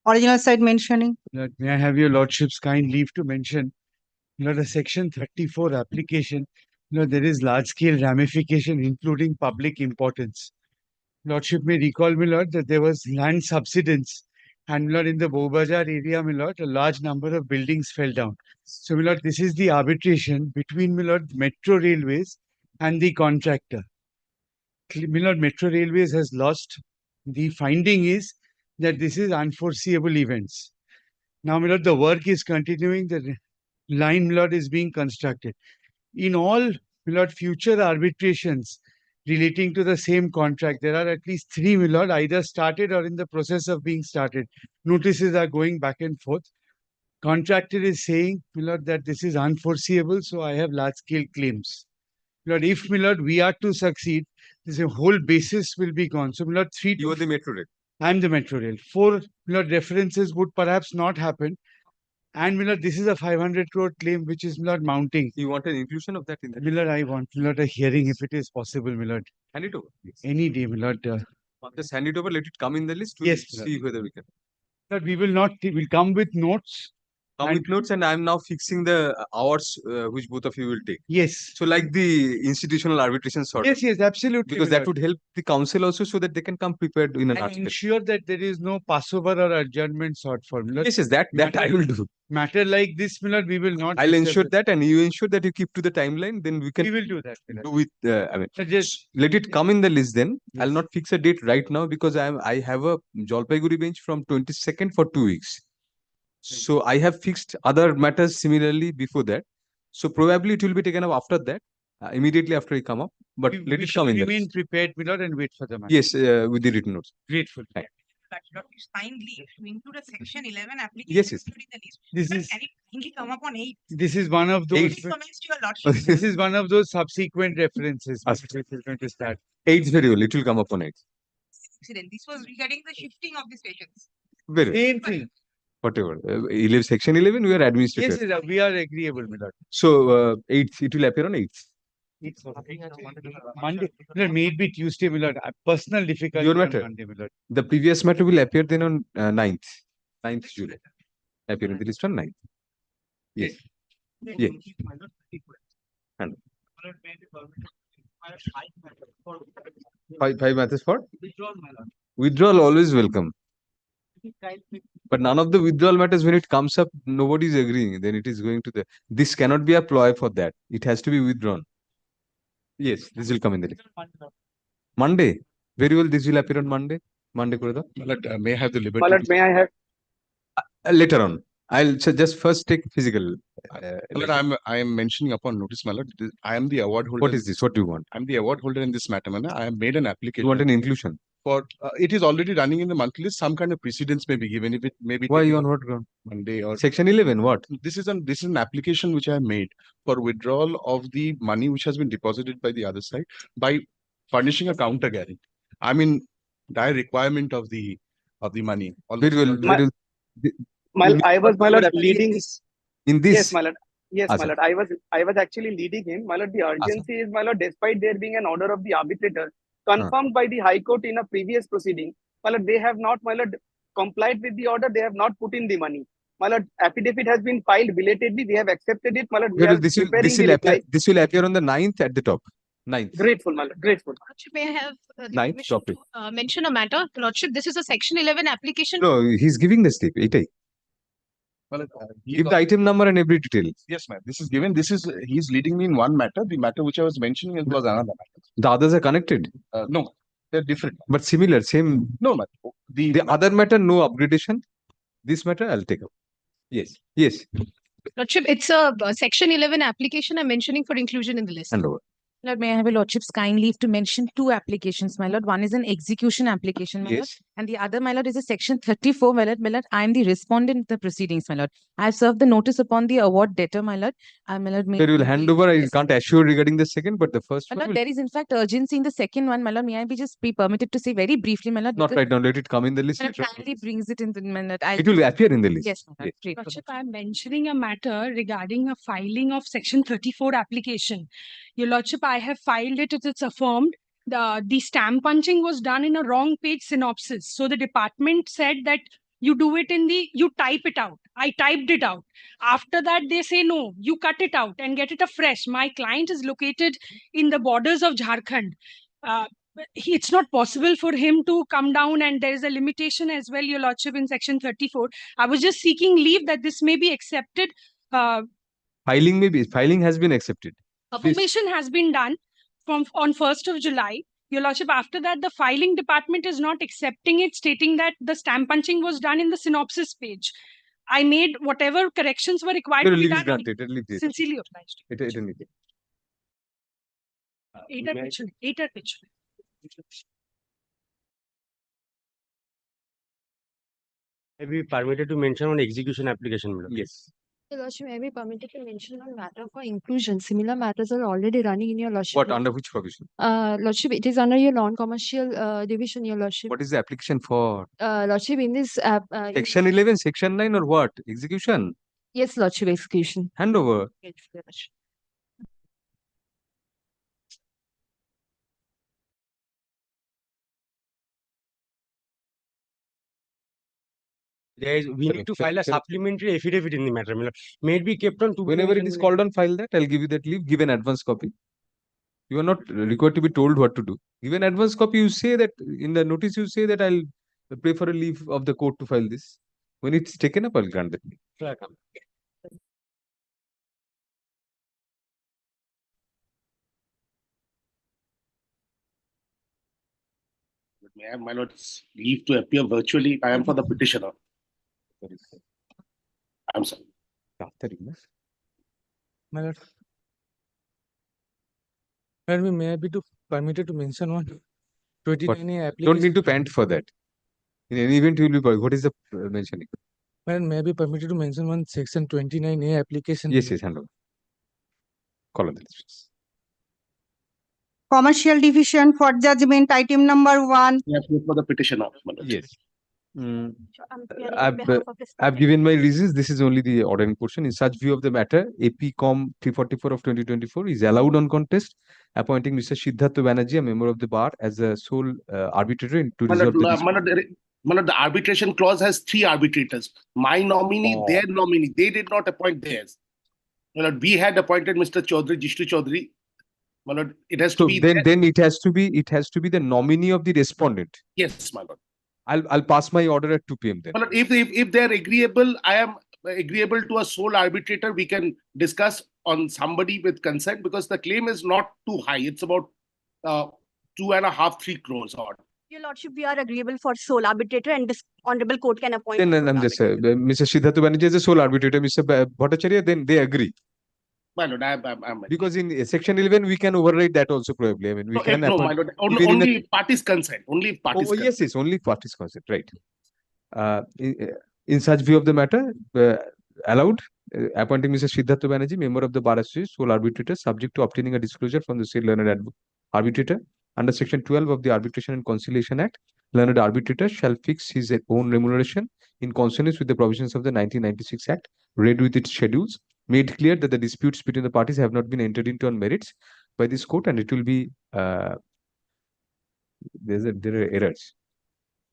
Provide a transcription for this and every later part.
Original side mentioning. May I have your lordship's kind leave to mention, the section 34 application, there is large-scale ramification, including public importance. Lordship may recall, my lord, that there was land subsidence, and my lord, in the Bowbazar area, my lord, a large number of buildings fell down. So, my lord, this is the arbitration between, my lord, Metro Railways and the contractor. My lord, Metro Railways has lost. The finding is that this is unforeseeable events. Now, my lord, the work is continuing. The line, my lord, is being constructed. In all, my lord, future arbitrations relating to the same contract, there are at least 3, my lord, either started or in the process of being started. Notices are going back and forth. Contractor is saying, my lord, that this is unforeseeable, so I have large-scale claims. My lord, if, my lord, we are to succeed, this whole basis will be gone. So, my lord, 3 You are the Metro Rail. I am the Metro Rail. 4, my lord, references would perhaps not happen. And, my lord, this is a 500 crore claim which is, my lord, mounting. You want an inclusion of that in the My lord, I want, my lord, a hearing if it is possible, my lord. Hand it over, please. Any day, my lord. Just hand it over, let it come in the list. We'll Yes, see whether we can. Lord, we will not, we'll come with notes. Come with notes, and I am now fixing the hours which both of you will take. Yes. So, like the institutional arbitration sort. Yes, yes, absolutely. Because that would help the council also, so that they can come prepared in an and article. ensure that there is no Passover or adjournment sort formula. Yes, yes, that I will do. Matter like this, my lord, we will not. I'll ensure that, and you ensure that you keep to the timeline. Then we can. We will do that. Do with. I mean, just let it come in the list. Then yes. I'll not fix a date right now because I have a Jalpaiguri bench from 22nd for 2 weeks. So I have fixed other matters similarly before that. So probably it will be taken up after that, immediately after I come up. But let it come in there. Remain prepared, my lord, and wait for the matter. Yes, with the written notes. Grateful. Right. Kindly to include a section 11 application. Yes, yes. The list. This is. Can it kindly come up on 8? This is one of those. This is one of those subsequent references. Which is going to start. 8 very well. It will come up on 8. Excellent. This was regarding the shifting of the stations. Very same thing. Whatever. Section 11, we are administrative. Yes, we are agreeable, my lord. So, 8th, it will appear on 8th. Monday. No, may it be Tuesday, my lord. Personal difficulty. Your matter. Monday, my lord. The previous matter will appear then on 9th. 9th July. Appear in the list on 9th. Yes. Yes. And 5 matters for? Withdrawal always welcome. But none of the withdrawal matters, when it comes up, nobody is agreeing. Then it is going to the. This cannot be a ploy for that. It has to be withdrawn. Yes, this will come in the list. Monday. Very well, this will appear on Monday. Monday, Kurada. May I have the liberty? May I have? Later on. I'll just first take physical. I am mentioning upon notice, my lord. I am the award holder. What is this? What do you want? I'm the award holder in this matter, I have made an application. You want an inclusion? For it is already running in the monthly list. Some kind of precedence may be given. If it may be. Why you on what ground? Monday or Section 11. What? This is an application which I have made for withdrawal of the money which has been deposited by the other side by furnishing a counter guarantee. I mean, dire requirement of the money. Very well. I was, my lord, leading in this. Yes, my lord. Yes, my lord. I was actually leading him. My lord, the urgency is, my lord, despite there being an order of the arbitrator confirmed by the High Court in a previous proceeding, my lord, they have not, my lord, complied with the order. They have not put in the money. My lord, affidavit has been filed belatedly. We have accepted it. My lord, this will appear on the 9th at the top. 9th. Grateful, my lord. Grateful. Lordship, may I have the 9th permission to mention a matter? Lordship, this is a Section 11 application. No, he's giving the step. Give the item number and every detail. Yes, ma'am. This is given. He's leading me in one matter. The matter which I was mentioning was another matter. The others are connected. No, they're different. But similar, same. No, ma'am. The other matter, no upgradation. This matter, I'll take up. Yes. Yes. Lordship, it's a Section 11 application I'm mentioning for inclusion in the list. Hand over. Lord, may I have a lordship's kind leave to mention 2 applications, my lord. One is an execution application, my lord. And the other, my lord, is a section 34, my lord. My lord, I am the respondent in the proceedings, my lord. I have served the notice upon the award debtor, my lord. My lord, Sir, you will hand over. I can't assure regarding the second, but the first my one. lord, there is in fact urgency in the second one, my lord. May I be permitted to say very briefly, my lord? Not right now. Let it come in the list. My lord, kindly brings it in the my lord. It will appear in the list. Yes, my lord. Yes. Lordship, I am mentioning a matter regarding a filing of Section 34 application. Your Lordship, I have filed it. It's affirmed. the stamp punching was done in a wrong page synopsis. So the department said that you do it you type it out. I typed it out. After that, they say, no, you cut it out and get it afresh. My client is located in the borders of Jharkhand. It's not possible for him to come down, and there is a limitation as well, Your Lordship, in section 34. I was just seeking leave that this may be accepted. Filing has been accepted. Please. Affirmation has been done on 1st of July. Your Lordship, after that, the filing department is not accepting it, stating that the stamp punching was done in the synopsis page. I made whatever corrections were required No, to be leave is done. granted. Leave this. Sincerely obliged. It need. Eight pitch. May be permitted to mention on execution application, madam. Yes. Your Lordship, may be permitted to mention on matter for inclusion. Similar matters are already running in your Lordship. What, under which provision? Lordship, it is under your non-commercial division, your Lordship. What is the application for? Lordship, in this Section 11, section 9 or what? Execution? yes, Lordship, execution. Handover. Yes, Your Lordship. We need to file a supplementary affidavit in the matter. May it be kept on to Whenever it is called on, file that. I'll give you that leave. Give an advance copy. You are not required to be told what to do. Give an advance copy. You say that in the notice, you say that I'll pray for a leave of the court to file this. When it's taken up, I'll grant that leave. May I have my lord's leave to appear virtually? I am for the petitioner. I'm sorry. My lord. Madam, may I be permitted to mention one 29A application? Don't need to pant for that. In any event, you will be. What is the mentioning? Madam, may I be permitted to mention one section 29A application? Yes, handover. Call on the list. Commercial division for judgment item number 1. Yes, for the petitioner. my lord. Yes. I'm appearing on behalf of this I've given my reasons. This is only the ordering portion. In such view of the matter, AP Com 344 of 2024 is allowed on contest, appointing Mr. Siddhartha Banerjee, a member of the bar, as the sole arbitrator to My resolve lord, the dispute. my lord, the arbitration clause has 3 arbitrators. My nominee, their nominee. They did not appoint theirs. My lord, we had appointed Mr. Chaudhary, Jishtu Chaudhary. My lord, it has to So be. then it has to be the nominee of the respondent. Yes, my lord. I'll pass my order at 2 p.m. then. My lord, if they're agreeable, I am agreeable to a sole arbitrator. We can discuss on somebody with consent, because the claim is not too high. It's about 2.5, 3 crores odd. Your Lordship, we are agreeable for sole arbitrator, and this honorable court can appoint. Then I'm just Mr. Siddhartha Banerjee is the sole arbitrator. Mr. Bhattacharya, then they agree. My lord, I'm Because in section 11 we can override that also probably. I mean, we can. no, my lord. Only if parties consent. Only if parties consent. Yes, only parties consent. Right. In such view of the matter, allowed appointing Mr. Siddhartha Banerjee, member of the Bar Association, sole arbitrator, subject to obtaining a disclosure from the said learned arbitrator under section 12 of the Arbitration and Conciliation Act. Learned arbitrator shall fix his own remuneration in consonance with the provisions of the 1996 Act, read with its schedules, made clear that the disputes between the parties have not been entered into on merits by this court, and it will be there are errors.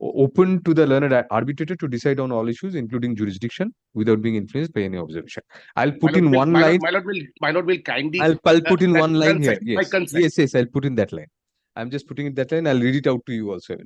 Open to the learned arbitrator to decide on all issues, including jurisdiction, without being influenced by any observation. I'll put in one line. My lord will kindly. I'll put in one line here. Yes. Consent. I'll put in that line. I'm just putting in that line. I'll read it out to you also.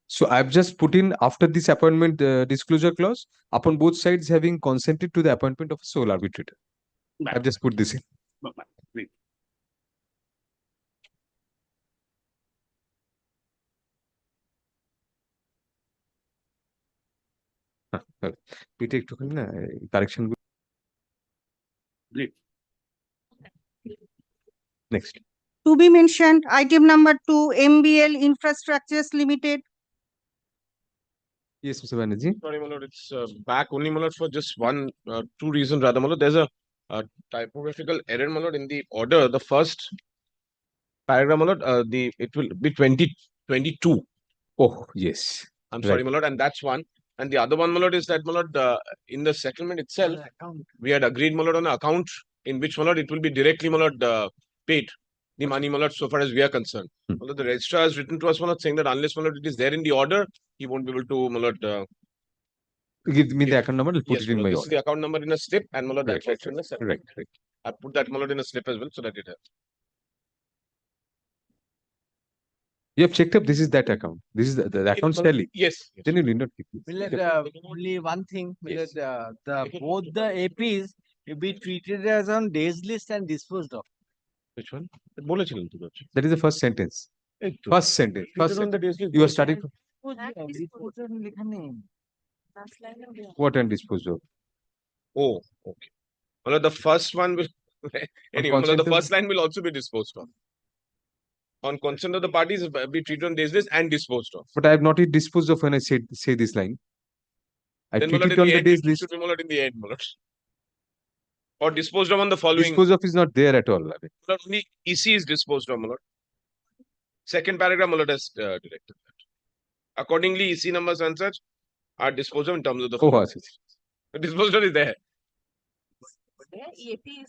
So I've just put in, after this appointment disclosure clause, upon both sides having consented to the appointment of a sole arbitrator. I've just put this in. Great. এটা একটুখানি না correction Great. Next To be mentioned, item number 2, MBL Infrastructures Limited. Yes, Mr. Banerjee. Sorry, my lord, it's back only, my lord, for just two reasons rather, my lord. There's a typographical error, my lord, in the order. The first paragraph, my lord, it will be 2022. Oh, yes. I'm sorry, Right. my lord, and that's one. And the other one, my lord, is that, my lord, in the settlement itself, we had agreed, my lord, on an account in which, my lord, it will be directly, my lord, paid the money, my lord, so far as we are concerned. My lord, the registrar has written to us, my lord, saying that unless, my lord, it is there in the order, he won't be able to, my lord, Give me the account number, I'll put yes, it in my lord, my this is order. the account number in a slip, and my lord, Right, that's also in the settlement. right. I put that, my lord, in a slip as well, so that it has. You have checked up, this is that account. This is the account's tally. Yes. Then you need not keep it. Only one thing, Yes. both the APs will be treated as on days list and disposed of. Which one? বলেছিলেন তো দর্শক। That is the first sentence. এই তো। First sentence. First Treated on the days list You are বলেছিলেন। starting from what and disposed of? Oh, okay. Well, the first one will anyway, well, consent the of- first line will also be disposed of. On consent of the parties, be treated on days list and disposed of. But I have not yet disposed of when I say this line. I Then, treated in on the end, days it list. should be my lord, in the end, my lord. Or disposed of on the following. Disposed of is not there at all. My lord, only EC is disposed of, my lord. Second paragraph, my lord, has directed that. Accordingly, EC numbers and such are disposed of in terms of the. Oh, following. yes, yes. The disposed of is there.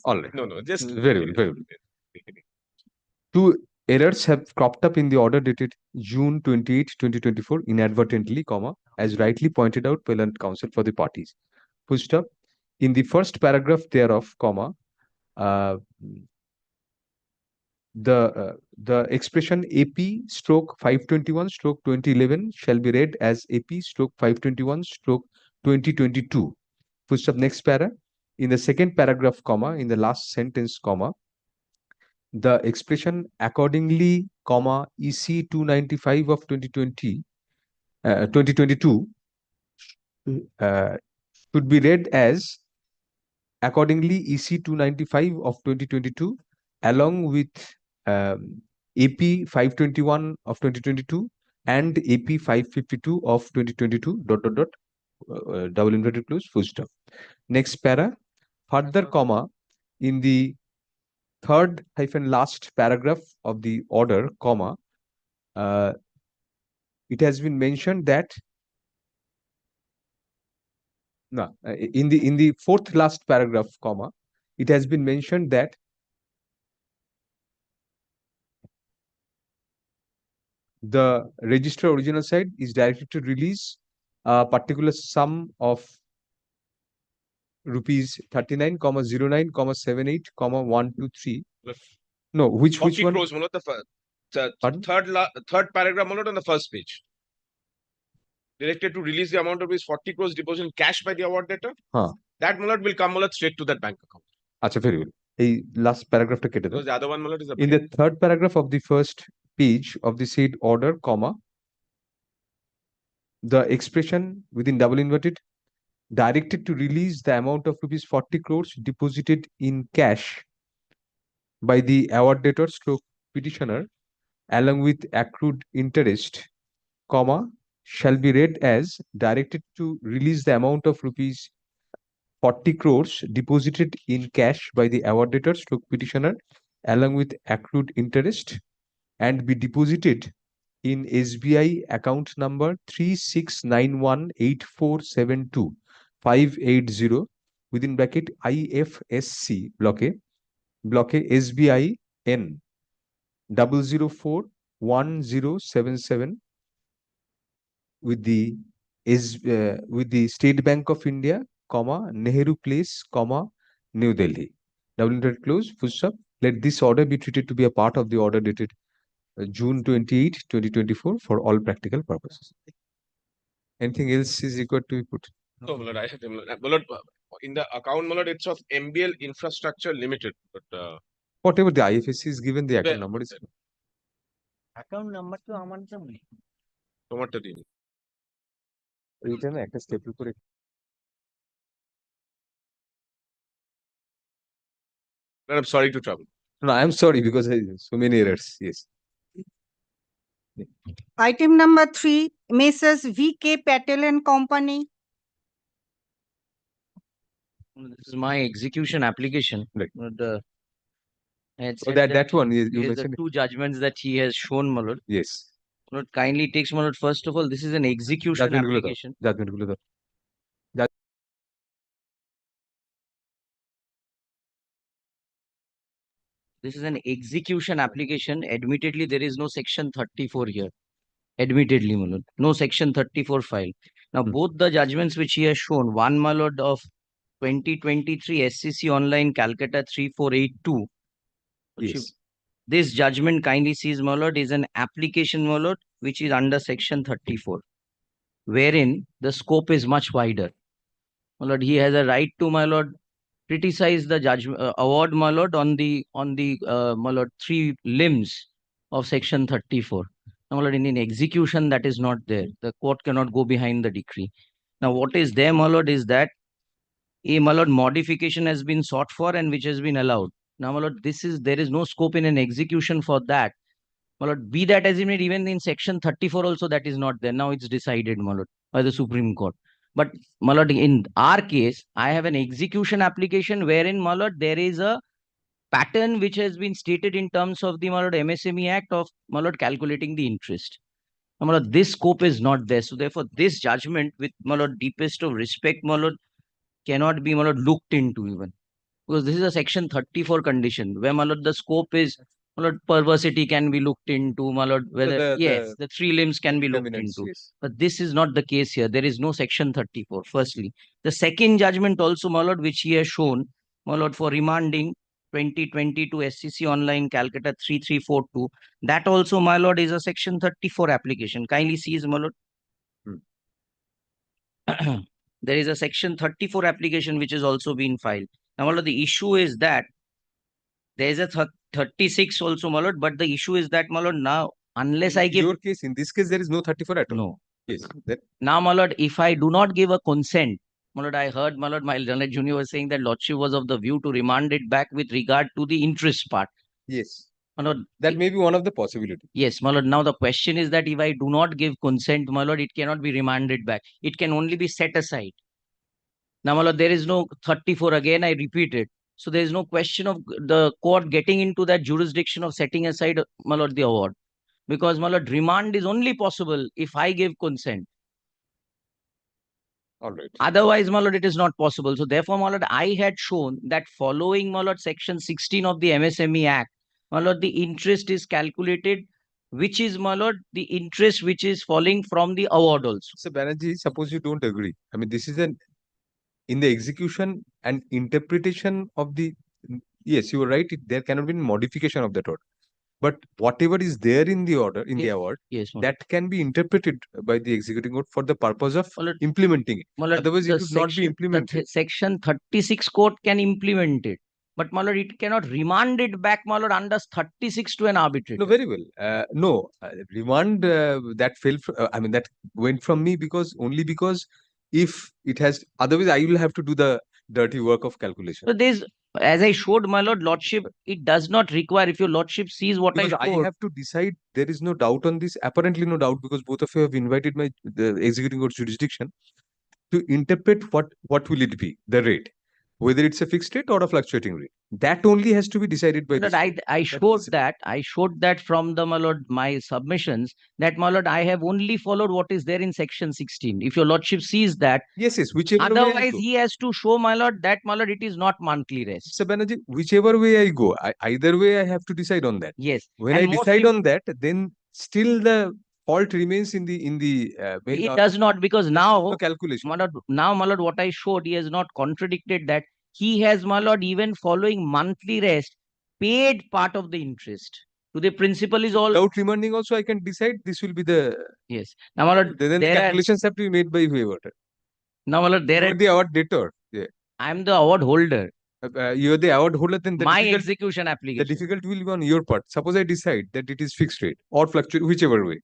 All right. No, just Very well, very well. Two errors have cropped up in the order dated June 28, 2024 inadvertently, as rightly pointed out by learned counsel for the parties. Full stop. In the first paragraph thereof, the expression AP stroke 521 stroke 2011 shall be read as AP stroke 521 stroke 2022. Full stop. Next para. In the second paragraph, in the last sentence, the expression accordingly, EC 295 of 2022 should be read as accordingly EC 295 of 2022 along with AP 521 of 2022 and AP 552 of 2022 ... double inverted close full stop. Next para. Further, in the third hyphen last paragraph of the order, it has been mentioned that in the fourth last paragraph, it has been mentioned that the register original side is directed to release a particular sum of rupees 39,09,78,123. No, which 40 one? crores, my lord, the Pardon? third paragraph, my lord, on the first page. Directed to release the amount of rupees 40 crores deposit in cash by the award debtor. That, my lord, will come, my lord, straight to that bank account. Acha, very well. The last paragraph to Because the other one, my lord, is in the third paragraph of the first page of the said order, the expression within double inverted directed to release the amount of rupees 40 crores deposited in cash by the award debtor stroke petitioner along with accrued interest, shall be read as directed to release the amount of rupees 40 crores deposited in cash by the award debtor stroke petitioner along with accrued interest and be deposited in SBI account number 36918472 within bracket IFSC block A SBI N 0041077 with the State Bank of India, Nehru Place, New Delhi. Double inverted close, full stop. Let this order be treated to be a part of the order dated June 28, 2024 for all practical purposes. Anything else is required to be put? No, my lord, my lord, in the account, my lord, it's of MBL Infrastructure Limited. But whatever the IFSC is given, the account number is. Account number to আমার এইটা না একটা staple করে I'm sorry to trouble. No, I am sorry because so many errors. Yes. Item number 3, Messrs. V.K. Patel and Company. This is my execution application. Right. I had Oh, said that one you here's the mentioned. two judgments that he has shown, my lord. Yes. My lord, kindly takes, my lord, first of all, this is an execution Judgment গুলো দাও, application. judgment গুলো দাও। This is an execution application. Admittedly, there is no section 34 here. Admittedly, my lord, no section 34 file. Now, both the judgments which he has shown, one, my lord, of 2023 SCC Online Calcutta 3482. Yes. This judgment kindly sees, my lord, is an application, my lord, which is under section 34, wherein the scope is much wider. My lord, he has a right to, my lord, criticize the judgment award, my lord, on the my lord, three limbs of section 34. Now, my lord, in execution, that is not there. The court cannot go behind the decree. Now, what is there, my lord, is that a, my lord, modification has been sought for and which has been allowed. Now, my lord, there is no scope in an execution for that. My lord, be that as it may, even in section 34 also that is not there. Now it's decided, my lord, by the Supreme Court. But, my lord, in our case, I have an execution application wherein, my lord, there is a pattern which has been stated in terms of the, my lord, MSME Act of, my lord, calculating the interest. Now, my lord, this scope is not there. So therefore, this judgment, with, my lord, deepest of respect, my lord, cannot be, my lord, looked into even. Because this is a section 34 condition where, my lord, the scope is, my lord, perversity can be looked into, my lord, whether, the three limbs can be looked into. Yes. But this is not the case here. There is no section 34, firstly. The second judgment also, my lord, which he has shown, my lord, for remanding 2022 SCC Online Calcutta 3342, that also, my lord, is a section 34 application. Kindly sees, my lord. There is a section 34 application which has also been filed. Now, my lord, the issue is that there is a 36 also, my lord, but the issue is that, my lord, now, unless I give... Your case, in this case, there is no 34 at all. No. Yes. That... Now, my lord, if I do not give a consent, my lord, I heard, my lord, my learned junior was saying that lordship was of the view to remand it back with regard to the interest part. Yes. My lord, that may be one of the possibilities. Yes, my lord. Now the question is that if I do not give consent, my lord, it cannot be remanded back. It can only be set aside. Now, my lord, there is no 34 again, I repeat it. So there is no question of the court getting into that jurisdiction of setting aside, my lord, the award. Because, my lord, remand is only possible if I give consent. All right. Otherwise, my lord, it is not possible. So therefore, my lord, I had shown that following, my lord, section 16 of the MSME Act, my lord, the interest is calculated, which is, my lord, the interest which is falling from the award also. So, Banerjee, suppose you don't agree. I mean, this is in the execution and interpretation of the, yes, you are right, there cannot be modification of that order. But whatever is there in the order, in the award, that can be interpreted by the executing court for the purpose of implementing it. Otherwise, it would not be implemented. Section 36 court can implement it. But, my lord, it cannot remand it back, my lord, under 36 to an arbitrator. No, very well. Remand that fell, I mean, that went from me only because if it has, otherwise I will have to do the dirty work of calculation. So there's, as I showed, my lord, lordship, it does not require, if your lordship sees what because I have to decide, there is no doubt on this, apparently no doubt, because both of you have invited the executing court jurisdiction to interpret what will it be, the rate, whether it's a fixed rate or a fluctuating rate. That only has to be decided by the I showed that from the, my lord, my submissions, that, my lord, I have only followed what is there in section 16. If your lordship sees that, yes, whichever otherwise he has to show, my lord, that, my lord, it is not monthly rest. So, Banerjee, whichever way I go, either way I have to decide on that. Yes. When I decide on that, then still the fault remains in the it does not, because now, calculation. My lord, now, my lord, what I showed, he has not contradicted that. He has, my lord, even following monthly rest, paid part of the interest to the principal is all. Without remanding also, I can decide this will be the... Yes. Now, my lord, then the calculations have to be made by whoever. Now, my lord, you are the award debtor. Yeah. I am the award holder. You are the award holder, then my execution application. The difficulty will be on your part. Suppose I decide that it is fixed rate or fluctuate, whichever way.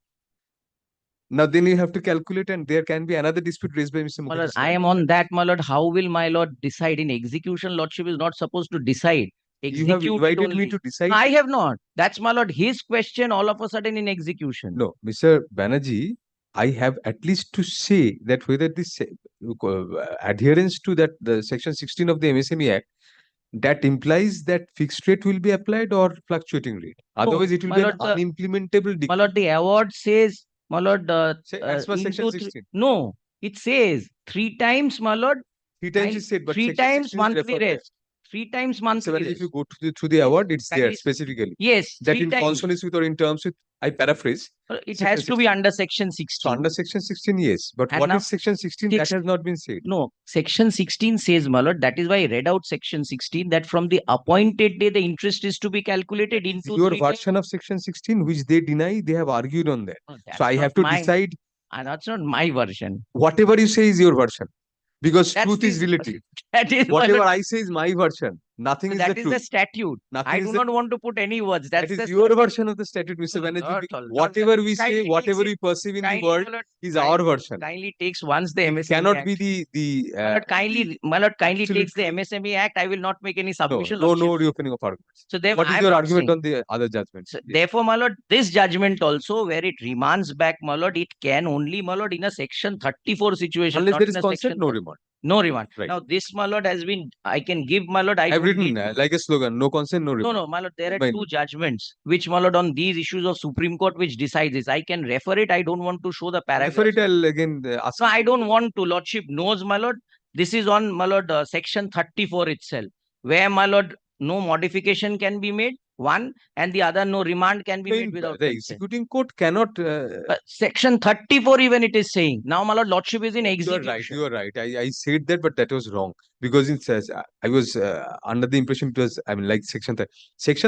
Now then you have to calculate, and there can be another dispute raised by Mr. My lord, Mukherjee. I am on that, my lord. How will my lord decide in execution? Lordship is not supposed to decide. You have Execute it invited me only. to decide. I have not. That's my lord. His question all of a sudden in execution. No, Mr. Banerjee, I have at least to say that whether this adherence to that the section 16 of the MSME Act, that implies that fixed rate will be applied or fluctuating rate. Otherwise, it will my be an lord, unimplementable My decree. lord, the award says, my lord, As per section into 16. no, it says 3 times, my lord. 3 times is said, but 3 section times 16 is monthly referred there. rest. 3 times So monthly if rest. you go through the award, it's That there is- specifically. Yes, That 3 in times. consonance with or in terms with, I paraphrase. It section has to be 16. under section So 16. under section 16, yes. But And what now is section 16? That six- has not been said. No, section 16 says, my lord, that is why I read out section 16, that from the appointed day, the interest is to be calculated into Your 3 times. version of section 16, which they deny, they have argued on that. That's So I not have to my- decide. That's not my version. Whatever you say is your version. Because That's truth is the- relative. That is my Whatever lord. I say is my version. Nothing is the That is the truth. statute. Nothing I is do the- not want to put any words. That That's is the your statute. version of the statute, Mr. No, Banerjee. not all. Whatever we say, Kindly whatever takes we perceive in the kindly, world my lord, is kindly- our version. Kindly takes once the It MSME cannot Act. be the My lord, kindly absolute takes the MSME Act. I will not make any submission. no Lordship. reopening of arguments. So therefore, What is I am your not argument saying- on the other judgments? So therefore, my lord, this judgment also, where it remands back, my lord, it can only, my lord, in a section 34 situation. Unless not there in is a consent, section no 30. remand. No remand. Right. Now, this, my lord, has been, I can give, my lord, I I've don't written need- like a slogan, no consent, no No, remand. no, my lord, there are Fine. 2 judgments, which, my lord, on these issues of Supreme Court, which decides this. I can refer it. I don't want to show the paragraph. Refer it, I'll again ask. No, I don't want to. Lordship knows, my lord. This is on, my lord, section 34 itself, where, my lord, no modification can be made, one, and the other, no remand can be I mean, made without the consent. executing court cannot. Section 34 even it is saying. Now, my lord, Lordship is in You are execution. right. You are right. I said that, but that was wrong because it says I was under the impression it was. I mean, like section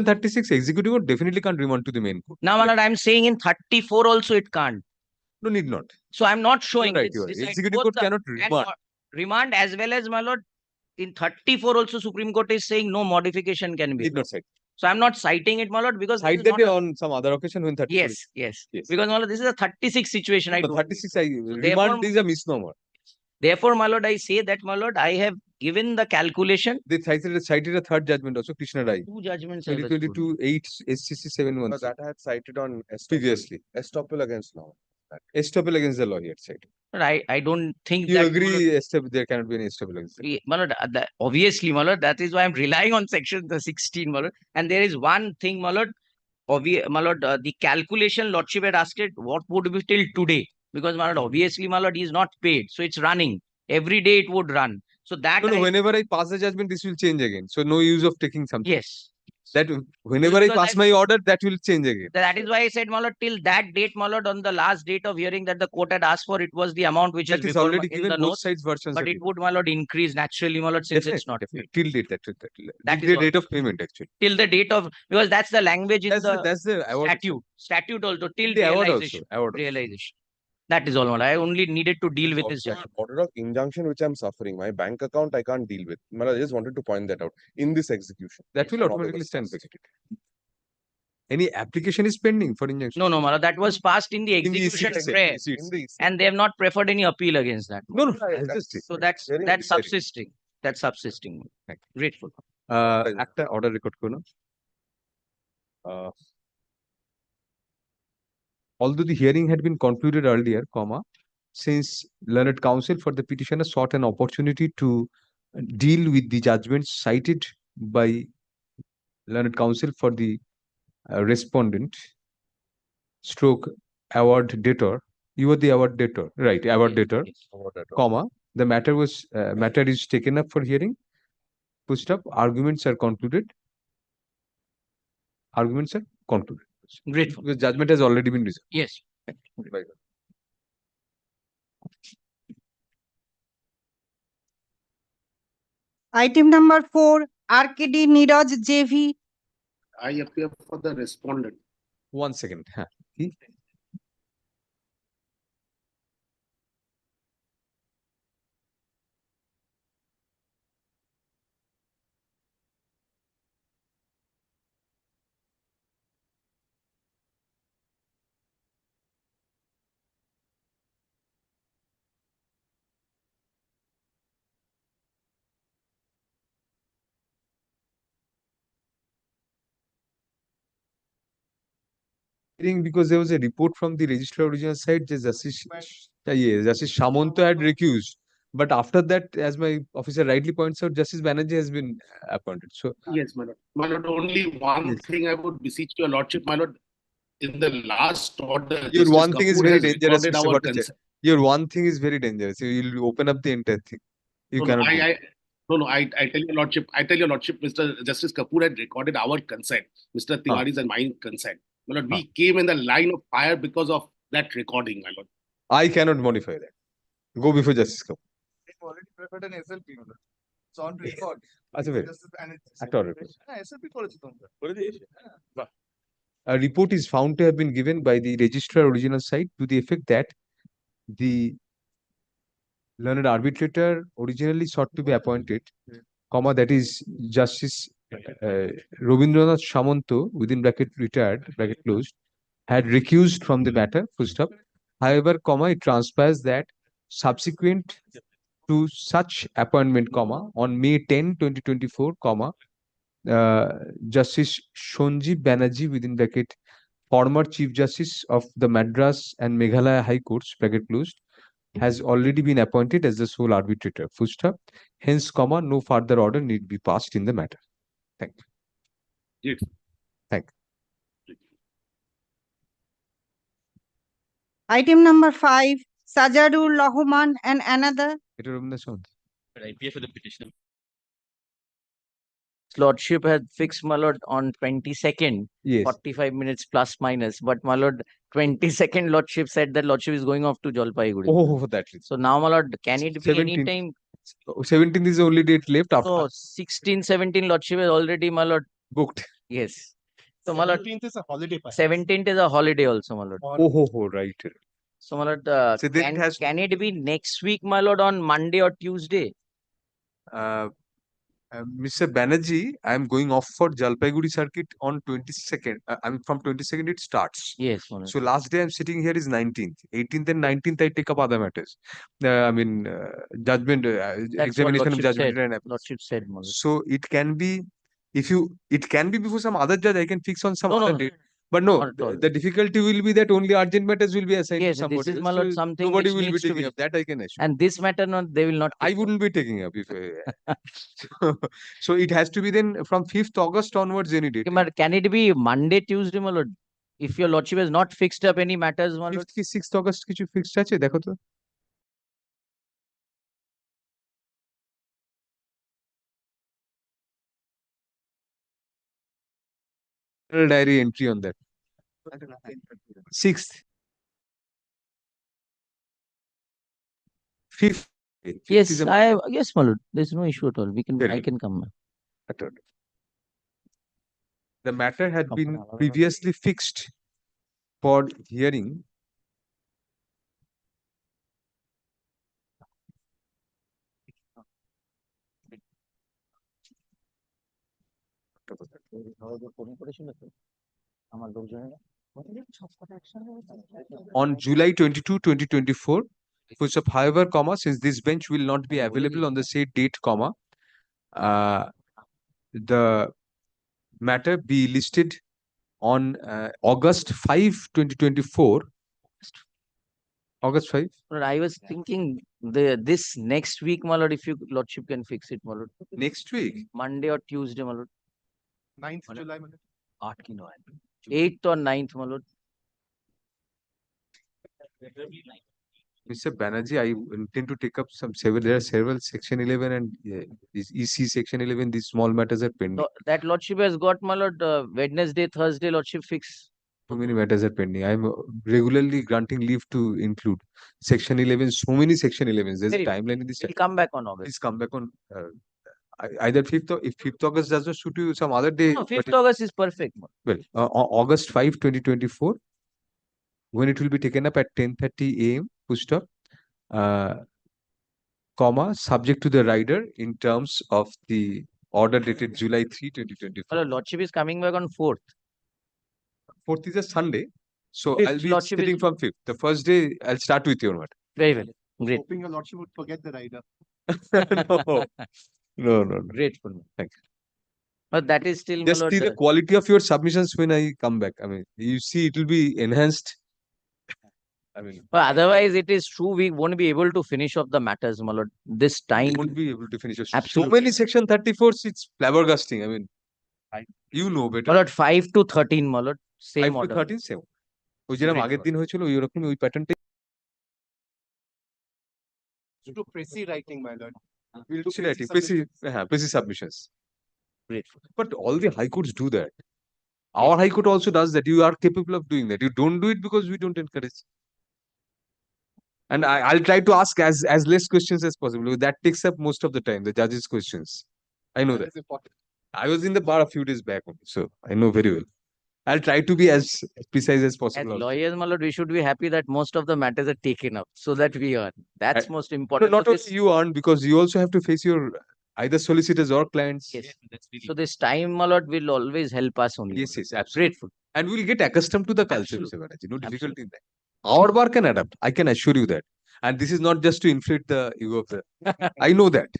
36 executing court definitely can't remand to the main court. Now, my lord, I'm saying in 34 also it can't. No, need not. So I'm not showing Right, this. you are. Decide Executive both court the- cannot and remand. Remand as well as, my lord, in 34 also Supreme Court is saying no modification can be. Need not cite. So I'm not citing it, my lord, because this Cite is that not a- on some other occasion when 34. Yes. Yes. Because, my lord, this is a 36 situation. I No, don't. 36. Remand therefore- is a misnomer. Therefore, my lord, I say that, my lord, I have given the calculation. They cited a third judgment also, Krishna Rai. 2 judgments. I was 2022 8 SCC 7 But that I had cited on previously. estoppel against law. Estoppel against the law, he had cited. But I don't think You that. agree there cannot be any estoppel against the law? My lord, obviously, my lord, that is why I'm relying on section 16, my lord. And there is one thing, my lord, my lord, the calculation Lordship had asked it, what would be till today? Because, my lord, obviously, my lord, he is not paid. So it's running. Every day it would run. So that. No, whenever I pass the judgment, this will change again. So no use of taking something. Yes. That whenever I Because pass my order, that will change again. That is why I said, my lord, till that date, my lord, on the last date of hearing that the court had asked for, it was the amount which That is before already in given. the Both notes. sides versions. But are it given. would, my lord, increase naturally, my lord, since it's not paid. Till date. That Till is the what- date of payment, actually. Till the date of, because that's the language in That's the award. statute also, till The award realization. also. Award also. Realization. That is all, my lord. I only needed to deal with this judgment. Order of injunction which I'm suffering. My bank account I can't deal with. But I just wanted to point that out in this execution. That will Not automatically over stand past. vacated. Any application is pending for injunction? No, my lord, that was passed in the In the execution EC prayer. itself. In the EC. And they have not preferred any appeal against that. No, just So that's very subsisting. That's subsisting. Thank Grateful. একটা order record করুন। Although the hearing had been concluded earlier, since learned counsel for the petitioner sought an opportunity to deal with the judgments cited by learned counsel for the respondent stroke award debtor. You were the award debtor, right? Award debtor, the matter is taken up for hearing. Pushed up. Arguments are concluded. Grateful. Because judgment has already been resolved. Yes. Right. Item number 4, RKD Niraj JV. I appear for the respondent. 1 second. Because there was a report from the registrar original side that Justice Samanto had recused. But after that, as my officer rightly points out, Justice Banerjee has been appointed. So Yes, my lord. My lord, only one thing I would beseech your lordship, my lord. In the last order, your Justice one thing is Kapoor very has dangerous, recorded Mr. our Bhattacharya. consent. Your one thing is very dangerous. You will open up the entire thing. You No, cannot. I tell your lordship, Mr. Justice Kapoor had recorded our consent, Mr. Tiwari's and my consent. My lord, we came in the line of fire because of that recording, my lord. I cannot modify that. Go before Justice Kapoor. They've already prepared an SLP. It's on record. আচ্ছা very একটা report. SLP করেছে তোমরা। A report is found to have been given by the registrar original side to the effect that the learned arbitrator originally sought to be appointed, comma, that is Justice Robindranath Samanto, within bracket retired, bracket closed, had recused from the matter, full stop. However, comma, it transpires that subsequent to such appointment, comma, on May 10, 2024, comma, Justice Sanjeev Banerjee, within bracket, former Chief Justice of the Madras and Meghalaya High Courts, bracket closed, has already been appointed as the sole arbitrator, full stop. Hence, comma, no further order need be passed in the matter. Thank you. Yes. Thank you. Item number 5, Sajarul Rahman and another. It is IPA for the petitioner. Lordship had fixed, my lord, on 22nd, Yes. 45 minutes plus minus. But my lord, 22nd Lordship said that Lordship is going off to Jalpaiguri. Oh, that is. So now, my lord, can it be any 17th. time? 17th is the only date left after. So 16, 17 Lordship is already, my lord, booked. Yes. So, my lord, 17th is a holiday. 17th is a holiday also, my lord. Oh, right. So, my lord, So then it has- can it be next week, my lord, on Monday or Tuesday? Mr. Banerjee, I am going off for Jalpaiguri circuit on 22nd. From 22nd it starts. Yes, my lord. So last day I'm sitting here is 19th. 18th and 19th I take up other matters. Judgment, That's examination of what Lordship judgment. said. Lordship said, my lord. So it can be, it can be before some other judge, I can fix on some No, other no, date. But no, not at all. the difficulty will be that only urgent matters will be assigned Yes, to somebody this is, else. my lord, So something nobody which will be needs to taking be- up. That I can assure. And this matter, not they will not. I wouldn't be taking up if so it has to be then from 5th August onwards any date. But can it be Monday, Tuesday, my lord? If your lordship has not fixed up any matters, my lord. 5th কি 6th August কিছু fixed আছে দেখো তো। Diary entry on that. 6th. 5th. Yes, is a- yes, my lord. There's no issue at all. We can, Very I good. can come. The matter had been previously fixed for hearing on July 22, 2024. Which of, however, comma, since this bench will not be available on the said date, comma, the matter be listed on August 5, 2024. August 5. Lord, I was thinking this next week, my lord, if you lordship can fix it, my lord. Next week? Monday or Tuesday, my lord. 9th July. 8th or 9th, my lord. Mr. Banerjee, I intend to take up there are several section 11 and this EC section 11, these small matters are pending. No, that lordship has got, my lord, Wednesday, Thursday, lordship fix. Too many matters are pending. I am regularly granting leave to include section 11, so many section 11s. There's a timeline in this. We'll come back on August. Please come back on either 5th or if 5th August does not suit you some other day. No, 5th August is perfect. Well, August 5, 2024, when it will be taken up at 10:30 a.m. Full stop, comma, subject to the rider in terms of the order dated July 3, 2024. Hello, lordship is coming back on 4th. 4th is a Sunday. So Fifth, I'll be lordship sitting is- from 5th. The first day, I'll start with your matter. Very well. Great. Hoping your lordship would forget the rider. No. No. Grateful. Thank you. But that is still, my Just lord, see the quality of your submissions when I come back. I mean, you see, it will be enhanced. I mean, but otherwise it is true we won't be able to finish off the matters, my lord. This time won't be able to finish it. So Absolutely. many section 34s, it's flabbergasting. I mean, you know better. my lord, 5 to 13, my lord, 5 same to order. 13 same. ওই যেরকম Great আগের work. দিন হয়েছিল ওই রকম ওই প্যাটার্নটা To proceed writing, my lord. Precis submissions. Grateful. But all the high courts do that. Our high court also does that. You are capable of doing that. You don't do it because we don't encourage. And I'll try to ask as less questions as possible. That takes up most of the time, the judges' questions. I know that. I was in the bar a few days back only, so I know very well. I'll try to be as precise as As possible. also. lawyers, my lord, we should be happy that most of the matters are taken up so that we earn. That's most No, important. not So only this- you earn, because you also have to face your either solicitors or clients. Yes. So this time, my lord, will always help us only. Yes, yes, absolutely. Grateful. And we'll get accustomed to the culture, Mr. Absolutely. Banerjee. No difficulty in that. Our bar can adapt. I can assure you that. And this is not just to inflate the ego of the. I know that.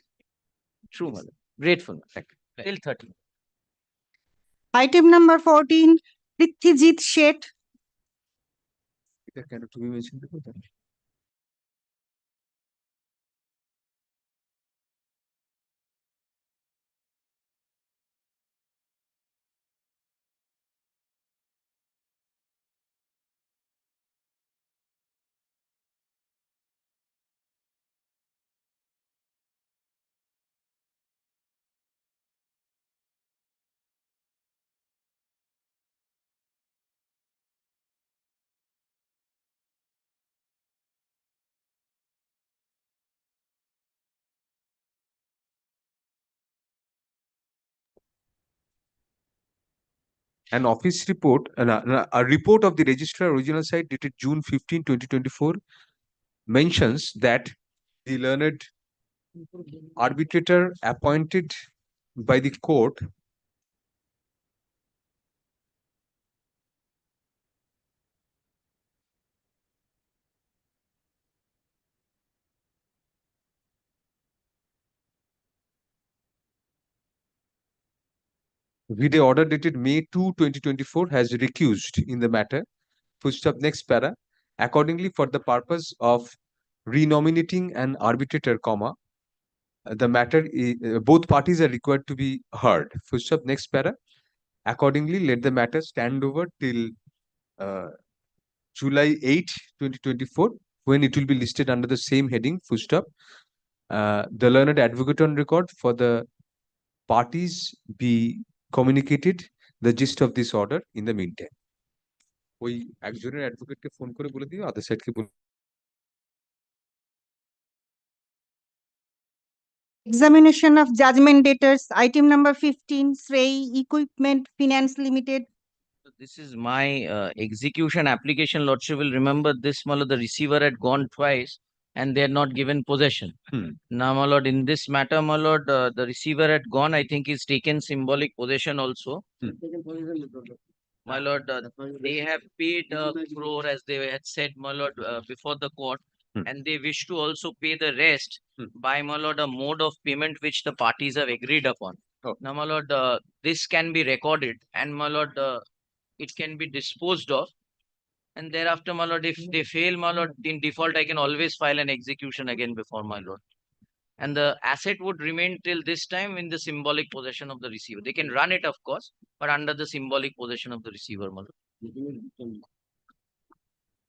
True, my lord. Grateful. Till 13. Item number 14, Prithijit Sheth. এটা কেন তুমি mention করবে? An office report, a report of the registrar original site dated June 15, 2024 mentions that the learned arbitrator appointed by the court with the order dated May 2, 2024 has recused in the matter. Footstep next para. Accordingly, for the purpose of renominating an arbitrator, comma, the matter both parties are required to be heard. Footstep next para. Accordingly, let the matter stand over till July 8, 2024, when it will be listed under the same heading, footstep. The learned advocate on record for the parties be communicated the gist of this order in the meantime. ওই একজনের অ্যাডভোকেটকে phone করে বলে দিও আদার সাইডকে বলে Examination of judgment debtors, item number 15, Srei Equipment Finance Limited. So this is my execution application. Lordship will remember this, my lord, the receiver had gone twice and they had not given possession. Now, my lord, in this matter, my lord, the receiver had gone. I think he's taken symbolic possession also. My lord, they have paid a crore as they had said, my lord, before the court, and they wish to also pay the rest by, my lord, a mode of payment which the parties have agreed upon. Now, my lord, this can be recorded, and my lord, it can be disposed of. And thereafter, my lord, if they fail, my lord, in default, I can always file an execution again before my lord. And the asset would remain till this time in the symbolic possession of the receiver. They can run it, of course, but under the symbolic possession of the receiver, my lord.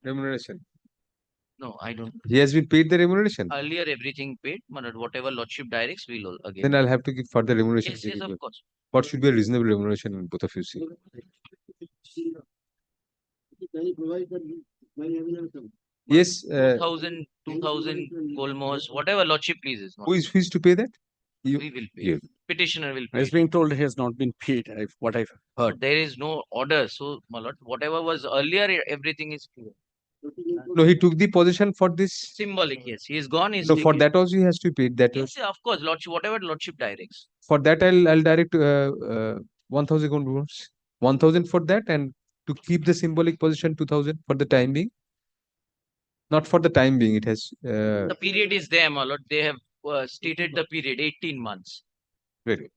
remuneration. No, I don't. He has been paid the remuneration. Earlier, everything paid, my lord, whatever lordship directs, we'll again. Then I'll have to give further remuneration. Yes, yes, of course. What should be a reasonable remuneration in both of you see? Yes. 2000 gold mohrs, whatever lordship pleases. my Who is to pay that? lord. We will pay. You. Petitioner will pay. As being told, he has not been paid, what I've heard. There is no order, so my lord, whatever was earlier, everything is clear. No, he took the possession for this. Symbolic, yes. He is gone. He's So for taken- that also he has to pay that. Yes, of course, lordship, whatever lordship directs. For that I'll direct 1,000 gold bonds. 1,000 for that, and to keep the symbolic position 2,000 for the time being. Not for the time being. It has. The period is there, my lord. They have stated the period 18 months. Very good.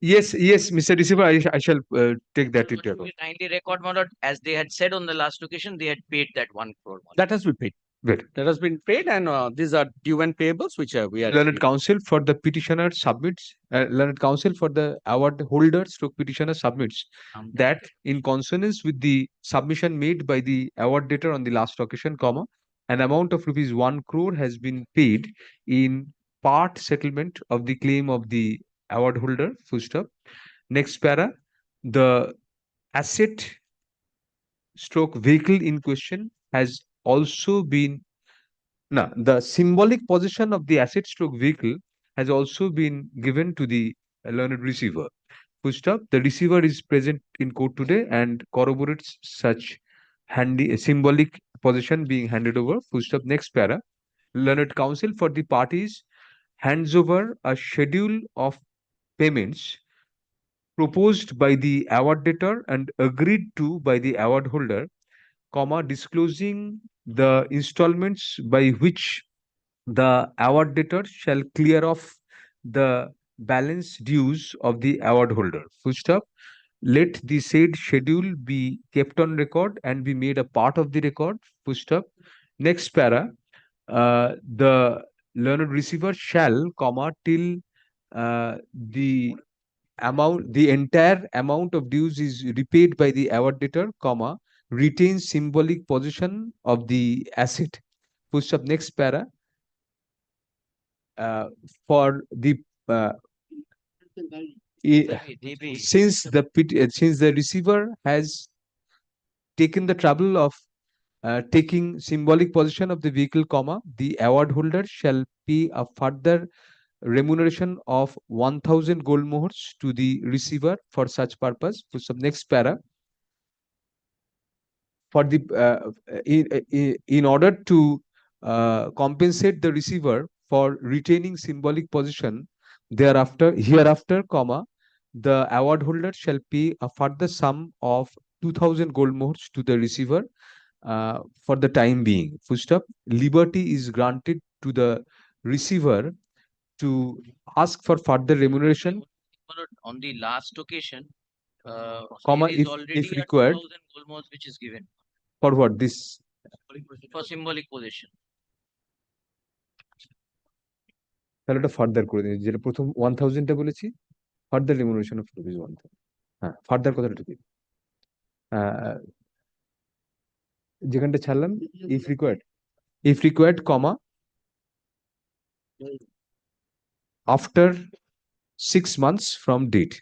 Yes, yes, Mr. Receiver, I shall take that into account. We kindly record, my lord, as they had said on the last occasion, they had paid that 1 crore. That has been paid. Good. That has been paid, and these are due and payables, which we are. Learned counsel for the petitioner submits, learned counsel for the award holder stroke petitioner submits that in consonance with the submission made by the award debtor on the last occasion, comma, an amount of rupees 1 crore has been paid in part settlement of the claim of the award holder, full stop. Next para, the asset stroke vehicle in question has also been the symbolic possession of the asset stroke vehicle has also been given to the learned receiver. Full stop. The receiver is present in court today and corroborates such symbolic possession being handed over. Full stop. Next para. Learned counsel for the parties hands over a schedule of payments proposed by the award debtor and agreed to by the award holder, comma, disclosing the installments by which the award debtor shall clear off the balance dues of the award holder. Full stop. Let the said schedule be kept on record and be made a part of the record. Full stop. Next para. The learned receiver shall, comma, till the entire amount of dues is repaid by the award debtor, comma, retain symbolic possession of the asset. Full stop. Next para. For the since the receiver has taken the trouble of taking symbolic possession of the vehicle, comma, the award holder shall pay a further remuneration of 1,000 gold mohurs to the receiver for such purpose. For some next para. For the in order to compensate the receiver for retaining symbolic possession hereafter, comma, the award holder shall pay a further sum of 2,000 gold mohurs to the receiver for the time being. Full stop. Liberty is granted to the receiver to ask for further remuneration, On the last occasion, comma, there is already if a required. 2,000 gold mohurs which is given For what? This for symbolic possession. তাহলে ওটা further করে দিন, যেটা প্রথম 1,000টা বলেছি, further remuneration of rupees 1,000। হ্যাঁ, further কথাটা ঠিক। যেখানটা ছাড়লাম, if required, comma, after 6 months from date,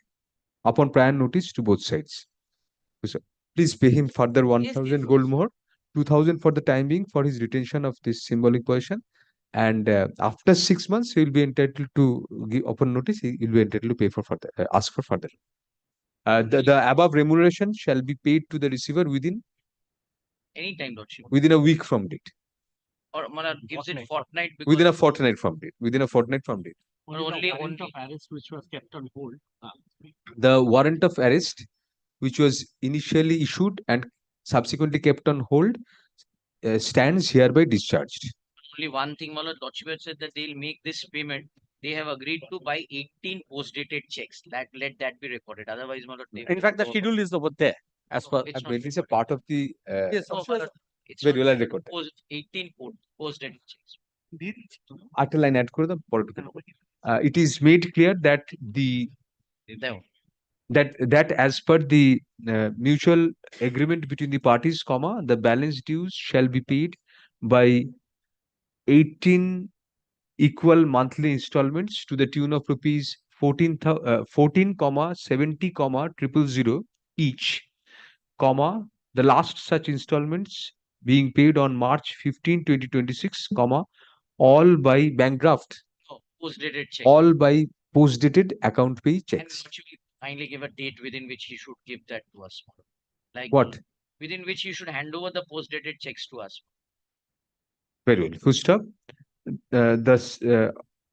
upon prior notice to both sides. So, please pay him further 1,000 gold mohur, 2,000 for the time being for his retention of this symbolic possession. And after 6 months, he will be entitled to give upon notice. He will be entitled to pay for further, ask for further. The above remuneration shall be paid to the receiver within Any time, Lordship. within a week from date. Or gives it fortnight because Within a fortnight from date. Within a fortnight from date. or only of arrest which was kept on hold. The warrant of arrest, which was initially issued and subsequently kept on hold, stands hereby discharged. only one thing, my lord, Lordship had said that they'll make this payment. They have agreed to buy 18 post-dated checks. Let that be recorded. Otherwise, my lord, they In fact, the schedule is over there. As per It's It is a part of the yes, no, of my course. lord, it's very not well recorded. 18 post-dated checks. After line add করে দাও, পরে ঢুকে দেবো। It is made clear that that as per the mutual agreement between the parties, comma, the balance dues shall be paid by 18 equal monthly installments to the tune of rupees 14,70,000 each, comma, the last such installments being paid on March 15, 2026, comma, all by bank draft, Post-dated check. all by post-dated account pay And checks. Lordship will kindly give a date within which he should give that to us. my lord. Like What? within which he should hand over the post-dated checks to us. Very well. Full stop.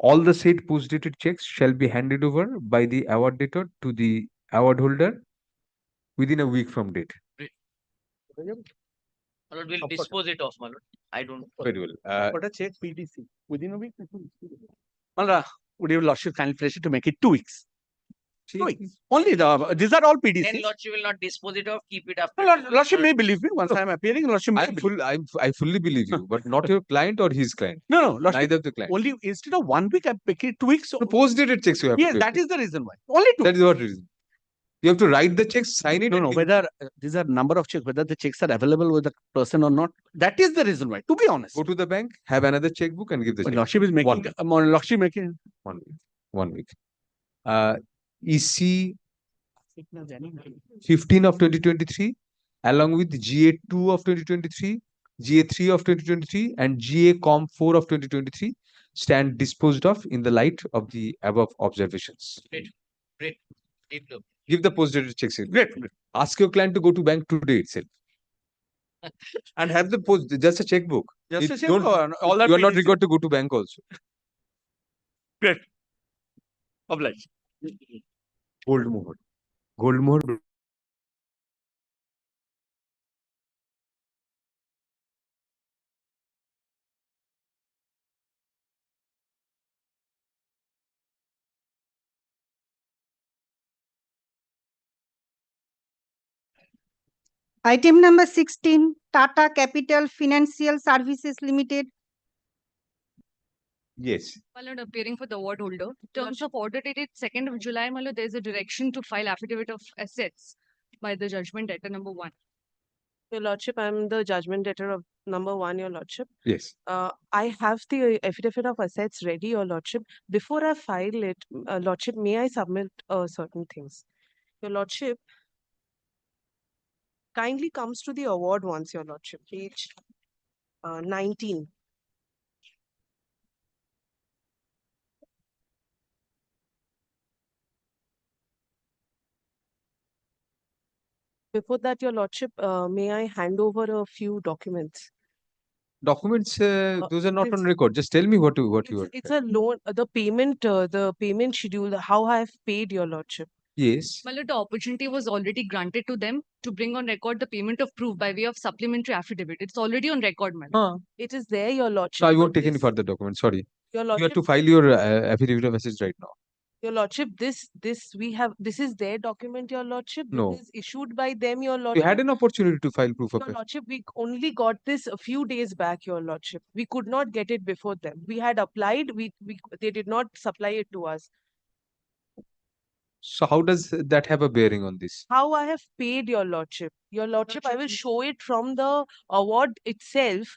All the said post-dated checks shall be handed over by the award debtor to the award holder within a week from date. My lord, we'll dispose it off, my lord. I don't. Very well. But a check PDC within a week. Malra, would your lordship kindly place it to make it 2 weeks? 2 weeks. Only these are all Then PDCs. lordship will not dispose it off, keep it up. No, lordship may believe me once I am appearing. Lordship may believe. I fully believe you, but not your client or his client. No, lordship. Neither of the client. Only instead of 1 week, I make it 2 weeks. No, post-dated checks you have Yes, to that is the reason why. Only 2. That is what reason. You have to write the check, sign it. No, whether these are number of checks, whether the checks are available with the person or not. That is the reason why, to be honest. Go to the bank, have another checkbook and give the check. Lordship is making, lordship making. 1 week. 1 week. EC 15 of 2023, along with GA2 of 2023, GA3 of 2023, and GA Com 4 of 2023 stand disposed of in the light of the above observations. Great. Look. Give the post-dated checks. Great. Ask your client to go to bank today itself. And have the post, just a checkbook. Just a It don't- checkbook, all that you are not PDC. required to go to bank also. Great. Obliged. Gold mohur. Gold mohur. Item number 16, Tata Capital Financial Services Limited. Yes. My lord, appearing for the award holder. Terms of order dated 2nd of July, my lord, there is a direction to file affidavit of assets by the judgment debtor number 1. Your lordship, I'm the judgment debtor of number 1, your lordship. Yes. I have the affidavit of assets ready, your lordship. Before I file it, lordship, may I submit certain things? Your lordship, kindly comes to the award once, your lordship, page 19. Before that, your lordship, may I hand over a few documents? Documents, those are not this- on record. Just tell me what you are. It's a loan, the payment schedule, how I have paid, your lordship. Yes. My lord, the opportunity was already granted to them to bring on record the payment of proof by way of supplementary affidavit. It's already on record, my lord. It is there, your lordship. So I but won't take any this- further documents. Sorry. Your You have lordship, to file your affidavit of assets right now. your lordship, this is their document, your lordship. No. This is issued by them, your You lordship. had an opportunity to file proof of Your assets. lordship, we only got this a few days back, your lordship. We could not get it before them. We had applied, they did not supply it to us. So how does that have a bearing on this? How I have paid, your lordship. Your lordship, I will show it from the award itself,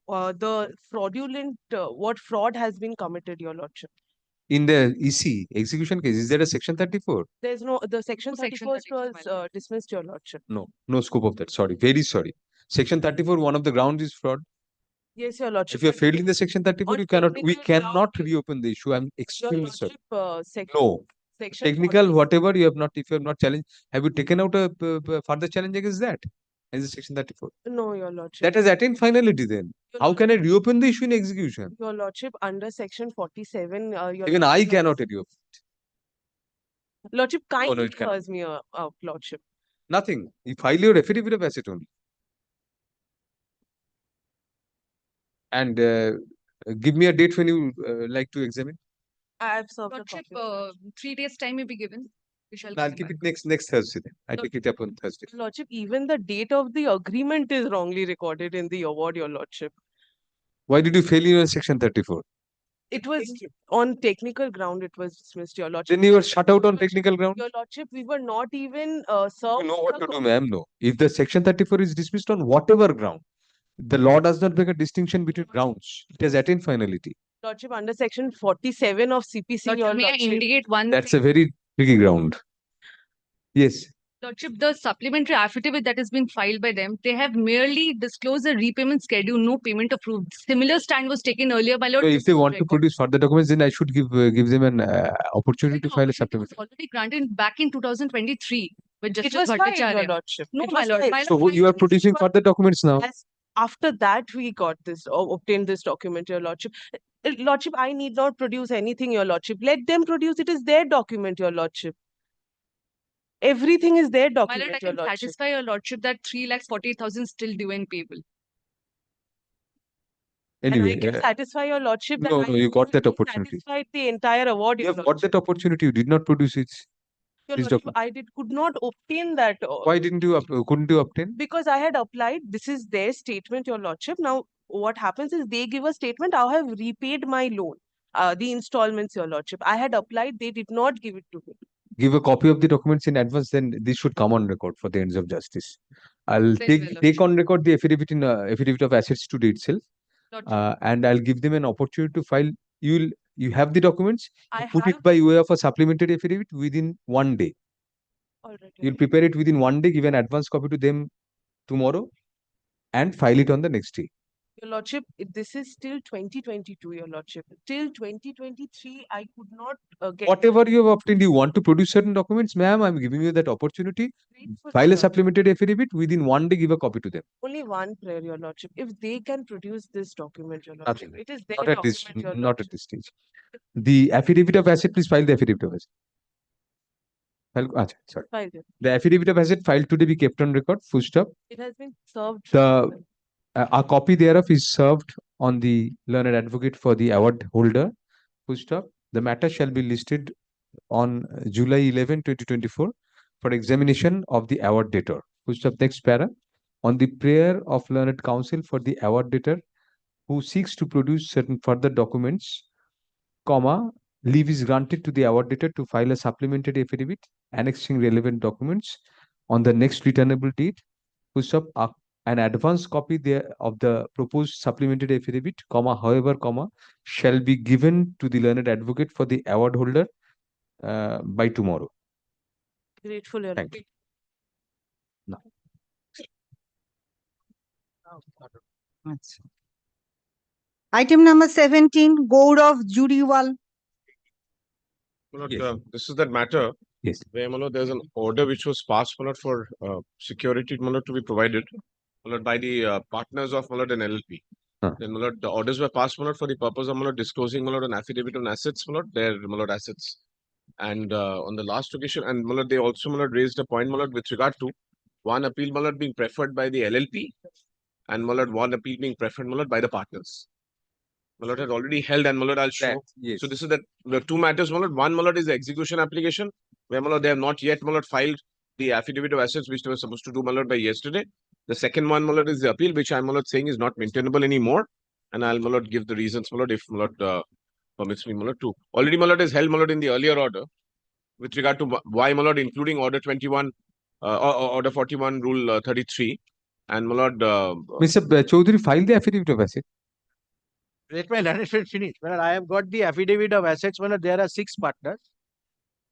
the fraudulent, what fraud has been committed, your lordship. In the EC execution case, is there a section 34? There's no, the section No section 34 34, was dismissed, your lordship. No scope of that. Sorry. Very sorry. Section 34, one of the grounds is fraud. Yes, your lordship. If you have but failed in the section 34, on we cannot technical reopen the issue. I'm Your extremely sorry. lordship, section. No. Section Technical, 40. whatever you have not, if you have not challenged, have you taken out a further challenge against that? Is it section 34? No, your lordship. That has attained finality then. How can I reopen the issue in execution? Your lordship, under section 47, your Even I lordship cannot has- reopen. Lordship, kindly it cannot. hears me, lordship. Nothing. You file your affidavit of asset only. And give me a date when you like to examine. I have served the Lordship, copy. 3 days time may be given. We shall I'll come keep back. it next Thursday then. I take it up on Thursday. Lordship, even the date of the agreement is wrongly recorded in the award, your lordship. Why did you fail in section 34? It was on technical ground, it was dismissed, your lordship. Then you were shut out on technical ground? Your lordship, we were not even served. You know what the to do, ma'am. No. If the section 34 is dismissed on whatever ground, the law does not make a distinction between grounds. It has attained finality. Lordship, under section 47 of CPC, Lordship, your may I lordship. indicate one That's thing? a very tricky ground. Yes. Lordship, the supplementary affidavit that has been filed by them, they have merely disclosed a repayment schedule, no payment approved. Similar stand was taken earlier, my lord. So This if they is want to record. produce further documents, then I should give them an opportunity to file a supplement. Already granted back in 2023 with Justice was filed, your Bhattacharya. lordship. No, It my was lord. filed. My So lord, you are producing further documents now. As after that, we got this, obtained this document, your lordship. Lordship, I need not produce anything, your lordship. Let them produce. It is their document, your lordship. Everything is their my lord, I document, your can lordship. satisfy your lordship that 3,40,000 still due and payable. And I Anyway, can satisfy your lordship that no, I no, you got that fully opportunity. satisfied the entire award, You your have got lordship. that opportunity. You did not produce it. Your Please lordship, document. could not obtain that. Why didn't you? Couldn't you obtain? Because I had applied. This is their statement, your lordship. Now, what happens is they give a statement. I have repaid my loan, the installments, your lordship. I had applied. They did not give it to me. Give a copy of the documents in advance. Then this should come on record for the ends of justice. I'll take on record the affidavit in affidavit of assets today itself, and I'll give them an opportunity to file. You have the documents. Put it by way of a supplementary affidavit within 1 day. You'll prepare it within 1 day. Give an advance copy to them tomorrow, and file it on the next day. Your lordship, this is till 2022, your lordship. Till 2023, I could not get. Whatever you have obtained, you want to produce certain documents, ma'am. I'm giving you that opportunity. File a supplementary affidavit within 1 day. Give a copy to them. Only one prayer, your lordship. If they can produce this document, your lordship, Nothing. it is their Not at this. document, your Not lordship. at this stage. The affidavit of asset. Please file the affidavit of asset. Sorry. Filed it. The affidavit of asset filed today be kept on record. Full stop. It has been served. A copy thereof is served on the learned advocate for the award holder. Full stop. The matter shall be listed on July 11, 2024 for examination of the award debtor. Full stop. Next para. On the prayer of learned counsel for the award debtor who seeks to produce certain further documents, comma, leave is granted to the award debtor to file a supplementary affidavit annexing relevant documents on the next returnable date. Full stop. An advance copy of the proposed supplementary affidavit, comma, however, comma, shall be given to the learned advocate for the award holder by tomorrow. Grateful, your Thank you. lordship. No. Item number 17, Gaurav Juriwal. This is that matter. Yes. Where there's an order which was passed for security to be provided by the partners of an LLP. Then the orders were passed for the purpose of disclosing an affidavit on assets, their assets. And on the last occasion, and they also raised a point with regard to one appeal being preferred by the LLP and one appeal being preferred by the partners. Has already held and I'll show. Yes. So this is that the two matters. One is the execution application where they have not yet filed the affidavit of assets which they were supposed to do by yesterday. The second one is the appeal which I'm saying is not maintainable anymore, and I'll give the reasons if permits me to. Already is held in the earlier order with regard to why including order 21 order 41 rule 33 and Mr. Chaudhary filed the affidavit of asset. Let my learned finish. Well, I have got the affidavit of assets. Well, there are 6 partners.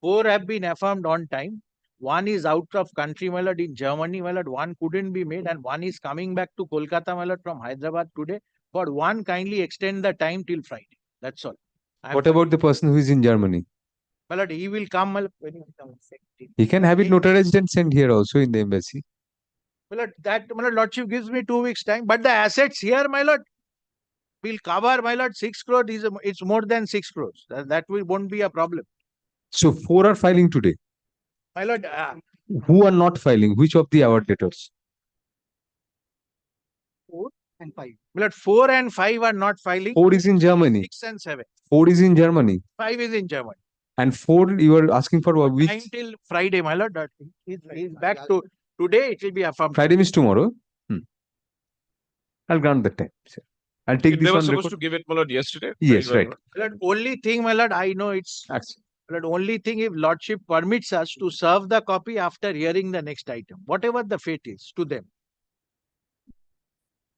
4 have been affirmed on time. 1 is out of country, my lord, in Germany, my lord. 1 couldn't be made, and 1 is coming back to Kolkata, my lord, from Hyderabad today. For 1, kindly extend the time till Friday. That's all. What about the person who is in Germany? My lord, he will come, my lord, when he comes. He can have it notarized and sent here also in the embassy. My lord, that, my lord, lordship gives me 2 weeks time, but the assets here, my lord, will cover, my lord, 6 crore. It's more than 6 crores. That won't be a problem. So 4 are filing today. My lord, who are not filing? Which of the award debtors? 4 and 5. My lord, 4 and 5 are not filing. 4 is in Germany. 6 and 7. 4 is in Germany. 5 is in Germany. And 4 you are asking for what? Time till Friday, my lord. He's back to today. It will be affirmed. Friday means tomorrow. I'll grant the time, sir. I'll take they this were on supposed record. to give it yesterday. Yes, right. My lord, only thing, my lord, I know it's. My lord, only thing, if lordship permits us to serve the copy after hearing the next item, whatever the fate is to them.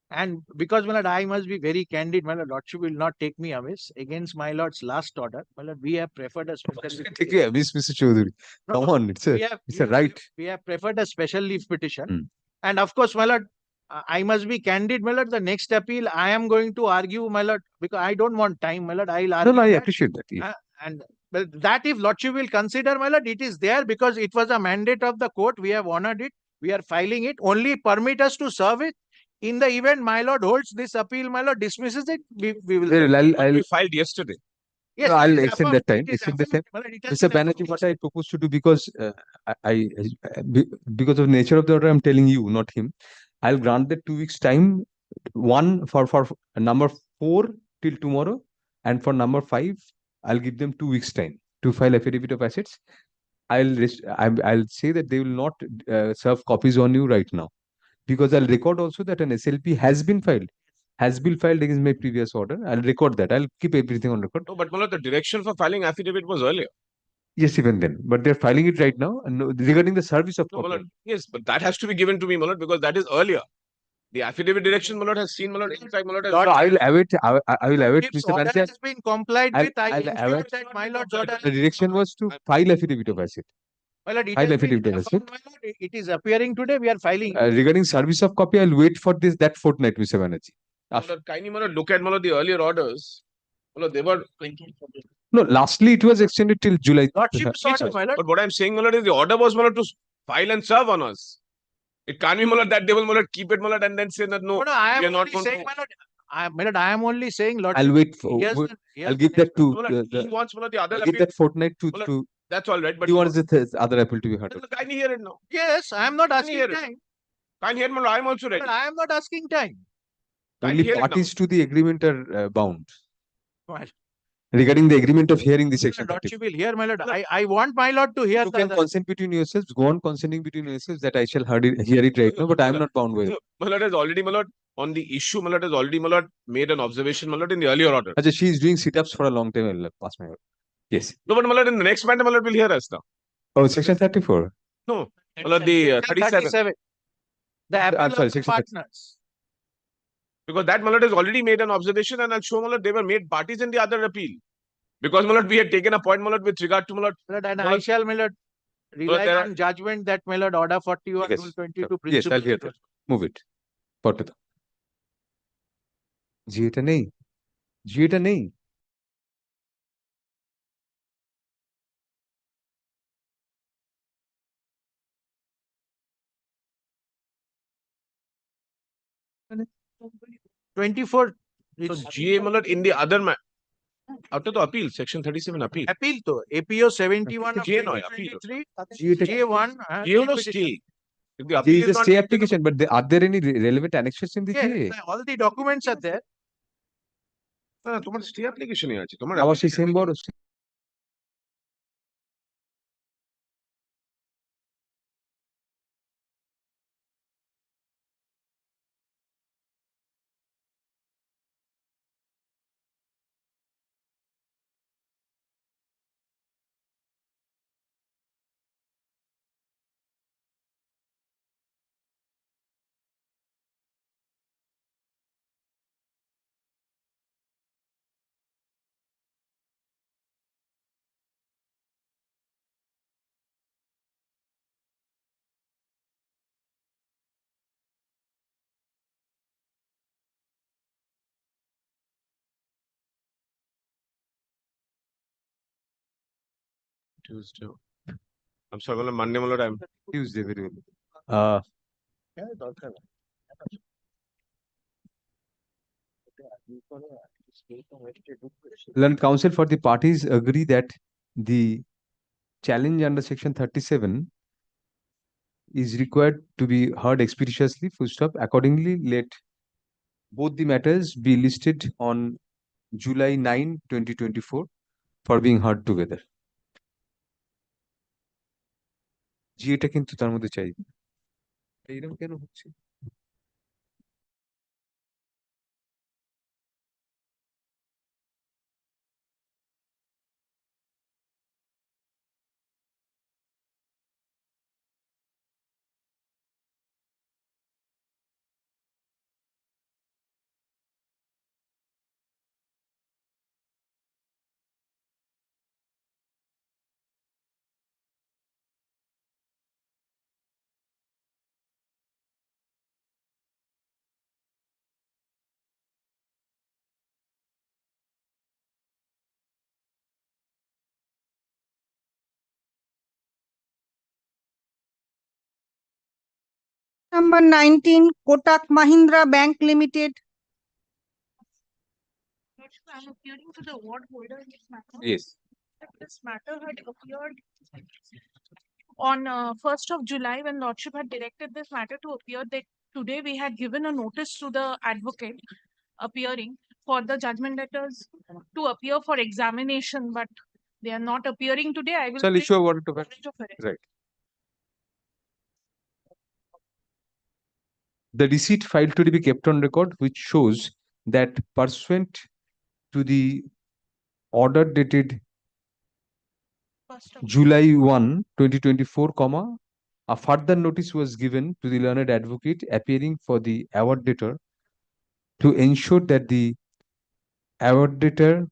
And because, my lord, I must be very candid, my lord, lordship will not take me amiss against my lord's last order. My lord, we have preferred a special. Take you amiss, Mr. Chaudhary. Come on, it's a right. We have preferred a special leave petition. And of course, my lord, I must be candid, my lord. The next appeal, I am going to argue, my lord, because I don't want time, my lord. I'll argue. No, I appreciate that. Yeah. And well, that if lordship will consider, my lord, it is there because it was a mandate of the court. We have honored it. We are filing it. Only permit us to serve it. In the event my lord holds this appeal, my lord dismisses it, we will. We filed yesterday. Yes, no, I'll extend that time. Extend the time. My lord, Mr. Banerjee, what I propose to do, because because of the nature of the order, I'm telling you, not him. I'll grant that 2 weeks time. One for number 4 till tomorrow, and for number 5, I'll give them 2 weeks time to file affidavit of assets. I'll say that they will not serve copies on you right now, because I'll record also that an SLP has been filed against my previous order. I'll record that. I'll keep everything on record. No, but Malad, the direction for filing affidavit was earlier. Yes, even then, but they're filing it right now. And regarding the service of No, copy. Malad, yes, but that has to be given to me, Malad, because that is earlier. The affidavit direction, Malad, has seen, Malad. In fact, Malad has. No, I will await. I will await, If Mr. order Panchayat. has been complied I'll- with, I I'll ensure await- that my lord's order. The direction was to file affidavit of asset. My lord, it File has been affidavit of asset. affirmed, my lord. It is appearing today. We are filing. Regarding service of copy, I'll wait for that fortnight, Mr. Banerjee. Malad, kindly, Malad, look at, Malad, the earlier orders. Malad, they were. No, lastly, it was extended till July. Lordship's order, my lord. But what I'm saying, Malad, is the order was, Malad, to file and serve on us. It can't be, Malad, that they will, Malad, keep it, Malad, and then say that no, I we am are not only going saying, to. my lord, my lord, I am only saying, lord. I'll wait for. I'll give that to. He wants, Malad, the other I'll give appeal. that fortnight Malad, to. That's all right, but He wants the other appeal to be heard. Malad, kindly hear it now. Yes, I am not asking hear it. time. Can't hear, Malad, I am also ready. But I am not asking time. Only hear it now. parties to the agreement are bound. Well, Regarding the agreement of hearing the section 30. lordship will hear, my lord. I want my lord to hear You the can other. consent between yourselves. Go on consenting between yourselves that I shall hear it right now, but I am not bound with it. Malad has already, Malad, on the issue, Malad has already, Malad, made an observation, Malad, in the earlier order. Ajay, she is doing sit-ups for a long time. I'll pass my word. Yes. No, but Malad, in the next matter, Malad will hear us now. Oh, section 34. No, Malad, the 37. The appeal I'm sorry, of the section 30. partners. Because that Malad has already made an observation, and I'll show Malad they were made parties in the other appeal. Because Malad, we had taken a point, Malad, with regard to Malad. My lord, and I shall, my lord, rely there are- on judgment that, my lord, order 41, Yes, rule 22, Yes, I'll hear that. Move it. Put it. জি এটা নেই জি এটা নেই Principle. 24. So GA, Malad, in the other after the appeal, section 37 appeal. Appeal to APO 71 of GA no, appeal. 2023, GA1. GA no stay. If the There appeal is a not stay taken, application, but are there any relevant annexures in the Yes, GA? all the documents are there. তোমার stay application আছে তোমার আবার সেই same বড় Tuesday. I'm sorry, Malad, Monday, Malad, I'm Tuesday, very well. Learned counsel for the parties agree that the challenge under section 37 is required to be heard expeditiously, full stop. Accordingly, let both the matters be listed on July 9, 2024 for being heard together. জি এটা কিন্তু তার মধ্যে চাই এইরকম কেন হচ্ছে Number 19, Kotak Mahindra Bank Limited. I'm appearing to the award holder in this matter. Yes. This matter had appeared on 1st of July when Lordship had directed this matter to appear. That today we had given a notice to the advocate appearing for the judgment debtors to appear for examination, but they are not appearing today. I will Shall bring issue a warrant of warrant arrest. of arrest. Right. The receipt filed to be kept on record, which shows that pursuant to the order dated July 1, 2024, a further notice was given to the learned advocate appearing for the award debtor to ensure that the award debtor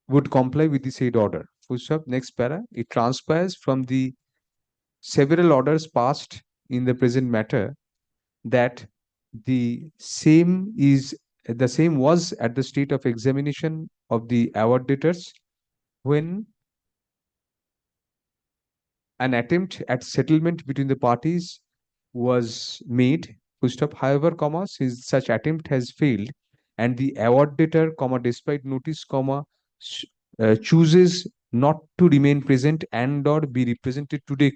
would comply with the said order. Full stop. Next para. It transpires from the several orders passed in the present matter that the same was at the state of examination of the award debtors when an attempt at settlement between the parties was made. Full stop. However, since such attempt has failed and the award debtor, despite notice, chooses not to remain present and or be represented today,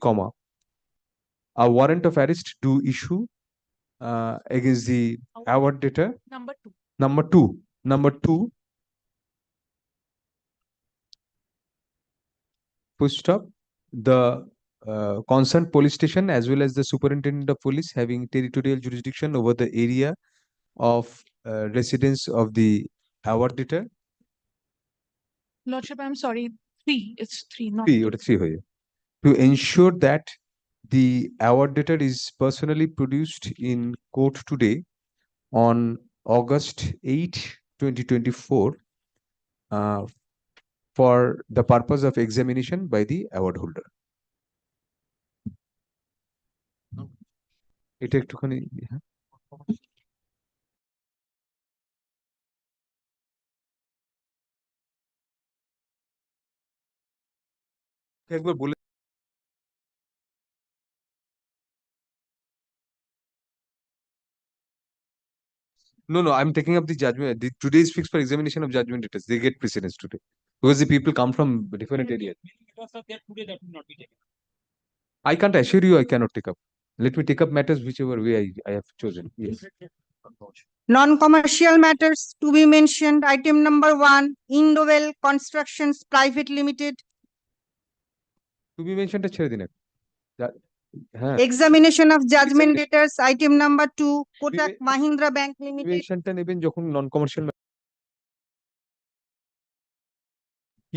a warrant of arrest do issue against the award debtor. Number 2. Number two. Full stop. The concerned police station as well as the superintendent of police having territorial jurisdiction over the area of residence of the award debtor. Lordship, I'm sorry. 3. It's 3, not Three, ওটা 3 হয়ে যাবে. To ensure that the award debtor is personally produced in court today on August 8, 2024 for the purpose of examination by the award holder. এটা একটুখানি হ্যাঁ। একবার বলে No, I'm taking up the judgment. Today is fixed for examination of judgment debtors. They get precedence today because the people come from different areas. I can't assure you I cannot take up. Let me take up matters whichever way I have chosen. Yes. Non-commercial matters to be mentioned. Item number 1, Indowell Constructions Private Limited. To be mentioned ছেড়ে দিন একটু। হ্যাঁ Examination of judgment debtors. Item number 2, Kotak Mahindra Bank Limited. mentionটা নেবেন যখন নন commercial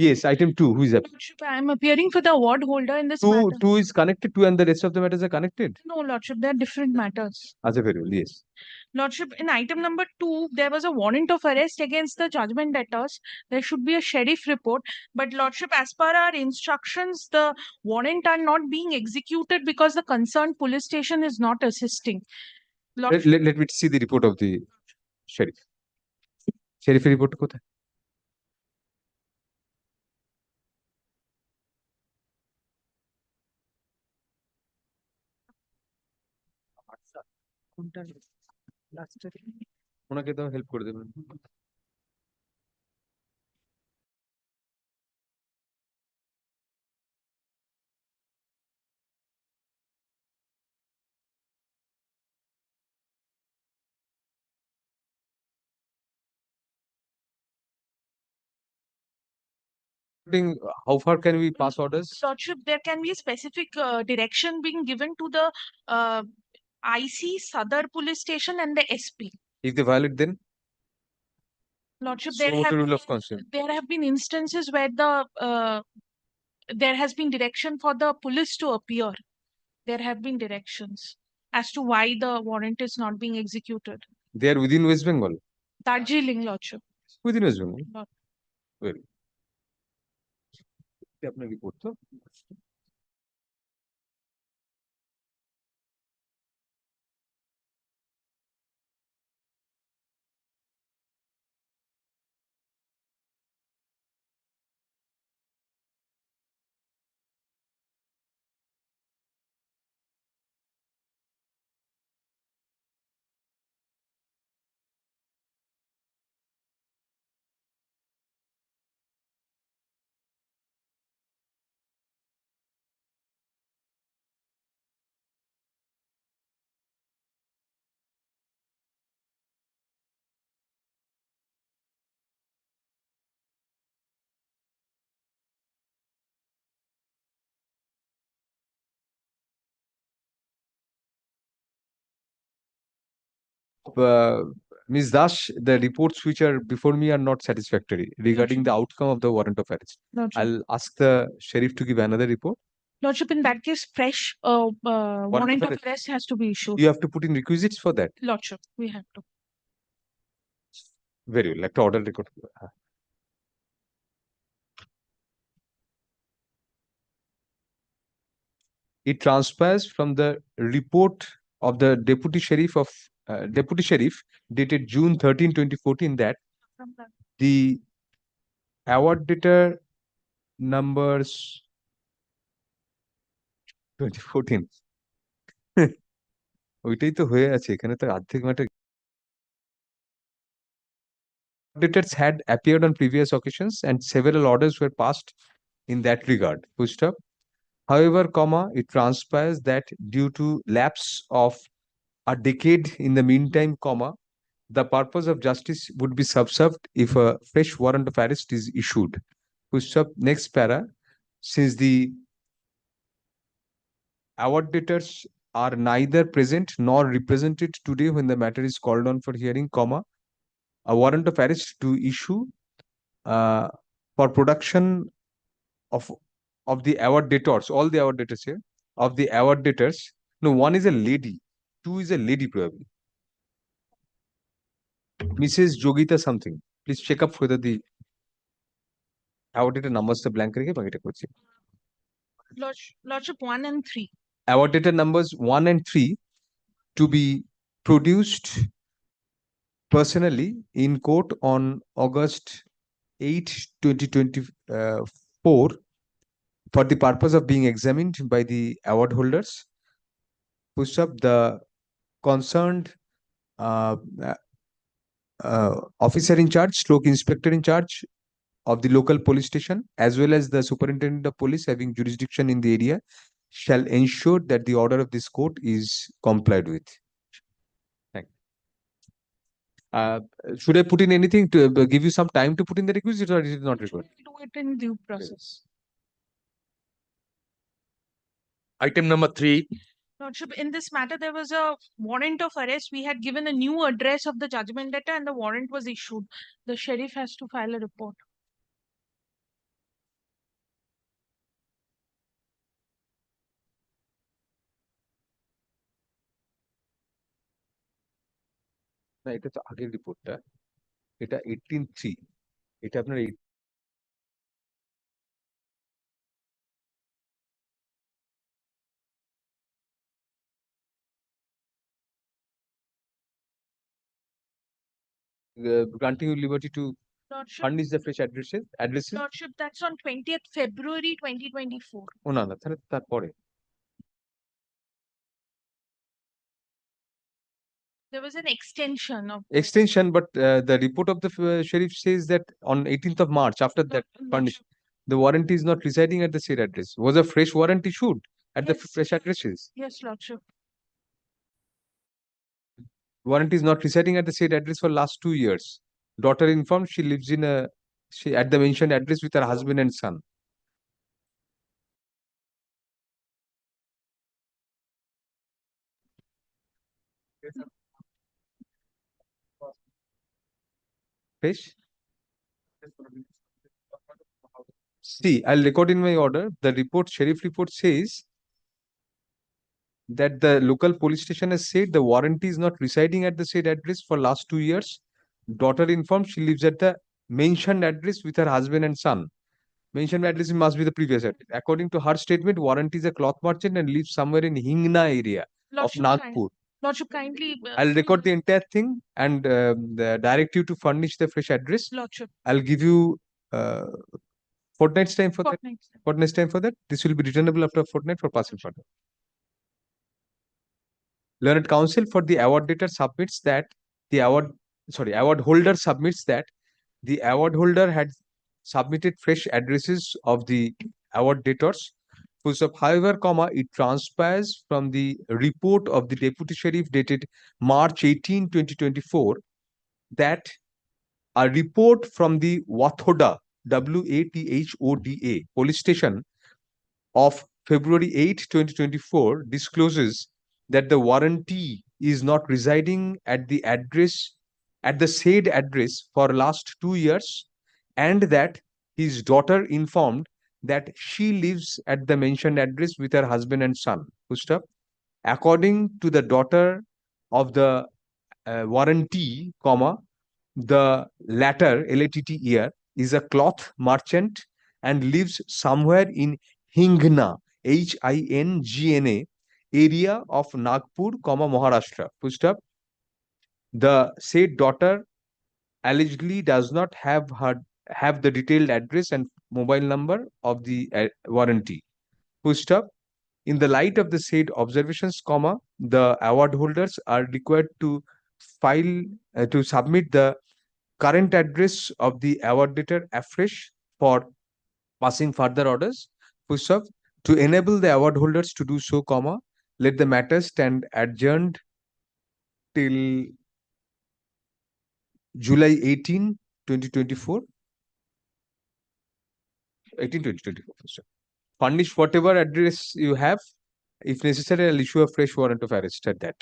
Yes, item 2. Who is that? Lordship, I'm appearing for the award holder in this matter. 2 is connected to and the rest of the matters are connected. No, Lordship, they're different matters. As a very well, yes. Lordship, in item number 2, there was a warrant of arrest against the judgment debtors. There should be a sheriff report. But Lordship, as per our instructions, the warrant are not being executed because the concerned police station is not assisting. Let me see the report of the sheriff. Sheriff report কোথায়? ওনাকে তো help করে দেবেন how far can we pass orders? Lordship, there can be a specific direction being given to the IC, Sadar Police Station and the SP. If they violate, then Lordship, so what rule of conscience? there have been instances where there has been direction for the police to appear. There have been directions as to why the warrant is not being executed. They are within West Bengal. Darjeeling, Lordship. Within West Bengal. Lord. Well. আপনার report তো Ms. Dash, the reports which are before me are not satisfactory regarding the outcome of the warrant of arrest. Lordship. I'll ask the sheriff to give another report. Lordship, in that case, fresh warrant of arrest has to be issued. You have to put in requisites for that. Lordship, we have to. Very well. Like to order record. It transpires from the report of the deputy sheriff dated June 13, 2014 that the award debtor numbers 2014 ওইটাই তো হয়ে আছে এখানে তো অর্ধেক matter debtors had appeared on previous occasions and several orders were passed in that regard. Full stop. However, comma, it transpires that due to lapse of a decade in the meantime, comma, the purpose of justice would be subserved if a fresh warrant of arrest is issued. Full stop. Next para. Since the award debtors are neither present nor represented today when the matter is called on for hearing, comma, a warrant of arrest to issue for production of the award debtors, all the award debtors here, of the award debtors. No, one is a lady, two is a lady probably. Mrs. Jogita something. Please check up whether the award debtor numbers the blank rege baki ta korchi. Lordship 1 and 3. Award debtor numbers 1 and 3 to be produced personally in court on August 8, 2024 for the purpose of being examined by the award holders. Push up the concerned officer in charge, stroke inspector in charge of the local police station, as well as the superintendent of police having jurisdiction in the area, shall ensure that the order of this court is complied with. Should I put in anything to give you some time to put in the requisite, or is it not required? Do it in due process. Item number 3. Lordship, in this matter, there was a warrant of arrest. We had given a new address of the judgment debtor and the warrant was issued. The sheriff has to file a report. না এটা তো আগের রিপোর্টটা, এটা 18/3, এটা আপনার granting you liberty to furnish the fresh addresses. Lordship, that's on 20th February 2024. ও না না তাহলে তারপরে There was an extension of extension, but the report of the sheriff says that on 18th of March, after that furnished, the warrant is not residing at the said address. Was a fresh warrant issued at the fresh addresses? Yes, Lordship. Warrant is not residing at the said address for last 2 years. Daughter informed she lives in at the mentioned address with her husband and son. Fresh? See, I'll record in my order. The report, sheriff report says that the local police station has said the warranty is not residing at the said address for last 2 years. Daughter informed she lives at the mentioned address with her husband and son. Mentioned address must be the previous address. According to her statement, warranty is a cloth merchant and lives somewhere in Hingna area of Nagpur. Lordship, kindly. I'll record the entire thing and direct you to furnish the fresh address. Lordship. I'll give you fortnight's time for that. Fortnight's time for that. This will be returnable after a fortnight for passing further. Learned counsel for the award debtor submits that the award holder submits that the award holder had submitted fresh addresses of the award debtors. However, comma, it transpires from the report of the deputy sheriff dated March 18, 2024 that a report from the Wathoda, WATHODA police station of February 8, 2024 discloses that the warranty is not residing at the address, at the said address for last 2 years, and that his daughter informed that she lives at the mentioned address with her husband and son. Full stop. According to the daughter of the warranty, comma, the latter, LATT is a cloth merchant and lives somewhere in Hingna, Hingna, area of Nagpur, comma, Maharashtra. Full stop. The said daughter allegedly does not have the detailed address and mobile number of the warranty. Full stop. In the light of the said observations, comma, the award holders are required to file to submit the current address of the award debtor afresh for passing further orders. Full stop. To enable the award holders to do so, comma, let the matter stand adjourned till July 18, 2024. 2024. Furnish whatever address you have. If necessary, I'll issue a fresh warrant of arrest at that.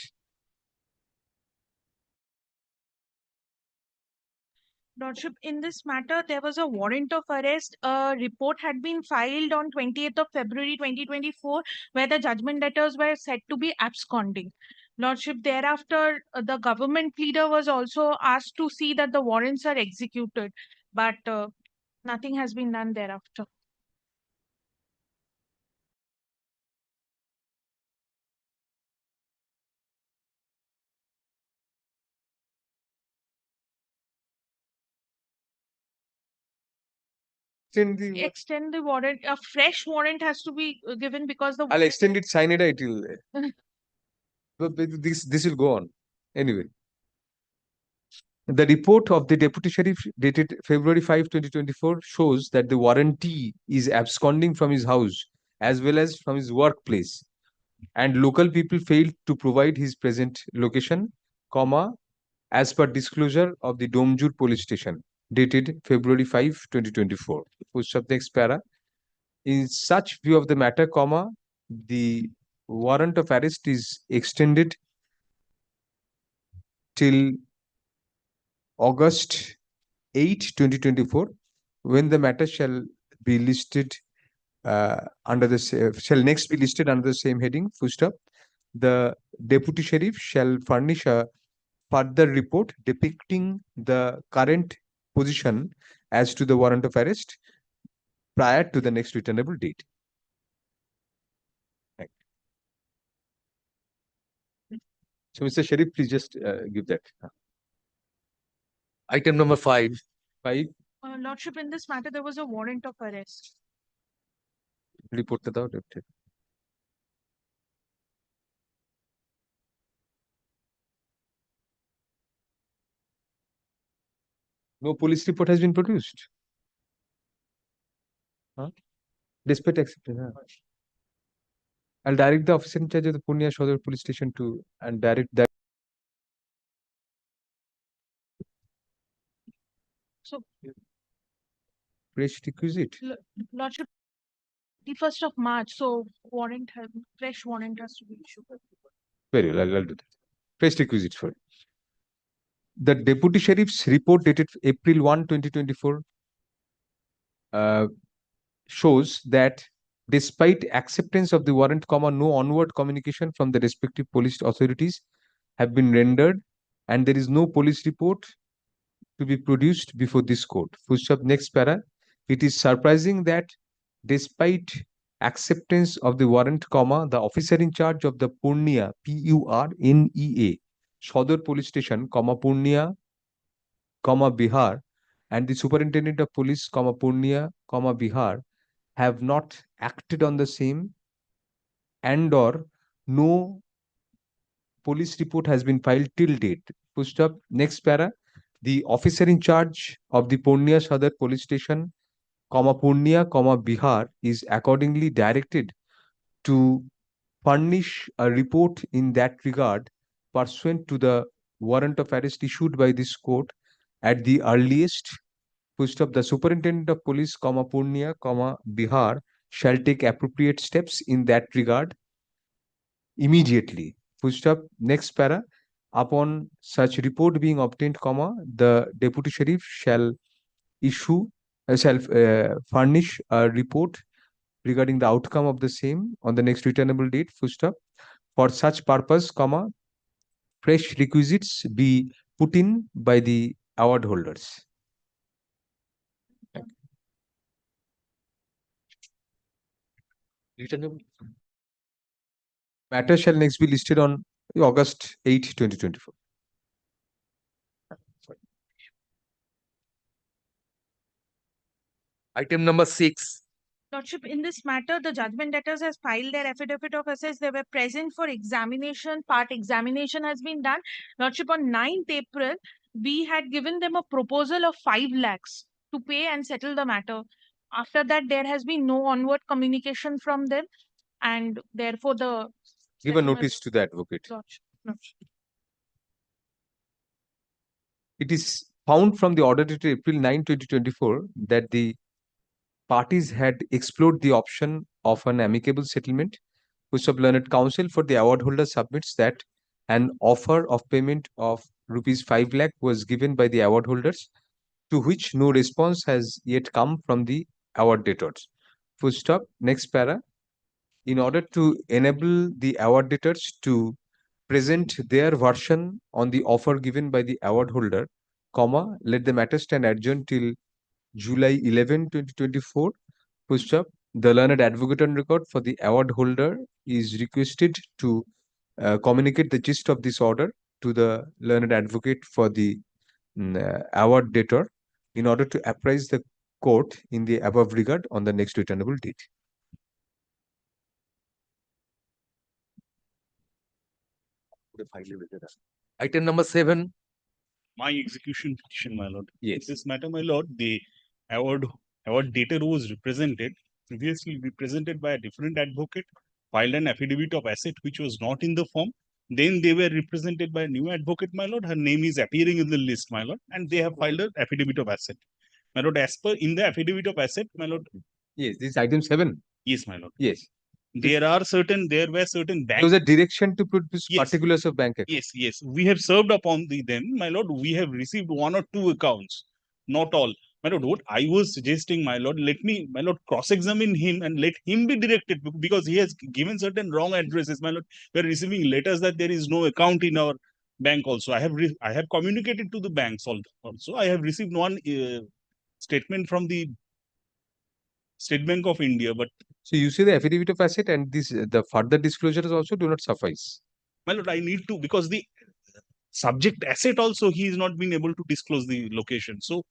Lordship, in this matter, there was a warrant of arrest. A report had been filed on 28th of February 2024, where the judgment debtors were said to be absconding. Lordship, thereafter, the government pleader was also asked to see that the warrants are executed, but nothing has been done thereafter. Extend the warrant. A fresh warrant has to be given because the I'll extend it, sign it till but this will go on anyway. The report of the Deputy Sheriff dated February 5, 2024 shows that the warranty is absconding from his house as well as from his workplace, and local people failed to provide his present location, comma, as per disclosure of the Domjur police station dated February 5, 2024. Push up next para. In such view of the matter, comma, the warrant of arrest is extended till August 8, 2024, when the matter shall be listed under the shall next be listed under the same heading. Full stop. The Deputy Sheriff shall furnish a further report depicting the current position as to the warrant of arrest prior to the next returnable date. Thank you. So, Mr. Sheriff, please just give that. Item number 5. Lordship, in this matter, there was a warrant of arrest. Report that out. No police report has been produced. Huh? Despite acceptance. I'll direct the officer in charge of the Purnia Shodor police station to and direct that. So, Fresh requisite. Lordship, the 1st of March, so fresh warrant has to be issued. Very well, I'll do that. Fresh requisite for it. The Deputy Sheriff's report dated April 1, 2024 shows that despite acceptance of the warrant, comma, no onward communication from the respective police authorities have been rendered, and there is no police report to be produced before this court. Full stop. Next para. It is surprising that despite acceptance of the warrant, comma, the officer in charge of the Purnia, Purnea, Shodor police station, comma, Purnia, comma, Bihar, and the superintendent of police, comma, Purnia, comma, Bihar, have not acted on the same, and or no police report has been filed till date. Full stop. Next para. The officer in charge of the Purnia Sadar police station, comma, Purnia, comma, Bihar, is accordingly directed to furnish a report in that regard pursuant to the warrant of arrest issued by this court at the earliest. Full stop. The superintendent of police, comma, Purnia, comma, Bihar, shall take appropriate steps in that regard immediately. Full stop. Next para. Upon such report being obtained, comma, the deputy sheriff shall furnish a report regarding the outcome of the same on the next returnable date. Full stop. For such purpose, comma, fresh requisites be put in by the award holders. Matter shall next be listed on August 8, 2024. Item number 6. Lordship, in this matter, the judgment debtors has filed their affidavit of assets. They were present for examination. Part examination has been done. Lordship, on 9th April, we had given them a proposal of 5 lakhs to pay and settle the matter. After that, there has been no onward communication from them, and therefore the Give a notice to the advocate. Lordship. It is found from the order dated April 9, 2024 that the parties had explored the option of an amicable settlement, which of learned counsel for the award holder submits that an offer of payment of rupees 5 lakh was given by the award holders, to which no response has yet come from the award debtors. Full stop. Next para. In order to enable the award debtors to present their version on the offer given by the award holder, comma, let the matter stand adjourned till July 11, 2024. Full stop. The learned advocate on record for the award holder is requested to communicate the gist of this order to the learned advocate for the award debtor in order to apprise the court in the above regard on the next returnable date. Item number 7. My execution petition, my lord. Yes. This matter, my lord, the award debtor was represented previously represented by a different advocate, filed an affidavit of asset which was not in the form. Then they were represented by a new advocate, my lord. Her name is appearing in the list, my lord, and they have filed an affidavit of asset. My lord, as per in the affidavit of asset, my lord. Yes, this is item 7. Yes, my lord. Yes. There were certain bank. There was a direction to produce particulars of bank account. Yes. We have served upon them, my lord. We have received 1 or 2 accounts, not all. My lord, what I was suggesting, my lord, let me, my lord, cross-examine him and let him be directed because he has given certain wrong addresses, my lord. We are receiving letters that there is no account in our bank also. I have communicated to the banks also. I have received one statement from the State Bank of India, but so you say the affidavit of asset and this the further disclosures also do not suffice. My lord, I need to, because the subject asset also he is not been able to disclose the location. So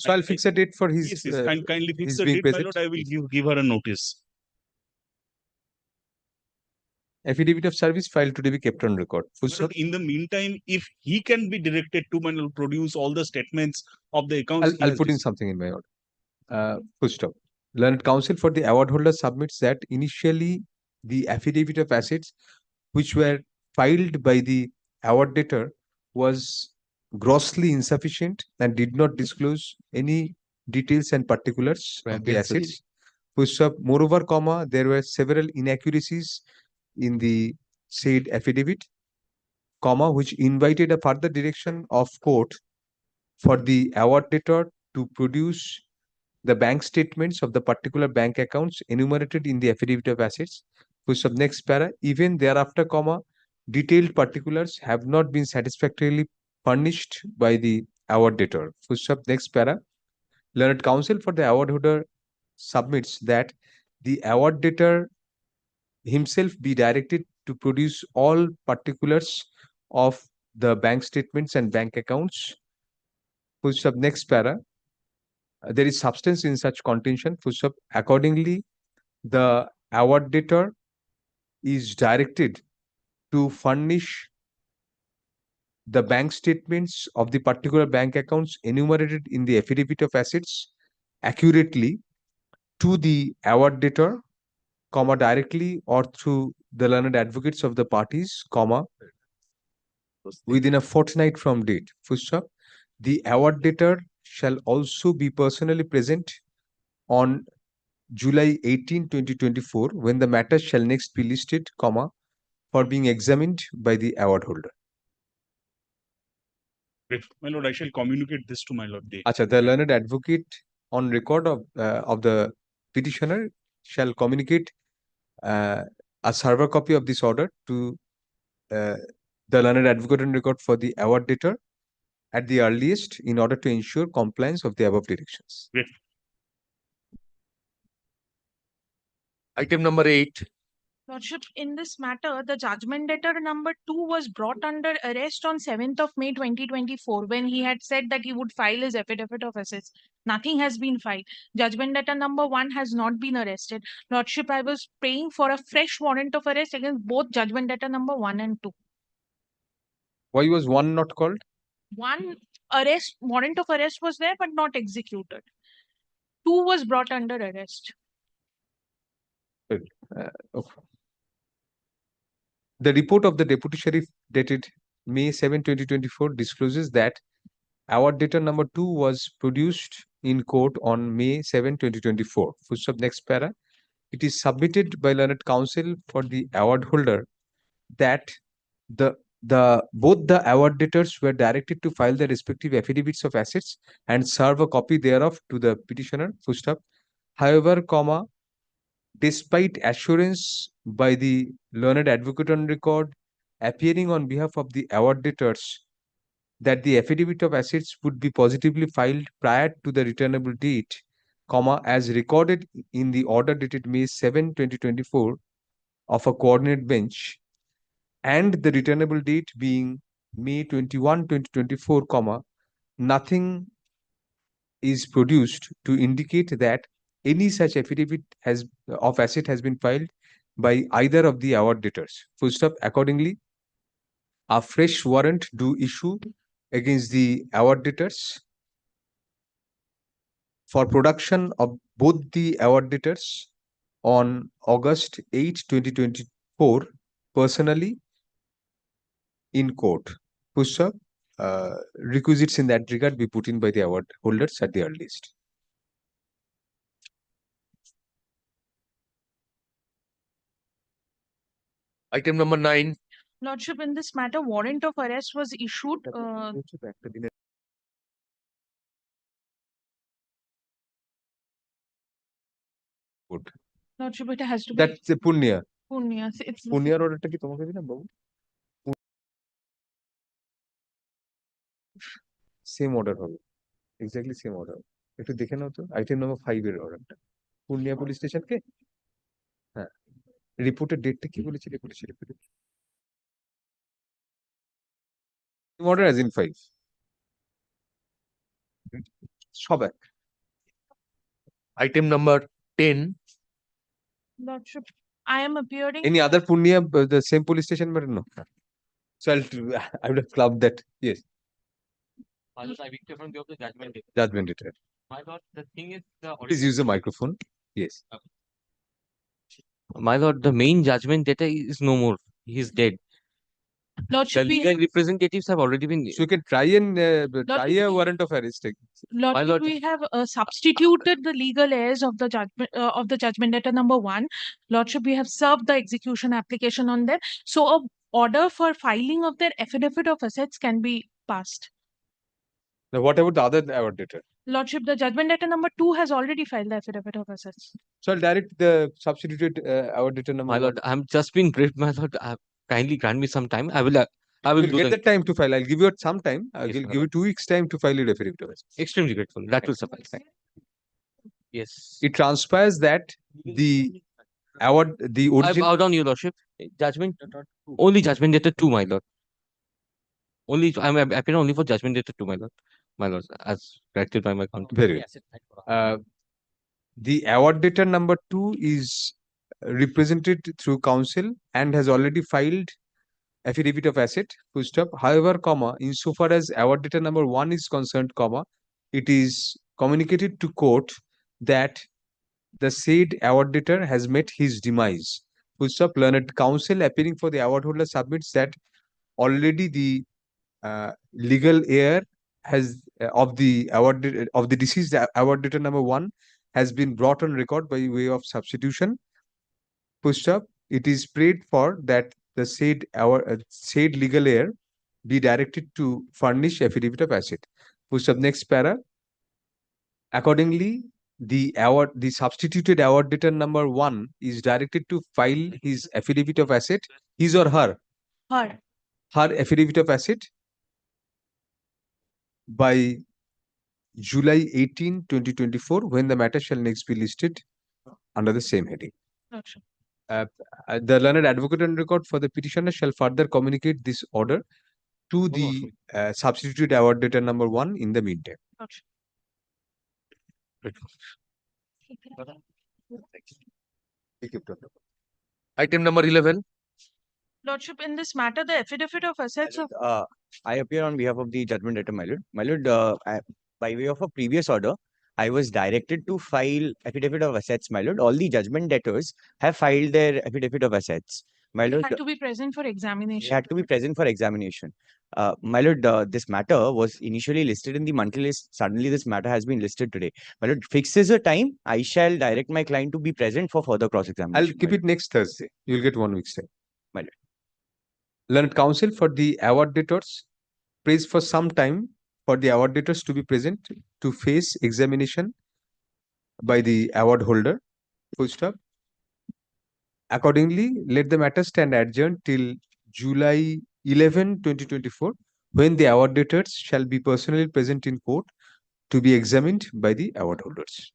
I'll fix a date for his. Yes, kindly fix his a being date, my present. lord. I will give her a notice. Affidavit of service filed to be kept on record. Full My stop. lord, in the meantime, if he can be directed to, my lord, produce all the statements of the accounts. I'll put in something in my order. Full stop. Learned counsel for the award holder submits that initially the affidavit of assets which were filed by the award debtor was grossly insufficient and did not disclose any details and particulars of the assets. Full stop. Moreover, comma, there were several inaccuracies in the said affidavit, comma, which invited a further direction of court for the award debtor to produce the bank statements of the particular bank accounts enumerated in the affidavit of assets. Full stop. Next para. Even thereafter, comma, detailed particulars have not been satisfactorily furnished by the award debtor. Full stop. Next para. Learned counsel for the award holder submits that the award debtor himself be directed to produce all particulars of the bank statements and bank accounts. Full stop. Next para. There is substance in such contention. Full stop. Accordingly, the award debtor is directed to furnish the bank statements of the particular bank accounts enumerated in the affidavit of assets accurately to the award debtor, comma, directly or through the learned advocates of the parties, comma, within a fortnight from date. Full stop. The award debtor shall also be personally present on July 18, 2024, when the matter shall next be listed, comma, for being examined by the award holder. Great. My lord, I shall communicate this to my lord. Acha, the learned advocate on record of the petitioner shall communicate a server copy of this order to the learned advocate on record for the award debtor at the earliest in order to ensure compliance of the above directions. Great. Item number 8. Lordship, in this matter, the judgment debtor number 2 was brought under arrest on 7th of May 2024 when he had said that he would file his affidavit of assets. Nothing has been filed. Judgment debtor number 1 has not been arrested. Lordship, I was praying for a fresh warrant of arrest against both judgment debtor number 1 and 2. Why was 1 not called? One warrant of arrest was there but not executed. 2 was brought under arrest. Okay. The report of the Deputy Sheriff dated May 7, 2024 discloses that award debtor number 2 was produced in court on May 7, 2024. Full stop, next para. It is submitted by learned counsel for the award holder that both the award debtors were directed to file their respective affidavits of assets and serve a copy thereof to the petitioner. Full stop. However, despite assurance by the learned advocate on record appearing on behalf of the award debtors that the affidavit of assets would be positively filed prior to the returnable date, as recorded in the order dated May 7, 2024 of a coordinate bench, and the returnable date being May 21, 2024, nothing is produced to indicate that any such affidavit of asset has been filed by either of the award debtors. Full stop. Accordingly, a fresh warrant do issue against the award debtors for production of both the award debtors on August 8, 2024, personally in court. Full stop. Requisites in that regard be put in by the award holders at the earliest. Item number 9. Lordship, in this matter, warrant of arrest was issued. Lordship, it has to be. That's the Punya. Punya. It's Punya order ta ki tomake dina babu? Same order hobe. Exactly same order. একটু দেখে নাও তো item number 5 এর অর্ডারটা Purnia police station কে হ্যাঁ রিপোর্টের ডেটটা কি বলেছিল পুলিশ রিপোর্টে order as in 5 সব এক Item number 10. Lordship, I am appearing. Any other Punya the same police station but no. So I would have clubbed that. Yes. I victim from the judgment. Judgment debtor. My lord, the thing is Please use the microphone. Yes. My lord, the main judgment debtor is no more. He is dead. Lordship, the legal representatives have already been. So you can try and try a warrant of arrest. Lord, we have substituted the legal heirs of the judgment debtor number 1. Lordship, we have served the execution application on them. So a order for filing of their affidavit of assets can be passed. Now, what about the other award debtor? Lordship, the judgment debtor number 2 has already filed the affidavit of assets. So I'll direct the substituted award debtor number. My lord, I'm just being briefed. My lord, kindly grant me some time. I will You'll get the time to file. I'll give you some time. I'll give you 2 weeks time to file your affidavit of assets. Extremely grateful. That will suffice. Yes. It transpires that the original. I bow down, your lordship. Judgment, only judgment debtor 2, my lord. I'm appearing only for judgment debtor 2, my lord. My lord, as directed by my counter. Very good. The award debtor number 2 is represented through counsel and has already filed affidavit of asset. Full stop. However, insofar as award debtor number 1 is concerned, it is communicated to court that the said award debtor has met his demise. Full stop. Learned counsel appearing for the award holder submits that already the legal heir has of the deceased award debtor number 1 has been brought on record by way of substitution. Full stop. It is prayed for that the said legal heir be directed to furnish affidavit of asset. Push up next para. Accordingly, the substituted award debtor number 1 is directed to file his affidavit of asset, his or her Her. affidavit of asset by July 18, 2024, when the matter shall next be listed under the same heading. Lordship. The learned advocate on record for the petitioner shall further communicate this order to the substituted award debtor number 1 in the meantime. Lordship. Item number 11. Lordship, in this matter, the affidavit of assets of I appear on behalf of the judgment debtor, my lord. My lord, by way of a previous order, I was directed to file affidavit of assets, my lord. All the judgment debtors have filed their affidavit of assets. My lord, had to be present for they examination. had to be present for examination. My lord, this matter was initially listed in the monthly list. Suddenly, this matter has been listed today. My lord, fixes a time. I shall direct my client to be present for further cross-examination. I'll keep it next Thursday. You'll get 1 week's time. My lord. Learned counsel for the award debtors prays for some time for the award debtors to be present to face examination by the award holder. Full stop. Accordingly, let the matter stand adjourned till July 11, 2024, when the award debtors shall be personally present in court to be examined by the award holders.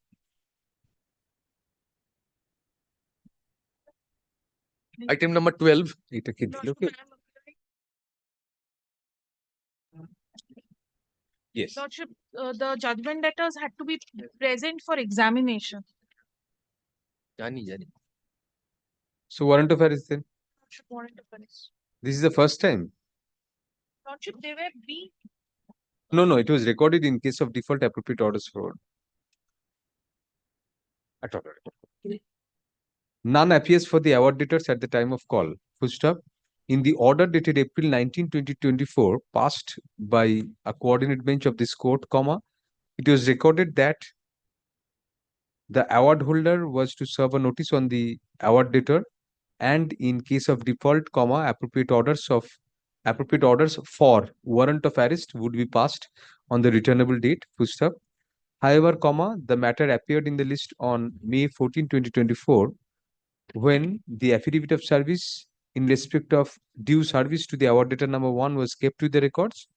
Item number 12. Yes. Lordship, the judgment debtors had to be present for examination. So warrant of arrest then? Lordship, warrant of arrest. This is the first time. Lordship, they were being No, it was recorded in case of default appropriate orders for none appears for the award debtors at the time of call. Full stop. In the order dated April 19, 2024, passed by a coordinate bench of this court, it was recorded that the award holder was to serve a notice on the award debtor, and in case of default, appropriate orders for warrant of arrest would be passed on the returnable date. Full stop. However, the matter appeared in the list on May 14, 2024, when the affidavit of service in respect of due service to the award debtor number 1 was kept with the records,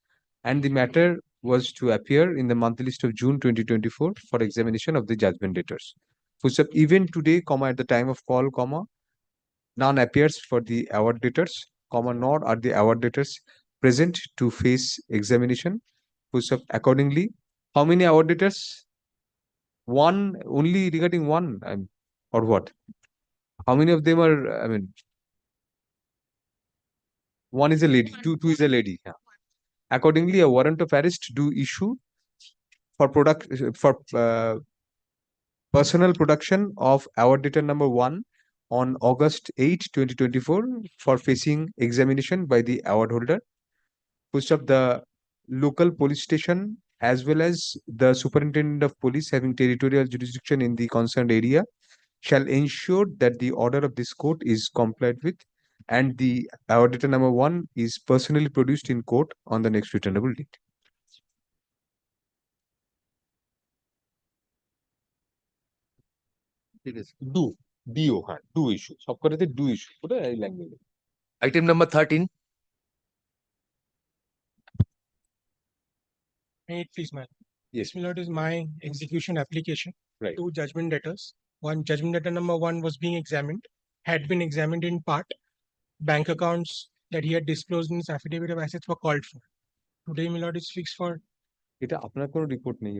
and the matter was to appear in the monthly list of June 2024 for examination of the judgment debtors. Full stop. Even today, at the time of call, none appears for the award debtors, nor are the award debtors present to face examination. Full stop. Accordingly, how many award debtors? One, only regarding one, or what? How many of them are, one is a lady, two is a lady. Yeah. Accordingly, a warrant of arrest do issue for personal production of award debtor number 1 on August 8, 2024 for facing examination by the award holder. Push up the local police station as well as the superintendent of police having territorial jurisdiction in the concerned area shall ensure that the order of this court is complied with, and the award debtor number 1 is personally produced in court on the next returnable date. Do issue. Do issue. Item number 13. May it please, madam. Yes. My lord, is my execution application Right. to judgment debtors. One judgment debtor number 1 was being examined, had been examined in part. Bank accounts that he had disclosed in his affidavit of assets were called for. Today, my lord, is fixed for এটা আপনার কোনো report নেই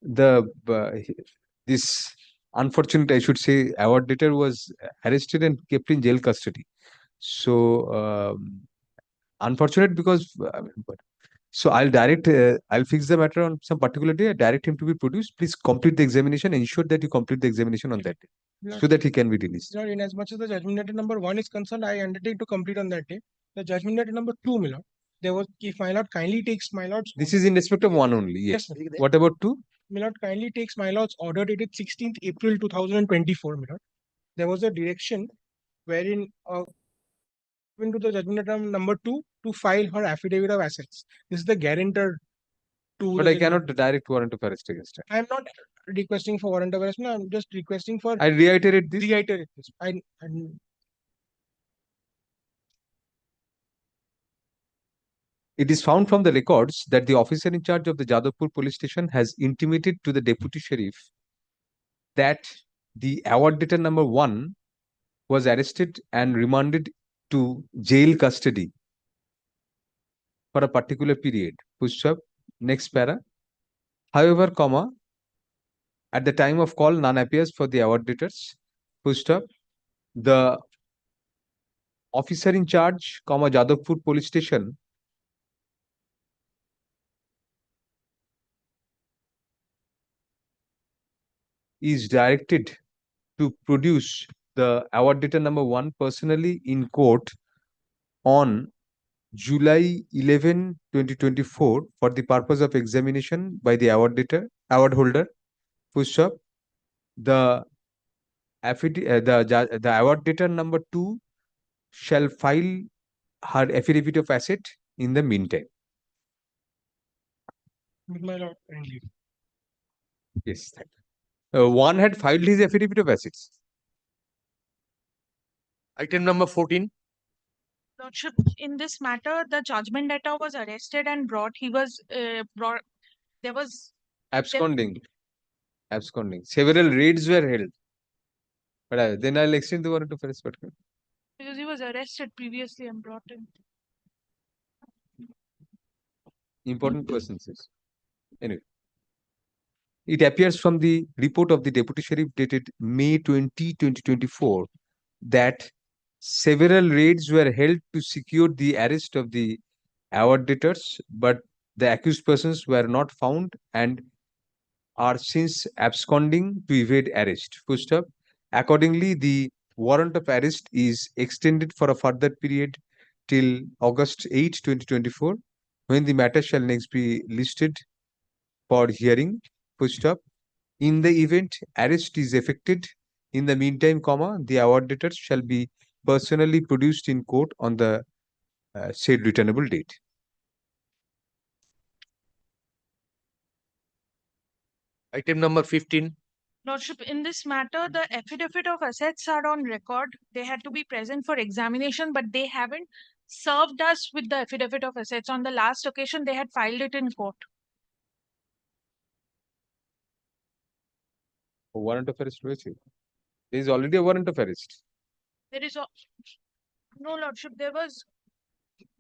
this unfortunate, I should say, award debtor was arrested and kept in jail custody. So unfortunate because so I'll fix the matter on some particular day. I direct him to be produced. Please complete the examination. Ensure that you complete the examination on that day, so that he can be released. Sir, in as much as the judgment letter number 1 is concerned, I undertake to complete on that day. The judgment letter number 2, my lord. There was, if my lord kindly takes my lord's. This is in respect of 1 only. Yes. Sir. What about 2? My lord kindly takes my lord's order dated 16th April 2024, my lord. There was a direction wherein given to the judgment letter number 2 to file her affidavit of assets. This is the guarantor to. But I cannot direct warrant of arrest against her. I am not requesting for warrant of arrest. No, I'm just requesting for. I reiterate this. Reiterate this. It is found from the records that the officer in charge of the Jadavpur police station has intimated to the deputy sheriff that the award debtor number 1 was arrested and remanded to jail custody for a particular period. Push up. Next para. However, comma, at the time of call, none appears for the award debtors. Push up. The officer in charge, comma, Jadavpur police station is directed to produce the award debtor number 1 personally in court on July 11, 2024 for the purpose of examination by the award holder. Push up. The award debtor number 2 shall file her affidavit of asset in the meantime. With my lord kindly. Yes, thank you. 1 had filed his affidavit of assets. Item number 14. Lordship, in this matter, the judgment debtor was arrested and brought. He was brought. There was Absconding. Several raids were held. But then I'll extend the warrant of arrest. Because he was arrested previously and brought in. Important persons. Anyway. It appears from the report of the Deputy Sheriff dated May 20, 2024 that several raids were held to secure the arrest of the award debtors, but the accused persons were not found and are since absconding to evade arrest. First up, accordingly, the warrant of arrest is extended for a further period till August 8, 2024, when the matter shall next be listed for hearing. First up, in the event arrest is effected, in the meantime, comma, the award debtors shall be personally produced in court on the said returnable date. Item number 15. Lordship, in this matter, the affidavit of assets are on record. They had to be present for examination, but they haven't served us with the affidavit of assets. On the last occasion, they had filed it in court. A warrant of arrest. There is already a warrant of arrest. There is no, Lordship. There was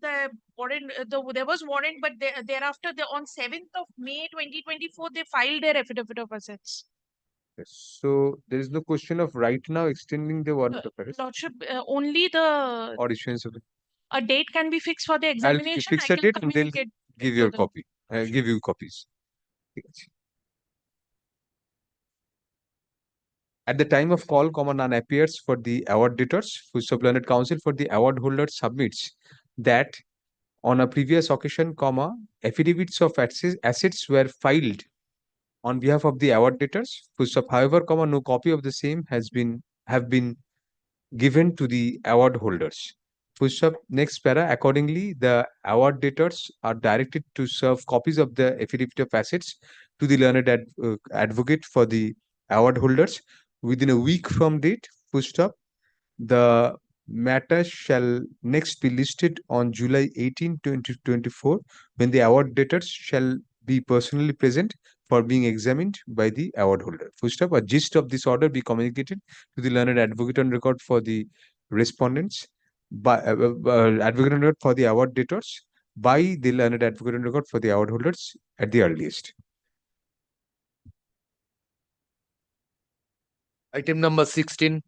the warrant. There was warrant, but thereafter, on 7th of May 2024, they filed their affidavit of assets. Yes. So there is no question of right now extending the warrant of arrest. Lordship, only the or issuance of it. A date can be fixed for the I'll examination. fix a date and they'll give you a copy. Give you copies. At the time of call, comma, none appears for the award debtors, whose subordinate counsel for the award holder submits that on a previous occasion, comma, affidavits of assets were filed on behalf of the award debtors, however, comma, no copy of the same have been given to the award holders. Next para, accordingly, the award debtors are directed to serve copies of the affidavit of assets to the learned advocate for the award holders within a week from date. The matter shall next be listed on July 18, 2024, when the award debtors shall be personally present for being examined by the award holder. A gist of this order be communicated to the learned advocate on record for the respondents by advocate on record for the award debtors by the learned advocate on record for the award holders at the earliest. Item number 16.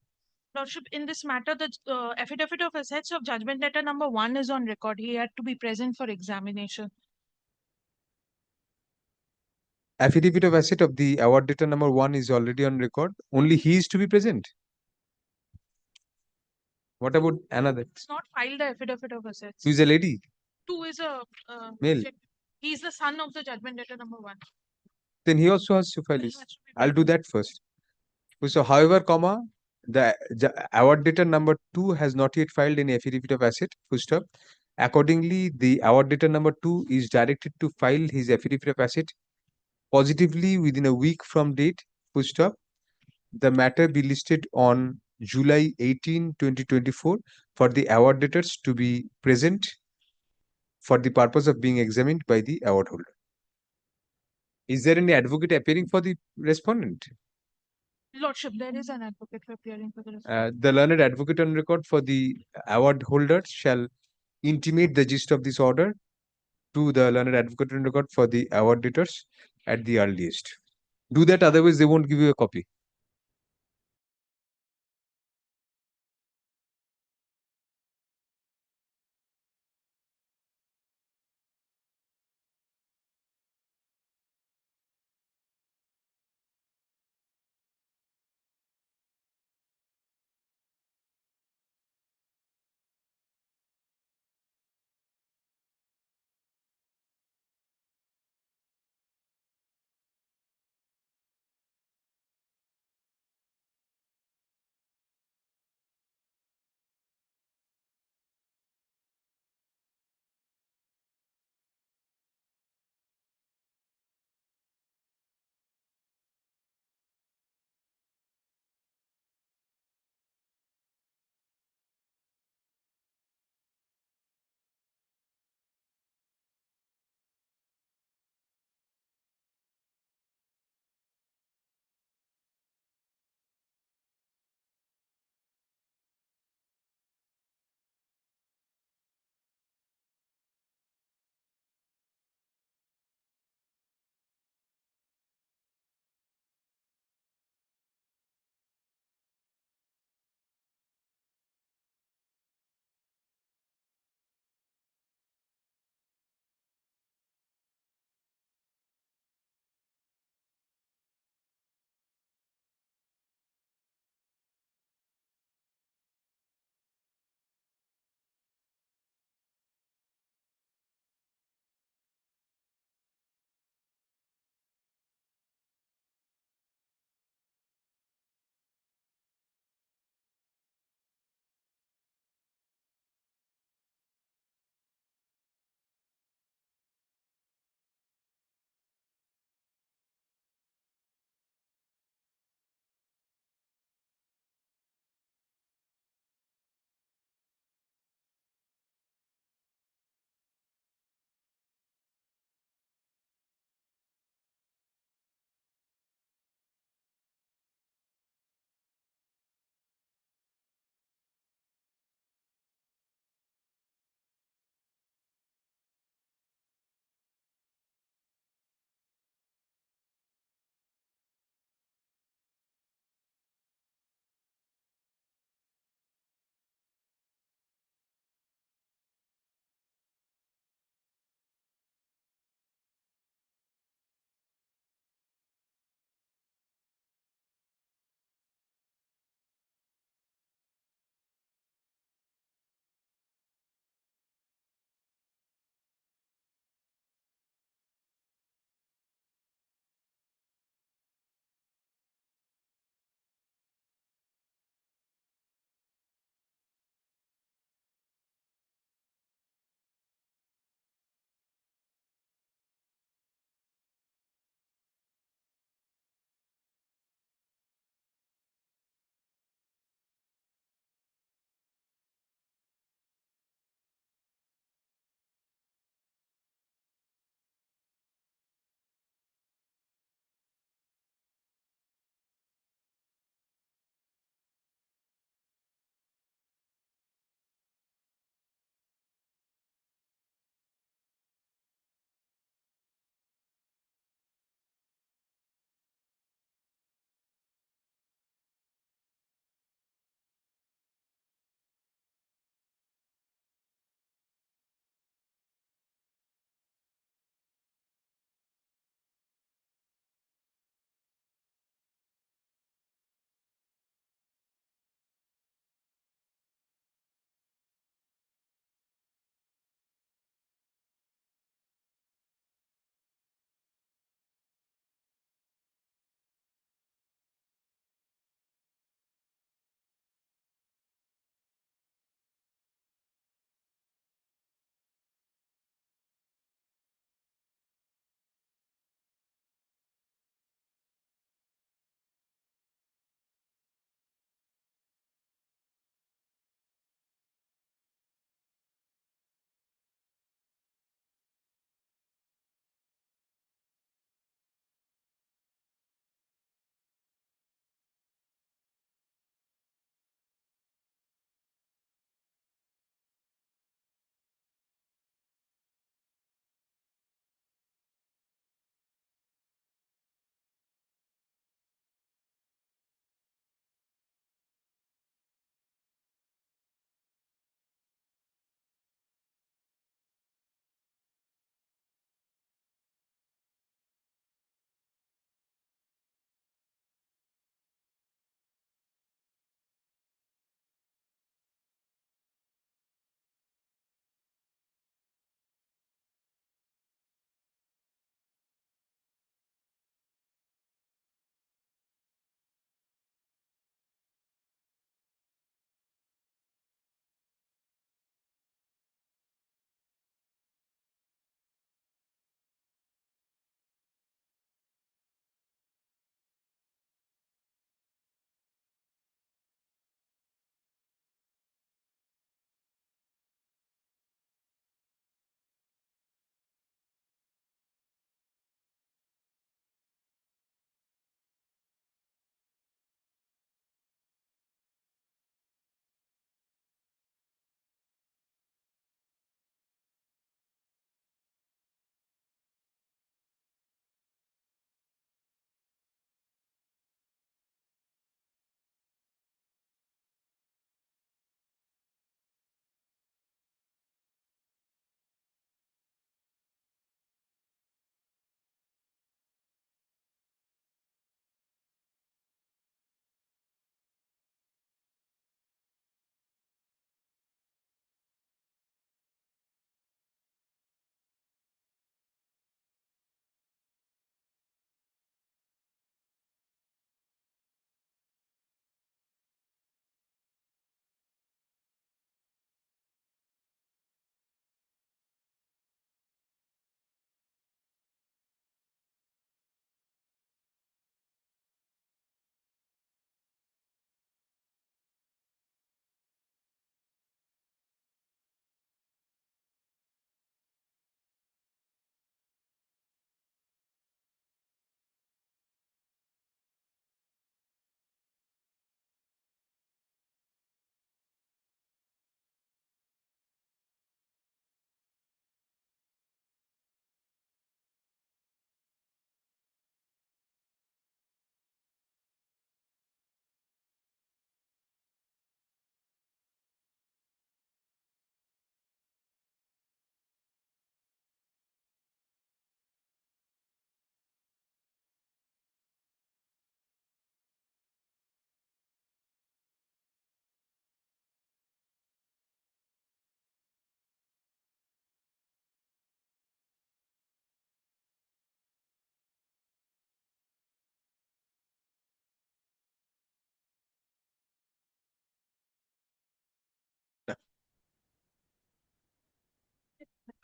Lordship, in this matter, the affidavit of assets of judgment debtor number 1 is on record. He had to be present for examination. Affidavit of asset of the award debtor number 1 is already on record. Only he is to be present. What about another? It's not filed the affidavit of assets. Who is a lady? 2 is a Male. he is the son of the judgment debtor number 1. Then he also has to file He his. has to be I'll do that first. So, however, comma, the award debtor number 2 has not yet filed any affidavit of asset. Full stop. Accordingly, the award debtor number 2 is directed to file his affidavit of asset positively within a week from date. Full stop. The matter be listed on July 18, 2024 for the award debtors to be present for the purpose of being examined by the award holder. Is there any advocate appearing for the respondent? Lordship, there is an advocate appearing for the The learned advocate on record for the award holder shall intimate the gist of this order to the learned advocate on record for the award debtors at the earliest. Do that, otherwise they won't give you a copy.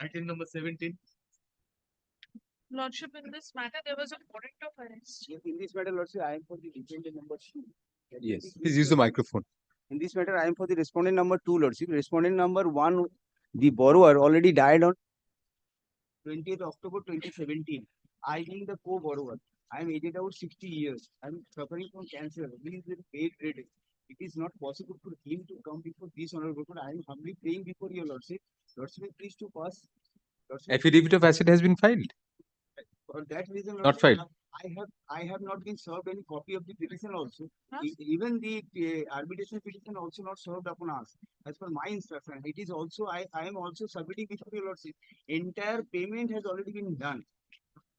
Item number 17. Lordship, in this matter, there was a warrant of arrest. In this matter, Lordship, I am for the defendant number 2. Yes. Please use the microphone. In this matter, I am for the respondent number 2, Lordship. Respondent number 1, the borrower already died on 20th October 2017. I being the co-borrower. I am aged out 60 years. I am suffering from cancer. He is with bedridden. It is not possible for him to come before this honorable court. I am humbly praying before your Lordship. Lordship, please to pass. Lordship, Affidavit of asset has been filed. for that reason, Not Lordship, filed. I have not been served any copy of the petition also. Even the arbitration petition also not served upon us. As per my instruction, it is also I am also submitting before your Lordship. Entire payment has already been done.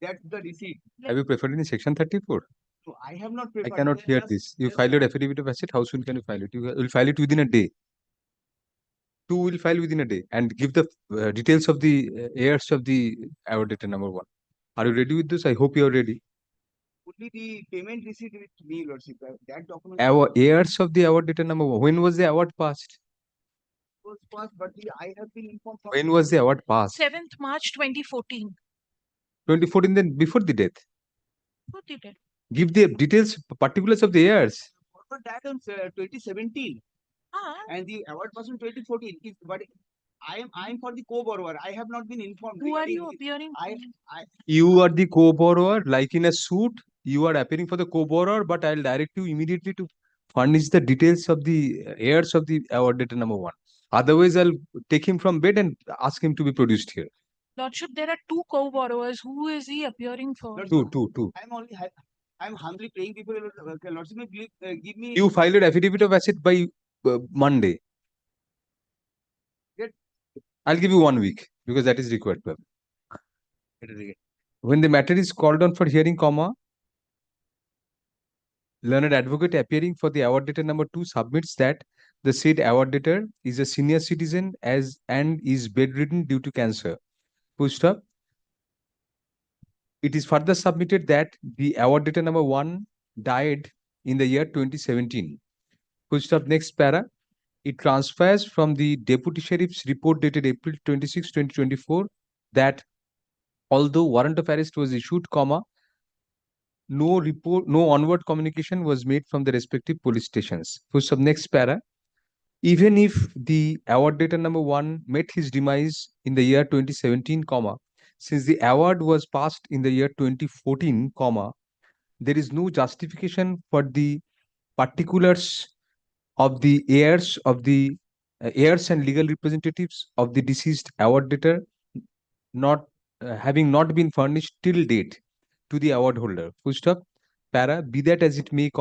That's the receipt. Have you preferred in section 34? So I have not I prepared. cannot hear this. You filed your affidavit of asset. How soon can you file it? You will file it within a day. 2 will file within a day and give the details of the heirs of the awarded number 1. Are you ready with this? I hope you are ready. Only the payment receipt with me, Lordship. That document Our heirs of the awarded number 1. When was the award passed? was passed, but I have been informed. From When was the award passed? 7th March 2014. 2014, then before the death. Who did it? Give the details, particulars of the heirs. But that on 2017, and the award was in 2014. But I am for the co-borrower. I have not been informed. Who are regarding you this. appearing? You are the co-borrower, like in a suit. You are appearing for the co-borrower, but I'll direct you immediately to furnish the details of the heirs of the awarded number 1. Otherwise, I'll take him from bed and ask him to be produced here. Lordship, there are 2 co-borrowers. Who is he appearing for? Two. I'm humbly praying before your Lordship. Give me. You filed an affidavit of asset by Monday. Yes. I'll give you 1 week because that is required. When the matter is called on for hearing, learned advocate appearing for the award debtor number 2 submits that the said award debtor is a senior citizen and is bedridden due to cancer. Full stop. It is further submitted that the award debtor number 1 died in the year 2017. Full stop. Next para. It transfers from the Deputy Sheriff's report dated April 26, 2024 that although warrant of arrest was issued, no onward communication was made from the respective police stations. Full stop. Next para. Even if the award debtor number 1 met his demise in the year 2017, since the award was passed in the year 2014, there is no justification for the particulars of the heirs and legal representatives of the deceased award debtor having not been furnished till date to the award holder. Full stop. Para. Be that as it may,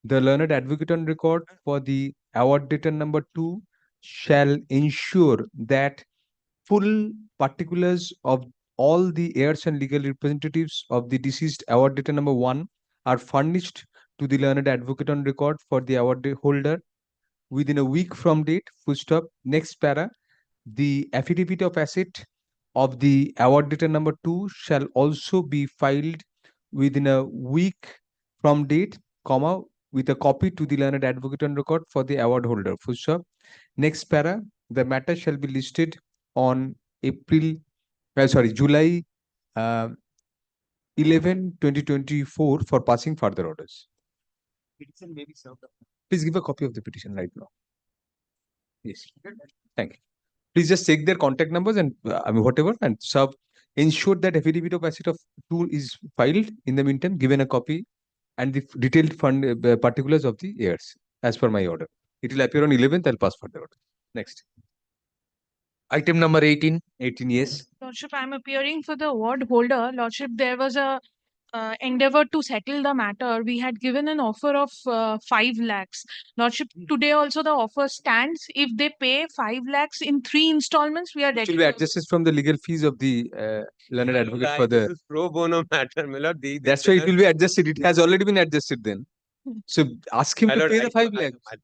the learned advocate on record for the award debtor number 2 shall ensure that full particulars of all the heirs and legal representatives of the deceased award debtor number 1 are furnished to the learned advocate on record for the award holder within a week from date. Full stop. Next para. The affidavit of asset of the award debtor number 2 shall also be filed within a week from date, with a copy to the learned advocate on record for the award holder. Full stop. Next para. The matter shall be listed on July 11, 2024 for passing further orders. Petition may be served. Please give a copy of the petition right now. Yes. Thank you. Please just take their contact numbers and whatever and serve. Ensure that affidavit of asset of 2 is filed. In the meantime, given a copy and the detailed particulars of the heirs as per my order. It will appear on 11th. I'll pass further order. Next. Item number 18. 18, yes. Lordship, I'm appearing for the award holder. Lordship, there was a endeavor to settle the matter. We had given an offer of 5 lakhs. Lordship, today also the offer stands. If they pay 5 lakhs in 3 installments, we are It ready. will be adjusted from the legal fees of the learned advocate for the. This is pro bono matter, my lord. That's why it will be adjusted. It has already been adjusted then. So ask him My to lord, pay the 5 lakhs. My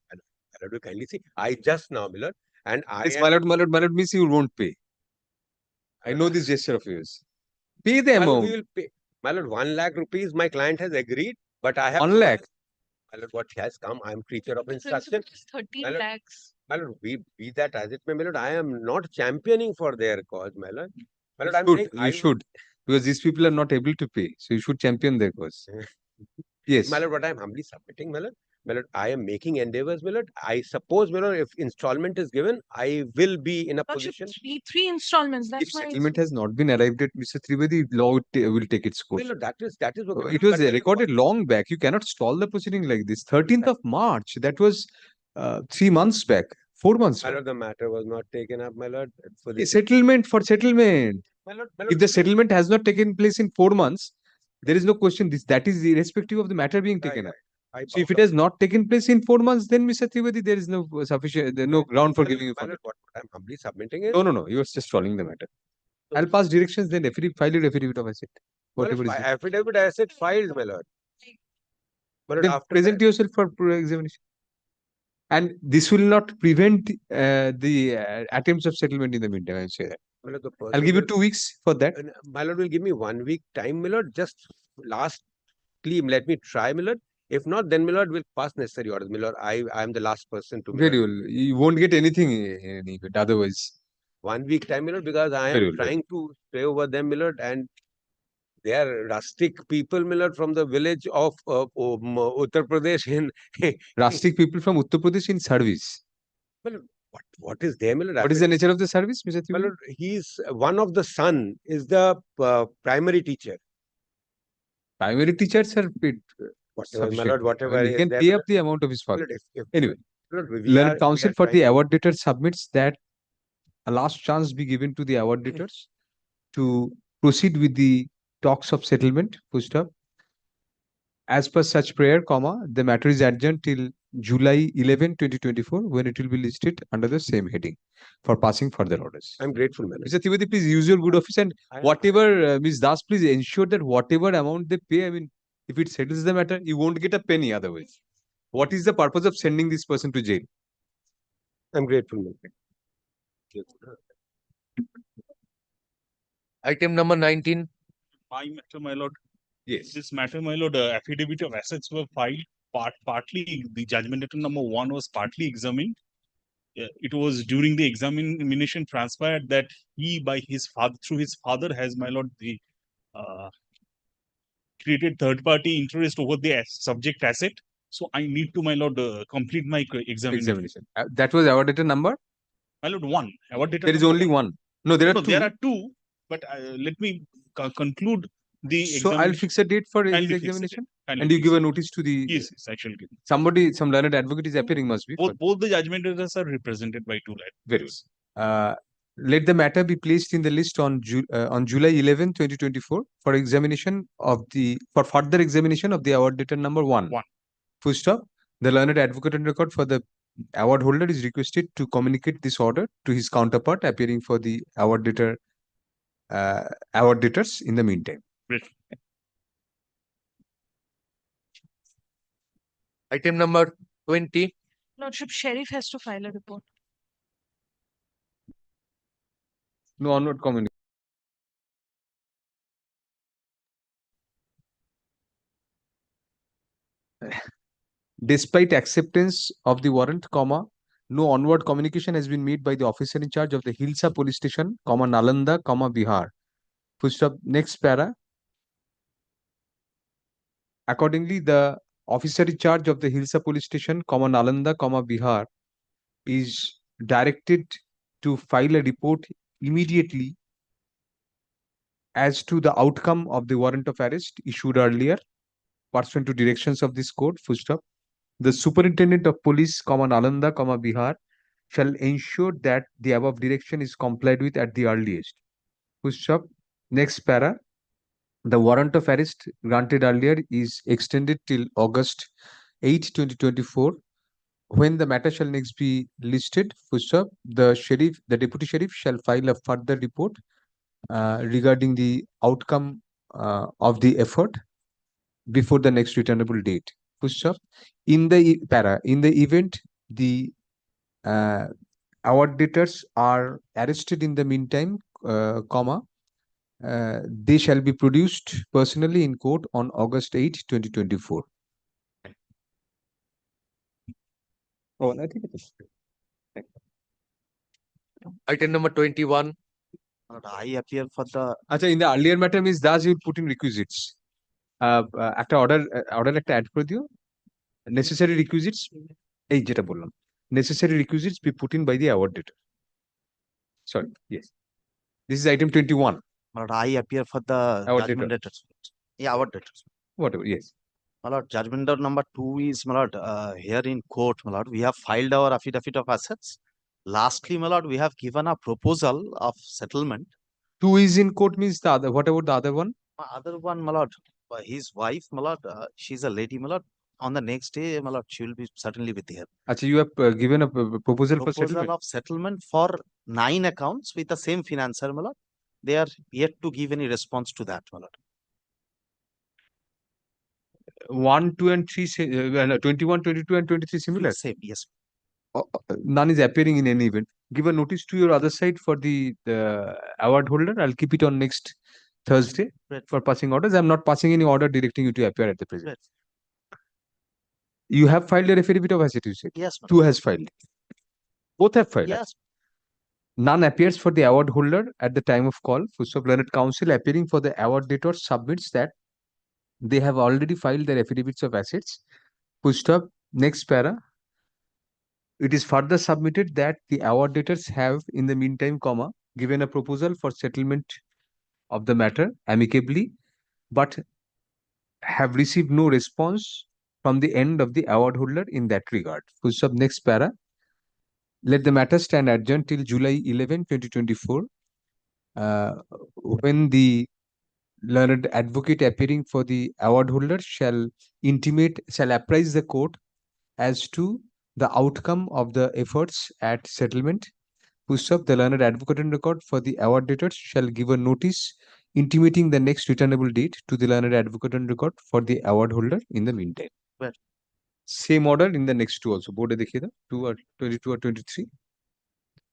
lord, kindly see. I just now, my lord, and I. Yes, my lord means you won't pay. I know this gesture of yours. Pay the My lord, amount. we will pay. My lord, 1 lakh rupees. My client has agreed, but I have 1 lakh. My lord, what has come? I am creature of The instruction. principal is 13 My lord, lakhs. My lord, be that as it may, my lord, I am not championing for their cause, my lord. My lord, I'm Should, saying you should, because these people are not able to pay. So you should champion their cause. Yes. My lord, what I am humbly submitting, my lord. My lord, I am making endeavors, my lord. I suppose, my lord, if installment is given, I will be in a Lordship, position. three installments. If That's why. settlement has not been arrived at, Mr. Trivedi, law will take its course. My lord, that is okay. It was recorded long back. You cannot stall the proceeding like this. 13th of March. That was 3 months back, 4 months My back. lord, the matter was not taken up, my lord. For A the settlement for settlement. My lord, If the settlement has not taken place in 4 months, there is no question. That is irrespective of the matter being taken up. So if it has not taken place in 4 months, then Mr. Trivedi, there is no sufficient, no ground for giving you my lord, funding. what I'm humbly submitting is. No. You are just following the matter. I'll pass directions, then file a affidavit of asset. Whatever is. Affidavit asset filed, my lord. But Then after present yourself for examination. And this will not prevent the attempts of settlement in the meantime. I'll say that. My lord, the I'll give you person 2 weeks for that. My lord will give me 1 week time, my lord. Just lastly, let me try, my lord. If not, then my lord will pass necessary orders. My lord, I am the last person to. Very well. You won't get anything in event otherwise. 1 week time, my lord, because I Very am well, trying to stay over them, my lord, and they are rustic people, my lord, from the village of Uttar Pradesh. Rustic people from Uttar Pradesh in service. My lord, what is there, my lord? What is the nature of the service, Mr. My Trivedi? lord, he's one of the son is the primary teacher. Primary teachers are paid. Whatever, my lord, whatever He is can there, pay my up the amount of his lord, father. if Anyway, Lord, we Learned are counsel for the trying- award debtor submits that a last chance be given to the award debtors to proceed with the talks of settlement. Full stop. As per such prayer, the matter is adjourned till July 11, 2024, when it will be listed under the same heading for passing further orders. I'm grateful, man. Mr. Trivedi, please use your good office, and whatever, Ms. Das, please ensure that whatever amount they pay, I mean, if it settles the matter, you won't get a penny otherwise. What is the purpose of sending this person to jail? I'm grateful, man. Item number 19. My matter, my lord. Yes. This matter, my lord, affidavit of assets were filed. Partly, the judgment letter number 1 was partly examined. It was during the examination transpired that he, by his father, through his father, has, my lord, the created third-party interest over the subject asset. So I need to, my lord, complete my examination. That was award debtor number? My lord, 1. Award debtor There is number only one. No, there are two. There are 2, but let me conclude the So I'll fix a date for his examination, and you give a notice to the. Yes, I shall give. Somebody, some learned advocate is appearing, must be. Both the judgment letters are represented by 2 Very well. Let the matter be placed in the list on July 11, 2024 for examination of for further examination of the award debtor number 1. Full stop. The learned advocate on record for the award holder is requested to communicate this order to his counterpart appearing for the award debtors in the meantime. Item number 20. Lordship, Sheriff has to file a report. No onward communication. Despite acceptance of the warrant, no onward communication has been made by the officer in charge of the Hilsa police station, Nalanda, Bihar. Full stop. Next para. Accordingly, the officer in charge of the Hilsa police station, Nalanda, Bihar, is directed to file a report immediately as to the outcome of the warrant of arrest issued earlier, pursuant to directions of this court. Full stop. The superintendent of police, Nalanda, Bihar, shall ensure that the above direction is complied with at the earliest. Full stop. Next para. The warrant of arrest granted earlier is extended till August 8, 2024. When the matter shall next be listed, full stop, the deputy sheriff shall file a further report regarding the outcome of the effort before the next returnable date. Full stop. In the event the award debtors are arrested in the meantime, they shall be produced personally in court on August 8, 2024. Oh, I think it is. Item number 21. I appear for the. Acha, in the earlier matter means thus you put in requisites. একটা order একটা add করে দিও necessary requisites এই যেটা বললাম necessary requisites be put in by the award debtor. Sorry, yes, this is item 21. My lord, I appear for the Award judgment debtor. debtors. Yeah, award debtors. Whatever, yes. My lord, judgment debtor number 2 is, my lord, here in court, my lord, we have filed our affidavit of assets. Lastly, my lord, we have given a proposal of settlement. 2 is in court means the other, what about the other one? Other one, my lord, his wife, my lord, she's a lady, my lord. On the next day, my lord, she will be certainly with here. Acha, you have given a proposal for Proposal settlement. of settlement for 9 accounts with the same financer, my lord. They are yet to give any response to that, my lord. 1, 2 and 3 say, 21, 22 and 23 similar. Same, yes. None is appearing in any event. Give a notice to your other side for the award holder. I'll keep it on next Thursday for passing orders. I'm not passing any order directing you to appear at the present. You have filed your affidavit of asset, you said? Yes, 2 has filed. Both have filed. Yes. None appears for the award holder at the time of call. First of learned counsel appearing for the award debtor submits that they have already filed their affidavits of assets. Pushed up, next para. It is further submitted that the award debtors have, in the meantime, comma, given a proposal for settlement of the matter amicably, but have received no response from the end of the award holder in that regard. Full stop, next para. Let the matter stand adjourned till July 11, 2024, when the learned advocate appearing for the award holder shall apprise the court as to the outcome of the efforts at settlement. Push up, the learned advocate in record for the award debtors shall give a notice intimating the next returnable date to the learned advocate on record for the award holder in the meantime. Well, same order in the next two also. Board dekhiye da, 2 or 22 or 23.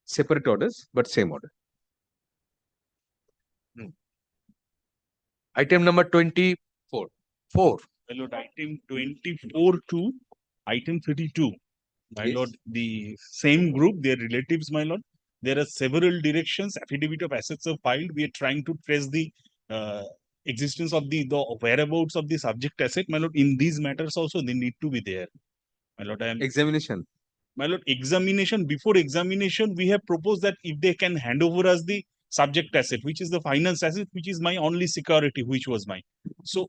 Separate orders, but same order. Item number 24. 4. My lord, item 24 to item 32. My lord, the same group, their relatives, my lord. There are several directions. Affidavit of assets are filed. We are trying to trace the existence of the whereabouts of the subject asset. My lord, in these matters also, they need to be there. My lord, I am examination. My lord, examination. Before examination, we have proposed that if they can hand over us the subject asset, which is the finance asset, which is my only security, which was mine. So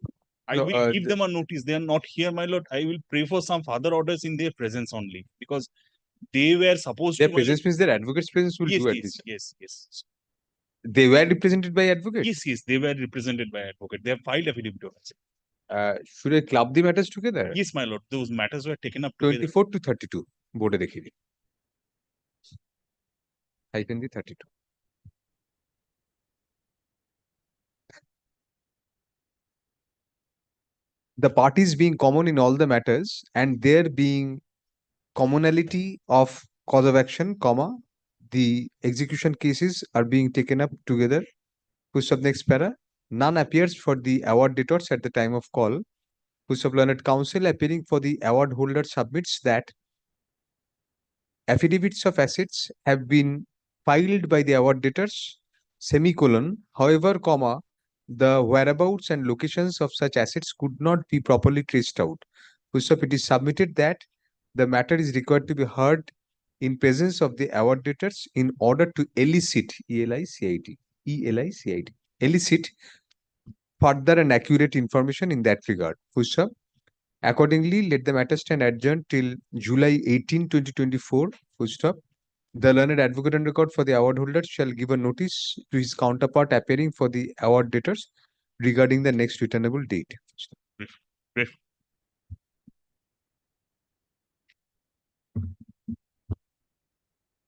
I will give them a notice. They are not here, my lord. I will pray for some further orders in their presence only, because they were supposed their to. Their presence means their advocate's presence will do at this. Yes. They were represented by advocate? Yes, they were represented by advocate. They have filed affidavit of asset. Should I club the matters together? Yes, my lord. Those matters were taken up 24 to 32. Board dekhiye. Item 32. The parties being common in all the matters and there being commonality of cause of action, comma, the execution cases are being taken up together. Push up next para. None appears for the award debtors at the time of call. Push up learned counsel appearing for the award holder submits that affidavits of assets have been filed by the award debtors, semicolon, however, comma, the whereabouts and locations of such assets could not be properly traced out. Push up, it is submitted that the matter is required to be heard in presence of the award debtors in order to elicit, elicit, elicit further and accurate information in that regard. Push up. Accordingly, let the matter stand adjourned till July 18, 2024. Full stop. The learned advocate on record for the award holder shall give a notice to his counterpart appearing for the award debtors regarding the next returnable date.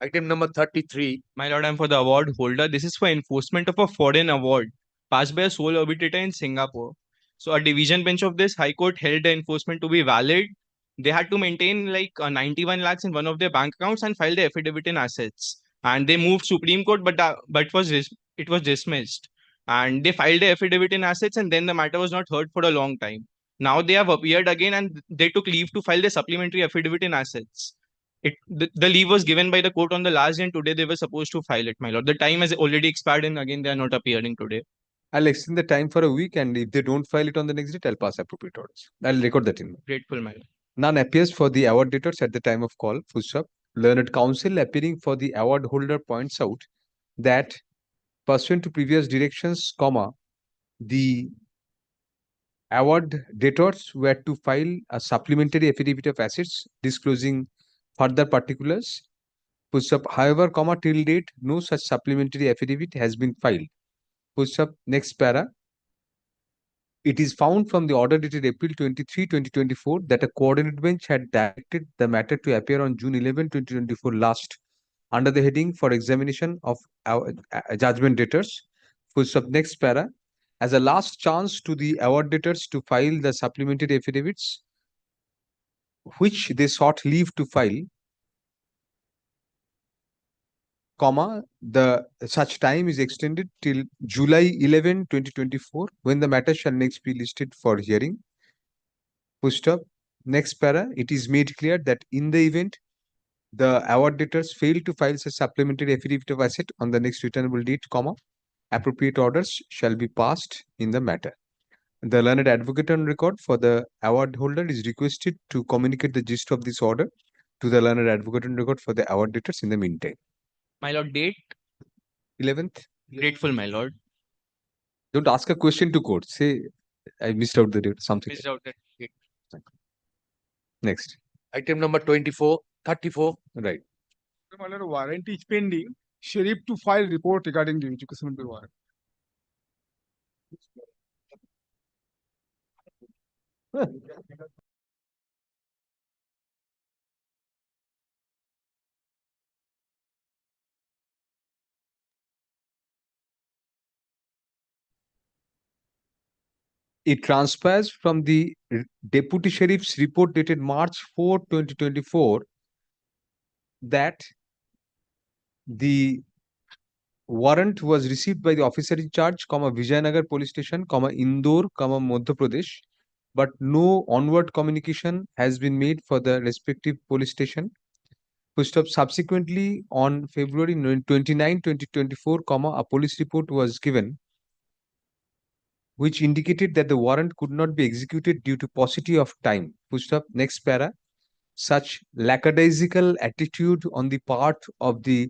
Item number 33. My lord, I am for the award holder. This is for enforcement of a foreign award passed by a sole arbitrator in Singapore. So a division bench of this High Court held the enforcement to be valid. They had to maintain like 91 lakhs in one of their bank accounts and file the affidavit in assets. And they moved Supreme Court, but it was dismissed. And they filed the affidavit in assets, and then the matter was not heard for a long time. Now they have appeared again, and they took leave to file the supplementary affidavit in assets. The leave was given by the court on the last day, and today they were supposed to file it, my lord. The time has already expired, and again they are not appearing today. I'll extend the time for a week, and if they don't file it on the next date, I'll pass appropriate orders. I'll record that in. Grateful, my lord. None appears for the award debtors at the time of call. Full stop. Learned counsel appearing for the award holder points out that pursuant to previous directions, comma, the award debtors were to file a supplementary affidavit of assets disclosing further particulars. Full stop. However, comma, till date, no such supplementary affidavit has been filed. Full stop. Next para. It is found from the order dated April 23, 2024 that a coordinate bench had directed the matter to appear on June 11, 2024 last under the heading for examination of judgment debtors. Full stop. Next para. As a last chance to the award debtors to file the supplementary affidavits which they sought leave to file, comma, the such time is extended till July 11, 2024, when the matter shall next be listed for hearing. Full stop. Next para, it is made clear that in the event the award debtors fail to file a supplementary affidavit of asset on the next returnable date, comma, appropriate orders shall be passed in the matter. The learned advocate on record for the award holder is requested to communicate the gist of this order to the learned advocate on record for the award debtors in the meantime. My lord, date 11th. Grateful, my lord. Don't ask a question to court. Say, I missed out the date, something. Missed out that date. Next. Item number 24, 34. Right. My lord, warrant is pending. Sheriff to file report regarding the education bill warrant. It transpires from the Deputy Sheriff's report dated March 4, 2024 that the warrant was received by the officer in charge, Vijayanagar Police Station, Indore, Madhya Pradesh, but no onward communication has been made for the respective police station. Subsequently, on February 29, 2024, a police report was given which indicated that the warrant could not be executed due to paucity of time. Next para. Such lackadaisical attitude on the part of the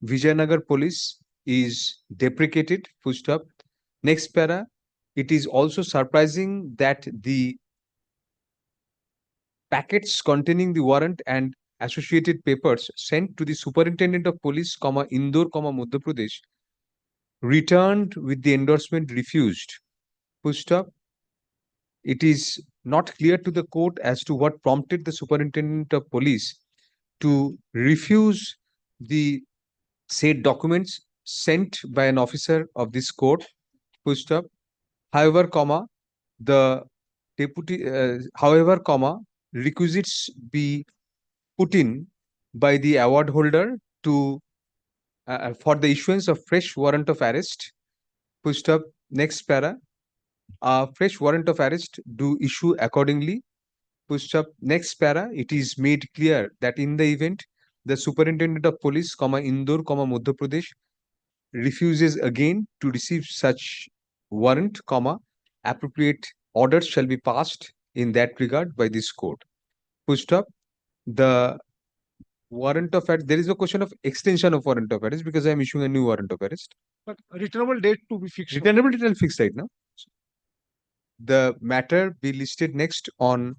Vijayanagar police is deprecated. Next para. It is also surprising that the packets containing the warrant and associated papers sent to the Superintendent of Police, Indore, Madhya Pradesh, returned with the endorsement refused. It is not clear to the court as to what prompted the Superintendent of Police to refuse the said documents sent by an officer of this court. However, the deputy, requisites be put in by the award holder to for the issuance of fresh warrant of arrest. Next para. Fresh warrant of arrest do issue accordingly. Next para. It is made clear that in the event the Superintendent of Police, Indore, Madhya Pradesh refuses again to receive such warrant, appropriate orders shall be passed in that regard by this court. The warrant of arrest, there is a question of extension of warrant of arrest because I am issuing a new warrant of arrest. But returnable date to be fixed. Returnable date will fixed right now. The matter be listed next on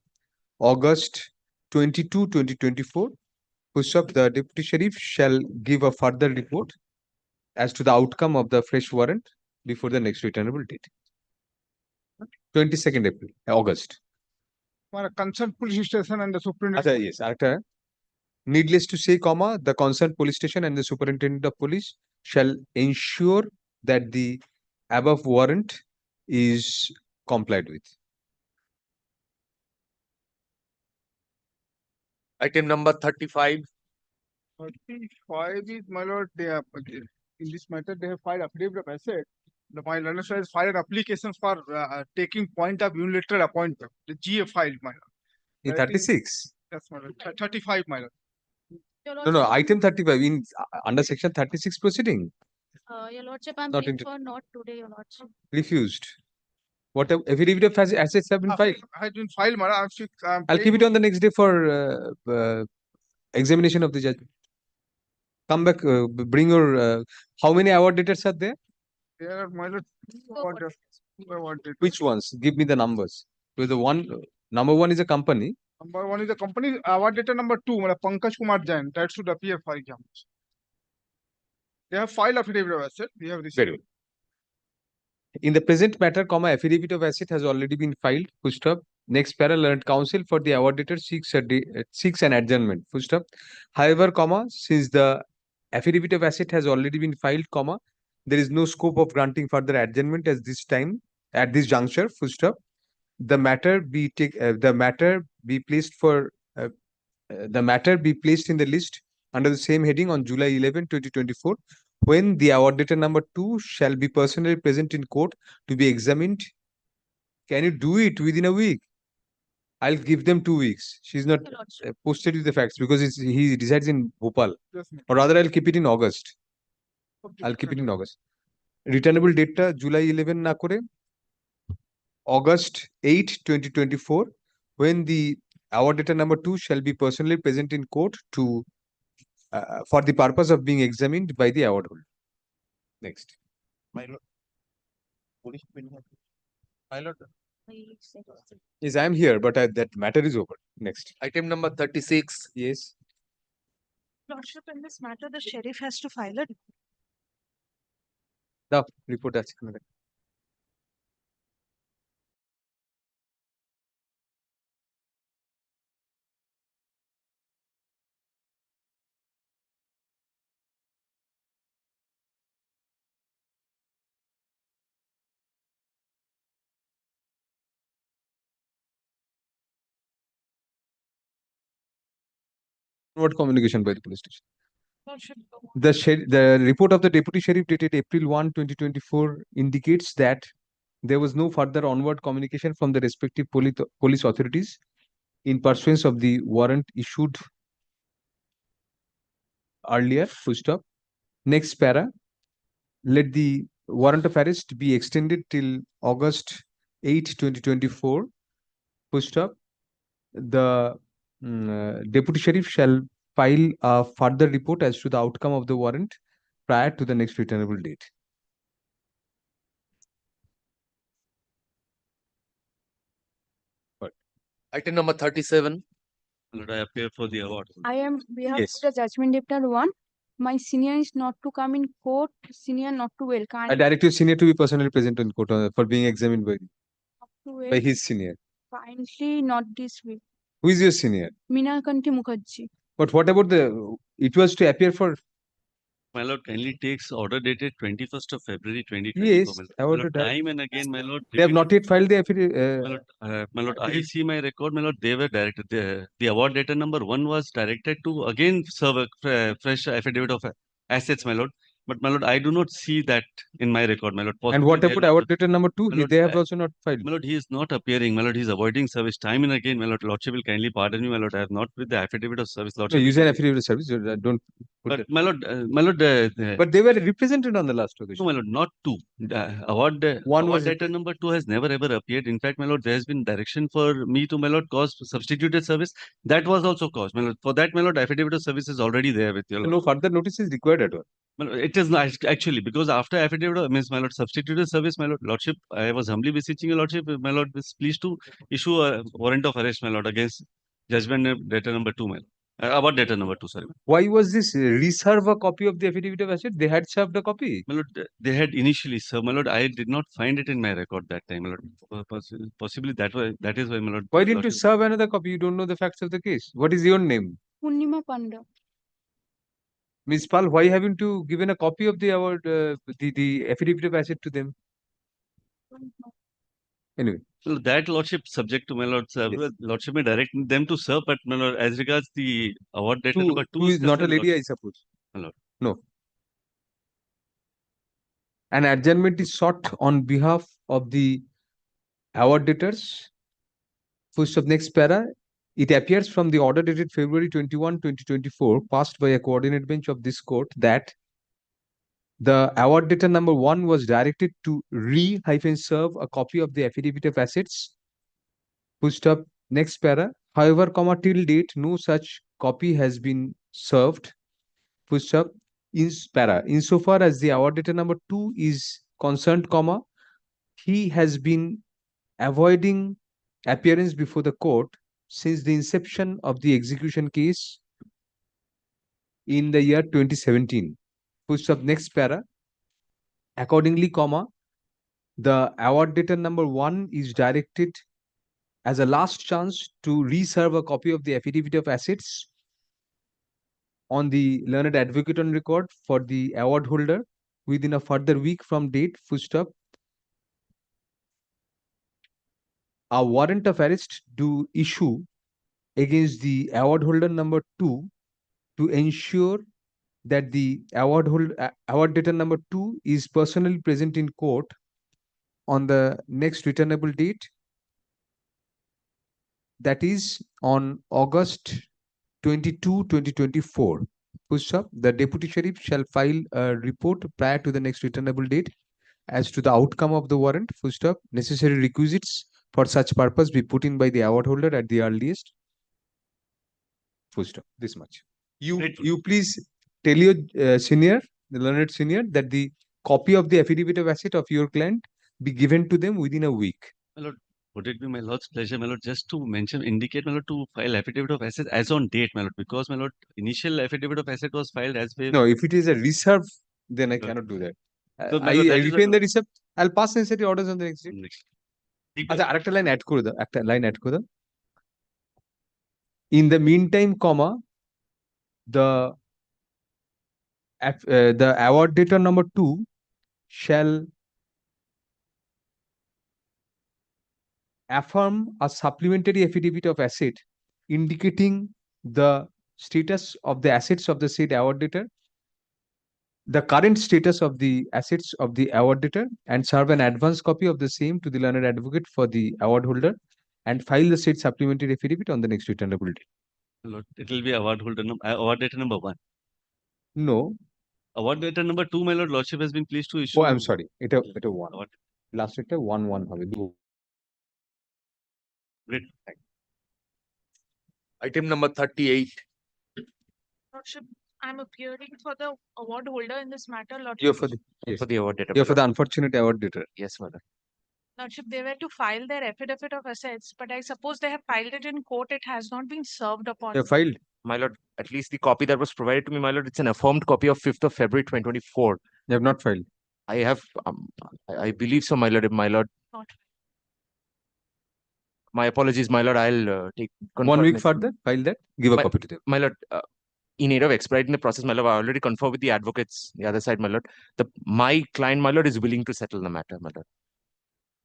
August 22, 2024. The Deputy Sheriff shall give a further report as to the outcome of the fresh warrant before the next returnable date. 22nd April, August. Concerned police station and the superintendent. Yes, needless to say, the concerned police station and the Superintendent of Police shall ensure that the above warrant is complied with. Item number 35. 35 is, my lord, they have, in this matter, they have filed affidavit of asset. My lord has filed an application for taking point of unilateral appointment. The GA filed, my lord. In 36? That's my lord. 35, my lord. No, no, item 35 in under section 36 proceeding. Your Lordship, I'm Not paying inter- for not today, Your Lordship. Refused. What affidavit of assets have been filed? Has been filed, madam. I'll keep it on the next day for examination of the judgment. Come back, bring your. How many award daters are there? There are, my lord, two award daters. Which ones? Give me the numbers. So the one, number one is a company. Number one is the company award data number 2, madam, Pankaj Kumar Jain. That should appear for examination. They have filed affidavit of asset. We have received. Very well. In the present matter, comma, affidavit of asset has already been filed. Full stop. Next para, learned counsel for the award dater seeks an adjournment. Full stop. However, comma, since the affidavit of asset has already been filed, comma, there is no scope of granting further adjournment at this time, at this juncture. Full stop. The matter be placed in the list under the same heading on July 11, 2024, when the award dater number 2 shall be personally present in court to be examined. Can you do it within a week? I'll give them 2 weeks. She's not posted with the facts because he resides in Bhopal. Yes, Or rather, I'll keep it in August. I'll keep it in August. Returnable date July 11 na kore August 8, 2024, when the award dater number 2 shall be personally present in court to for the purpose of being examined by the award holder. Next. My lord. My lord. Yes, I am here, but that matter is over. Next. Item number 36. Yes. Lordship, in this matter, the sheriff has to file a report. The report আছে What communication by the police station? The report of the deputy sheriff dated April 1, 2024 indicates that there was no further onward communication from the respective police authorities in pursuance of the warrant issued earlier. Full stop. Next para. Let the warrant of arrest be extended till August 8, 2024. Full stop. The deputy sheriff shall file a further report as to the outcome of the warrant prior to the next returnable date. Item number 37. Lord, I appear for the award. I am, we have Yes. the judgment debtor 1. My senior is not to come in court, senior not to well. I direct your senior to be personally present in court for being examined by his senior. Kindly not this week. Who is your senior? Meenakanti Mukherjee. But what about it was to appear for. My lord, kindly takes order dated 21st of February 2024. Yes, My award lord, date. time and again, my lord. They have not yet filed the affidavit. My lord, I see my record, my lord, they were directed. The award data number 1 was directed to again serve a fresh affidavit of assets, my lord. But my lord, I do not see that in my record, my lord. And what about award data number 2? Lord, They have also not filed. My lord, he is not appearing. My lord, he is avoiding service time and again. My lord, lordship will kindly pardon me. My lord, I have not with the affidavit of service. No, Lordship, use an affidavit of service. Don't. but my lord, But they were represented on the last occasion. no, my lord, not 2. Award was data number 2 has never ever appeared. In fact, my lord, there has been direction for me to, my lord, cause substituted service. That was also caused. My lord, for that, my lord, affidavit of service is already there with you. No further notice is required at all. It is not actually because after affidavit of means my lord substituted service, my lordship, I was humbly beseeching your lordship, my lord, is pleased to issue a warrant of arrest, my lord, against judgment data number 2, my lord. About data number 2, sorry. Why was this reserve a copy of the affidavit of asset? They had served a copy. My lord, they had initially served, my lord. I did not find it in my record that time, my lord. Possibly that is why, my lord. Why didn't you serve another copy? You don't know the facts of the case. What is your name? Purnima Panda. Ms. Pal, why haven't you given a copy of the award, the affidavit of asset to them? Anyway. So that lordship subject to my lord, lordship may direct them to serve, but my lord, as regards the award data number 2 is not a lady, I suppose. My lord. No. An adjournment is sought on behalf of the award daters. First of next para, It appears from the order dated February 21, 2024, passed by a coordinate bench of this court that the award debtor number 1 was directed to re-serve a copy of the affidavit of assets. Full stop. Next para. However, till date, no such copy has been served. Full stop. Insofar as the award debtor number 2 is concerned, he has been avoiding appearance before the court since the inception of the execution case in the year 2017. Full stop. Next para. Accordingly, the award debtor number 1 is directed as a last chance to reserve a copy of the affidavit of assets on the learned advocate on record for the award holder within a further week from date. Full stop. A warrant of arrest do issue against the award holder number 2 to ensure that the award debtor number 2 is personally present in court on the next returnable date, that is on August 22, 2024. Full stop. The deputy sheriff shall file a report prior to the next returnable date as to the outcome of the warrant. Full stop. Necessary requisites for such purpose be put in by the award holder at the earliest. Full stop. This much. You please tell your senior, the learned senior, that the copy of the affidavit of asset of your client be given to them within a week. My lord, would it be my lord's pleasure, my lord, just to indicate, my lord, to file affidavit of asset as on date, my lord, because my lord, initial affidavit of asset was filed as way. No, if it is a reserve, then I cannot do that. So, my I lord, that is retain a- the reserve. I'll pass necessary orders on the next day. আচ্ছা আরেকটা line add করে দাও, একটা line add করে দাও। In the meantime, the award debtor number 2 shall affirm a supplementary affidavit of asset indicating the status of the assets of the said award debtor, the current status of the assets of the award debtor, and serve an advance copy of the same to the learned advocate for the award holder, and file the said supplementary affidavit on the next returnable date. My lord, it will be award debtor number 1. No. Award debtor number 2, my lord, lordship has been pleased to issue. Oh, I'm sorry. It a 1. Last একটা 1 হবে। Great. Item number 38. Lordship, I'm appearing for the award holder in this matter, Lordship. You're for the For the award debtor. You're for the unfortunate award debtor. Yes, madam. Lordship, they were to file their affidavit of assets, but I suppose they have filed it in court. It has not been served upon. They filed. My lord, at least the copy that was provided to me, my lord, it's an affirmed copy of 5th of February 2024. They have not filed. I have, I believe so, my lord. My lord. Not. My apologies, my lord. I'll take 1 week further, file that, give a copy to them. My lord, in aid of expediting the process, my lord, I already conferred with the advocates, the other side, my lord. My client, my lord, is willing to settle the matter, my lord.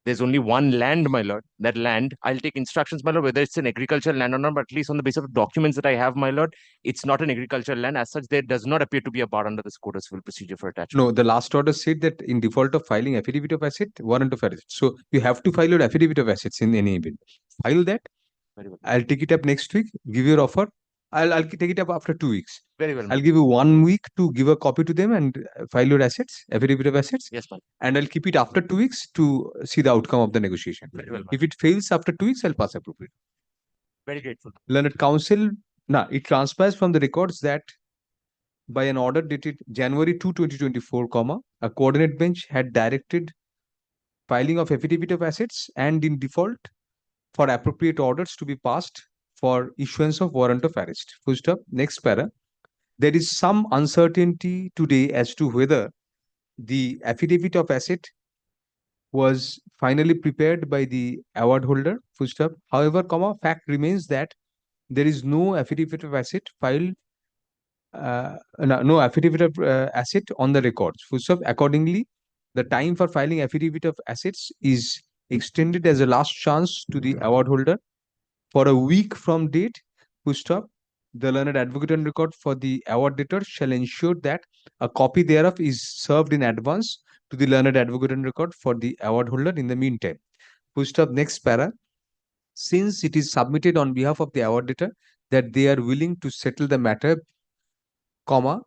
There's only one land, my lord. That land, I'll take instructions, my lord, whether it's an agricultural land or not, but at least on the basis of documents that I have, my lord, it's not an agricultural land. As such, there does not appear to be a bar under this code of civil procedure for attachment. No, the last order said that in default of filing affidavit of asset, warrant of arrest. So you have to file your affidavit of assets in any event. File that. Very well. I'll take it up next week, give your offer. I'll take it up after 2 weeks. Very well. I'll give you 1 week to give a copy to them and file your assets, affidavit of assets. Yes, ma'am. And I'll keep it after 2 weeks to see the outcome of the negotiation. Very well, If it fails after 2 weeks, I'll pass appropriate. Very grateful. Learned counsel, it transpires from the records that by an order dated January 2, 2024, a coordinate bench had directed filing of affidavit of assets and in default for appropriate orders to be passed for issuance of warrant of arrest. Full stop. Next para. There is some uncertainty today as to whether the affidavit of asset was finally prepared by the award holder. Full stop. However, fact remains that there is no affidavit of asset filed, no affidavit of asset on the records. Full stop. Accordingly, the time for filing affidavit of assets is extended as a last chance to the award holder for a week from date. Full stop. The learned advocate on record for the award debtor shall ensure that a copy thereof is served in advance to the learned advocate on record for the award holder in the meantime. Full stop. Next para. since it is submitted on behalf of the award debtor that they are willing to settle the matter, comma,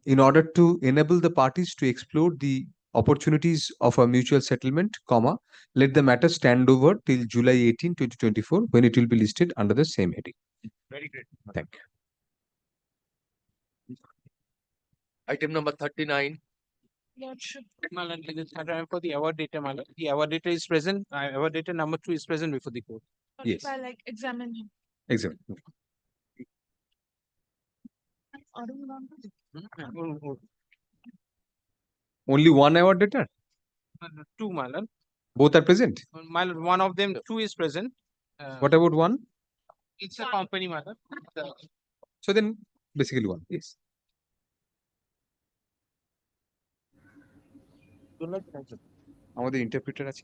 in order to enable the parties to explore the opportunities of a mutual settlement, comma, let the matter stand over till July 18, 2024, when it will be listed under the same heading. Very great. Thank you. Item number 39. Lordship. Malan, this is time for the award data, Malan. The award data is present. Award data number 2 is present before the court. Lordship, I like examine him. Exactly. Only one award debtor? Two, Malan. Both are present? Malan, one of them, 2 is present. What about one? It's a company, Malan. So then, basically one, yes. আমাদের interpreter আছে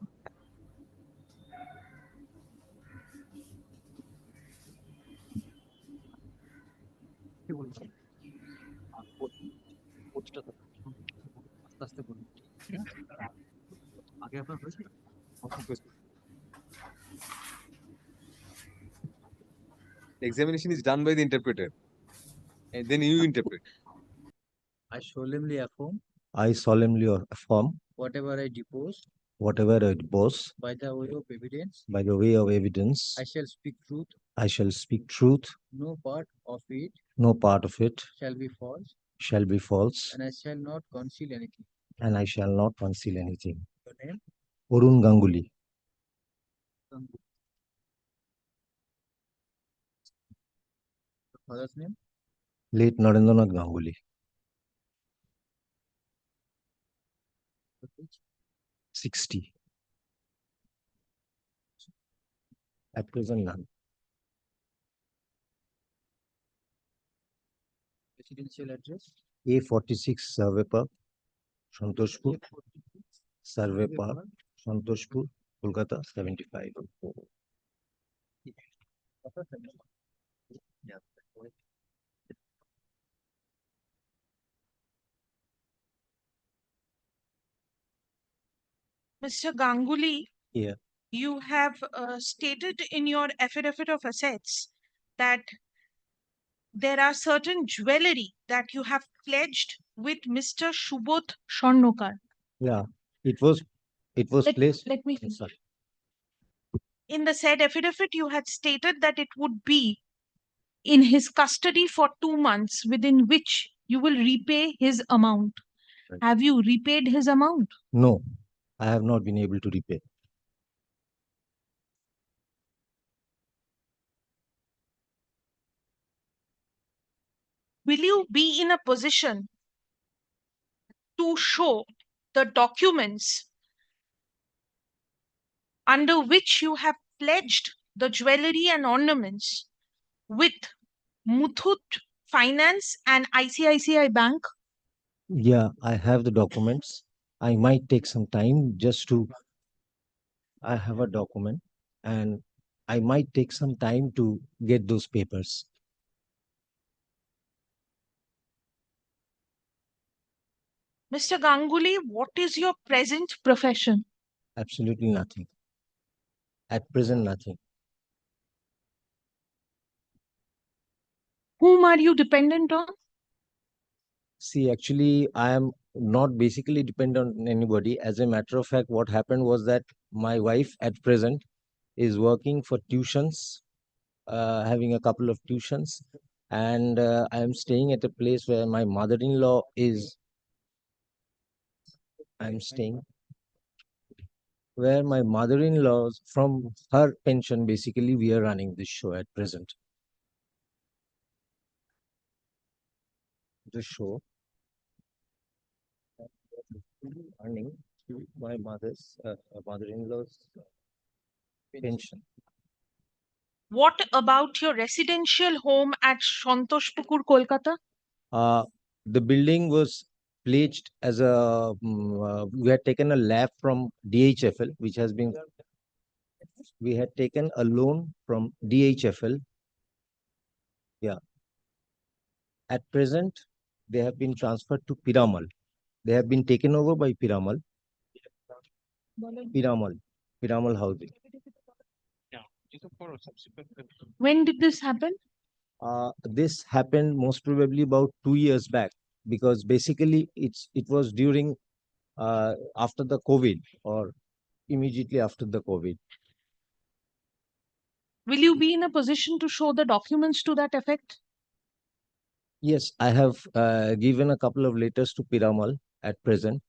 Examination is done by the interpreter and then you interpret. I solemnly affirm I solemnly affirm whatever I depose whatever I depose by the way of evidence, by the way of evidence. I shall speak truth, I shall speak truth. no part of it No part of it shall be false, shall be false, and I shall not conceal anything. and I shall not conceal anything. Your name? Arun Ganguly. Your father's name? Late Narendranath Ganguly. 60. At present, none. Residential address? A46 Survey Park, Santoshpur. Survey Park, Santoshpur, Kolkata, 75. Mr. Ganguly, Yeah. you have stated in your affidavit of assets that there are certain jewelry that you have pledged with Mr. Shubodh Swarnokar. Yeah. It was placed. Let me Oh, finish. sorry. In the said affidavit, you had stated that it would be in his custody for 2 months, within which you will repay his amount. Right. Have you repaid his amount? No, I have not been able to repay. Will you be in a position to show the documents under which you have pledged the jewelry and ornaments with Muthoot Finance and ICICI Bank? Yeah, I have the documents. I might take some time just to. I have a document and I might take some time to get those papers. Mr. Ganguly, what is your present profession? Absolutely nothing. At present, nothing. Whom are you dependent on? See, actually, I am not basically dependent on anybody. As a matter of fact, what happened was that my wife at present is working for tuitions, having a couple of tuitions, and I am staying at a place where my mother-in-law is. I'm staying where my mother-in-law's from her pension. Basically, we are running this show at present. The show earning my mother-in-law's pension. What about your residential home at Santoshpukur, Kolkata? The building was pledged as a. We had taken a lab from DHFL, which has been. We had taken a loan from DHFL. Yeah. At present, they have been transferred to Piramal. They have been taken over by Piramal. Piramal Housing. When did this happen? This happened most probably about 2 years back, because basically it was during after the COVID or immediately after the COVID. Will you be in a position to show the documents to that effect? Yes, I have given a couple of letters to Piramal at present.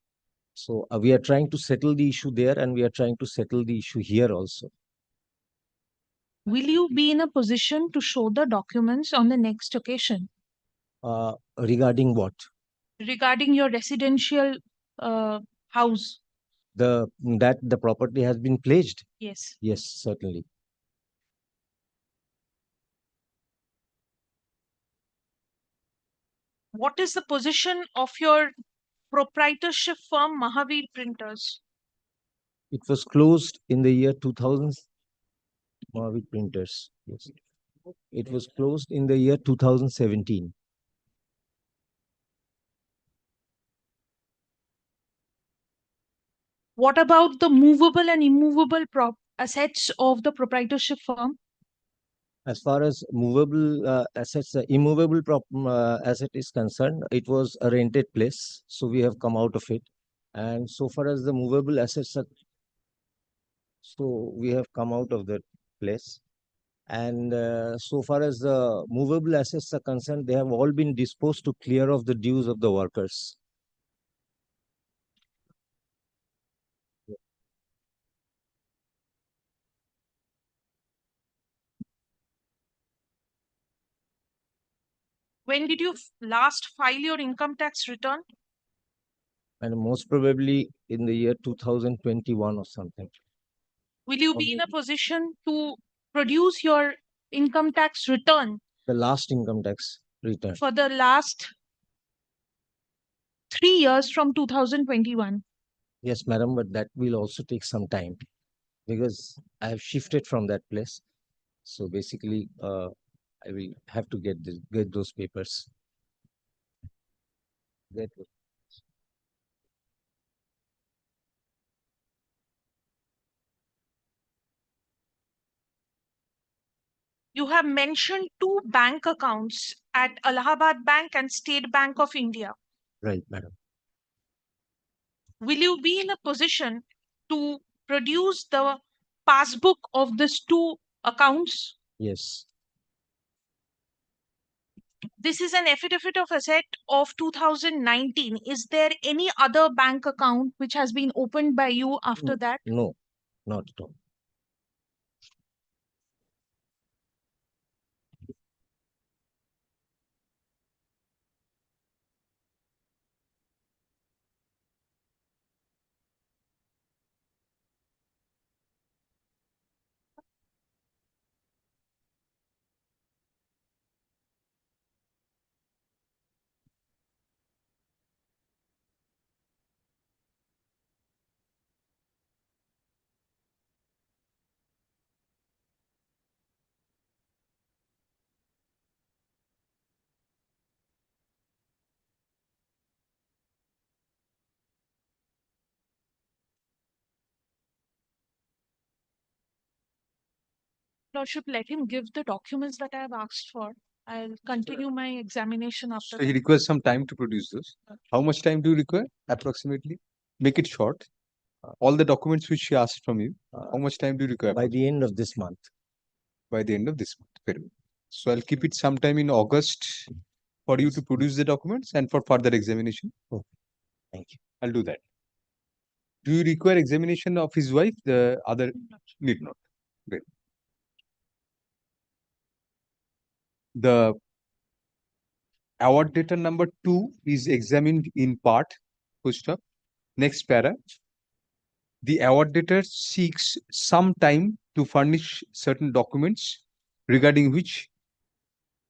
So we are trying to settle the issue there, and we are trying to settle the issue here also. Will you be in a position to show the documents on the next occasion Regarding what? regarding your residential house? That the property has been pledged? Yes. Yes, certainly. What is the position of your proprietorship firm, Mahavir Printers? It was closed in the year 2000. Mahavir Printers. Yes. It was closed in the year 2017. What about the movable and immovable assets of the proprietorship firm? As far as movable assets, immovable asset is concerned, it was a rented place, so we have come out of it. And so far as the movable assets are, so we have come out of that place. And so far as the movable assets are concerned, they have all been disposed to clear off the dues of the workers. When did you last file your income tax return? And most probably in the year 2021 or something. Will you be in a position to produce your income tax return The last income tax return. for the last 3 years from 2021? Yes, madam, but that will also take some time because I have shifted from that place. So basically, I will have to get those papers. You have mentioned 2 bank accounts at Allahabad Bank and State Bank of India. Right, madam. Will you be in a position to produce the passbook of these 2 accounts? Yes. This is an affidavit of asset of 2019. Is there any other bank account which has been opened by you after that? No, not at all. Lordship, let him give the documents that I have asked for. I'll continue my examination after So he that. requires some time to produce those. How much time do you require approximately? Make it short. All the documents which she asked from you, how much time do you require? By the end of this month. By the end of this month. Very good. So I'll keep it sometime in August for you to produce the documents and for further examination. Okay. Thank you. I'll do that. Do you require examination of his wife? The other need not. Great. The award data number 2 is examined in part. Full stop. Next para. The award debtor seeks some time to furnish certain documents regarding which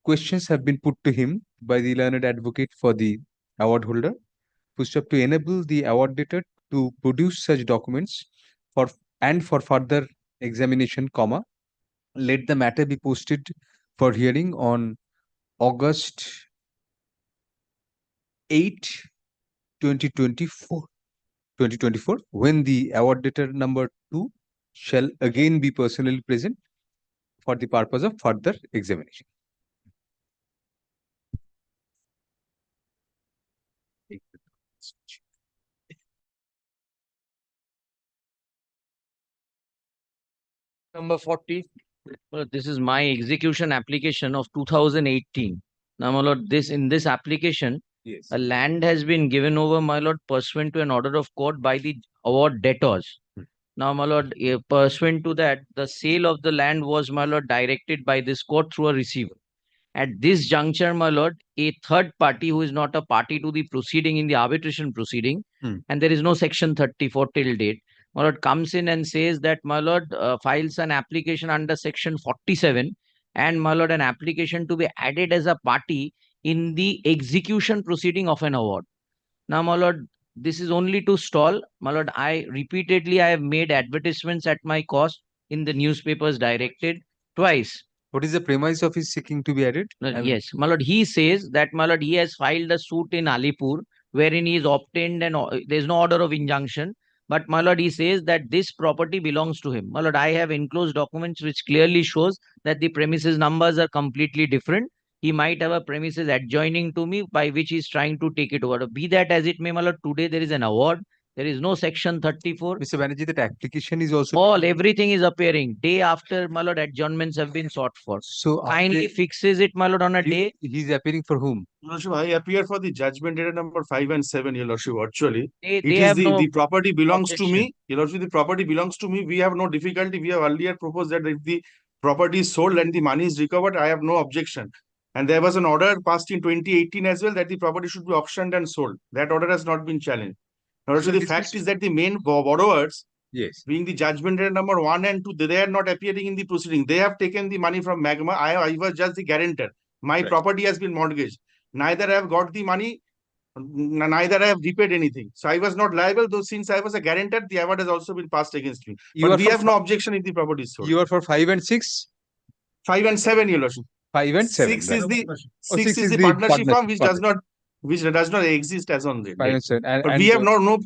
questions have been put to him by the learned advocate for the award holder. Full stop. To enable the award debtor to produce such documents for further examination, comma, let the matter be posted for hearing on August 8, 2024, when the award debtor number 2 shall again be personally present for the purpose of further examination. Number 40. Well, this is my execution application of 2018. Now, my lord, in this application, Yes. a land has been given over, my lord, pursuant to an order of court by the award debtors. Now, my lord, pursuant to that, the sale of the land was, my lord, directed by this court through a receiver. At this juncture, my lord, a third party who is not a party to the proceeding in the arbitration proceeding, and there is no section 34 till date, my lord, comes in and says that, my lord, files an application under section 47, and, my lord, an application to be added as a party in the execution proceeding of an award. Now, my lord, this is only to stall. My lord, I have made advertisements at my cost in the newspapers directed twice. What is the premise of his seeking to be added? Yes, my lord, he says that, my lord, he has filed a suit in Alipur wherein he is obtained and there is no order of injunction. But, my lord, he says that this property belongs to him. My lord, I have enclosed documents which clearly shows that the premises numbers are completely different. He might have a premises adjoining to me by which he is trying to take it over. Be that as it may, my lord, today there is an award. There is no section 34. Mr. Banerjee, that application is also Everything is appearing. Day after, my lord, adjournments have been sought for. So kindly fixes it, my lord, on a day. He's appearing for whom? Your Lordship, I appear for the judgment data number 5 and 7, Your Lordship. Actually, They it is have no the property belongs to objection. me. Your Lordship, the property belongs to me. We have no difficulty. We have earlier proposed that if the property is sold and the money is recovered, I have no objection. And there was an order passed in 2018 as well that the property should be auctioned and sold. That order has not been challenged. Your Lordship, the fact is that the main borrowers, yes, being the judgment data number 1 and 2, they are not appearing in the proceeding. They have taken the money from Magma. I was just the guarantor. My property has been mortgaged. Neither I have got the money, neither I have repaid anything. So I was not liable, though since I was a guarantor, the award has also been passed against me. But we have no objection if the property is sold. You are for 5 and 6? 5 and 7, Your Lordship. 5 and 7. 6 is the partnership firm which does not exist as on date. 5 and 7. But we have no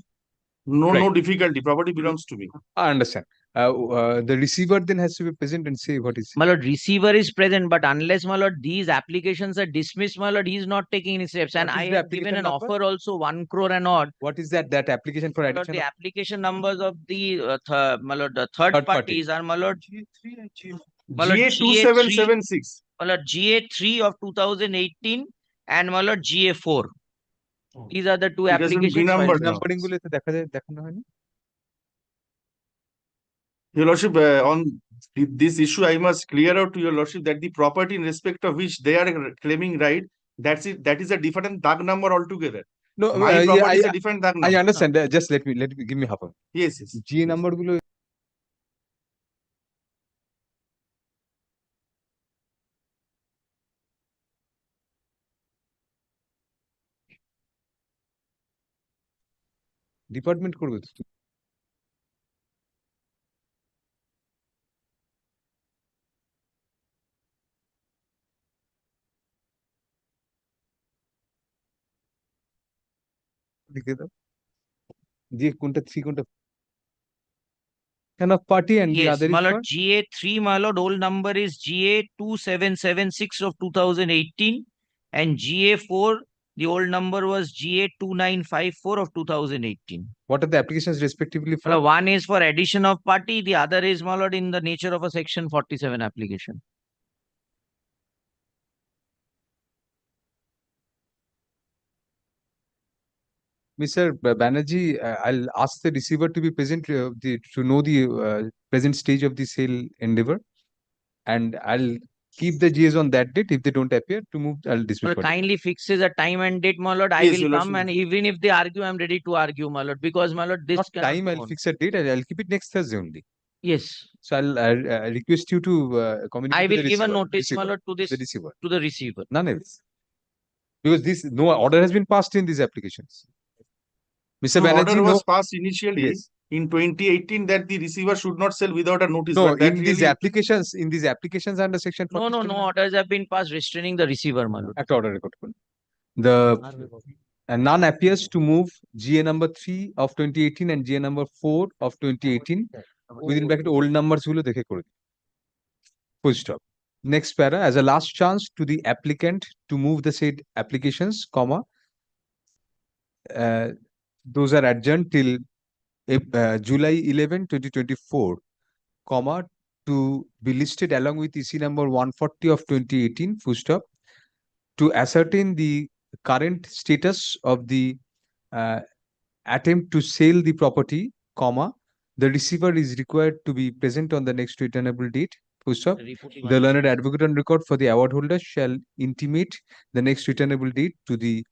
difficulty. Property belongs to me. I understand. The receiver then has to be present and say what is. My lord, receiver is present, but unless, my lord, these applications are dismissed, my lord, he is not taking any steps. And I have given an offer also 1 crore and odd. What is that application for addition? The application numbers of the my lord, the third parties are, my lord, GA2776. my lord, GA3 of 2018 and, my lord, GA4. These are the two applications. Your Lordship, on this issue, I must clear out to Your Lordship that the property in respect of which they are claiming right, that is a different DAG number altogether. No, my property is a different DAG number. I understand. Just let me give me half a. Yes. GA number gulo. Department করবে তো লিখে দাও যে কোনটা 3 কোনটা kind of party and the Yes, other my is lord, for GA3, my lord, old number is GA2776 of 2018 and GA4, the old number was GA2954 of 2018. what are the applications respectively for? One is for addition of party, the other is, my lord, in the nature of a section 47 application. Mr. Banerjee, I'll ask the receiver to be present to know the present stage of the sale endeavor, and I'll keep the GAs on that date. If they don't appear, to move, I'll dismiss. Well, kindly fixes a time and date, my lord. I will come, and even if they argue, I'm ready to argue, my lord, because, my lord, this not time. I'll fix a date. I'll keep it next Thursday only. Yes. So I'll request you to communicate. I will to the give a receiver, notice, my lord, to this the receiver. To the receiver. None else, because this no order has been passed in these applications. Mr. No, Banerjee, order was passed initially in 2018 that the receiver should not sell without a notice. No, but that in these applications under section 47. No orders have been passed restraining the receiver, my lord. Act order record. The none appears to move GA number 3 of 2018 and GA number 4 of 2018 within bracket old numbers gulo dekhe kore. Full stop. Next para, as a last chance to the applicant to move the said applications, comma, those are adjourned till July 11, 2024, comma, to be listed along with EC number 140 of 2018, full stop, to ascertain the current status of the attempt to sell the property, comma, the receiver is required to be present on the next returnable date, full stop. The learned advocate on record for the award holder shall intimate the next returnable date to the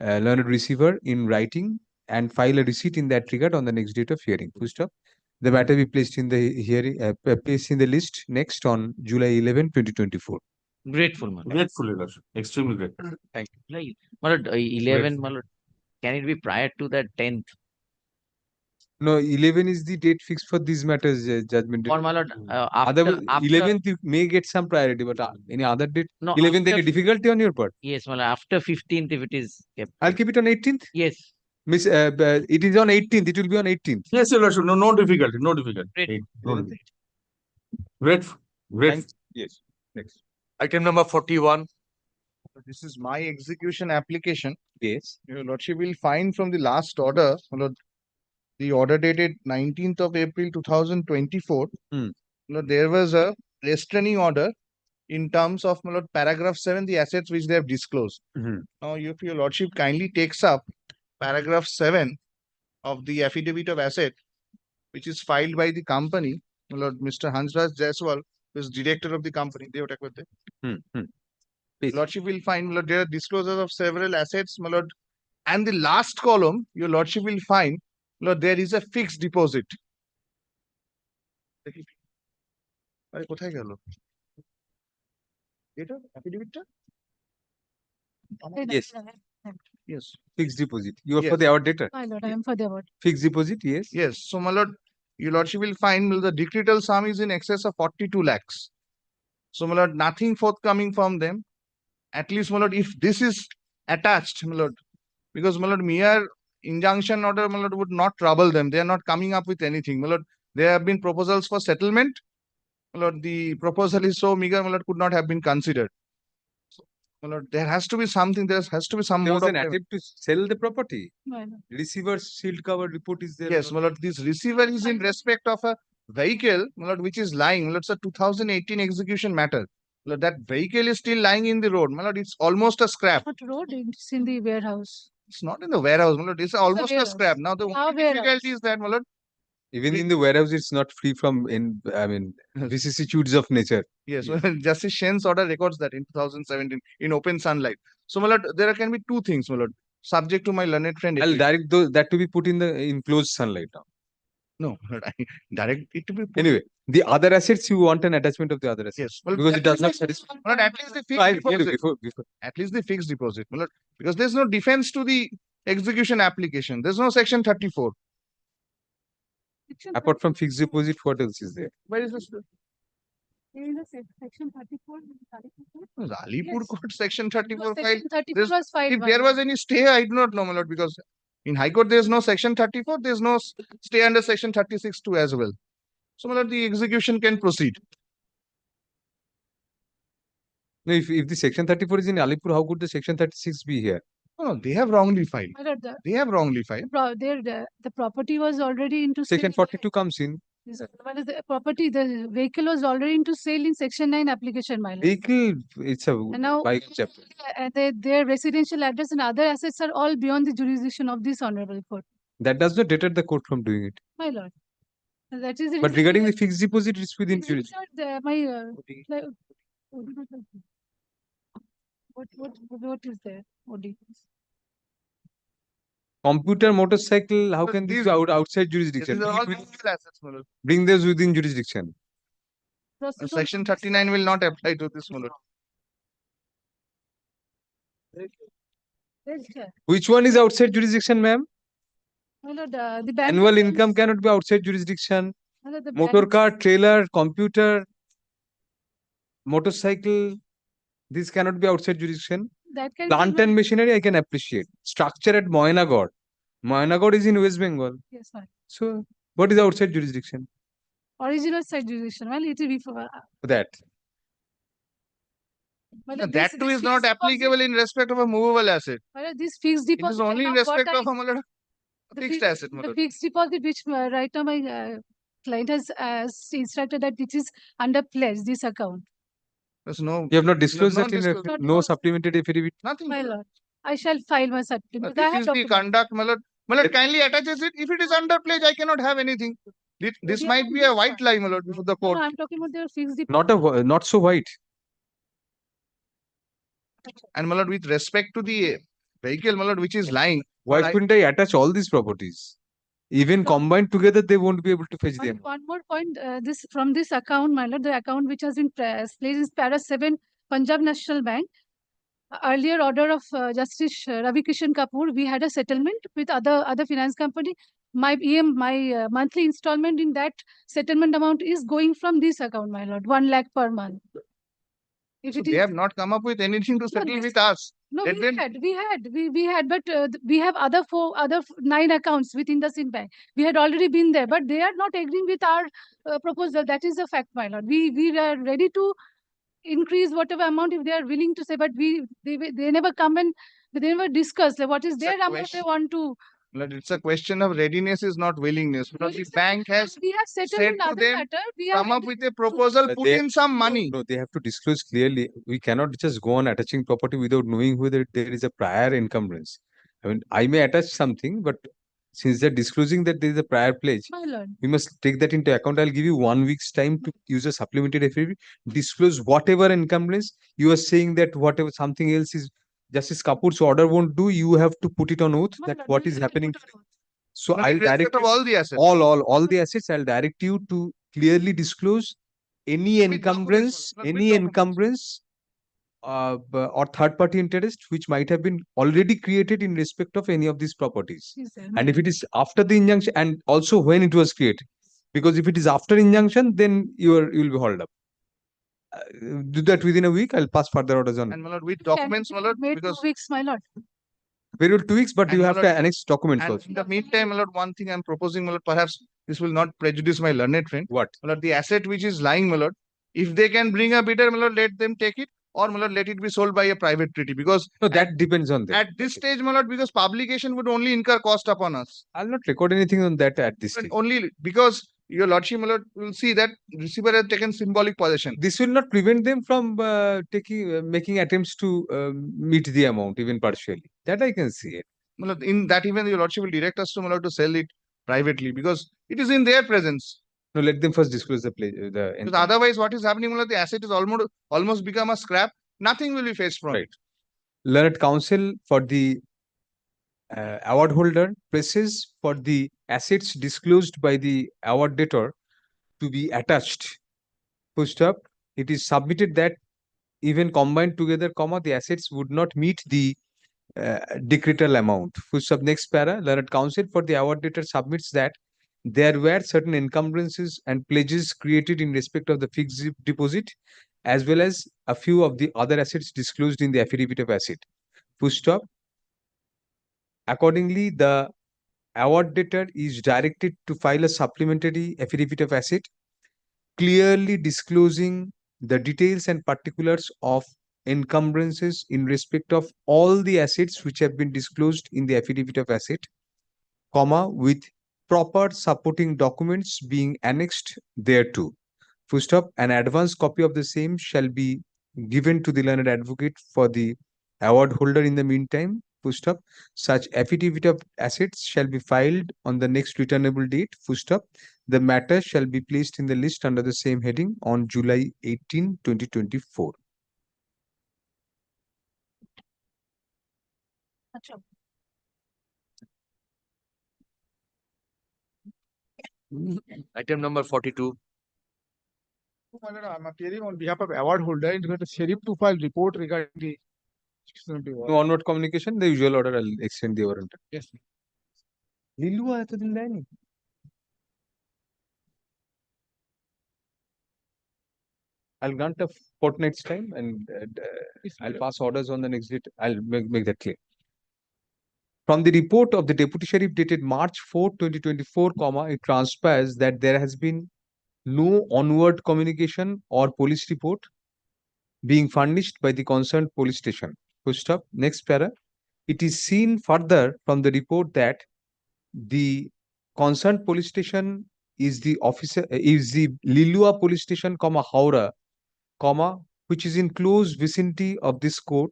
learned receiver in writing and file a receipt in that regard on the next date of hearing, full stop. The matter be placed in the hearing, placed in the list next on July 11, 2024. Grateful, my lord. Grateful, Your Lordship. Extremely grateful. Thank you. Like, my lord, 11, my lord, can it be prior to the 10th? No, 11 is the date fixed for these matters, judgment. Or my lord, Other after 11th you may get some priority, but any other date? No, 11th, any after- difficulty on your part? Yes, my lord, after 15th, if it is kept. I'll keep it on 18th. Yes. Miss, it is on 18th. It will be on 18th. Yes, Your Lordship. No, no difficulty. No difficulty. No difficulty. Grateful. Grateful. Yes. Next. Item number 41. This is my execution application. Yes. Your Lordship will find from the last order, my lord, the order dated 19th of April 2024. Hmm. You know, there was a restraining order in terms of, my lord, paragraph 7, the assets which they have disclosed. Mhm. Now, if your Lordship kindly takes up paragraph 7 of the affidavit of asset, which is filed by the company, my lord, Mr. Hansraj Jaiswal, who is director of the company. Lordship will find, my lord, there are disclosures of several assets, my lord, and the last column, your Lordship will find, my lord, there is a fixed deposit. আরে কোথায় গেল? এটা affidavit-টা? Yes. Yes. Fixed deposit. You are for Yes. the award debtor. My lord, I am for the award. Fixed deposit, yes. Yes. So, my lord, your Lordship will find the decretal sum is in excess of 42 lakhs. So, my lord, nothing forthcoming from them. At least, my lord, if this is attached, my lord, because, my lord, mere injunction order, my lord, would not trouble them. They are not coming up with anything. My lord, there have been proposals for settlement. My lord, the proposal is so meager, my lord, could not have been considered. So, my lord, there has to be something, there has to be some There mode was of an payment. attempt to sell the property. My lord. Receiver's shield cover report is there. Yes, my lord, this receiver is in respect of a vehicle, my lord, which is lying. My lord, it's a 2018 execution matter. My lord, that vehicle is still lying in the road. My lord, it's almost a scrap. What road? It's in the warehouse. It's not in the warehouse, my lord. It's almost a warehouse. scrap. Now, the Our only difficulty is that, my lord, Even in the warehouse, it's not free from vicissitudes of nature. yes, Justice Shen's order records that in 2017 in open sunlight. So, my lord, there can be two things, my lord, subject to my learned friend. I'll direct that to be put in the enclosed sunlight now. No, I direct it to be put. Anyway, the other assets, you want an attachment of the other assets. Yes, well, because at it does not least- satisfy. my lord, at least the fixed No, I'll hear you deposit. before. At least the fixed deposit, my lord, because there's no defense to the execution application. There's no section 34. Apart from fixed deposit, what else is there? Where is this? There is a section 34. Alipur Court section 34 file. Section 34 There's- was filed. If by there law. was any stay, I do not know, my lord, because in High Court there's no section 34. There's no stay under section 36 too as well. So, my lord, the execution can proceed. No, if the section 34 is in Alipur, how could the section 36 be here? No, they have wrongly filed. My lord, They have wrongly filed. the property was already into Section sale. 42 comes in. Yes, well, the property, the vehicle was already into sale in section 9 application, my lord. Vehicle, it's a And now bike chapter. their residential address and other assets are all beyond the jurisdiction of this honorable court, That does not deter the court from doing it. my lord. And that is the But reason regarding the that- fixed deposit, it's within Is it jurisdiction. not the- my like, what is there? OD. Computer, motorcycle, how can this these- be outside jurisdiction? These are all Bring it legal within- assets, my lord. Bring those within jurisdiction. Section 39 will not apply to this, my lord. Which one is outside jurisdiction, ma'am? My lord, the bank. Annual income cannot be outside jurisdiction. My lord, the Motor bank- car, trailer, computer, motorcycle, these cannot be outside jurisdiction. That can be Plant my- and machinery, I can appreciate. Structure at Moyanagod. Moyanagod is in West Bengal. Yes, ma'am. So, what is outside jurisdiction? Original side jurisdiction. Well, it will be for For that. Well, Now, that too is not applicable in respect of a movable asset. This fixed It deposit. is only in amount what respect I- of a the fixed fi- asset. The fixed deposit which right now my client has instructed that it is under pledge, this account. There's no. You have not disclosed that in disclosed. no supplementary affidavit. Nothing. My lord, I shall file my certificate. I This have is the document. conduct, my lord. My lord, kindly attaches it. If it is under pledge, I cannot have anything. This Yeah, might be a white lie, my lord, before the No, court. I'm talking about the fixed deposit. Not so white. And my lord, with respect to the vehicle, my lord, which is lying. Why couldn't I attach all these properties? Even combined together, they won't be able to fetch them. One more point, this from this account, my lord, the account which has been placed is para 7 Punjab National Bank. Earlier order of Justice Ravi Kishan Kapoor, we had a settlement with other finance company. My monthly installment in that settlement amount is going from this account, my lord, 1 lakh per month. If So it they is, have not come up with anything to settle with us. no, Let them- we had, but we have other 9 accounts within the same bank. We had already been there, but they are not agreeing with our proposal. That is a fact, my lord. We are ready to increase whatever amount if they are willing to say, but they never come and they never discuss like, what is their amount they want to. Lord, it's a question of readiness, is not willingness. Because the bank has We have settled said in to other them, matter. We come have up with a proposal, put in some money. No, they have to disclose clearly. We cannot just go on attaching property without knowing whether there is a prior encumbrance. I mean, I may attach something, but since they're disclosing that there is a prior pledge, My lord. we must take that into account. I'll give you 1 week's time to use a supplementary affidavit, disclose whatever encumbrance. You are saying that whatever something else is Justice Kapoor's order won't do, you have to put it on oath that what is happening. So But I'll in respect direct of you, all the assets. all the assets. I'll direct you to clearly disclose any encumbrance, or third party interest which might have been already created in respect of any of these properties. Yes, sir. And if it is after the injunction, and also when it was created, because if it is after injunction, then you'll be hauled up. Do that within a week. I'll pass further orders on. And my lord, with documents, my lord, Wait because 2 weeks, my lord. Very well, 2 weeks, but And you my have lord, to annex documents and also. in the meantime, my lord, one thing I'm proposing, my lord, perhaps this will not prejudice my learned friend. What? My lord, the asset which is lying, my lord, if they can bring a bidder, my lord, let them take it, or my lord, let it be sold by a private treaty. Because no, that depends on them. At this stage, my lord, because publication would only incur cost upon us. I'll not record anything on that at this stage. Only because your lordship, my lord, will see that receiver has taken symbolic possession. This will not prevent them from making attempts to meet the amount even partially. That I can see it. My lord, in that event, your lordship will direct us to, my lord, to sell it privately because it is in their presence. No, let them first disclose the Because otherwise, what is happening, my lord, the asset is almost become a scrap. Nothing will be faced from it. Learned counsel for the award holder presses for the assets disclosed by the award debtor to be attached. Full stop. It is submitted that even combined together, the assets would not meet the decretal amount. Full stop. Next para. Learned counsel for the award debtor submits that there were certain encumbrances and pledges created in respect of the fixed deposit, as well as a few of the other assets disclosed in the affidavit of asset. Full stop. Accordingly, the award debtor is directed to file a supplementary affidavit of asset, clearly disclosing the details and particulars of encumbrances in respect of all the assets which have been disclosed in the affidavit of asset, with proper supporting documents being annexed thereto. Full stop. An advance copy of the same shall be given to the learned advocate for the award holder in the meantime. Full stop. Such affidavit of assets shall be filed on the next returnable date. Full stop. The matter shall be placed in the list under the same heading on July 18, 2024. Item number 42. I'm appearing on behalf of award holder and the sheriff to file report regarding the No onward communication, the usual order, I'll extend the warrant. Yes. Lilu aaya to din laye nahi. I'll grant a fortnight's time and I'll pass orders on the next date. I'll make that clear. From the report of the Deputy Sheriff dated March 4, 2024, it transpires that there has been no onward communication or police report being furnished by the concerned police station. Full stop. Next para. It is seen further from the report that the concerned police station is the Lilua police station, Howrah, which is in close vicinity of this court,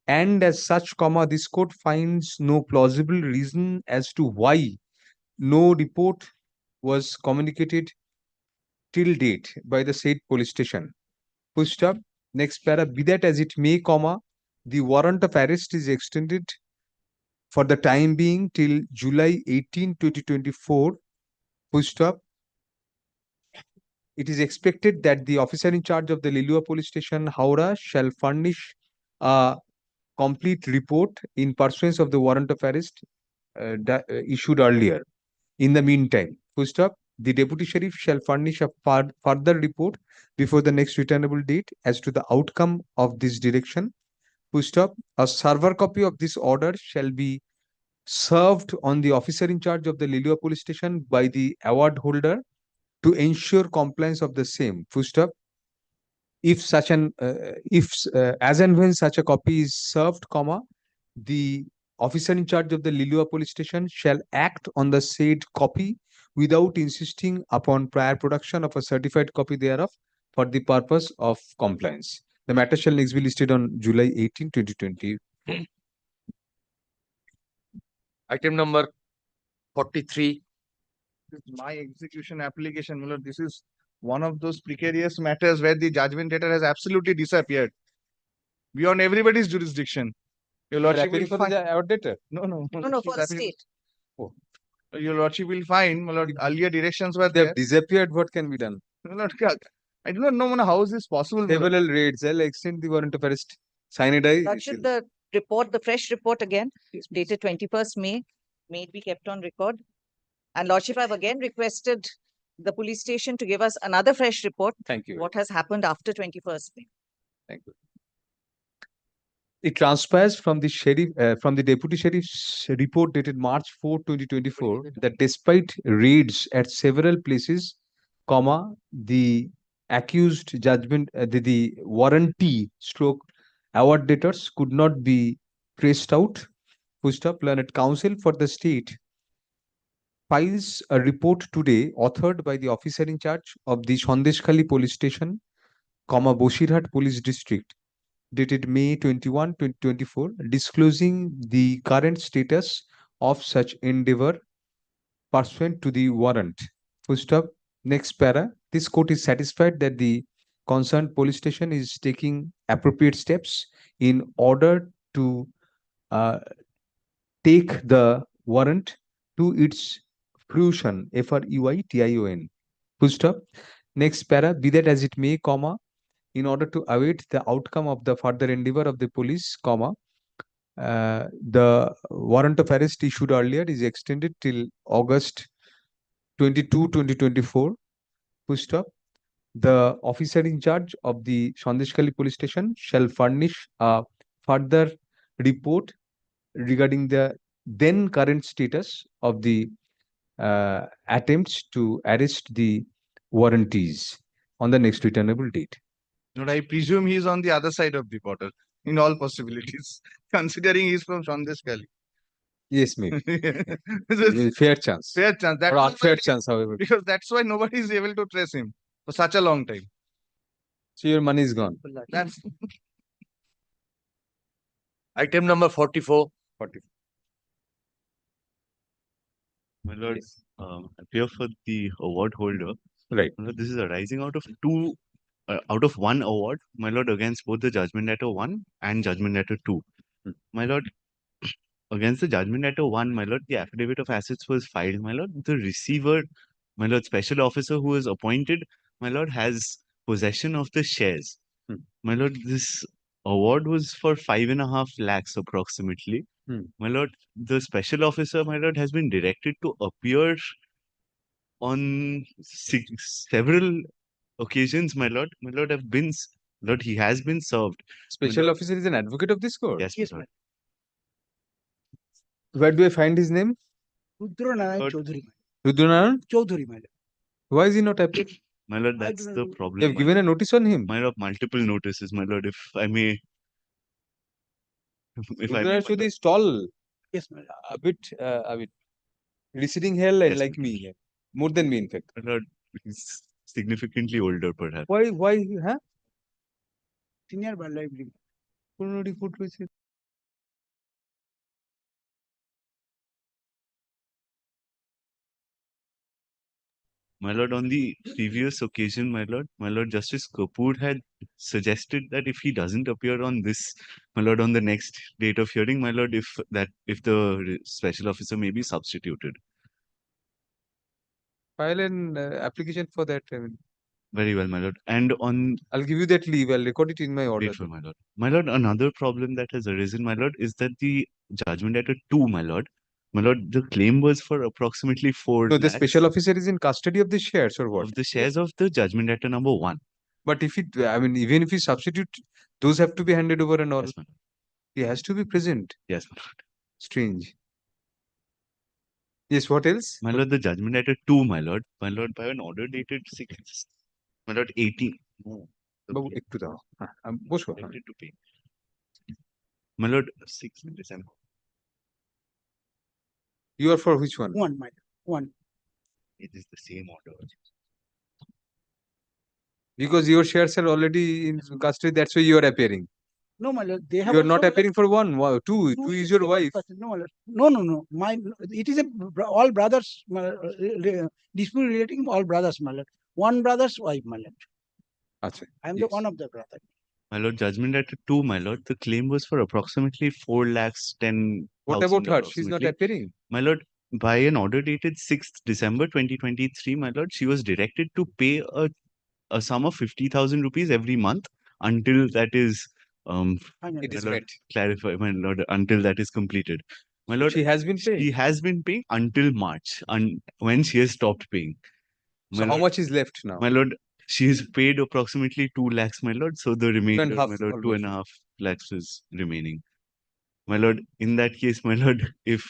and as such, this court finds no plausible reason as to why no report was communicated till date by the said police station. Full stop. Next para. Be that as it may, the warrant of arrest is extended for the time being till July 18, 2024. Full stop. It is expected that the officer in charge of the Lilua police station, Howrah, shall furnish a complete report in pursuance of the warrant of arrest issued earlier. In the meantime, full stop, the deputy sheriff shall furnish a further report before the next returnable date as to the outcome of this direction. Full stop, a server copy of this order shall be served on the officer in charge of the Lilua police station by the award holder to ensure compliance of the same. Full stop. If such an as and when such a copy is served, the officer in charge of the Lilua police station shall act on the said copy without insisting upon prior production of a certified copy thereof for the purpose of compliance. The matter shall next be listed on July 18, 2020. Item number 43. This is my execution application, my lord. This is one of those precarious matters where the judgment debtor has absolutely disappeared beyond everybody's jurisdiction. Your lordship will find our debtor. no, No, for the that is- state. Oh. Your lordship will find, my lord, earlier directions were They there. have disappeared. What can be done? My lord, I do not know, my lord, how is this possible, my lord? Several raids. I'll extend the warrant of arrest. Cyanide. Lordship, the report, the fresh report again, dated 21st May, may it be kept on record. And Lordship, I've again requested the police station to give us another fresh report. Thank you. What has happened after 21st May. Thank you. It transpires from the from the deputy sheriff's report dated March 4, 2024, that despite raids at several places, the accused judgment, the warranty stroke award debtors could not be traced out. Full stop. Learned counsel for the state files a report today authored by the officer in charge of the Sandeshkhali police station, Bosirhat police district, dated May 21, 2024, disclosing the current status of such endeavor pursuant to the warrant. Full stop. Next para. This court is satisfied that the concerned police station is taking appropriate steps in order to take the warrant to its fruition, FRUITION. Full stop. Next para. Be that as it may, in order to await the outcome of the further endeavor of the police, the warrant of arrest issued earlier is extended till August 22, 2024. Full stop. The officer in charge of the Sandeshkhali police station shall furnish a further report regarding the then current status of the attempts to arrest the warranties on the next returnable date. Lord, I presume he is on the other side of the border in all possibilities, considering he is from Sandeshkhali. Yes, maybe. This is Fair chance. fair chance. Or That's unfair chance, however. because that's why nobody is able to trace him for such a long time. So your money is gone. That's Item number 44. My lord, appear for the award holder. Right. My lord, this is arising out of one award, my lord, against both the judgment letter 1 and judgment letter 2. My lord, against the judgment letter 1, my lord, the affidavit of assets was filed, my lord. The receiver, my lord, special officer who is appointed, my lord, has possession of the shares. My lord, this award was for 5.5 lakhs approximately. My lord, the special officer, my lord, has been directed to appear on several occasions, my lord. My lord, he has been served. Special officer is an advocate of this court. Yes, my lord. Where do I find his name? Rudra Narayan Lord. Chaudhary. Rudranarayan? Chaudhary, my lord. Why is he not appeared? My lord, I that's do the not- problem. You have my given a lord. notice on him. My lord, multiple notices, my lord, if I may. If I may, Rudra my Shudi lord. is tall, Yes, my lord. a bit, I mean, receding hairline Yes, like my me, more than me, in fact. My lord, he's significantly older, perhaps. Why, huh? Senior by library. পুরনো report রয়েছে। My lord, on the previous occasion, my lord, Justice Kapoor had suggested that if he doesn't appear on this, my lord, on the next date of hearing, my lord, if the special officer may be substituted. File an application for that. I mean, Very well, my lord. And on I'll give you that leave. I'll record it in my order. grateful, my lord. My lord, another problem that has arisen, my lord, is that the judgment letter 2, my lord, the claim was for approximately 4 No, the lakhs special officer is in custody of the shares or what? of the shares of the judgment letter number 1. But if it, I mean, even if you substitute, those have to be handed over and all. Yes, my lord. He has to be present. Yes, my lord. Strange. Yes, what else? My lord, the judgment letter 2, my lord, by an order dated 6, my lord, 18. No. বাবু একটু দাও বসো Directed to pay. My lord, 6 December. You are for which one? One, my lord. One. It is the same order. Because your shares are already in custody, that's why you are appearing. No, my lord. They have. You are not also- appearing for one, two. Two is your wife. No, my lord. No. It is all brothers. My lord, dispute relating all brothers, my lord. One brother's wife, my lord. Achha, I am the one of the brother. My lord, judgment letter 2, my lord, the claim was for approximately 4 lakhs 10,000. What about her? She's not approximately. appearing. My lord, by an order dated 6th December 2023, my lord, she was directed to pay a sum of 50,000 rupees every month until that is It is my lord, met. clarify, my lord, until that is completed. My lord, She has been paying. She has been paying until March, and when she has stopped paying. So how much is left now? My lord, she has paid approximately 2 lakhs, my lord. So the remainder, half my lord, almost. 2.5 lakhs is remaining. My lord, in that case, my lord, if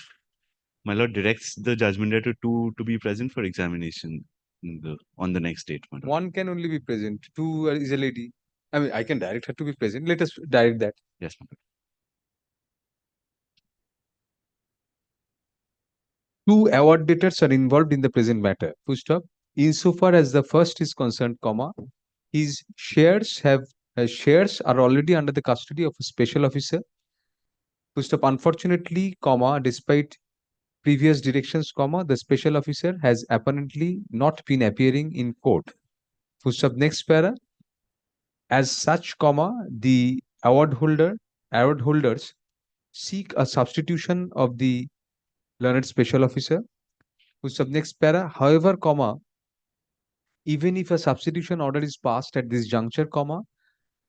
my lord directs the judgment letter to be present for examination on the next date, my lord. One can only be present. Two is a lady. I mean, I can direct her to be present. Let us direct that. Yes, my lord. Two award debtors are involved in the present matter. Full stop. Insofar as the first is concerned, comma, his shares are already under the custody of a special officer. Full stop. Unfortunately, comma, despite previous directions, comma, the special officer has apparently not been appearing in court. Full stop. Next para. As such, comma, the award holders seek a substitution of the learned special officer. Full stop. Next para. However, comma, even if a substitution order is passed at this juncture, comma,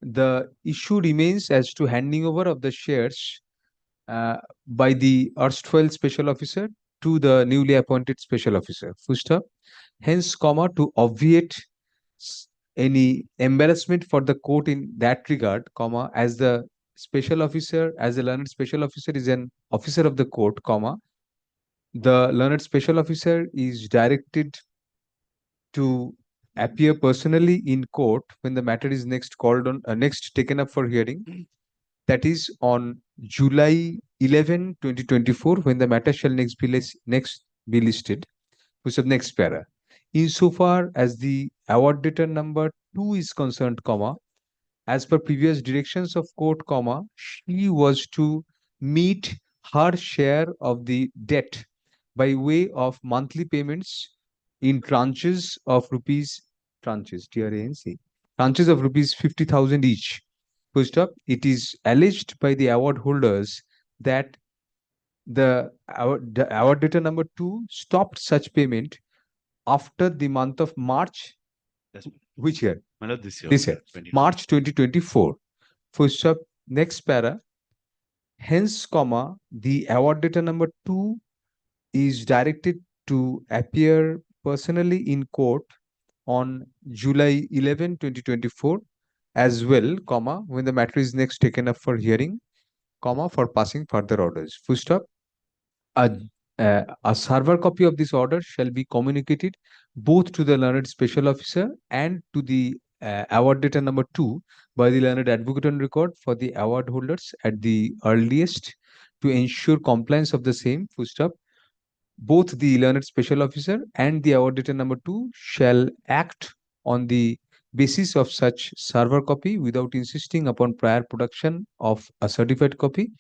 the issue remains as to handing over of the shares by the erstwhile special officer to the newly appointed special officer. Full stop. Hence, comma, to obviate any embarrassment for the court in that regard, comma, as the special officer, as the learned special officer is an officer of the court, comma, the learned special officer is directed to appear personally in court when the matter is next called on next taken up for hearing, that is on July 11 2024, when the matter shall next be listed. Which of next para. Insofar as the award debtor number 2 is concerned, comma, as per previous directions of court, comma, she was to meet her share of the debt by way of monthly payments in tranches of rupees, tranches of rupees 50,000 each. First up, it is alleged by the award holders that the award debtor number 2 stopped such payment after the month of March. Yes. Which year? My lord, this year. This year. 2020. March 2024. First up, next para. Hence, comma, the award debtor number 2 is directed to appear personally in court on July 11, 2024 as well, comma, when the matter is next taken up for hearing, comma, for passing further orders. Full stop. A A server copy of this order shall be communicated both to the learned special officer and to the award data number 2 by the learned advocate on record for the award holders at the earliest to ensure compliance of the same. Full stop. Both the learned special officer and the award data number 2 shall act on the basis of such server copy without insisting upon prior production of a certified copy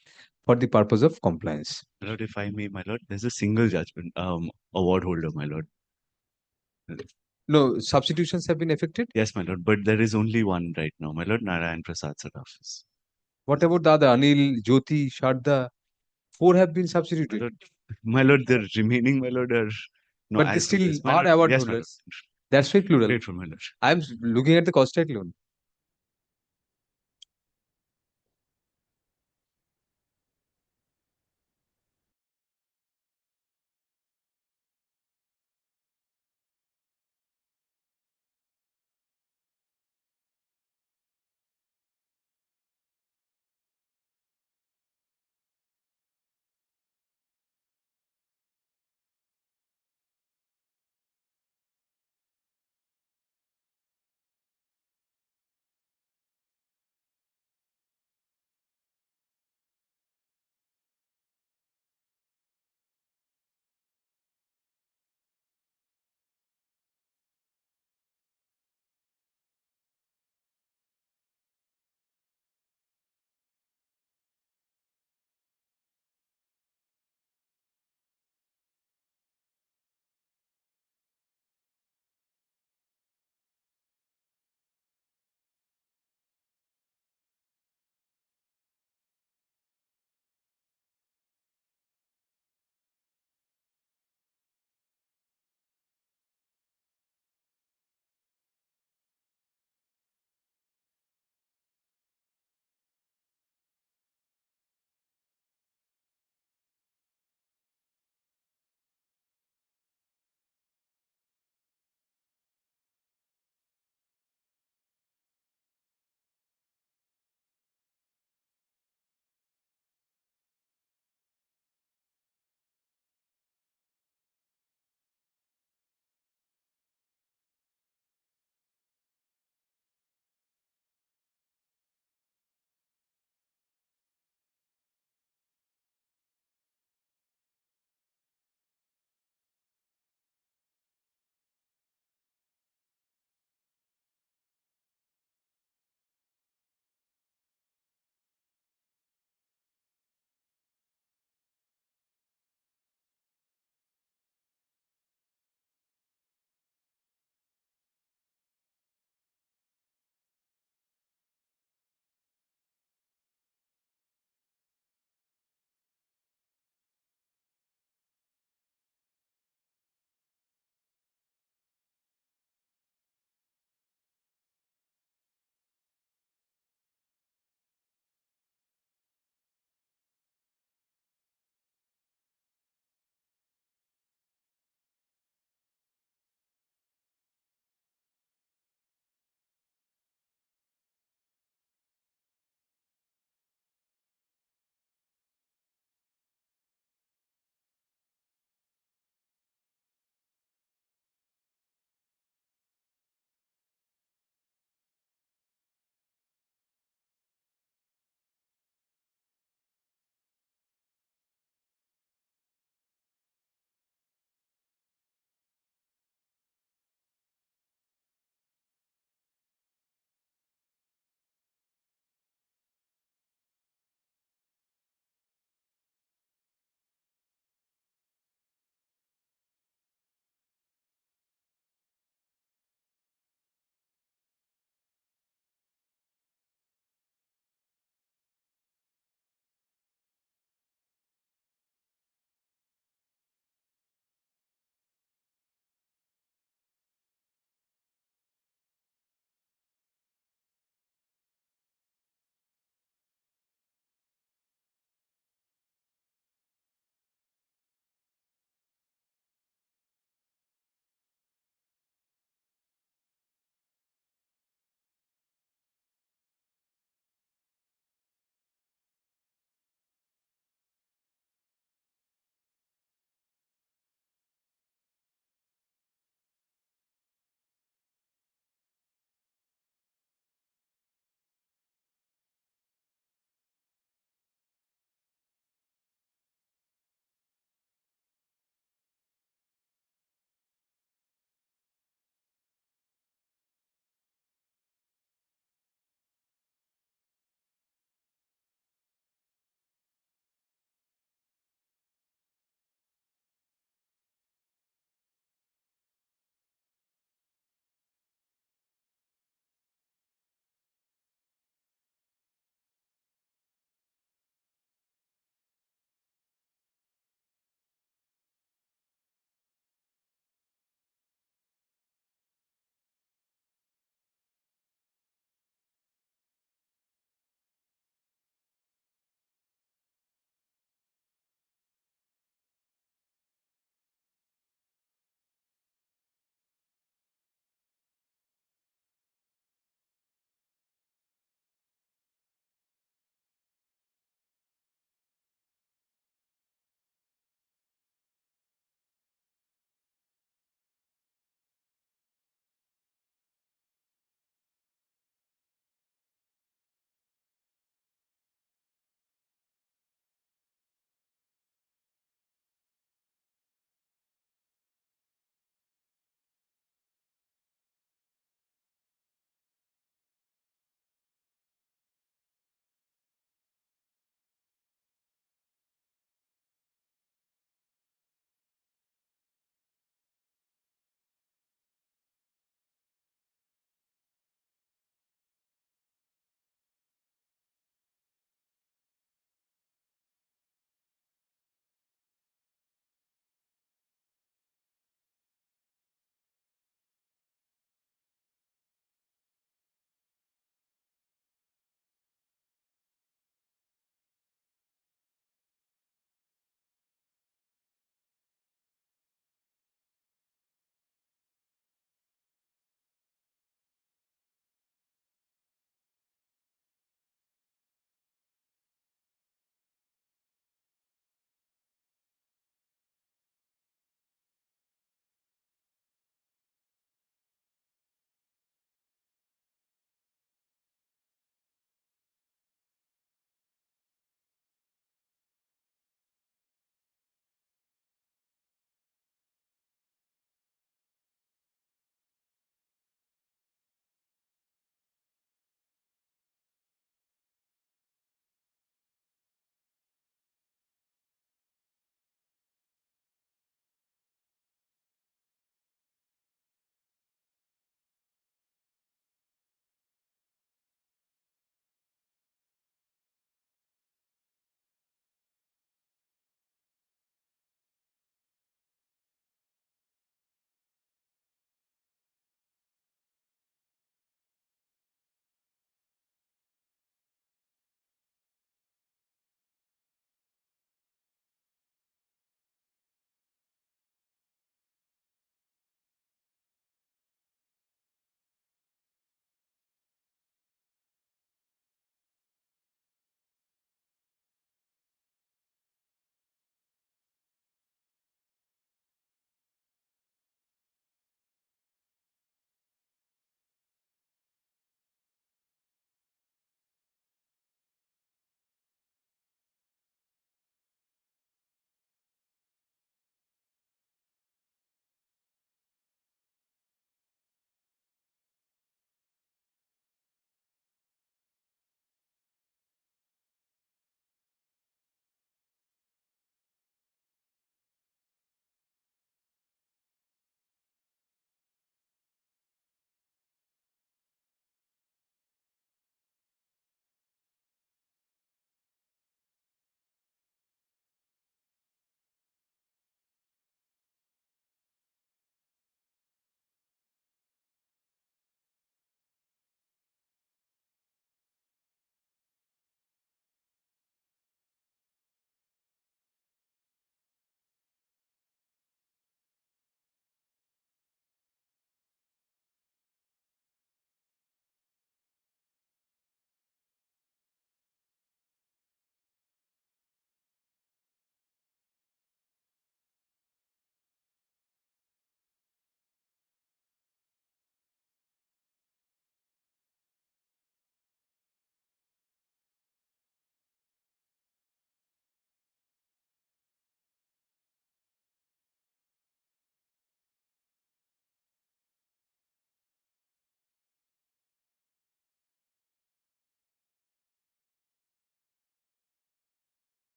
for the purpose of compliance. My lord, if I may, my lord, there's a single judgment award holder, my lord. No, substitutions have been effected? Yes, my lord, but there is only one right now, my lord, Narayan Prasad Sadafis. What about the other? Anil, Jyoti, Shardha? 4 have been substituted. My lord, the remaining, my lord, are no, But they as per still this, my are lord. award Yes, my lord. holders. That's why plural. Grateful, my lord. I'm looking at the cost title only.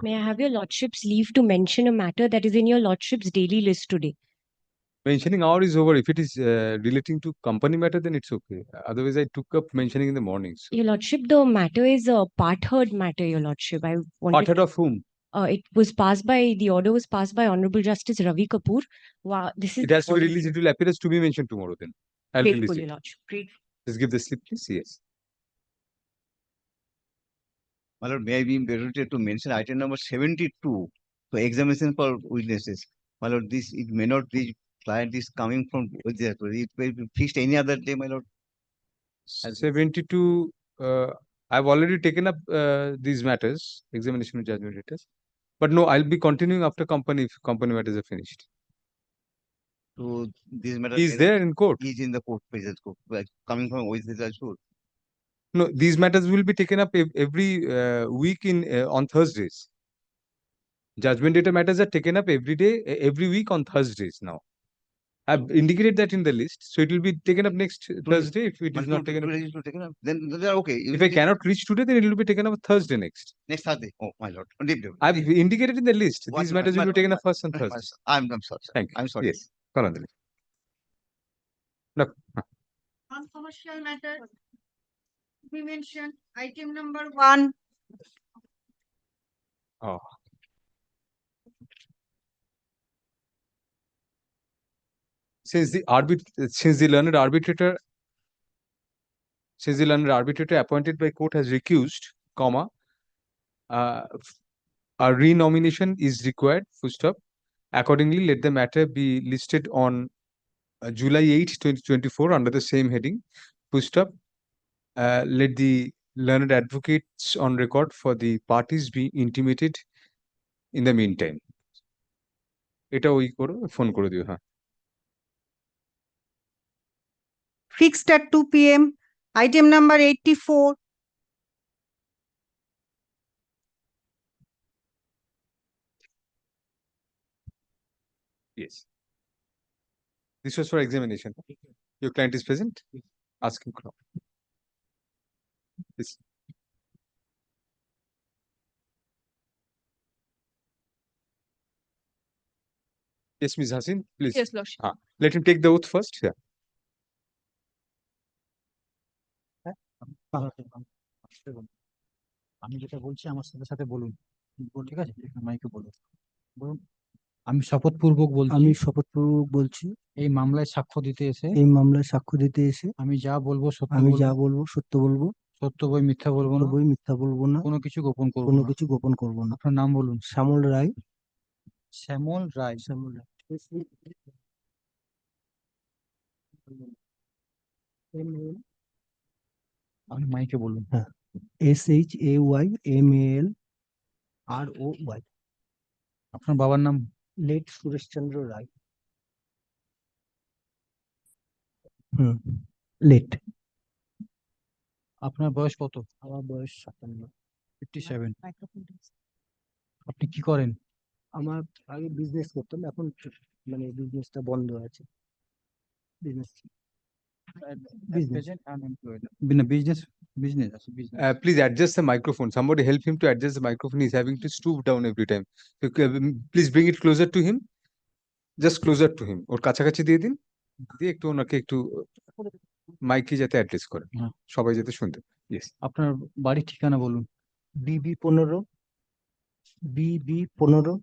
May I have your lordship's leave to mention a matter that is in your lordship's daily list today? Mentioning hour is over. If it is relating to company matter, then it's okay. Otherwise, I took up mentioning in the mornings. Your lordship, the matter is a part heard matter, your lordship. I wanted. Part heard of whom? It was passed by, the order was passed by Honorable Justice Ravi Kapoor. Wow, this is. It has to be released. It will appear as to be mentioned tomorrow then. I'll release Grateful, it. your lordship. Grateful. Just give the slip, please. Yes. My lord, may I be permitted to mention item number 72, so examination for witnesses. My lord, this, it may not be client is coming from, it may be fixed any other day, my lord. 72, I've already taken up these matters, examination of judgment letters. But no, I'll be continuing after company if company matters are finished. So this matter He's there in court. He's in the court, present court, like coming from witnesses as well. No, these matters will be taken up every week on Thursdays. Judgment data matters are taken up every day, every week on Thursdays now. I've indicated that in the list, so it will be taken up next Thursday if it is not taken up. Then they're okay. If I cannot reach today, then it will be taken up Thursday next. Next Thursday. Oh, my lord. I've indicated in the list. What- These matters will be taken up first on my- Thursday. I'm sorry. Sir. Thank you. I'm sorry. Yes. Go on, Dilip. No. On commercial matter, we mentioned item number 1. Oh. Since the learned arbitrator appointed by court has recused, comma, a renomination is required, full stop. Accordingly, let the matter be listed on July 8, 2024 under the same heading, full stop. Let the learned advocates on record for the parties be intimated in the meantime. এটা ওই করো phone করে দিও হ্যাঁ Fixed at 2 p.m. Item number 84. Yes. This was for examination. Your client is present? Ask him. Yes. Yes, Ms. Hasin, please. Yes, Lordship. Let him take the oath first. Yeah. আমি যেটা বলছি আমার সাথে সাথে বলুন ঠিক আছে মাইকে বলুন বলুন আমি শপথপূর্বক বলছি এই মামলায় সাক্ষ্য দিতে এসে আমি যা বলবো সত্য বলবো সত্য বই মিথ্যা বলবো না কোনো কিছু গোপন করবো না আপনার নাম বলুন শ্যামল রায় আপনি মাইকে বলুন SHAYMALROY আপনার বাবার নাম লেট সুরেশ চন্দ্র রায় লেট আপনার বয়স কত আমার বয়স 57 আপনি কি করেন আমার আগে বিজনেস করতাম এখন মানে বিজনেসটা বন্ধ আছে Please adjust the microphone. Somebody help him to adjust the microphone. He's having to stoop down every time. Please bring it closer to him. Just closer to him. ওর কাছাকাছি দিয়ে দিন দিয়ে একটু ওনাকে একটু মাইকে যাতে অ্যাড্রেস করে সবাই যাতে শুনতে ইয়েস আপনার বাড়ির ঠিকানা বলুন BB 15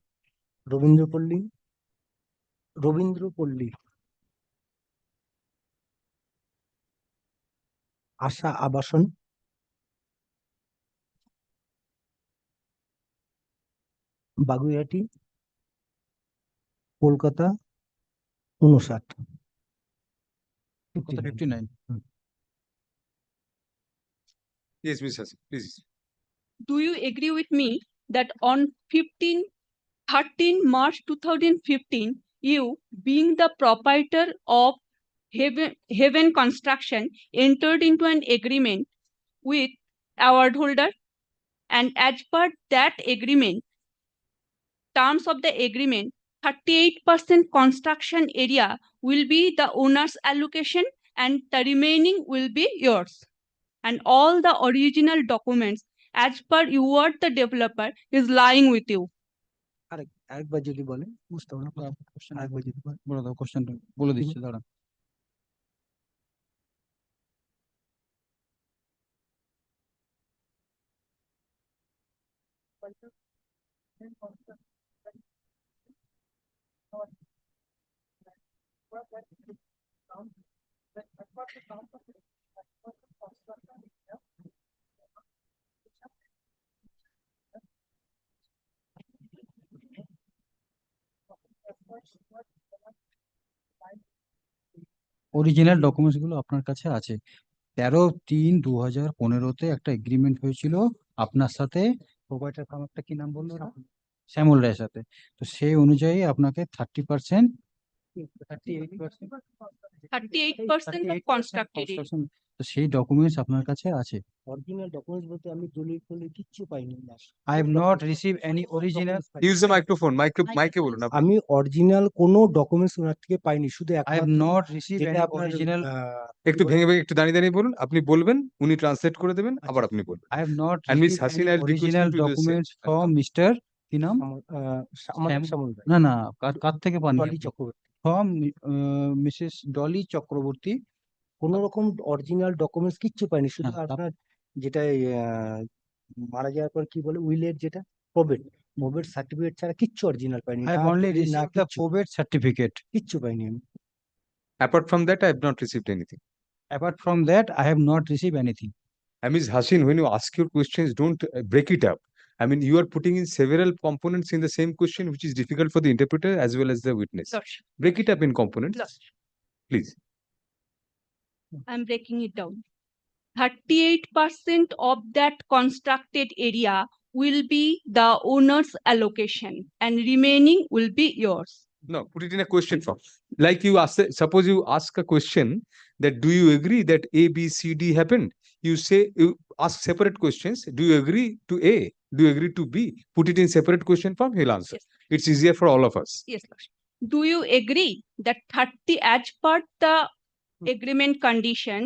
রবীন্দ্রপল্লী আশা আবাসন Baguiati Kolkata 59 Yes, Ms. Hasan, please. Do you agree with me that on 13 March 2015, you, being the proprietor of Heaven Construction, entered into an agreement with award holder, and as per that agreement, terms of the agreement, 38% construction area will be the owner's allocation and the remaining will be yours. And all the original documents as per you are the developer is lying with you. আরেকবার যদি বলেন বুঝতে পারলাম না question আরেকবার যদি বলে দাও কোশ্চেনটা বলে দিচ্ছি দাঁড়ান অরিজিনাল ডকুমেন্টস গুলো আপনার কাছে আছে 13/3/2015-তে একটা এগ্রিমেন্ট হয়েছিল আপনার সাথে প্রোভাইডার ফার্মটা কি নাম বললো শ্যামল রায়ের সাথে তো সেই অনুযায়ী আপনাকে 30% 38% of constructed area. তো সেই ডকুমেন্টস আপনার কাছে আছে অরিজিনাল ডকুমেন্টস বলতে আমি দলিল ফলিল কিচ্ছু পাইনি I have not received any original Use the microphone. মাইকে বলুন আপনি। আমি অরিজিনাল কোনো ডকুমেন্টস ওনার থেকে পাইনি শুধু I have not received যেটা any আপনার original একটু ভেঙে ভেঙে একটু দাঁড়িয়ে দাঁড়িয়ে বলুন আপনি বলবেন উনি ট্রান্সলেট করে দেবেন আবার আপনি বলবেন I have not And Miss received Hasina, any I'll request you original to do the same. documents from Mr. কি নাম না না কার থেকে পান ডলি চক্রবর্তী from মিসেস ডলি চক্রবর্তী কোন রকম অরিজিনাল ডকুমেন্টস কিচ্ছু পাইনি শুধু হ্যাঁ, আপনার যেটা মারা যাওয়ার পর কি বলে উইলের যেটা প্রবেট সার্টিফিকেট ছাড়া কিচ্ছু অরিজিনাল পাইনি I have না only দলিল, না received the কিচ্ছু probate certificate. কিচ্ছু পাইনি আমি Apart from that, I have not received anything. Apart from that, I have not received anything. And Ms. Hasin, when you ask your questions, don't break it up. I mean, you are putting in several components in the same question, which is difficult for the interpreter as well as the witness. Lordship. Break it up in components, Lordship. please. I'm breaking it down. 38% of that constructed area will be the owner's allocation and remaining will be yours. No, put it in a question form. Like you ask, suppose you ask a question that do you agree that A, B, C, D happened? You say, you ask separate questions. Do you agree to A? Do you agree to B? Put it in separate question form, he'll answer. Yes. It's easier for all of us. Yes, Lordship. Do you agree that 30 as per the agreement condition,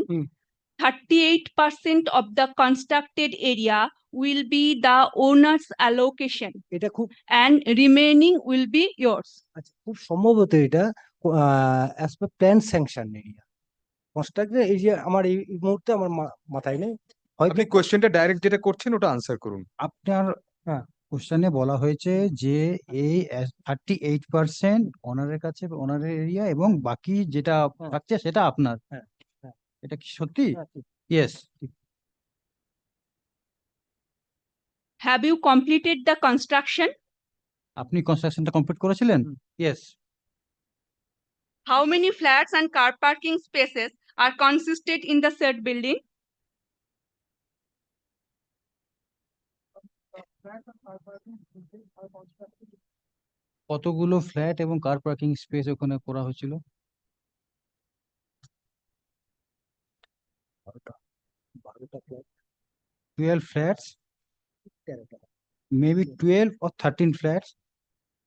38% of the constructed area will be the owner's allocation এটা খুব and remaining will be yours. আচ্ছা খুব সম্ভবত এটা as per plan sanction area constructed area আমার এই মুহূর্তে আমার মাথায় নেই হয়তো আপনি কোশ্চেনটা ডাইরেক্ট যেটা করছেন ওটা আনসার করুন। আপনার কোশ্চেনে বলা হয়েছে যে এই 38% ওনারের কাছে ওনারের এরিয়া এবং বাকি যেটা থাকছে সেটা আপনার এটা কি সত্যি yes Have you completed the construction? আপনি কনস্ট্রাকশনটা কমপ্লিট করেছিলেন yes How many flats and car parking spaces are consisted in the said building? কতগুলো ফ্ল্যাট এবং কার পার্কিং স্পেস ওখানে করা হয়েছিল 12 flats 13টা maybe 12 or 13 flats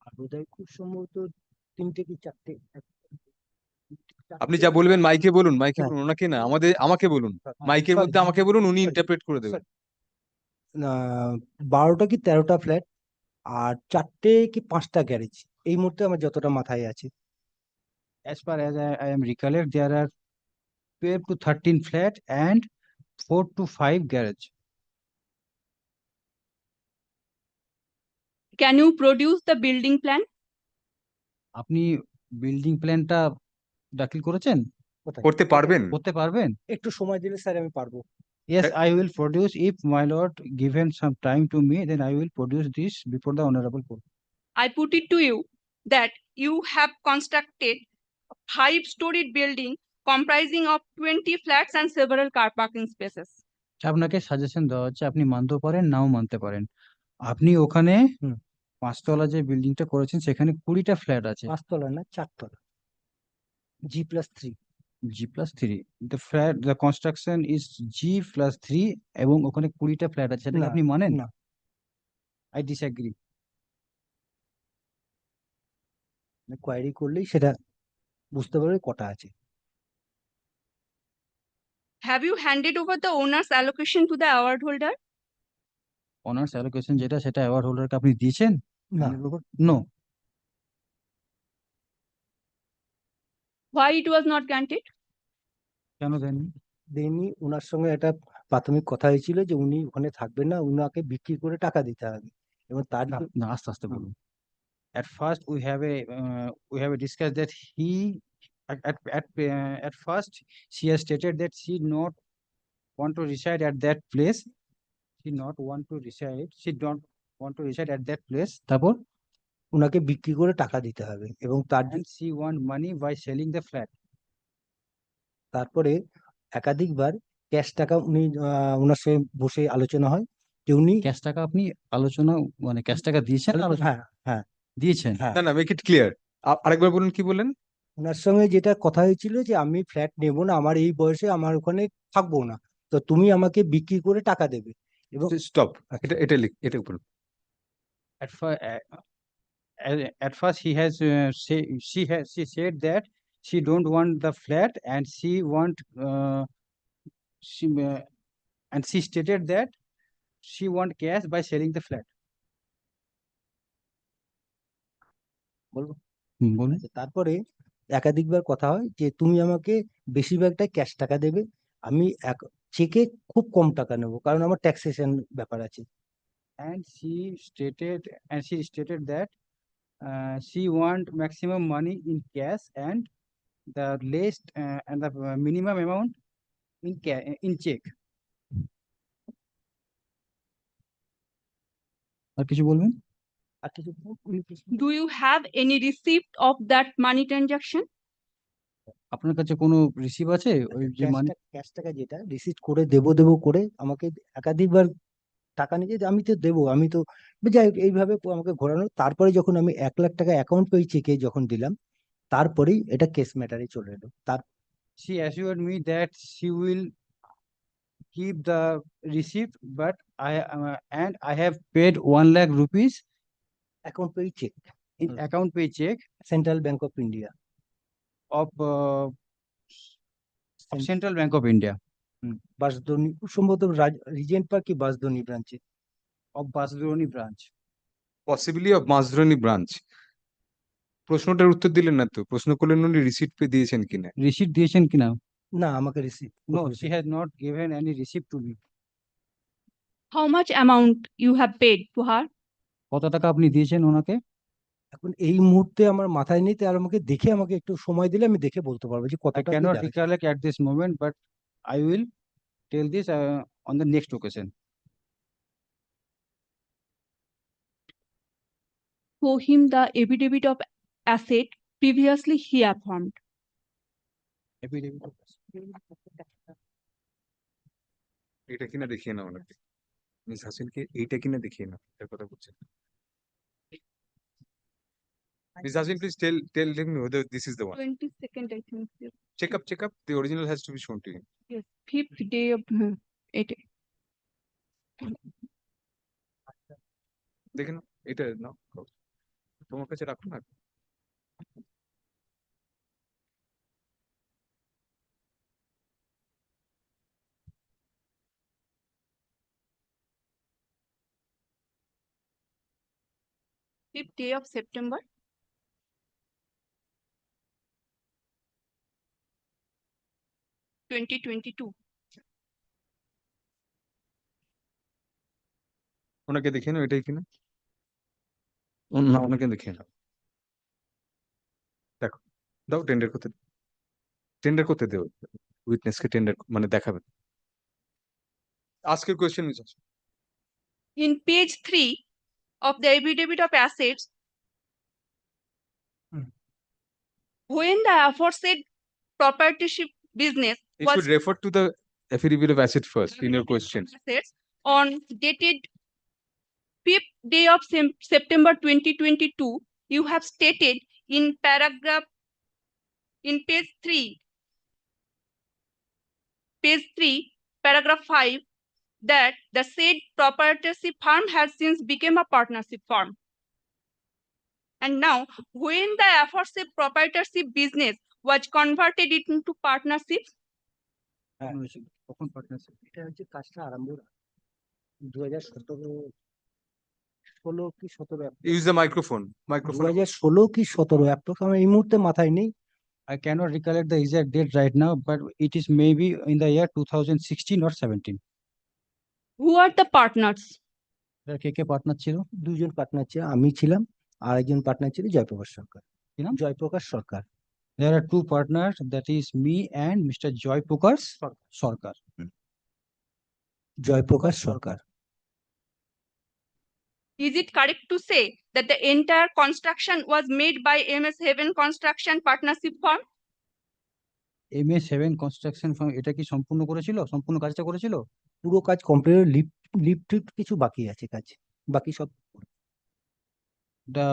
আর বোধহয় খুব সম্ভবত 3টে কি 4টে আপনি যা বলবেন মাইকে বলুন ওনাকে না আমাকে বলুন মাইকের মধ্যে আমাকে বলুন উনি ইন্টারপ্রেট করে দেবেন 12টা কি 13টা ফ্ল্যাট আর 4টে কি 5টা গ্যারেজ এই মুহূর্তে আমার যতটা মাথায় আছে as far as I am recollect there are 12 to 13 flat and 4 to 5 garage Can you produce the building plan? আপনি বিল্ডিং প্ল্যানটা দাখিল করেছেন করতে পারবেন একটু সময় দিলে স্যার আমি পারবো Yes, I will produce if my lord given some time to me, then I will produce this before the honorable court. I put it to you that you have constructed a 5-storied building comprising of 20 flats and several car parking spaces. আপনাকে suggestion দেওয়া হচ্ছে আপনি মানতেও পারেন নাও মানতে পারেন আপনি ওখানে 5তলা যে বিল্ডিংটা করেছেন সেখানে 20টা ফ্ল্যাট আছে 5তলা না 4তলা G+3 G+3 the construction is G+3 এবং ওখানে 20টা ফ্ল্যাট আছে সেটা আপনি মানেন না I disagree কোয়ারি করলেই সেটা বুঝতে পারবে কটা আছে Have you handed over the owner's allocation to the award holder? Honours allocation যেটা সেটা অ্যাওয়ার্ড হোল্ডারকে আপনি দিয়েছেন? না। No. Why it was not granted? কেন দেননি? দেননি, ওনার সঙ্গে একটা প্রাথমিক কথা হয়েছিল যে উনি ওখানে থাকবেন না, উনাকে বিক্রি করে টাকা দিতে হবে এবং তার না, আস্তে আস্তে বলুন। At first we have discussed that he at first she has stated that she not want to reside at that place. She don't want to reside at that place. তারপর উনাকে বিক্রি করে টাকা দিতে হবে এবং তার and she want money by selling the flat. তারপরে একাধিকবার ক্যাশ টাকা উনি ওনার সঙ্গে বসে আলোচনা হয় যে উনি ক্যাশ টাকা আপনি আলোচনা মানে ক্যাশ টাকা দিয়েছেন? হ্যাঁ হ্যাঁ দিয়েছেন? হ্যাঁ। না না, মেক ইট ক্লিয়ার। আরেকবার বলুন, কি বলেন? ওনার সঙ্গে যেটা কথা হয়েছিল যে আমি ফ্ল্যাট নেব না, আমার এই বয়সে আমার ওখানে থাকবো না, তো তুমি আমাকে বিক্রি করে টাকা দেবে এবং স্টপ, এটা বলুন। At first she said that she don't want the flat and she stated that she want cash by selling the flat. বলবো? বলুন। আচ্ছা, তারপরে একাধিকবার কথা হয় যে তুমি আমাকে বেশিরভাগটা ক্যাশ টাকা দেবে, আমি চেকে খুব কম টাকা নেব কারণ আমার ট্যাক্সেশন ব্যাপার আছে। And she stated that she want maximum money in cash and the least and the minimum amount in check. আর কিছু বলবেন? আর কিছু Do you have any receipt of that money transaction? আপনার কাছে কোনো রিসিভ আছে ওই যে মানি? ক্যাশ টাকা যেটা রিসিট করে দেবো করে আমাকে একাধিকবার টাকা নিয়ে যে আমি তো দেবো, আমি তো যাই হোক এইভাবে আমাকে ঘোরানো। তারপরে যখন আমি 1 লাখ টাকা অ্যাকাউন্ট পেয়ে চেকে যখন দিলাম, তারপরেই এটা কেস ম্যাটারে চলে এলো। তার She assured me that she will keep the receipt, but I have paid 1 lakh rupees account পেয়ে check in account pay check Central Bank of India of Central Bank of India. বাসদনি, সম্ভবত Regent Park কি বাসদনি ব্রাঞ্চে of Basdurani branch. Possibly of মাঝধরনী branch. প্রশ্নটার উত্তর দিলেন না তো। প্রশ্ন করলেন উনি রিসিট পে দিয়েছেন কিনা। রিসিট দিয়েছেন কিনা? না, আমাকে receipt No, she has not given any receipt to me. How much amount you have paid to her? কত টাকা আপনি দিয়েছেন ওনাকে? এখন এই মুহূর্তে আমার মাথায় নেই, তার আমাকে একটু সময় দিলে আমি দেখে বলতে পারবো যে I কতটা। cannot recollect at this moment, but I will tell this on the next occasion. Show him the affidavit of asset previously he affirmed. এটা কিনা দেখিয়ে নাও ওনাকে। মিস হাসিনকে এইটা কিনা দেখিয়ে নাও, এর কথা বলছেন। Miss Hasin, please tell him whether this is the one. 22nd, I think. Yes. Check up. The original has to be shown to him. Yes, 5th day of it. দেখেন এটা নাও, তোমার কাছে রাখো না। Fifth day of September. (2022). ওনাকে দেখিয়ে নাও এটাই কিনা। না, ওনাকে দেখিয়ে নাও। দেখো, দাও টেন্ডার করতে দেও উইটনেসকে, টেন্ডার মানে দেখাবেন। আজকের কোয়েশ্চেন মিস আছে। In page 3 of the affidavit of assets, when the aforesaid proprietorship business You was should refer to the affidavit of asset first in your question. assets on dated 5th day of September 2022, you have stated in page 3, paragraph 5, that the said proprietorship firm has since become a partnership firm. And now, when the aforesaid proprietorship business was converted into partnership, কখন partnership? এটা হচ্ছে কাজটা আরম্ভ 2017 16 কি 17 Use the microphone. Microphone. 2016 কি 17 approx আমার এই মুহূর্তে মাথায় নেই। I cannot recollect the exact date right now, but it is maybe in the year 2016 or 17. Who are the partners? এর কে কে পার্টনার ছিল? দুজন পার্টনার ছিল, আমি ছিলাম আর একজন পার্টনার ছিল জয়প্রকাশ সরকার। কি নাম? জয়প্রকাশ সরকার। There are two partners, that is me and Mr. Joy Pokars Sarkar. Jayaprakash Sarkar. Is it correct to say that the entire construction was made by MS Heaven Construction Partnership Firm? MS7 Construction Firm এটা কি সম্পূর্ণ করেছিল? সম্পূর্ণ কাজটা করেছিল? পুরো কাজ complete, lift কিছু বাকি আছে কাজ, বাকি সব। The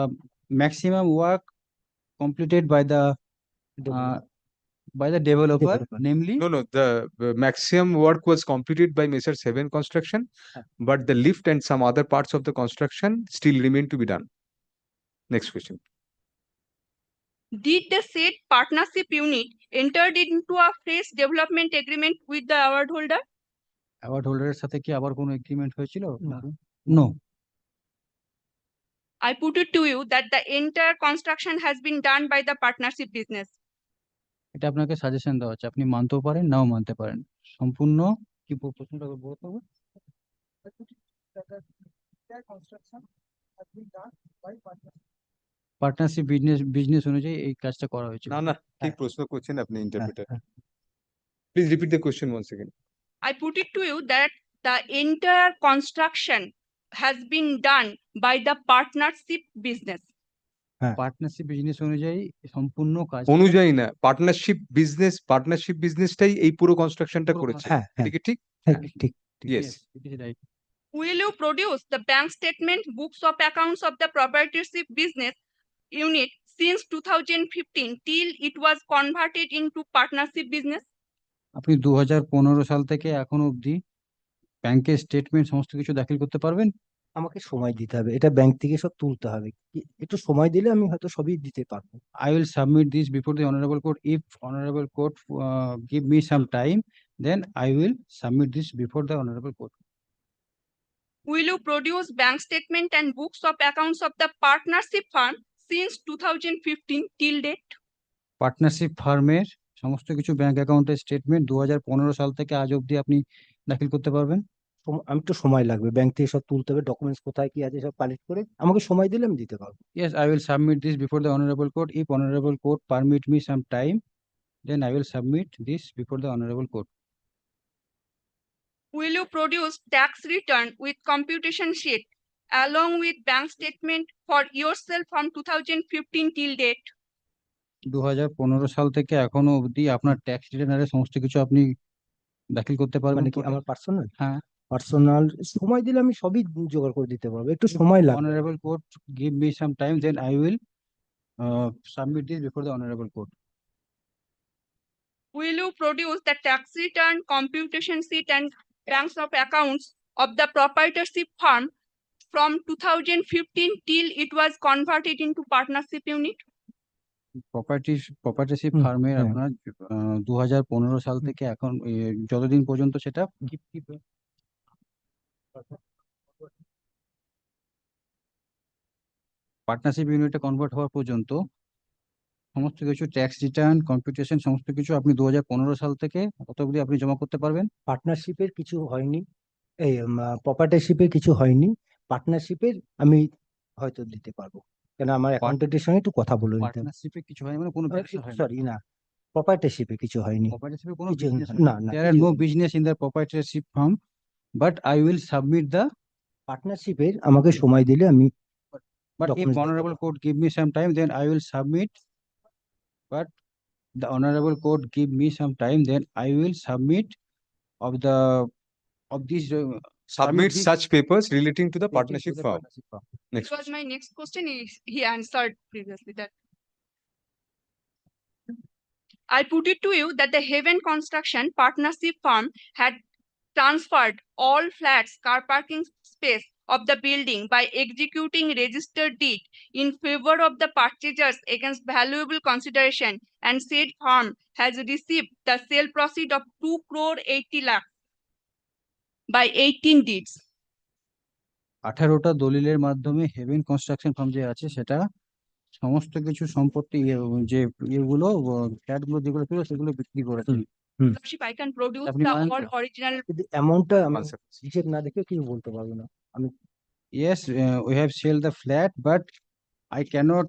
maximum work completed by the developer, namely No, the maximum work was completed by Mr. Seven Construction, but the lift and some other parts of the construction still remain to be done. Next question. Did the said partnership unit entered into a fresh development agreement with the award holder? award holder এর সাথে কি আবার কোনো agreement হয়েছিল? না। No. I put it to you that the entire construction has been done by the partnership business. এটা আপনাকে suggestion দেওয়া হচ্ছে, আপনি মানতেও পারেন নাও মানতে পারেন। সম্পূর্ণ কি প্রশ্নটা বলতে হবে? পার্টনারশিপ বিজনেস অনুযায়ী এই কাজটা করা হয়েছে। না না, ঠিক প্রশ্ন করছেন আপনি interpreter. Please repeat the question once again. I put it to you that the entire construction has been done by the partnership business. Partnership business অনুযায়ী সম্পূর্ণ কাজ অনুযায়ী না, পার্টনারশিপ বিজনেসটাই এই পুরো কনস্ট্রাকশনটা করেছে। হ্যাঁ হ্যাঁ ঠিক ঠিক ঠিক। Yes. it is right. Will you produce the bank statement, books of accounts of the proprietorship business unit since 2015 till it was converted into partnership business? আপনি 2015 সাল থেকে এখন অবধি ব্যাংকের স্টেটমেন্ট সমস্ত কিছু দাখিল করতে পারবেন? আমাকে সময় দিতে হবে, এটা ব্যাংক থেকে সব তুলতে হবে, একটু সময় দিলে আমি হয়তো সবই দিতে পারবো। I will submit this before the honorable court. If honorable court give me some time, then I will submit this before the honorable court. Will you produce bank statement and books of accounts of the partnership firm since 2015 till date? Partnership ফার্মের সমস্ত কিছু bank অ্যাকাউন্টের statement 2015 সাল থেকে আজ অবধি আপনি দাখিল করতে পারবেন? আমি তো সময় লাগবে, ব্যাংক থেকে সব তুলতে হবে, ডকুমেন্টস কোথায় কি আছে সব কালেক্ট করে আমাকে সময় দিলে আমি দিতে পারবো। Yes, I will submit this before the honorable court. If honorable court permit me some time, then I will submit this before the honorable court. Will you produce tax return with computation sheet along with bank statement for yourself from 2015 till date? 2015 সাল থেকে এখনো অবধি আপনার tax রিটার্নের সমস্ত কিছু আপনি দাখিল করতে পারবেন? মানে কি আমার পার্সোনাল? হ্যাঁ, পার্সোনাল সময় দিলে আমি সবই জোগাড় করে দিতে পারবো, একটু সময় লাগবে। honorable court give me some time, then I will submit this before the honorable court. Will you produce the tax return, computation sheet and banks of accounts of the proprietorship firm from 2015 till it was converted into partnership unit? প্রপার্টিশিপ ফার্মের আপনার 2015 সাল থেকে এখন যতদিন পর্যন্ত সেটা partnership ইউনিটে convert হওয়ার পর্যন্ত সমস্ত কিছু ট্যাক্স রিটার্ন, কম্পিউটেশন সমস্ত কিছু আপনি 2015 সাল থেকে কত অবধি আপনি জমা করতে পারবেন? পার্টনারশিপের কিছু হয়নি, এই প্রপার্টিশিপের কিছু হয়নি, পার্টনারশিপের আমি হয়তো দিতে পারবো, কেন আমার অ্যাকাউন্টেন্টের সঙ্গে একটু কথা বলে নিতে হবে। পার্টনারশিপে কিছু হয়নি মানে কোনো ব্যবসা হয়নি? সরি না, প্রপার্টিশিপে কিছু হয়নি। প্রপার্টিশিপে কোনো কিছু বিজনেস না না, there are no business in the proprietorship firm, but I will submit the পার্টনারশিপের আমাকে সময় দিলে আমি but if documents honorable court give me some time, then I will submit. But the honorable court give me some time, then I will submit of these Submit this such papers relating to the relating to partnership the firm. partnership firm. Next Because my next question is, he answered previously that. I put it to you that the Haven Construction Partnership Firm had transferred all flats, car parking space of the building by executing registered deed in favor of the purchasers against valuable consideration, and said firm has received the sale proceed of 2 crore 80 lakh by 18 deeds. 18টা দলিলের মাধ্যমে haven construction farm যে আছে সেটা সমস্ত কিছু সম্পত্তি যে ইয়েগুলো ফ্ল্যাট গুলো যেগুলো ছিল সেগুলো বিক্রি করেছে। Lordship, I can produce আপনি the মানেন all তো? original. কিন্তু অ্যামাউন্টটা আমি হিসেব না দেখে কিছু বলতে পারবো না আমি। Yes, we have sold the flat, but I cannot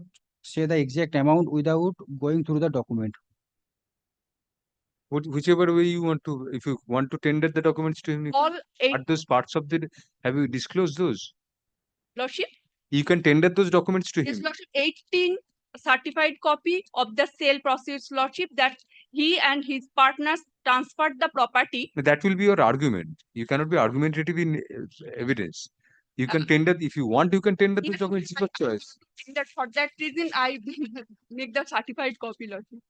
say the exact amount without going through the document. Whichever way you want to, if you want to tender the documents to him, All eight, are those parts of the, have you disclosed those? Lordship, You can tender those documents to his him. Lordship, 18 certified copy of the sale proceeds, Lordship, that he and his partners transferred the property. That will be your argument. You cannot be argumentative in evidence. You can tender, if you want, you can tender those documents, it's your choice. And that for that reason, I make the certified copy, Lordship.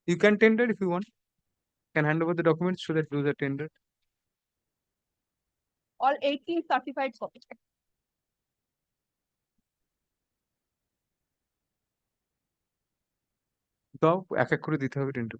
You can tender if you want. Can hand over the documents so that those are tendered. All 18 certified copies. দাও এক এক করে দিতে হবে tender.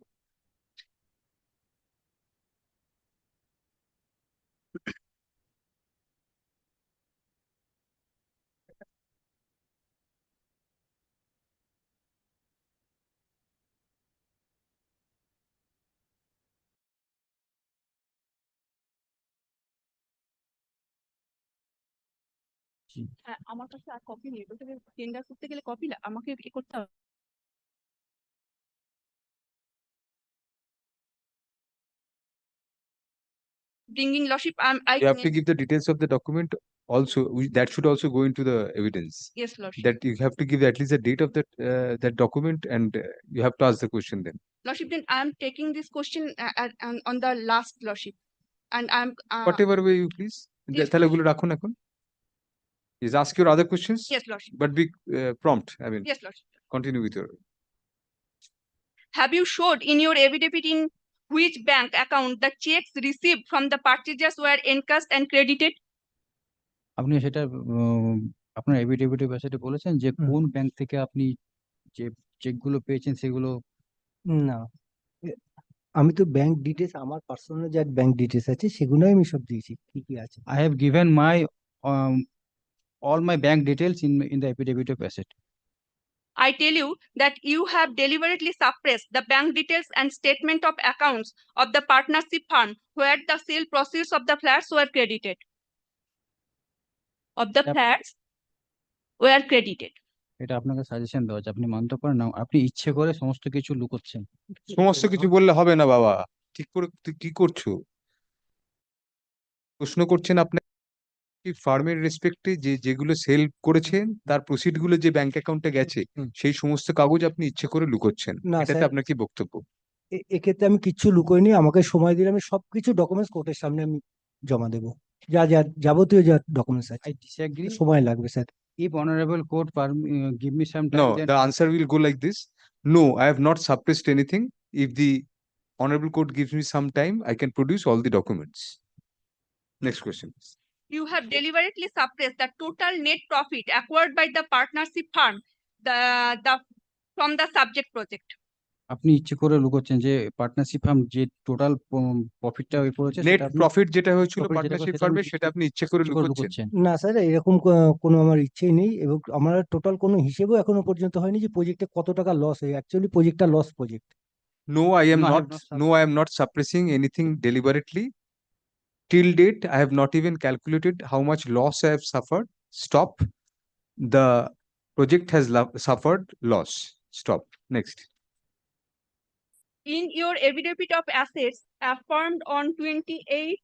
আমার কাছে আর copy নেই, ওটাকে টেন্ডার করতে গেলে কপি আমাকে কি করতে হবে? Bringing Lordship, You have to give the details of the document also, that should also go into the evidence. Yes, Lordship. That you have to give at least the date of that document, and you have to ask the question then. Lordship, then I am taking this question on the last, Lordship, and I'm Whatever way you please. Yes, তাহলে ওগুলো রাখুন এখন. Is ask your other questions. Yes, Lordship. But be prompt. I mean. Yes, Lordship. Continue with your. Have you showed in your affidavit in which bank account the checks received from the purchasers were encashed and credited? আপনি সেটা আপনার এফিডেভিটে সেটা বলেছেন যে কোন bank থেকে আপনি যে চেকগুলো পেয়েছেন সেগুলো? না, আমি তো ব্যাংক ডিটেলস, আমার পার্সোনাল যে ব্যাংক ডিটেলস আছে সেগুলোই আমি সব দিয়েছি কি কি আছে। I have given my all my bank details in the affidavit of asset. I tell you that you have deliberately suppressed the bank details and statement of accounts of the partnership fund where the sale proceeds of the flats were credited. Of the flats were credited. এটা আপনাকে suggestion দেওয়া আছে, আপনি মানতে পারেন না, আপনি ইচ্ছে করে সমস্ত কিছু লুকোচ্ছেন। সমস্ত কিছু বললে হবে না বাবা, ঠিক করে কি করছো? প্রশ্ন করছেন আপনি ফার্মের রেসপেক্টে যেগুলো সেল করেছেন তার প্রসিড গুলো যে ব্যাংক অ্যাকাউন্টে গেছে সেই সমস্ত কাগজ আপনি ইচ্ছে করে লুকোচ্ছেন, এটাতে আপনার কি বক্তব্য? এক্ষেত্রে আমি কিচ্ছু লুকোইনি, আমাকে সময় দিলে আমি সবকিছু ডকুমেন্টস কোর্টের সামনে আমি জমা দেবো, যা যাবতীয় যা ডকুমেন্টস আছে। I disagree. সময় লাগবে sir. If honorable court give me some time, No, then the answer will go like this. No, I have not suppressed anything. If the honorable court gives me some time, I can produce all the documents. Next question. You have deliberately suppressed the total net profit acquired by the partnership fund from the subject project. আপনি ইচ্ছে করে লুকোচ্ছেন যে partnership firm যে total প্রফিটটা করেছে net profit যেটা হয়েছিল partnership ফার্মে সেটা আপনি ইচ্ছে করে লুকোচ্ছেন? না স্যার, এরকম কোনো আমার ইচ্ছেই নেই, এবং আমার টোটাল কোনো হিসেবেও এখনো পর্যন্ত হয়নি যে প্রজেক্টে কত টাকা লস হয়। অ্যাকচুয়ালি প্রজেক্টটা loss project. No, I am not suppressing anything deliberately. Till date, I have not even calculated how much loss I have suffered. Stop. The project has suffered loss. Stop. Next. In your affidavit of assets affirmed on 28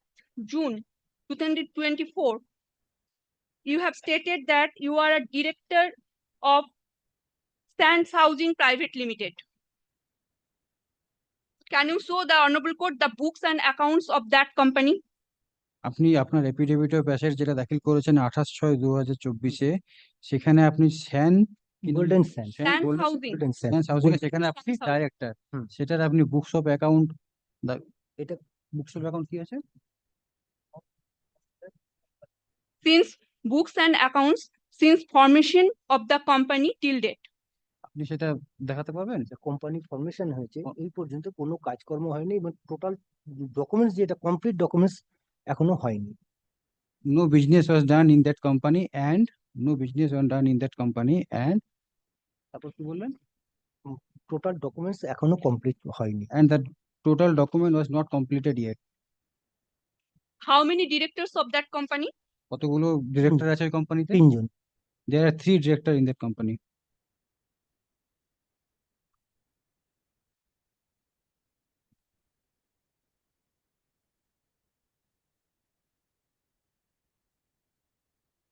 June 2024, you have stated that you are a director of Sands Housing Private Limited. Can you show the honorable court the books and accounts of that company? আপনি আপনার affidavit of asset যেটা দাখিল করেছেন 28/6/2024-এ, সেখানে আপনি golden sand housing সেখানে আপনি director, সেটার আপনি বুকস অফ অ্যাকাউন্ট, এটা বুকস অফ অ্যাকাউন্ট কি আছে? Since books and accounts since formation of the company till date. আপনি সেটা দেখাতে পারবেন? কোম্পানি ফরমেশন হয়েছে এই পর্যন্ত কোনো কাজকর্ম হয়নি, এবং টোটাল ডকুমেন্টস যেটা কমপ্লিট ডকুমেন্টস এখনো হয়নি। no business was done in that company and no business was done in that company and তারপর কি বললেন? টোটাল ডকুমেন্টস এখনো কমপ্লিট হয়নি। And the total document was not completed yet. How many directors of that company? কতগুলো director আছে ওই কোম্পানিতে? 3 জন। There are 3 directors in that company.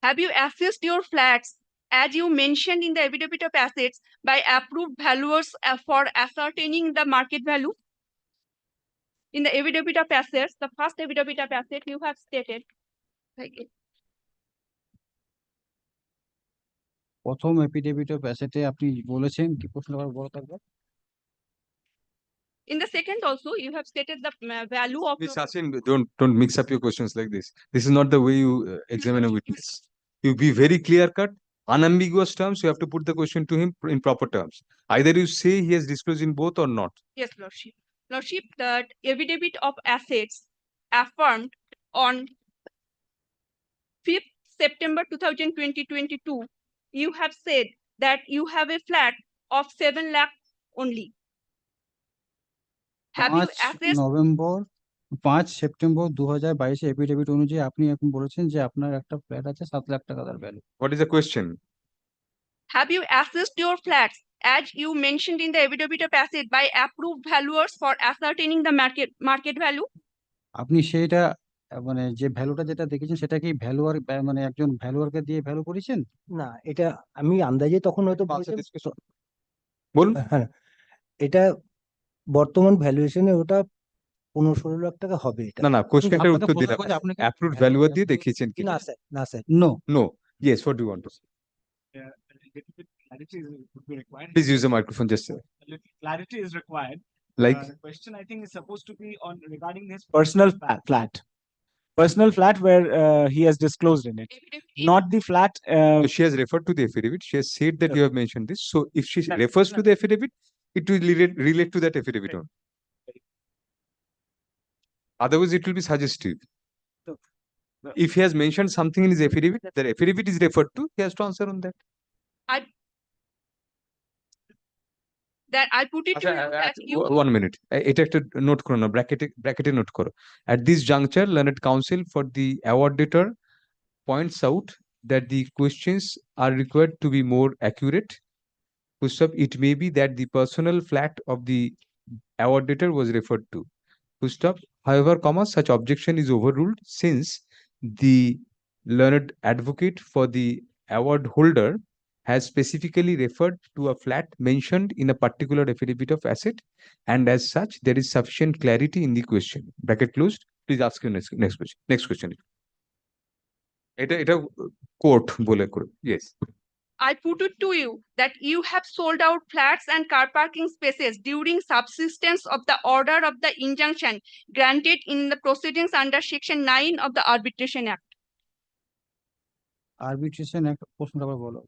Have you assessed your flats as you mentioned in the affidavit of assets by approved valuers for ascertaining the market value? In the affidavit of assets, the first affidavit of assets you have stated. প্রথম affidavit of অ্যাসেটে আপনি বলেছেন কি প্রশ্ন আবার বড় থাকবে? In the second also, you have stated the value of. Miss Sachin, don't mix up your questions like this. This is not the way you examine a witness. You be very clear cut, unambiguous terms. You have to put the question to him in proper terms. Either you say he has disclosed in both or not. Yes, Lordship. Lordship, the affidavit of assets affirmed on 5th September 2022, you have said that you have a flat of 7 lakh only. Have you 5 assessed? November 5 September 2022 affidavit অনুযায়ী আপনি এখন বলেছেন যে আপনার একটা flat আছে 7 লাখ টাকা তার value. What is the question? Have you assessed your flats as you mentioned in the affidavit of asset by approved valuers for ascertaining the market value? আপনি সেইটা মানে যে ভ্যালুটা যেটা দেখেছেন সেটা কি ভ্যালুয়ার মানে একজন ভ্যালুয়ারকে দিয়ে ভ্যালু করেছেন? না, এটা আমি আন্দাজে তখন হয়তো বলুন। হ্যাঁ, এটা বর্তমান ভ্যালুয়েশনে ওটা 15-16 লাখ টাকা হবে এটা। না কোশ্চেনটার উত্তর দিলাম। অ্যাপ্রুভড ভ্যালুয়ার দিয়ে দেখিয়েছেন কি? না স্যার, না sir. No. Yes, what do you want to say? Clarity would be required. Please use the microphone just a Clarity is required. Like? The question I think is supposed to be on regarding his personal flat. Personal flat where he has disclosed in it, not the flat. So she has referred to the affidavit. She has said that you have mentioned this. So if she refers to the affidavit, it will relate to that affidavit only. Otherwise, it will be suggestive. If he has mentioned something in his affidavit, the affidavit is referred to, he has to answer on that. I put it to you that you. 1 minute. এটা একটা note করো না, ব্র্যাকেটে note করো। At this juncture, learned counsel for the award debtor points out that the questions are required to be more accurate. First up, it may be that the personal flat of the award debtor was referred to. Full stop. However, such objection is overruled since the learned advocate for the award holder has specifically referred to a flat mentioned in a particular affidavit of asset, and as such, there is sufficient clarity in the question. Bracket closed. Please ask your next question. Next question. এটা court বলে করে. Yes. I put it to you that you have sold out flats and car parking spaces during subsistence of the order of the injunction granted in the proceedings under Section 9 of the Arbitration Act. Arbitration Act প্রশ্নটা আবার বলো।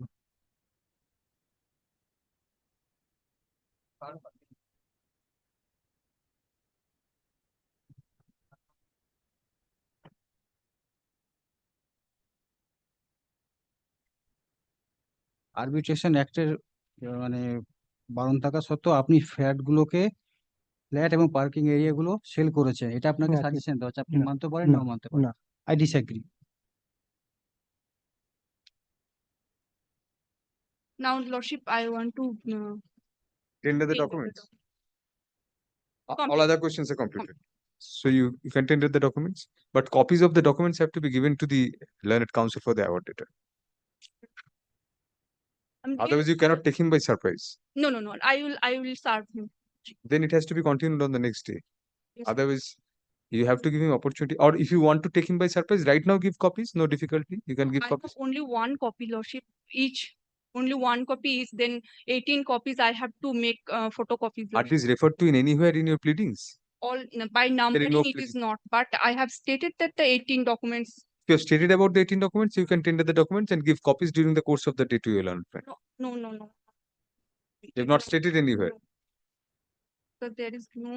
Arbitration অ্যাক্টের মানে বারণ থাকা সত্ত্বেও আপনি flat গুলোকে flat এবং পার্কিং এরিয়া গুলো সেল করেছেন, এটা আপনাকে সাজেশন দেওয়া হচ্ছে, আপনি মানতে পারেন না মানতে পারেন? I disagree. Now, Lordship, I want to tender the documents. All other questions are completed. So you can tender the documents, but copies of the documents have to be given to the learned counsel for the award debtor. Otherwise, you cannot take him by surprise. No. I will serve him. Then it has to be continued on the next day. Yes. Otherwise, you have to give him opportunity. Or if you want to take him by surprise, right now give copies. No difficulty. You can give I copies. have only one copy, Lordship. Each only one copy is then 18 copies. I have to make photocopies. Are these referred to in anywhere in your pleadings? All by numbering no it is not, but I have stated that the 18 documents. If you have stated about the 18 documents, you can tender the documents and give copies during the course of the day to your learned friend. No. You have not stated anywhere. So there is no.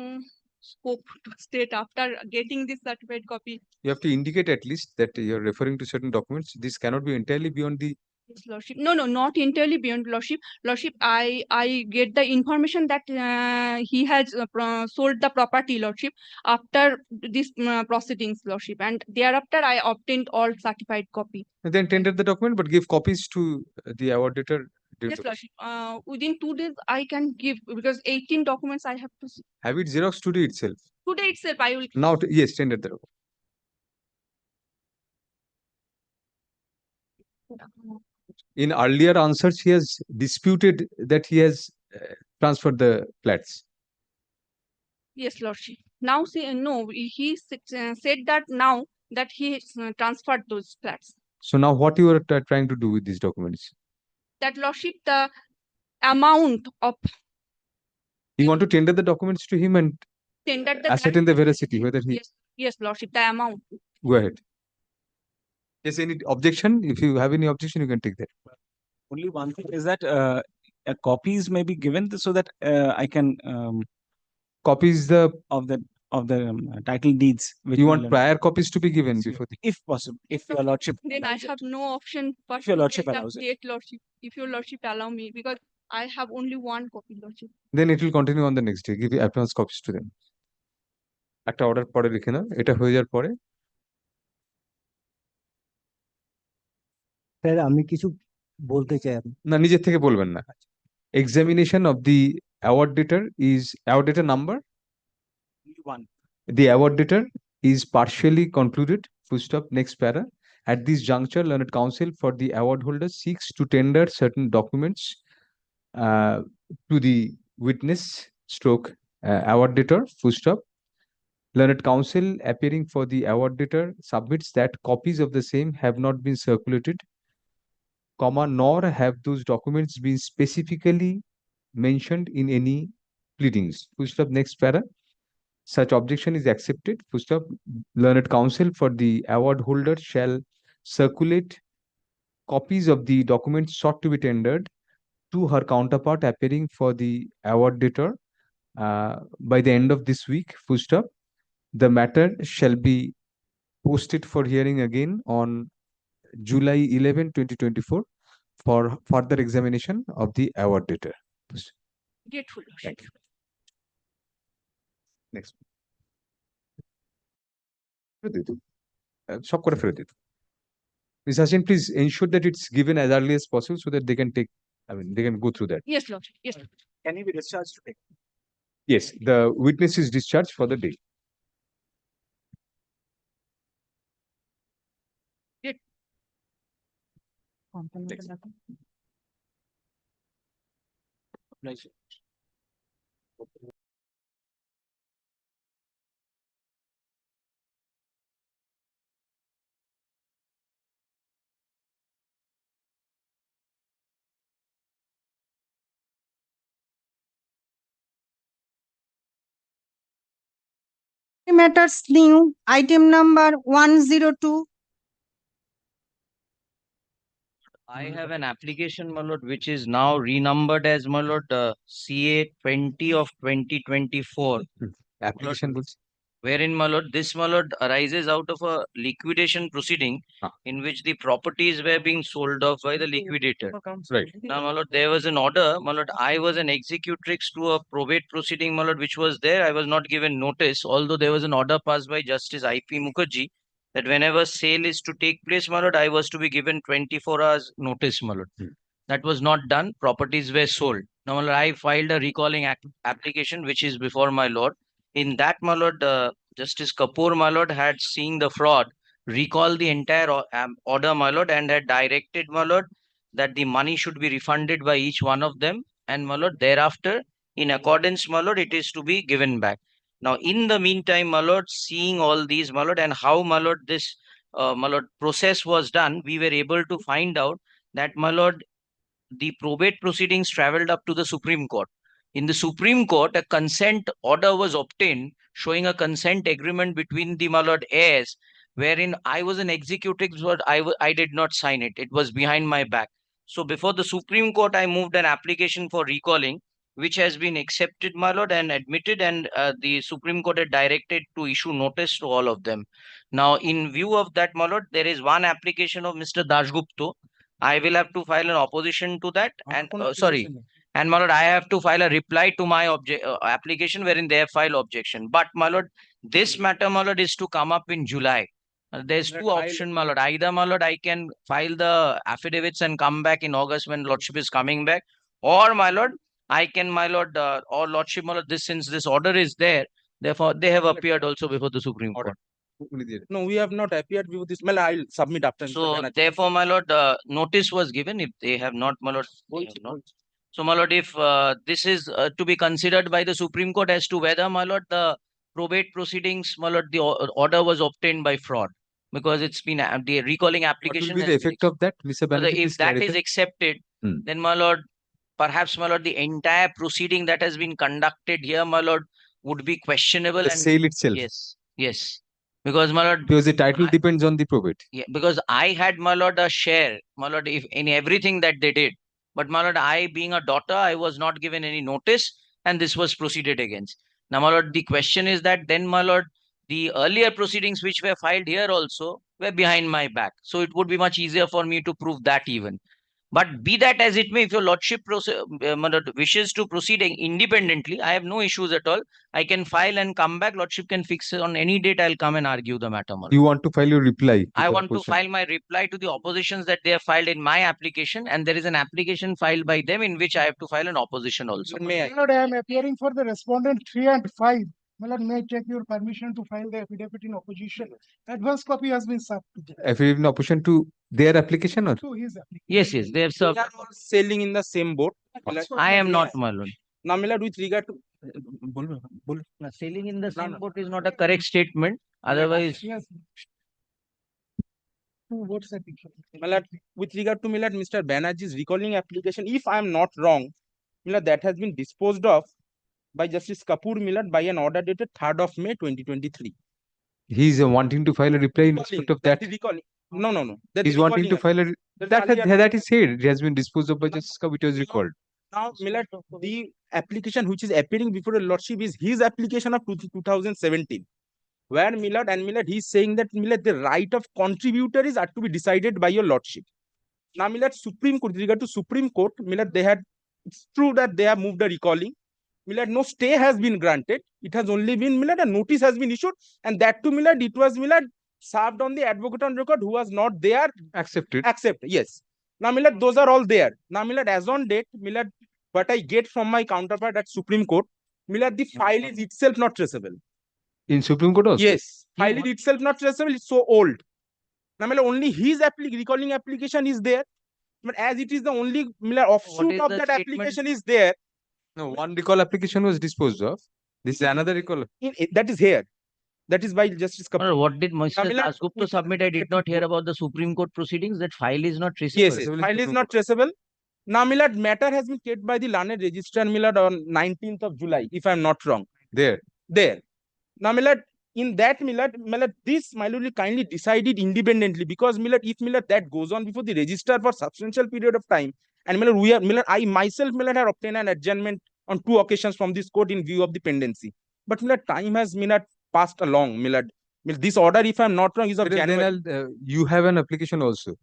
scope to state after getting this certified copy. You have to indicate at least that you're referring to certain documents. This cannot be entirely beyond the. Yes, Lordship. No, not entirely beyond Lordship. Lordship, I get the information that he has sold the property, Lordship, after this proceedings, Lordship, and thereafter I obtained all certified copy. And then tender the document, but give copies to the awardator. Yes, Lordship. Within 2 days I can give, because 18 documents I have to see. Have it Xerox today itself. Today itself I will. Now, yes, tender the document. In earlier answers, he has disputed that he has transferred the flats. Yes, Lordship. Now say no. He said that now that he transferred those flats. So now, what you are trying to do with these documents? That Lordship, the amount of. You want to tender the documents to him and Tendered the ascertain the veracity, whether he. Yes, Lordship, the amount. Go ahead. Yes, any objection? If you have any objection, you can take that. Only one thing is that copies may be given so that I can copies of the title deeds. You want prior copies to be given before the. If possible, if your lordship. Then I have no option but If your to lordship get allows it. update, Lordship. If your Lordship allow me, because I have only one copy, Lordship. Then it will continue on the next day. Give advance copies to them. একটা order পরে লিখে নাও, এটা হয়ে যাওয়ার পরে। Sir আমি কিছু বলতে চাই। না, নিজের থেকে বলবেন না। Examination of the award debtor is award debtor number. 1. The award debtor is partially concluded. Full stop. Next para. At this juncture, learned counsel for the award holder seeks to tender certain documents to the witness stroke award debtor. Full stop. Learned counsel appearing for the award debtor submits that copies of the same have not been circulated, comma, nor have those documents been specifically mentioned in any pleadings. Full stop. Next para. Such objection is accepted. Full stop. Learned counsel for the award holder shall circulate copies of the documents sought to be tendered to her counterpart appearing for the award debtor by the end of this week. Full stop. The matter shall be posted for hearing again on July 11, 2024 for further examination of the award debtor. Grateful, Lordship. Next. সব করে ফেরত দিত। Ms. Hassan, please ensure that it's given as early as possible so that they can take, they can go through that. Yes, Lordship. Yes. Can he be discharged today? Yes, the witness is discharged for the day. Matters new, item number 102. I have an application, my lord, which is now renumbered as, my lord, CA 20 of 2024. Application books. Wherein, my lord, this, my lord, arises out of a liquidation proceeding in which the properties were being sold off by the liquidator. Right. Now, my lord, there was an order, my lord, I was an executrix to a probate proceeding, my lord, which was there. I was not given notice, although there was an order passed by Justice I.P. Mukherjee that whenever sale is to take place, my lord, I was to be given 24 hours notice, my lord. That was not done. Properties were sold. Now, my lord, I filed a recalling application, which is before my lord. In that, my lord, Justice Kapoor, my lord, had seen the fraud, recall the entire order, my lord, and had directed, my lord, that the money should be refunded by each one of them. And, my lord, thereafter, in accordance, my lord, it is to be given back. Now, in the meantime, my lord, seeing all these, my lord, and how, my lord, this, my lord, process was done, we were able to find out that, my lord, the probate proceedings traveled up to the Supreme Court. In the Supreme Court, a consent order was obtained showing a consent agreement between the, my lord, heirs, wherein I was an executrix, but I did not sign it. It was behind my back. So before the Supreme Court, I moved an application for recalling, which has been accepted, my lord, and admitted, and the Supreme Court had directed to issue notice to all of them. Now, in view of that, my lord, there is one application of Mr. Dashgupta. I will have to file an opposition to that, and sorry, and my lord, I have to file a reply to my application wherein they have filed objection. But my lord, this matter, my lord, is to come up in July. There's two options, my lord. Either, my lord, I can file the affidavits and come back in August when lordship is coming back, or my lord, I can, my lord, or lordship, my lord, this since this order is there, therefore they have appeared also before the Supreme Court. No, we have not appeared with this. Well, I'll submit after. Mr. So Banerjee. therefore, my lord, notice was given. If they have not, my lord, they have not. So, my lord, if this is to be considered by the Supreme Court as to whether, my lord, the probate proceedings, my lord, the order was obtained by fraud, because it's been the recalling What application. will be the has been effect of that, Mr. So Banerjee? if Please that is clarify. accepted, Hmm. then, my lord, perhaps, my lord, the entire proceeding that has been conducted here, my lord, would be questionable. The And sale itself. yes, yes, because, my lord, Because the title depends on the probate. yeah, because I had, my lord, a share, my lord, if in everything that they did. But, my lord, I being a daughter, I was not given any notice, and this was proceeded against. Now, my lord, the question is that then, my lord, the earlier proceedings which were filed here also were behind my back. So it would be much easier for me to prove that even. But be that as it may, if your lordship my lord, wishes to proceeding independently, I have no issues at all. I can file and come back. Lordship can fix it on any date. I'll come and argue the matter, my lord. You want to file your reply to I the want to opposition. file my reply to the oppositions that they have filed in my application, and there is an application filed by them in which I have to file an opposition also. May I? My lord, I am appearing for the respondent 3 and 5. My lord, may I take your permission to file the affidavit in opposition? Advance copy has been served to them. Affidavit in opposition to their application or? To his application. Yes, yes, they have We served. are all sailing in the same boat. I am not, my lord. Now, my lord, with regard to Now, sailing in the same boat is not a correct statement. Otherwise, Yes. Two votes at each. my lord, with regard to my lord, Mr. Banerjee's recalling application, if I am not wrong, my lord, that has been disposed of by Justice Kapoor, my lord, by an order dated 3rd of May 2023. He's wanting to file a reply in respect of that. Recalling. No, no, no. That He's the wanting to recalling file a There's that is said. It has been disposed of by Justice Kapoor, it was recalled. Now, my lord, the application which is appearing before the lordship is his application of 2017, where Millard and Millard, he's saying that Millard, the right of contributors are to be decided by your lordship. Now, Millard, Supreme Court, with regard to Supreme Court, Millard, it's true that they have moved a recalling. Millard, no stay has been granted. It has only been Millard, a notice has been issued, and that to Millard, it was Millard served on the advocate on record who was not there. Accepted. Yes. Now, Millard, those are all there. Now, Millard, as on date, Millard, what I get from my counterpart at Supreme Court, Millard, the file is itself not traceable. In Supreme Court also? Yes. File is itself not traceable. It's so old. Now, Millard, only his recalling application is there. But as it is the only Millard offshoot of that application is there. No, one recall application was disposed of. This is another recall. That is here. That is by Justice Kapoor. What did Mr. Dasgupta submit? I did not hear about the Supreme Court proceedings. That file is not traceable. Yes, file is not traceable. Now, Millard, matter has been kept by the learned registrar, Millard, on 19th of July, if I am not wrong. There. Now, Millard, in that, Millard, this, my lord, will kindly decided independently, because Millard, if Millard, that goes on before the registrar for substantial period of time, and Millard, I myself, Millard, have obtained an adjournment on 2 occasions from this court in view of the pendency. But Millard, time has, Millard, passed along, Millard. This order, if I am not wrong, is of January. You have an application also.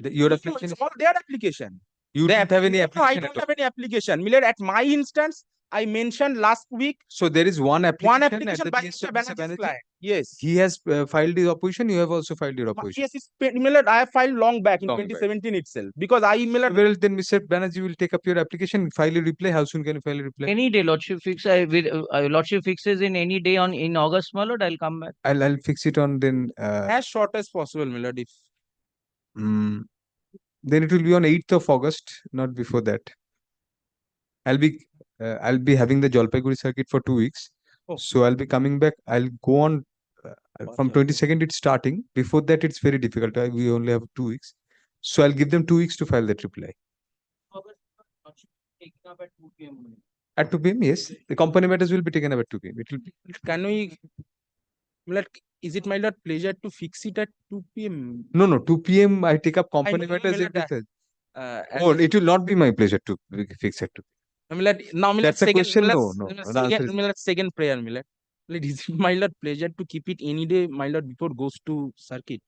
Your application is all their application. You don't have any application. No, I don't have any application. Millard, at my instance, I mentioned last week. So there is one application. One application by Mr. Banerjee's client. Yes. He has filed his opposition. You have also filed your opposition. Yes, Millard, I have filed long back in 2017 itself. Because Millard. Well, then Mr. Banerjee will take up your application, file a reply. How soon can you file a reply? Any day, lordship lordship fixes in any day in August, my lord, I'll come back. I'll fix it on then. As short as possible, Millard. If. Then it will be on 8th of August, not before that. I'll be having the Jalpaiguri circuit for 2 weeks. So I'll be coming back. I'll go on from 22nd. It's starting. Before that, it's very difficult. We only have 2 weeks. So I'll give them 2 weeks to file that reply. At 2 p.m. Yes. The company matters will be taken up at 2 p.m. It will be. Can we, Millard, is it my lord pleasure to fix it at 2 p.m.? No. 2 p.m. I take up company matters. Oh, it will not be my pleasure to fix it. Now, my lord, That's a second, question. my No, lord, no. my lord, The answer second, is my lord, second prayer, my lord. My lord, is it my lord pleasure to keep it any day, my lord, before goes to circuit?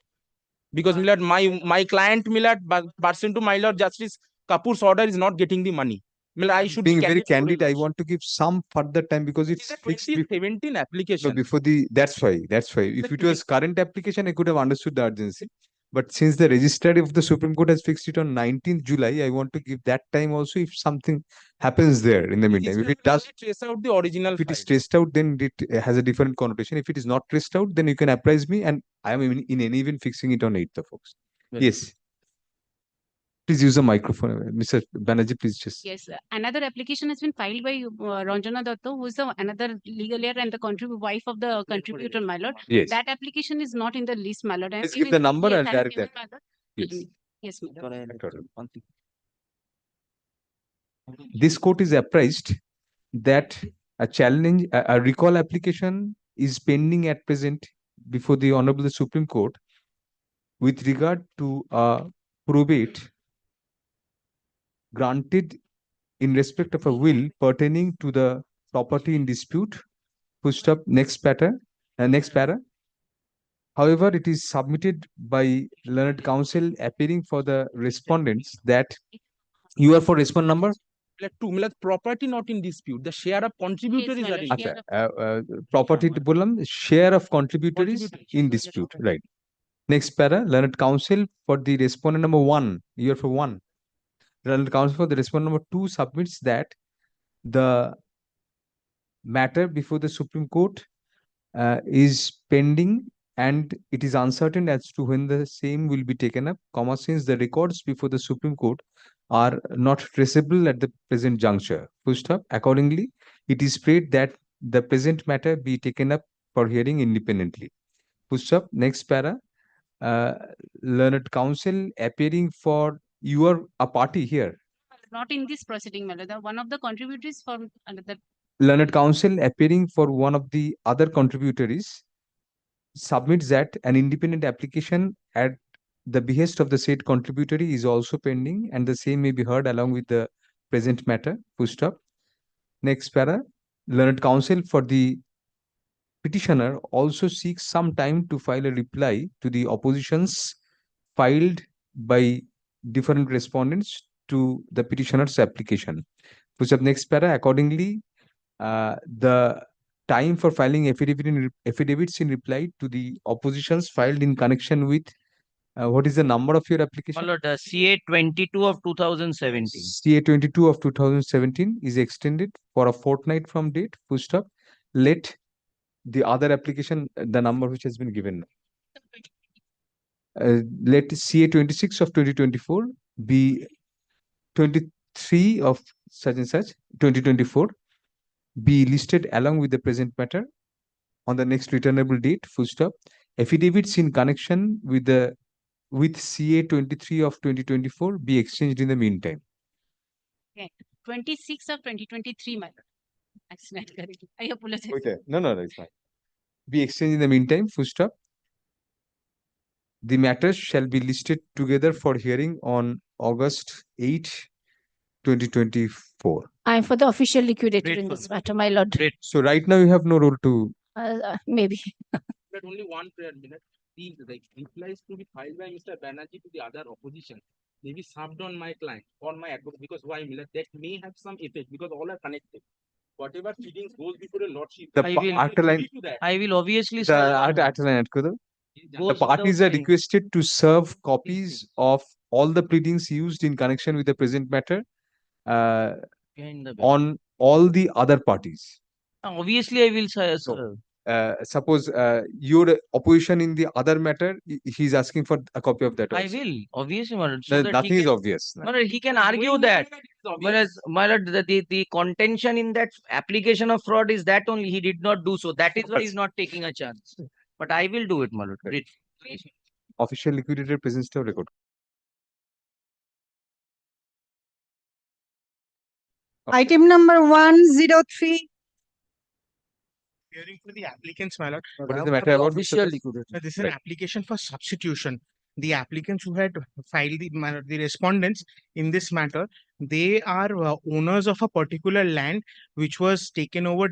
Because my lord, my client, my lord, person to my lord Justice Kapoor's order is not getting the money. My lord, I should be being very candid. candid. I want to give some further time because it's fixed. 2017 No, application. before the. That's why. That's why. If it was current application, I could have understood the urgency. But since the registrar of the Supreme Court has fixed it on 19th July, I want to give that time also if something happens there in the meantime. If it does, Trace out the original if it is file. traced out, then it has a different connotation. If it is not traced out, then you can apprise me, and I am in any event fixing it on 8th of August. Very Yes. Please use the microphone. Mr. Banerjee, please just. Yes, another application has been filed by Ranjana Datta, who is the another legal heir and the wife of the contributor, my lord. Yes. That application is not in the list, my lord. Let's give the number and direct that. Yes. Yes, my lord. This court is apprised that a recall application is pending at present before the Honorable Supreme Court with regard to a probate granted in respect of a will pertaining to the property in dispute. Pushed up next para. However, it is submitted by learned counsel appearing for the respondents that you are for respond number. Property not in dispute. The share of contributors are in dispute. Property share of contributors in dispute. Right. Next para, learned counsel for the respondent number 1, you are for 1. Learned counsel for the respondent number 2 submits that the matter before the Supreme Court is pending and it is uncertain as to when the same will be taken up, since the records before the Supreme Court are not traceable at the present juncture. Pushed up. Accordingly, it is prayed that the present matter be taken up for hearing independently. Pushed up. Next para. Learned counsel appearing for you are a party here. Not in this proceeding, my lord. One of the contributors from another. Learned counsel appearing for one of the other contributors submits that an independent application at the behest of the said contributory is also pending and the same may be heard along with the present matter. Pushed up. Next para. Learned counsel for the petitioner also seeks some time to file a reply to the oppositions filed by different respondents to the petitioner's application. Push up next para. Accordingly, the time for filing affidavits in reply to the oppositions filed in connection with what is the number of your application? My lord, CA 22 of 2017. CA 22 of 2017 is extended for a fortnight from date. Pushed up. Let the other application, the number which has been given. Let CA 26 of 2024 be 23 of such and such 2024 be listed along with the present matter on the next returnable date. Full stop. Affidavits in connection with CA 23 of 2024 be exchanged in the meantime. Okay. 26 of 2023, my lord. Accident. I apologize. Okay. No, it's fine. Be exchanged in the meantime. Full stop. The matters shall be listed together for hearing on August 8, 2024. I am for the official liquidator in this matter, my lord. So right now you have no role to. Maybe. But only one prayer, minute. The replies to be filed by Mr. Banerjee to the other opposition may be served on my client, on my advocate, because why, Miller? That may have some effect because all are connected. Whatever feelings goes before a lordship, I will obviously the parties are requested to serve copies of all the pleadings used in connection with the present matter on all the other parties. Obviously, I will serve. Suppose your opposition in the other matter, he's asking for a copy of that. I Also. will, obviously, my lord. So that Nothing he is can, obvious. My lord, he can argue that. Whereas, my lord, the contention in that application of fraud is that only he did not do so. That is why he's not taking a chance. But I will do it, my lord. Official liquidator presents to record. Item number 103. Hearing for the applicants, my lord. What is the matter about official liquidator? This is an application for substitution. the applicants who had filed the respondents in this matter, they are owners of a particular land which was taken over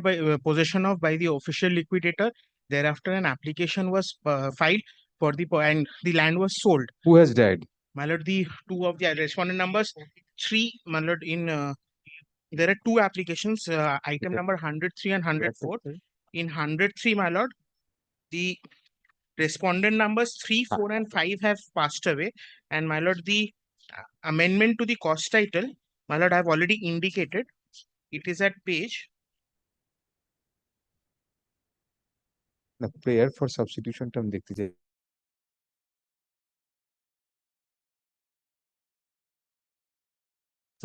by possession of by the official liquidator. Thereafter, an application was filed for and the land was sold. Who has died? My lord, the two of the respondent numbers, three, my lord, there are two applications, item number 103 and 104. In 103, my lord, the respondent numbers 3, 4, and 5 have passed away. And my lord, the amendment to the cost title, my lord, I have already indicated. It is at page. The prayer for substitution term দেখতে চাই।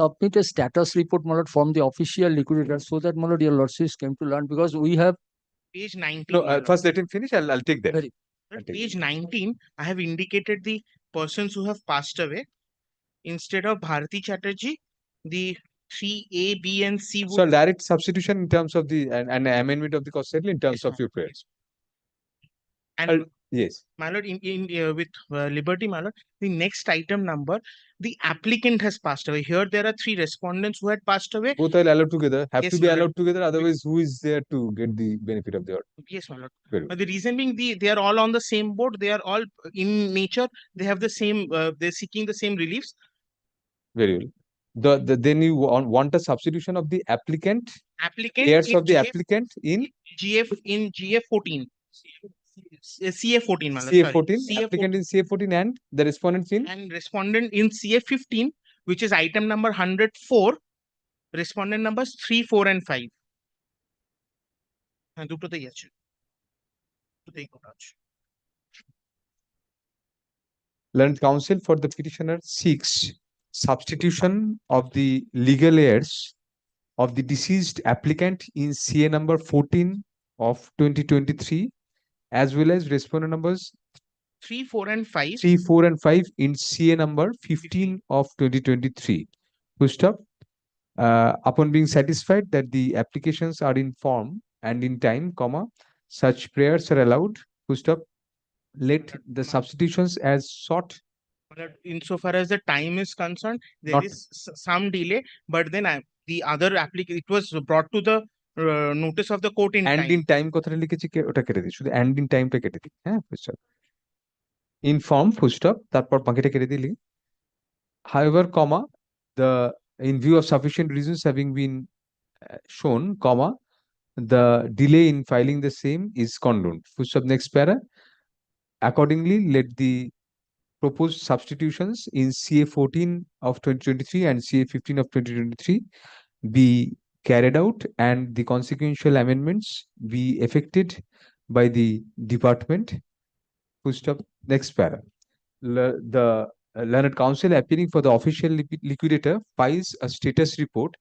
Submit a status report, my lord, from the official liquidator so that, my lord, your lordships came to learn because we have Page 19. No, my lord. first let him finish. I'll take that. At page 19, I have indicated the persons who have passed away. Instead of Bharati Chatterjee, the 3A, B, and C would. So direct substitution in terms of the and amendment of the cost title in terms of your prayers. And yes, my lord, with Liberty, my lord, the next item number, the applicant has passed away. Here there are three respondents who had passed away. both are allowed together. Have Yes, to be my lord. allowed together. Otherwise, who is there to get the benefit of the order? Yes, my lord. Very good. The reason being they are all on the same board. They are all in nature. They have the same. They're seeking the same reliefs. Very well. Then you want a substitution of the applicant. Heirs in of the GF applicant in GF 14. CA 14, my lord. CA Sorry. 14. CA Applicant in CA 14 and the respondents in and respondent in CA 15, which is item number 104. Respondent numbers 3, 4, and 5. And do to the yes. Learned counsel for the petitioner seeks substitution of the legal heirs of the deceased applicant in CA number 14 of 2023, as well as respondent numbers 3, 4, and 5. 3, 4, and 5 in CA number 15 of 2023. Full stop. Upon being satisfied that the applications are in form and in time, comma, such prayers are allowed. Full stop. Let the substitutions as sought. Insofar as the time is concerned, there is some delay, but then the other applicant, it was brought to the notice of the court in And time. in time কথাটা লিখেছি ওটা কেটে দিই শুধু and in time টা কেটে দিই হ্যাঁ full stop. In form full stop তারপর বাকিটা কেটে দিলি however comma the in view of sufficient reasons having been shown comma the delay in filing the same is condoned. Full stop. Next para. Accordingly, let the proposed substitutions in CA 14 of 2023 and CA 15 of 2023 be carried out and the consequential amendments be effected by the department. Full stop. Next para. The learned counsel appearing for the official liquidator files a status report.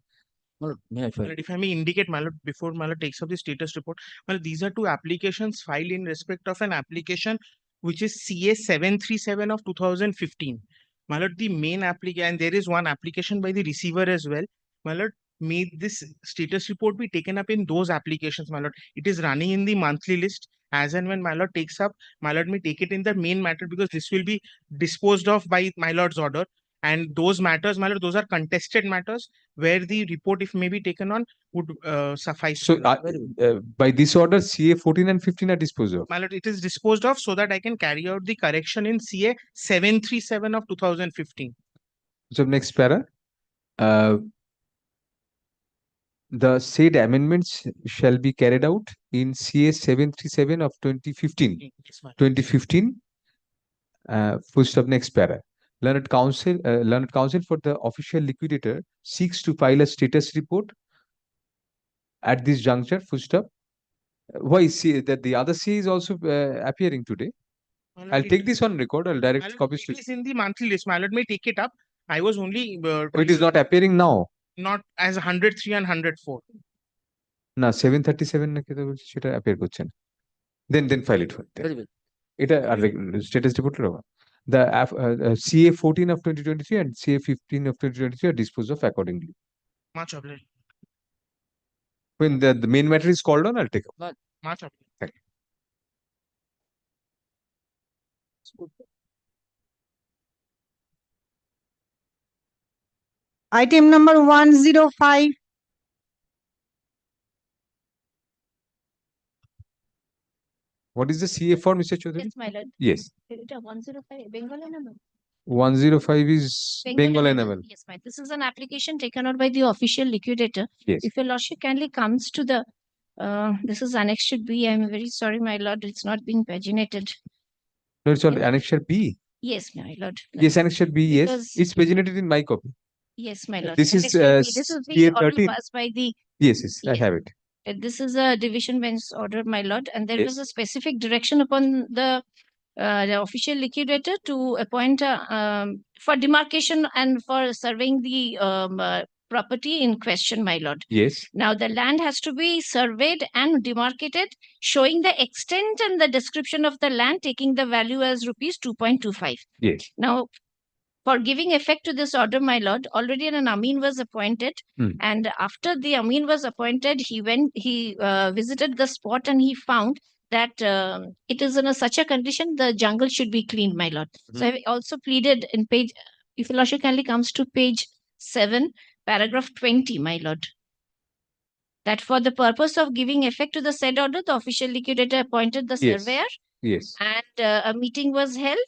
If I may indicate, my lord, before my lord takes up the status report, well, these are two applications filed in respect of an application which is CA 737 of 2015. My lord, the main application, and there is one application by the receiver as well. My lord, may this status report be taken up in those applications, my lord. It is running in the monthly list. As and when my lord takes up, my lord may take it in the main matter because this will be disposed of by my lord's order. And those matters, my lord, those are contested matters where the report, if may be taken on, would suffice. So by this order, CA 14 and 15 are disposed of. My lord, it is disposed of so that I can carry out the correction in CA 737 of 2015. So next para. The said amendments shall be carried out in CA 737 of 2015. Yes, 2015. Full stop. Next para. Learned counsel for the official liquidator seeks to file a status report at this juncture. Full stop. Why see that the other C is also appearing today? I'll take this on record. I'll direct copies to It is in the monthly list. My lord may take it up. I was only. It is not appearing now. Not as 103 and 104. না 737 নাকি তো বলছি সেটা appear করছে না then file it এটা আর status রিপোর্টের হবে the CA 14 of 2023 and CA 15 of 2023 are disposed of accordingly. Much obliged. When the main matter is called on, I'll take up. Much obliged. Thank you. Item number 105. What is the CA for, Mr. Chaudhary? Yes, my lord. Yes. Creditor 105, Bengal NML. 105 is Bengal NML. Yes, ma'am. This is an application taken out by the official liquidator. Yes. If your lordship kindly comes to the, this is Annexure B. I'm very sorry, my lord, it's not being paginated. No, it's on Annexure B. Yes, my lord. Yes, Annexure B, yes. Because- It's paginated in my copy. Yes, my lord. This is Annexure B. This is the CA order 13. passed by the, Yes, yes, I have it. this is a division bench order, my lord, and there Yes. was a specific direction upon the official liquidator to appoint for demarcation and for surveying the property in question, my lord. Yes. Now the land has to be surveyed and demarcated, showing the extent and the description of the land, taking the value as rupees 2.25. Yes. Now, for giving effect to this order, my lord, already an Amin was appointed, and after the Amin was appointed, he visited the spot and he found that it is in such a condition the jungle should be cleaned, my lord. So I also pleaded in page, if your lordship kindly comes to page 7, paragraph 20, my lord, that for the purpose of giving effect to the said order, the official liquidator appointed the Yes. surveyor, Yes. and a meeting was held,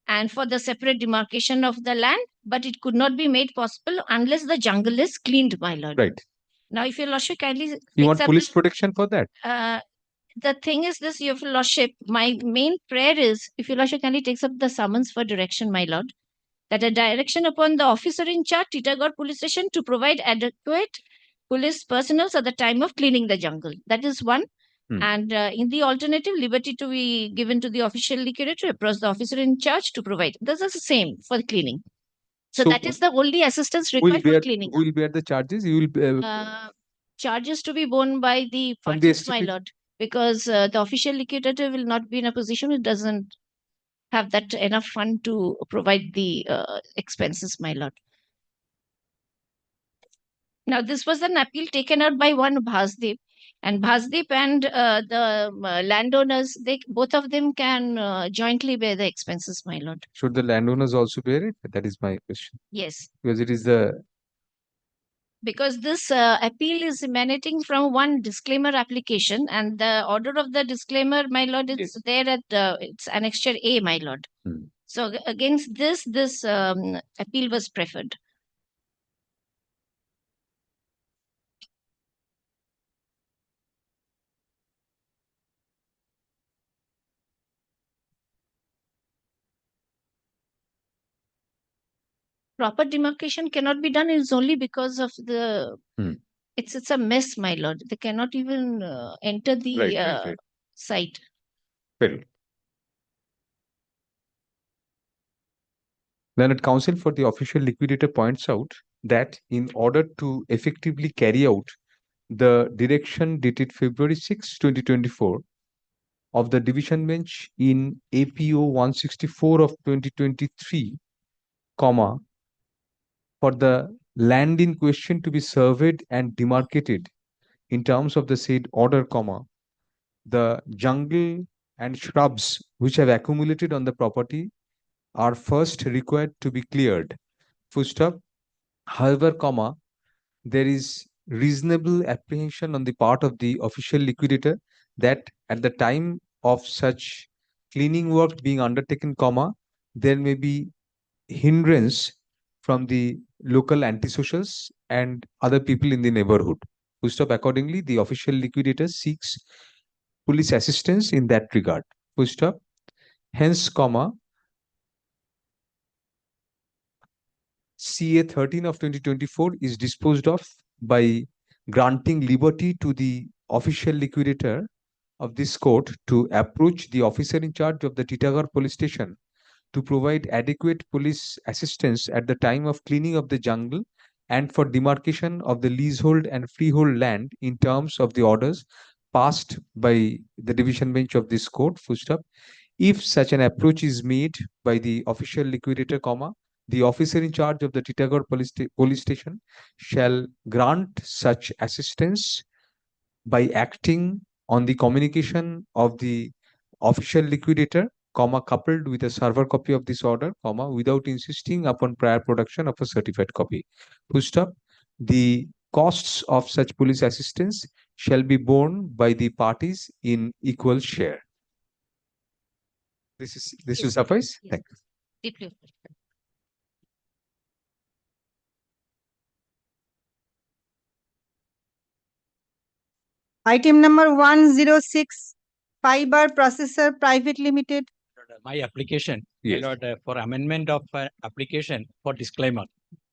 and for the separate demarcation of the land, but it could not be made possible unless the jungle is cleaned, my lord. Right. Now, if your lordship kindly You want takes up police protection for that? the thing is this, your lordship, my main prayer is, if your lordship kindly takes up the summons for direction, my lord, that a direction upon the officer in charge, Titagarh Police Station, to provide adequate police personnel at the time of cleaning the jungle. That is one. And in the alternative, liberty to be given to the official liquidator, approach the officer in charge to provide. This is the same for the cleaning. So that is the only assistance required for cleaning. Who will bear the charges? You will Charges to be borne by the From the parties, my STP? lord, because the official liquidator will not be in a position, it doesn't have that enough fund to provide the expenses, my lord. Now, this was an appeal taken out by one Bhasdev, and Bhasdev and the landowners, they both of them can jointly bear the expenses, my lord. Should the landowners also bear it? That is my question. Yes, Because it is the because this appeal is emanating from one disclaimer application, and the order of the disclaimer, my lord, is there at it's Annexure A, my lord. So against this appeal was preferred. Proper demarcation cannot be done is only because of the it's a mess, my lord. They cannot even enter the site. Well, Learned Counsel for the official liquidator points out that in order to effectively carry out the direction dated February 6, 2024 of the division bench in APO 164 of 2023, comma, for the land in question to be surveyed and demarcated in terms of the said order, comma, the jungle and shrubs which have accumulated on the property are first required to be cleared. Full stop. However, comma, there is reasonable apprehension on the part of the official liquidator that at the time of such cleaning work being undertaken, comma, there may be hindrance from the local antisocials and other people in the neighborhood. Full stop. Accordingly, the official liquidator seeks police assistance in that regard. Full stop. Hence, comma, CA 13 of 2024 is disposed of by granting liberty to the official liquidator of this court to approach the officer in charge of the Titagarh police station to provide adequate police assistance at the time of cleaning of the jungle and for demarcation of the leasehold and freehold land in terms of the orders passed by the division bench of this court. Full stop. If such an approach is made by the official liquidator, comma, the officer in charge of the Titagarh police station shall grant such assistance by acting on the communication of the official liquidator comma, coupled with a server copy of this order, comma, without insisting upon prior production of a certified copy. Full stop. The costs of such police assistance shall be borne by the parties in equal share. This will suffice. Yes. Thank you. Deeply. Item number 106, Fiber Processor Private Limited. My application, Yes. my lord, for amendment of application for disclaimer.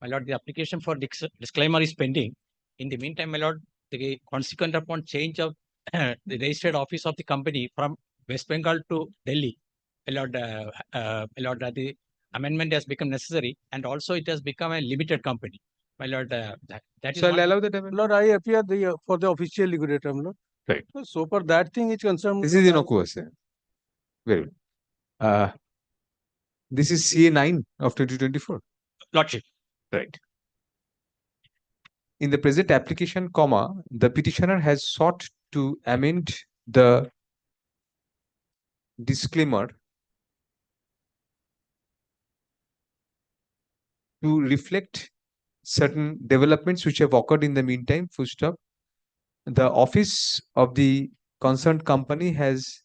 My lord, the application for disclaimer is pending. In the meantime, my lord, the consequent upon change of the registered office of the company from West Bengal to Delhi, my lord, the amendment has become necessary, and also it has become a limited company. My lord, that is. Shall I one- allow the amendment? Lord, I appear for the official liquidator, my lord. Right. So for that thing, it's concerned. This is innocuous. Very good. This is CA 9 of 2024. Lordship. Right. In the present application, comma, the petitioner has sought to amend the disclaimer to reflect certain developments which have occurred in the meantime. Full stop. The office of the concerned company has,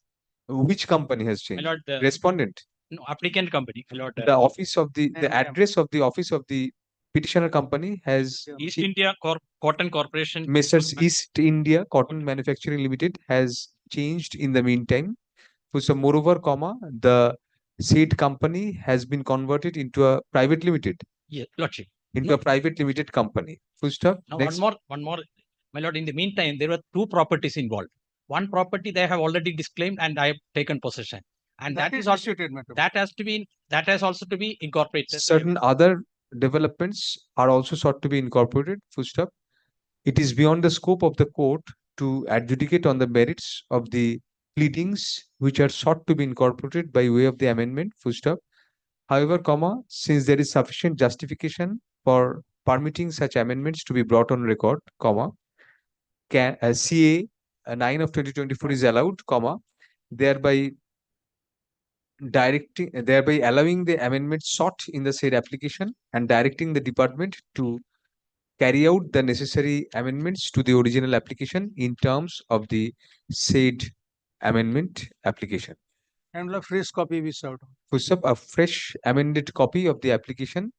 which company has changed? My lord, Respondent. no, applicant company, my lord. The office of the address of the office of the petitioner company has East India Cotton Corporation. Messrs. East India Cotton Manufacturing Limited has changed in the meantime. So moreover, comma, the said company has been converted into a private limited. Yes, lordship. Into a private limited company. Full stop. Now, Next. one more, my lord. In the meantime, there were two properties involved. One property they have already disclaimed, and I have taken possession. And that is also that has also to be incorporated. Certain other developments are also sought to be incorporated. Full stop. It is beyond the scope of the court to adjudicate on the merits of the pleadings which are sought to be incorporated by way of the amendment. Full stop. However, comma, since there is sufficient justification for permitting such amendments to be brought on record, comma, CA 9 of 2024 is allowed, comma, thereby allowing the amendment sought in the said application and directing the department to carry out the necessary amendments to the original application in terms of the said amendment application. And a fresh copy be served. Push up a fresh amended copy of the application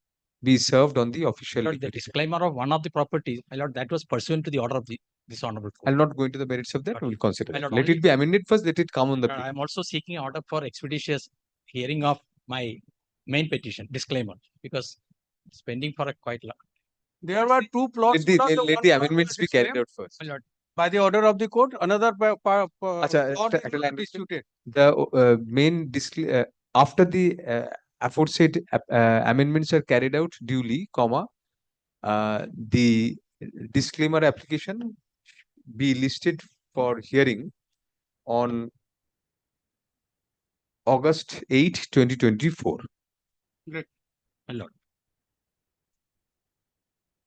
be served on the official. Lord, the disclaimer of one of the properties, my lord, that was pursuant to the order of this honorable court. I'll not go into the merits of that. We'll consider My it. lord, Let it be amended first. Let it come on the. I am also seeking order for expeditious hearing of my main petition disclaimer because it's pending for a quite long. There were two plots. Let the amendments be carried out first. My lord. By the order of the court, another plot The main after the aforesaid amendments are carried out duly, comma, the disclaimer application be listed for hearing on August 8, 2024. Great. My lord.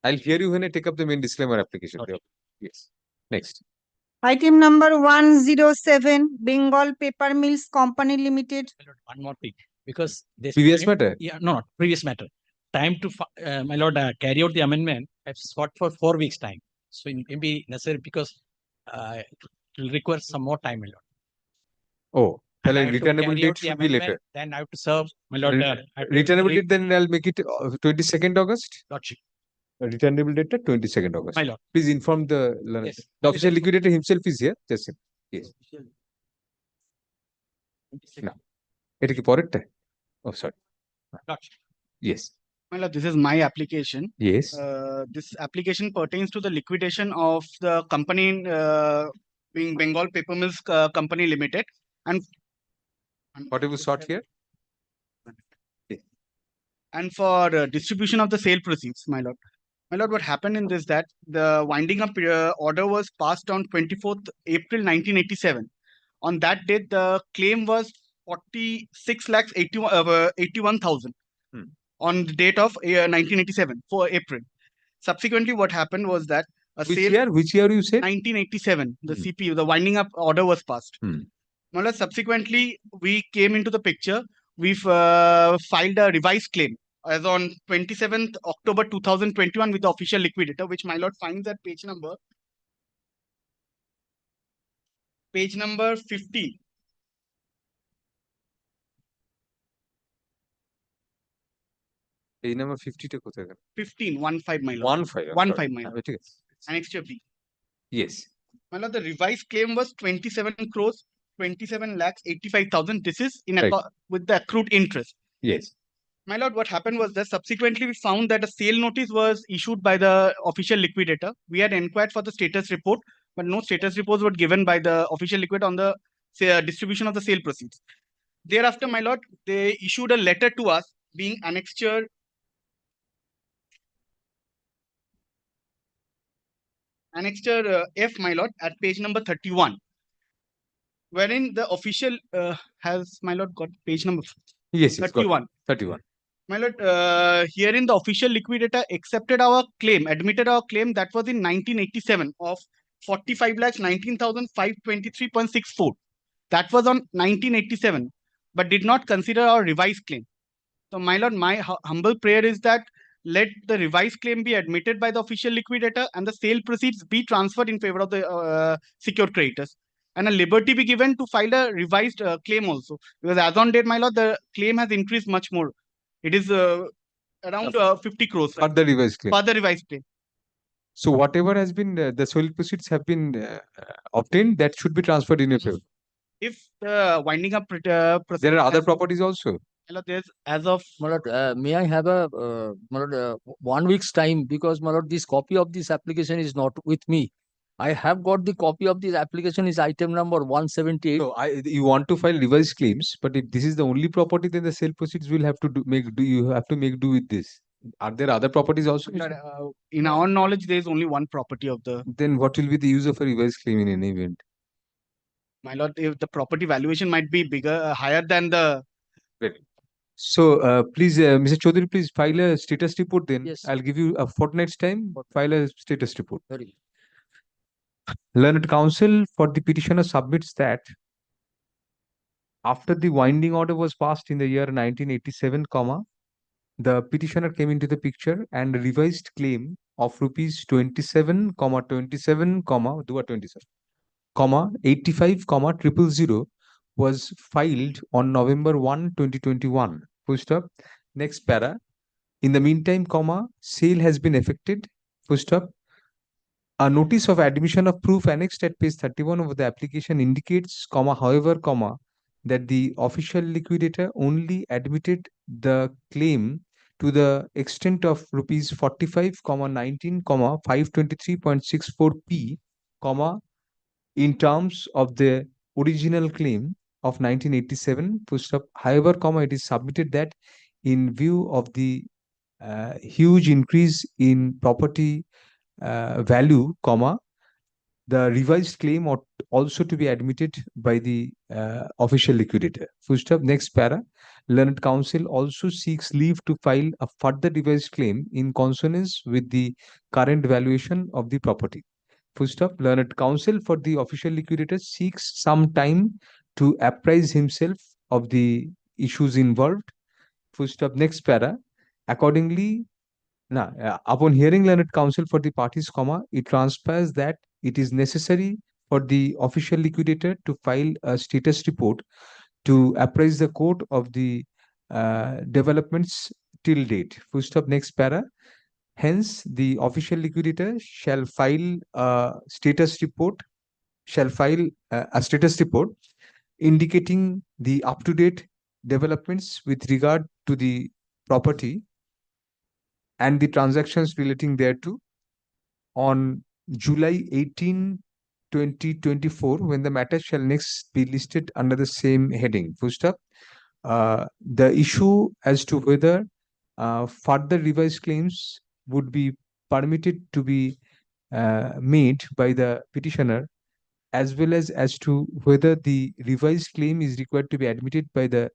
I'll hear you when I take up the main disclaimer application. Yes. Next. Item number 107, Bengal Paper Mills Company Limited. One more thing, because this Previous matter? Yeah, no, previous matter. Time to, my lord, carry out the amendment. I've sought for 4 weeks time. So it may be necessary because it will require some more time, my lord. Oh, And I have to returnable carry date out the should be later. amendment, Then I have to serve, my lord. Returnable date, then I'll make it 22nd August. Lordship. Returnable date at 22nd August. My lord. Please inform the learner. Yes. The official liquidator himself is here. Just him. Yes. Now, এটা কি পরেরটা? Oh, sorry. Lordship. Yes. My lord, this is my application. Yes. This application pertains to the liquidation of the company being Bengal Paper Mills Company Limited. And what have you sought here? And for distribution of the sale proceeds, my lord. My lord, what happened in this that the winding up order was passed on 24th April 1987. On that date, the claim was 46,81,000 on the date of 1987 for April. Subsequently, what happened was that a Which year you said? 1987, the CPU, the winding up order was passed. My lord, subsequently, we came into the picture. We've filed a revised claim as on 27th October 2021 with the official liquidator, which my lord finds at page number 50. এই number 50 টা কোথায় গেল? 15, 15, my lord. 15, 15, my lord. ঠিক আছে। Annexure B. Yes. My lord, the revised claim was 27 crores, 27 lakhs, 85,000. This is in Right. with the accrued interest. Yes. My lord, what happened was that subsequently we found that a sale notice was issued by the official liquidator. We had inquired for the status report, but no status reports were given by the official liquidator on the distribution of the sale proceeds. Thereafter, my lord, they issued a letter to us being annexure F, my lord, at page number 31, wherein the official has, my lord, got page number Yes, yes, got it. 31. 31. My lord, herein the official liquidator accepted our claim, admitted our claim that was in 1987 of 45 lakhs 19,523.64. That was on 1987, but did not consider our revised claim. So, my lord, my humble prayer is that let the revised claim be admitted by the official liquidator and the sale proceeds be transferred in favor of the secured creditors. And a liberty be given to file a revised claim also. Because as on date, my lord, the claim has increased much more. It is around 50 crores. For the revised claim. For the revised claim. So whatever has been, the sale proceeds have been obtained, that should be transferred in your favor. If the winding up There are other properties also. my lord, there's as of My lord, may I have a my lord, 1 week's time, because my lord, this copy of this application is not with me. I have got the copy of this application, is item number 178. So you want to file revised claims, but if this is the only property, then the sale proceeds will have to you have to make do with this. Are there other properties also? in our knowledge, there is only one property of the. Then what will be the use of a revised claim in any event? My lord, if the property valuation might be bigger, higher than the. So please, Mr. Chaudhary, please file a status report then. Yes. I'll give you a fortnight's time. File a status report. Very. Learned counsel for the petitioner submits that after the winding order was passed in the year 1987, the petitioner came into the picture and a revised claim of rupees 27, 27, 85, 000 was filed on November 1, 2021. Full stop. Next para. In the meantime, sale has been effected. Full stop. A notice of admission of proof annexed at page 31 of the application indicates, however, that the official liquidator only admitted the claim to the extent of rupees 45, 19, 523.64p, in terms of the original claim of 1987. However, it is submitted that in view of the huge increase in property value, the revised claim ought also to be admitted by the official liquidator. Next para. Learned counsel also seeks leave to file a further revised claim in consonance with the current valuation of the property. Learned counsel for the official liquidator seeks some time to apprise himself of the issues involved. Next para. Accordingly, upon hearing learned counsel for the parties, it transpires that it is necessary for the official liquidator to file a status report to apprise the court of the developments till date. Next para. Hence, the official liquidator shall file a status report, indicating the up-to-date developments with regard to the property and the transactions relating thereto on July 18, 2024, when the matter shall next be listed under the same heading. The issue as to whether further revised claims would be permitted to be made by the petitioner, as well as to whether the revised claim is required to be admitted by the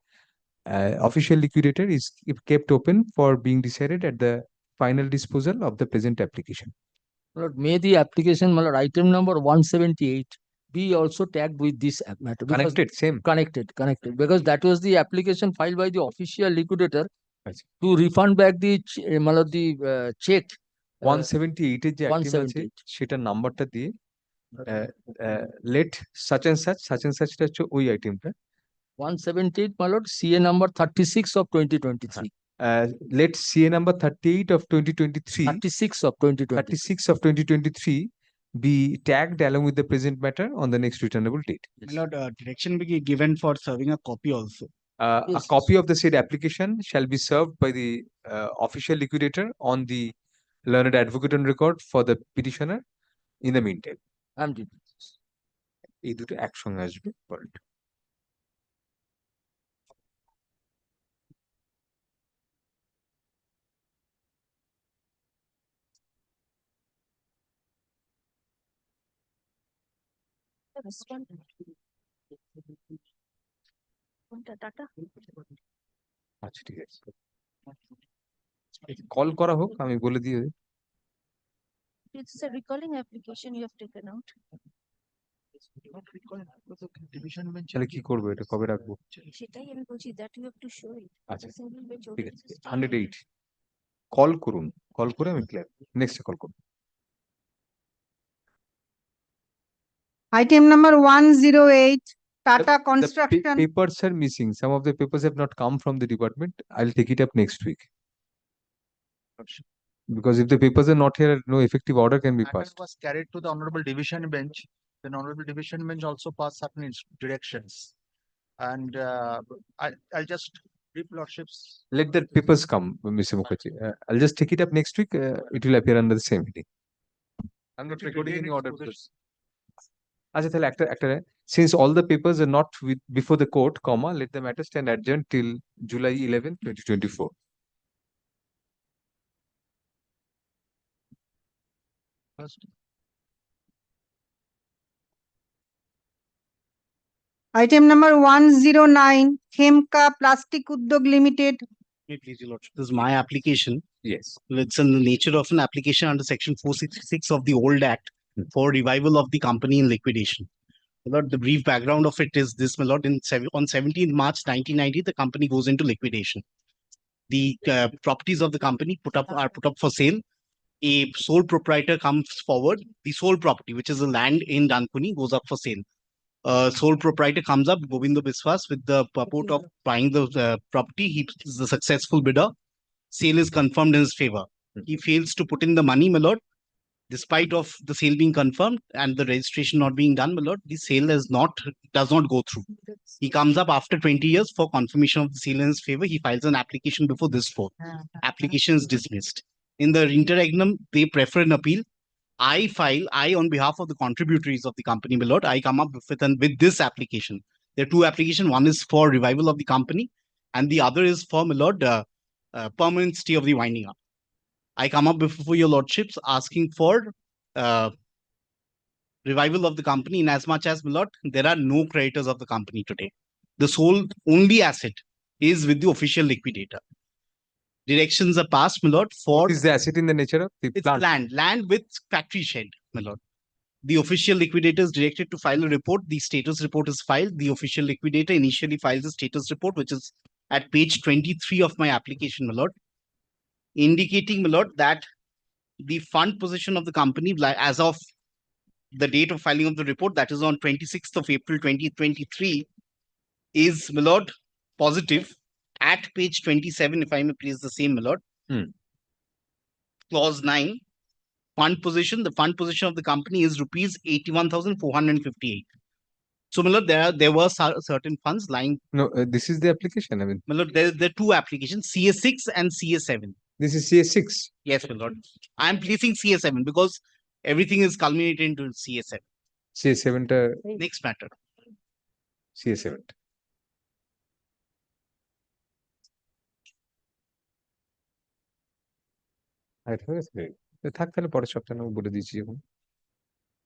official liquidator, is kept open for being decided at the final disposal of the present application. Lord, may the application, my lord, item number 178 be also tagged with this matter. because- Connected, same. Connected, because that was the application filed by the official liquidator আচ্ছা। to refund back the check. 178 এর যে item আছে 178 সেটার নাম্বারটা দিয়ে late such and সাচটা হচ্ছে ওই আইটেমটা 178, my lord, CA number 36 of 2023. Let CA number 38 of 2023 36 of 2023. 36 of 2023 be tagged along with the present matter on the next returnable date. My lord, direction be given for serving a copy also. A copy of the said application shall be served by the official liquidator on the learned advocate on record for the petitioner in the meantime. I'm doing this. এই দুটো একসঙ্গে আসবে পরে আচ্ছা ঠিক আছে call করা হোক আমি বলে দিয়ে It's a recalling application you have taken out. তাহলে কি করবো এটা কবে রাখবো সেটাই আমি বলছি, that you have to show it. আচ্ছা Single bench ঠিক order আছে system. 108 কল করুন কল করে আমি ক্লিয়ার নেক্সট কল করুন Item number 108, Tata The Construction. papers are missing. Some of the papers have not come from the department. I'll take it up next week. Because if the papers are not here, no effective order can be Matter passed. was carried to the honorable division bench. Then honorable division bench also passed certain directions. And I'll just brief lordships. Let the papers come, Mr. Mukherjee. I'll just take it up next week. It will appear under the same heading. I'm not recording any order. আচ্ছা তাহলে একটা since all the papers are not before the court, comma, let the matter stand adjourned till July 11, 2024. First. Item number 109, Khemka Plastic Udyog Limited. May please, your lordship. This is my application. Yes. It's in the nature of an application under section 466 of the old act for revival of the company in liquidation. My lord, the brief background of it is this, my lord, on 17th March 1990, the company goes into liquidation. The properties of the company are put up for sale. A sole proprietor comes forward. The sole property, which is the land in Dankuni, goes up for sale. Sole proprietor comes up, Govindo Biswas, with the purport of buying the property. He is the successful bidder. Sale is confirmed in his favor. He fails to put in the money, my lord. Despite of the sale being confirmed and the registration not being done, my lord, the sale does not go through. He comes up after 20 years for confirmation of the sale in his favor. He files an application before this court. Application is dismissed. In the interregnum, they prefer an appeal. I on behalf of the contributories of the company, my lord, I come up with this application. There are two applications. One is for revival of the company and the other is for, my lord, permanent stay of the winding up. I come up before your lordships asking for revival of the company in as much as, my lord, there are no creditors of the company today. The sole only asset is with the official liquidator. Directions are passed, my lord, for... What is the asset in the nature of the plant? It's land with factory shed, my lord. The official liquidator is directed to file a report. The status report is filed. The official liquidator initially files the status report, which is at page 23 of my application, my lord, indicating, my lord, that the fund position of the company as of the date of filing of the report, that is on 26th of April 2023, is, my lord, positive. At page 27, if I may please the same, my lord. Clause 9, fund position. The fund position of the company is rupees 81,458. So, my lord, there were certain funds lying. No, this is the application. I mean, My lord, there are two applications, CA6 and CA7. This is CA6. Yes, my lord. I am placing CA7 because everything is culminated into CA7. CA7 Next matter. CA7. থাক তাহলে পরের সপ্তাহে আমি বলে দিচ্ছি এখন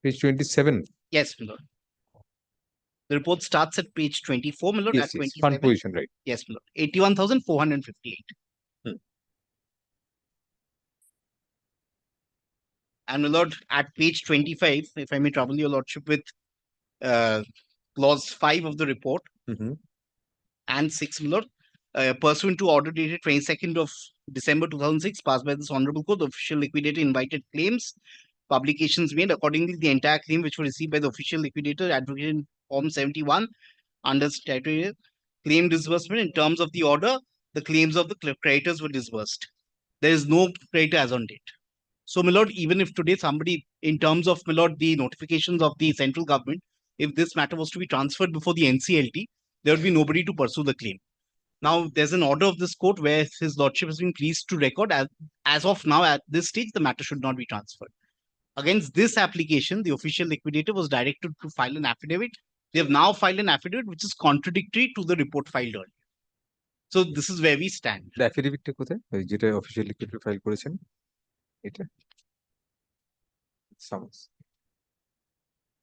page 27. Yes, my lord. The report starts at page 24, my lord. Yes, at yes. 27. Fund position, right. Yes, my lord. 81,458. And my lord, at page 25, if I may trouble your lordship with clause 5 of the report and 6, my lord, pursuant to order dated 22nd of December 2006, passed by this honorable court, the official liquidator invited claims, publications made. Accordingly, the entire claim which were received by the official liquidator advocated in Form 71 under statutory claim disbursement. In terms of the order, the claims of the creditors were disbursed. There is no creditor as on date. So, my lord, even if today somebody, in terms of, my lord, the notifications of the central government, if this matter was to be transferred before the NCLT, there would be nobody to pursue the claim. Now, there's an order of this court where his lordship has been pleased to record as of now, at this stage, the matter should not be transferred. Against this application, the official liquidator was directed to file an affidavit. They have now filed an affidavit which is contradictory to the report filed earlier. So this is where we stand. The affidavit টা কোথায়? ওই যেটা official liquidator file করেছেন এটা summons.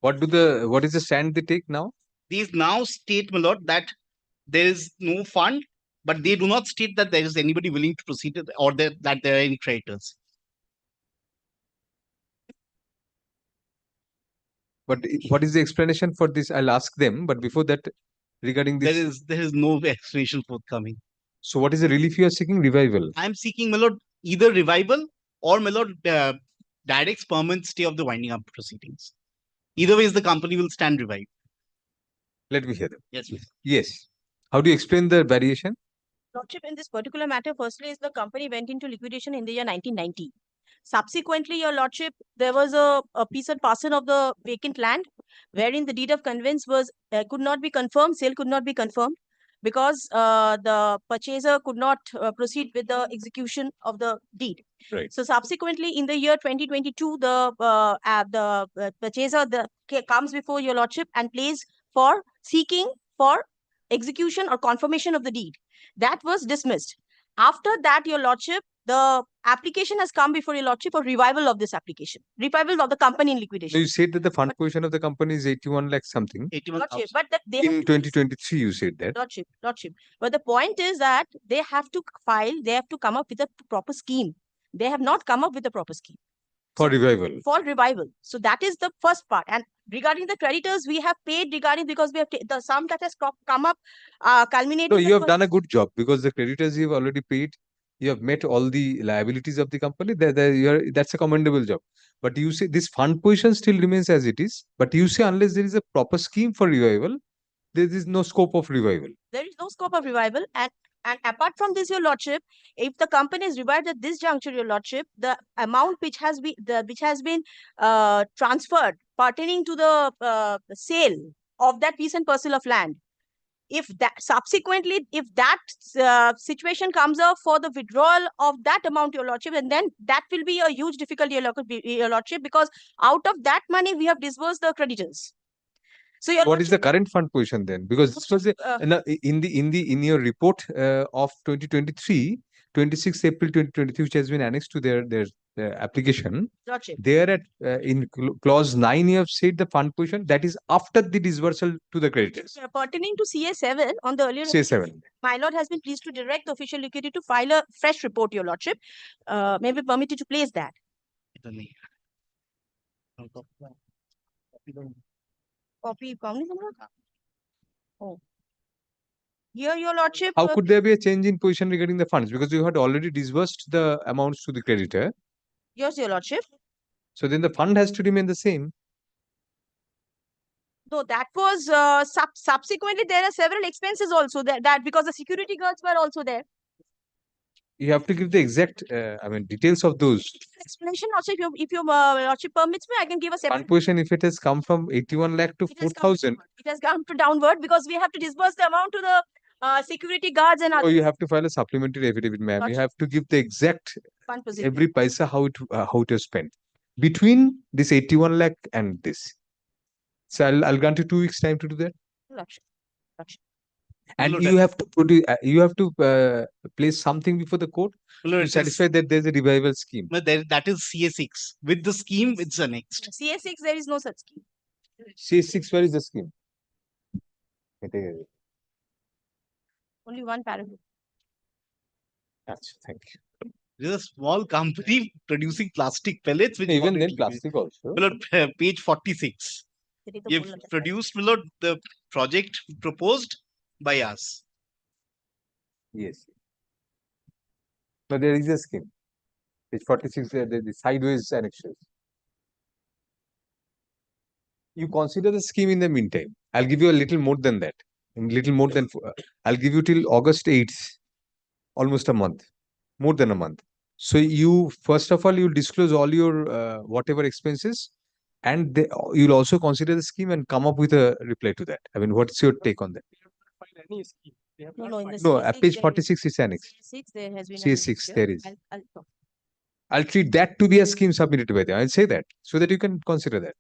What is the stand they take now? These now state, my lord, that there is no fund, but they do not state that there is anybody willing to proceed or that there are any creditors. But what is the explanation for this? I'll ask them. But before that, regarding this, there is no explanation forthcoming. So what is the relief you are seeking? Revival. I am seeking, my lord, either revival or, my lord, direct permanent stay of the winding up proceedings. Either ways, the company will stand revived. Let me hear them. Yes, please. Yes. How do you explain the variation? Lordship, in this particular matter, firstly, is the company went into liquidation in the year 1990. Subsequently, your lordship, there was a piece and parcel of the vacant land wherein the deed of conveyance was could not be confirmed, sale could not be confirmed because the purchaser could not proceed with the execution of the deed. Right. So subsequently, in the year 2022, the purchaser comes before your lordship and plays for seeking for execution or confirmation of the deed. That was dismissed. After that, your lordship, the application has come before your lordship for revival of this application, revival of the company in liquidation. So you said that the fund position of the company is 81 lakh something. 81 Lordship, but that they In 2023, you said that. Lordship. But the point is that they have to file, they have to come up with a proper scheme. They have not come up with a proper scheme. For revival. For revival. So that is the first part. And regarding the creditors, we have paid regarding because we have the sum that has come up culminated. No, you have done a good job because the creditors you have already paid. You have met all the liabilities of the company. That's a commendable job. But you say this fund position still remains as it is. But you say unless there is a proper scheme for revival, there is no scope of revival. There is no scope of revival. And apart from this, your lordship, if the company is revived at this juncture, your lordship, the amount which has been transferred pertaining to the sale of that piece and parcel of land, if that subsequently, if that situation comes up for the withdrawal of that amount, your lordship, and then that will be a huge difficulty, your lordship, because out of that money we have disbursed the creditors. So what is the current fund position then? Because this was in your report of 2023, 26th April 2023, which has been annexed to their application. Lordship. There at in clause 9, you have said the fund position that is after the disbursal to the creditors. Pertaining to CA7 on the earlier. CA7. My lord has been pleased to direct the official liquidator to file a fresh report, your lordship. May be permitted to place that. Copy. Oh. Here, your lordship. How could there be a change in position regarding the funds? Because you had already disbursed the amounts to the creditor. Yes, your lordship. So then the fund has to remain the same. Though that was subsequently, there are several expenses also that because the security guards were also there. You have to give the exact, details of those. Explanation also, if your lordship permits me, I can give a separate. Fund position, if it has come from 81 lakh to 4,000. It has gone to downward because we have to disburse the amount to the security guards and So others. you have to file a supplementary affidavit, ma'am. You have to give the exact Fund position. every paisa how it was spent between this 81 lakh and this. So I'll grant you 2 weeks time to do that. Lordship. And you have to place something before the court to satisfy that there's a revival scheme. But that is CA6. With the scheme, it's annexed. CA6, there is no such scheme. CA6, where is the scheme? Only one paragraph. Thank you. There's a small company producing plastic pellets. Which Even then, plastic also. Page 46. We have produced, my lord, the project proposed by us. Yes. But there is a scheme. Page 46, the sideways annexures. You consider the scheme in the meantime. I'll give you a little more than that. A little more than, I'll give you till August 8th, almost a month, more than a month. So you, first of all, you'll disclose all your whatever expenses, and you'll also consider the scheme and come up with a reply to that. I mean, what's your take on that? No, in the No, CA6 at page there 46 is annexed. CA6 there has been an CA6 annexure. there is. I'll talk. I'll treat that to be a scheme submitted by them. I'll say that so that you can consider that.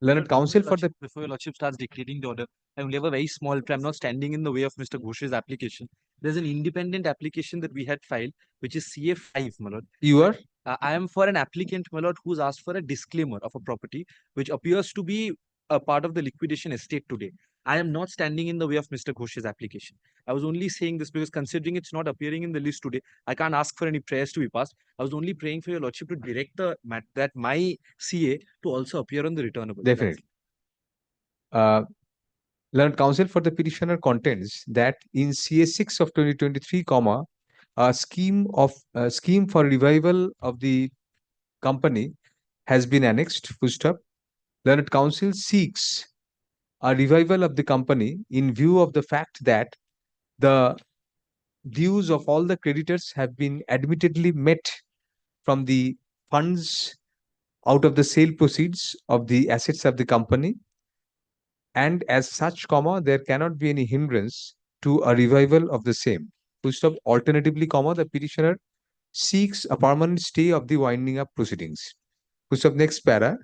Learned counsel for the. Before your lordship starts decreting the order, I only have a very small, I'm not standing in the way of Mr. Ghosh's application. There's an independent application that we had filed, which is CA5, my lord. You are? I am for an applicant, my lord, who's asked for a disclaimer of a property, which appears to be a part of the liquidation estate today. I am not standing in the way of Mr. Ghosh's application. I was only saying this because considering it's not appearing in the list today, I can't ask for any prayers to be passed. I was only praying for your lordship to direct that my CA to also appear on the returnable. Definitely. Learned counsel for the petitioner contends that in CA6 of 2023, a scheme for revival of the company has been annexed. Full stop. Learned counsel seeks a revival of the company in view of the fact that the dues of all the creditors have been admittedly met from the funds out of the sale proceeds of the assets of the company, and as such, there cannot be any hindrance to a revival of the same. Full stop. Alternatively, the petitioner seeks a permanent stay of the winding up proceedings. Full stop. Next para.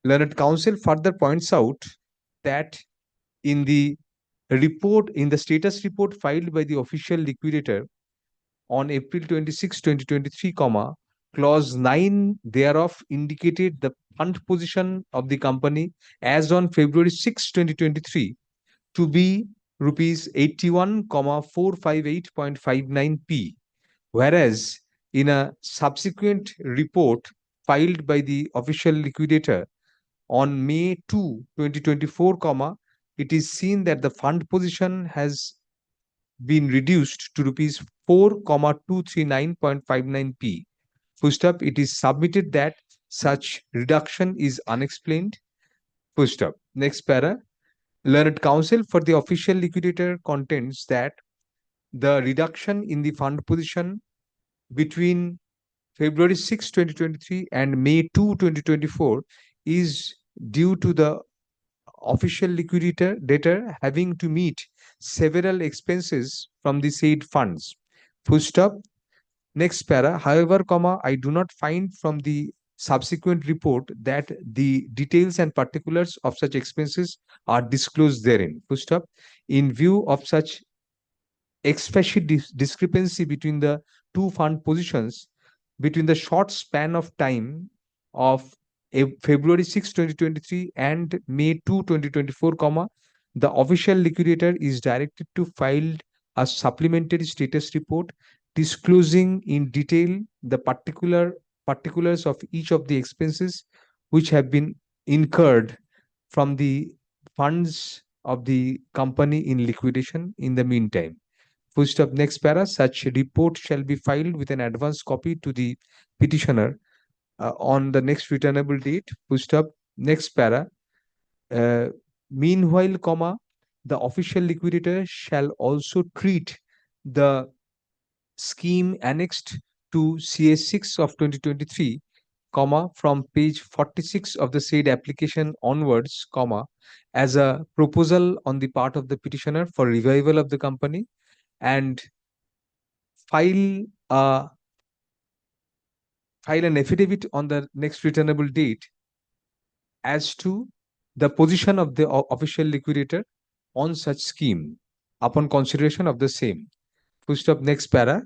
Learned counsel further points out that in the status report filed by the official liquidator on April 26, 2023, clause 9 thereof indicated the fund position of the company as on February 6, 2023 to be rupees 81,458.59p, whereas in a subsequent report filed by the official liquidator on May 2, 2024, it is seen that the fund position has been reduced to rupees 4,239.59p. Full stop. It is submitted that such reduction is unexplained. Full stop. Next para. Learned counsel for the official liquidator contends that the reduction in the fund position between February 6, 2023 and May 2, 2024 is due to the official liquidator debtor having to meet several expenses from the said funds. Full stop. Next para. However, I do not find from the subsequent report that the details and particulars of such expenses are disclosed therein. Full stop. In view of such explicit discrepancy between the two fund positions, between the short span of time of February 6, 2023 and May 2, 2024, the official liquidator is directed to file a supplementary status report disclosing in detail the particulars of each of the expenses which have been incurred from the funds of the company in liquidation in the meantime. Full stop. Next para. Such report shall be filed with an advance copy to the petitioner on the next returnable date. Full stop. Next para. Meanwhile, the official liquidator shall also treat the scheme annexed to CA6 of 2023, from page 46 of the said application onwards, as a proposal on the part of the petitioner for revival of the company, and file an affidavit on the next returnable date as to the position of the official liquidator on such scheme upon consideration of the same. Full stop. Next para.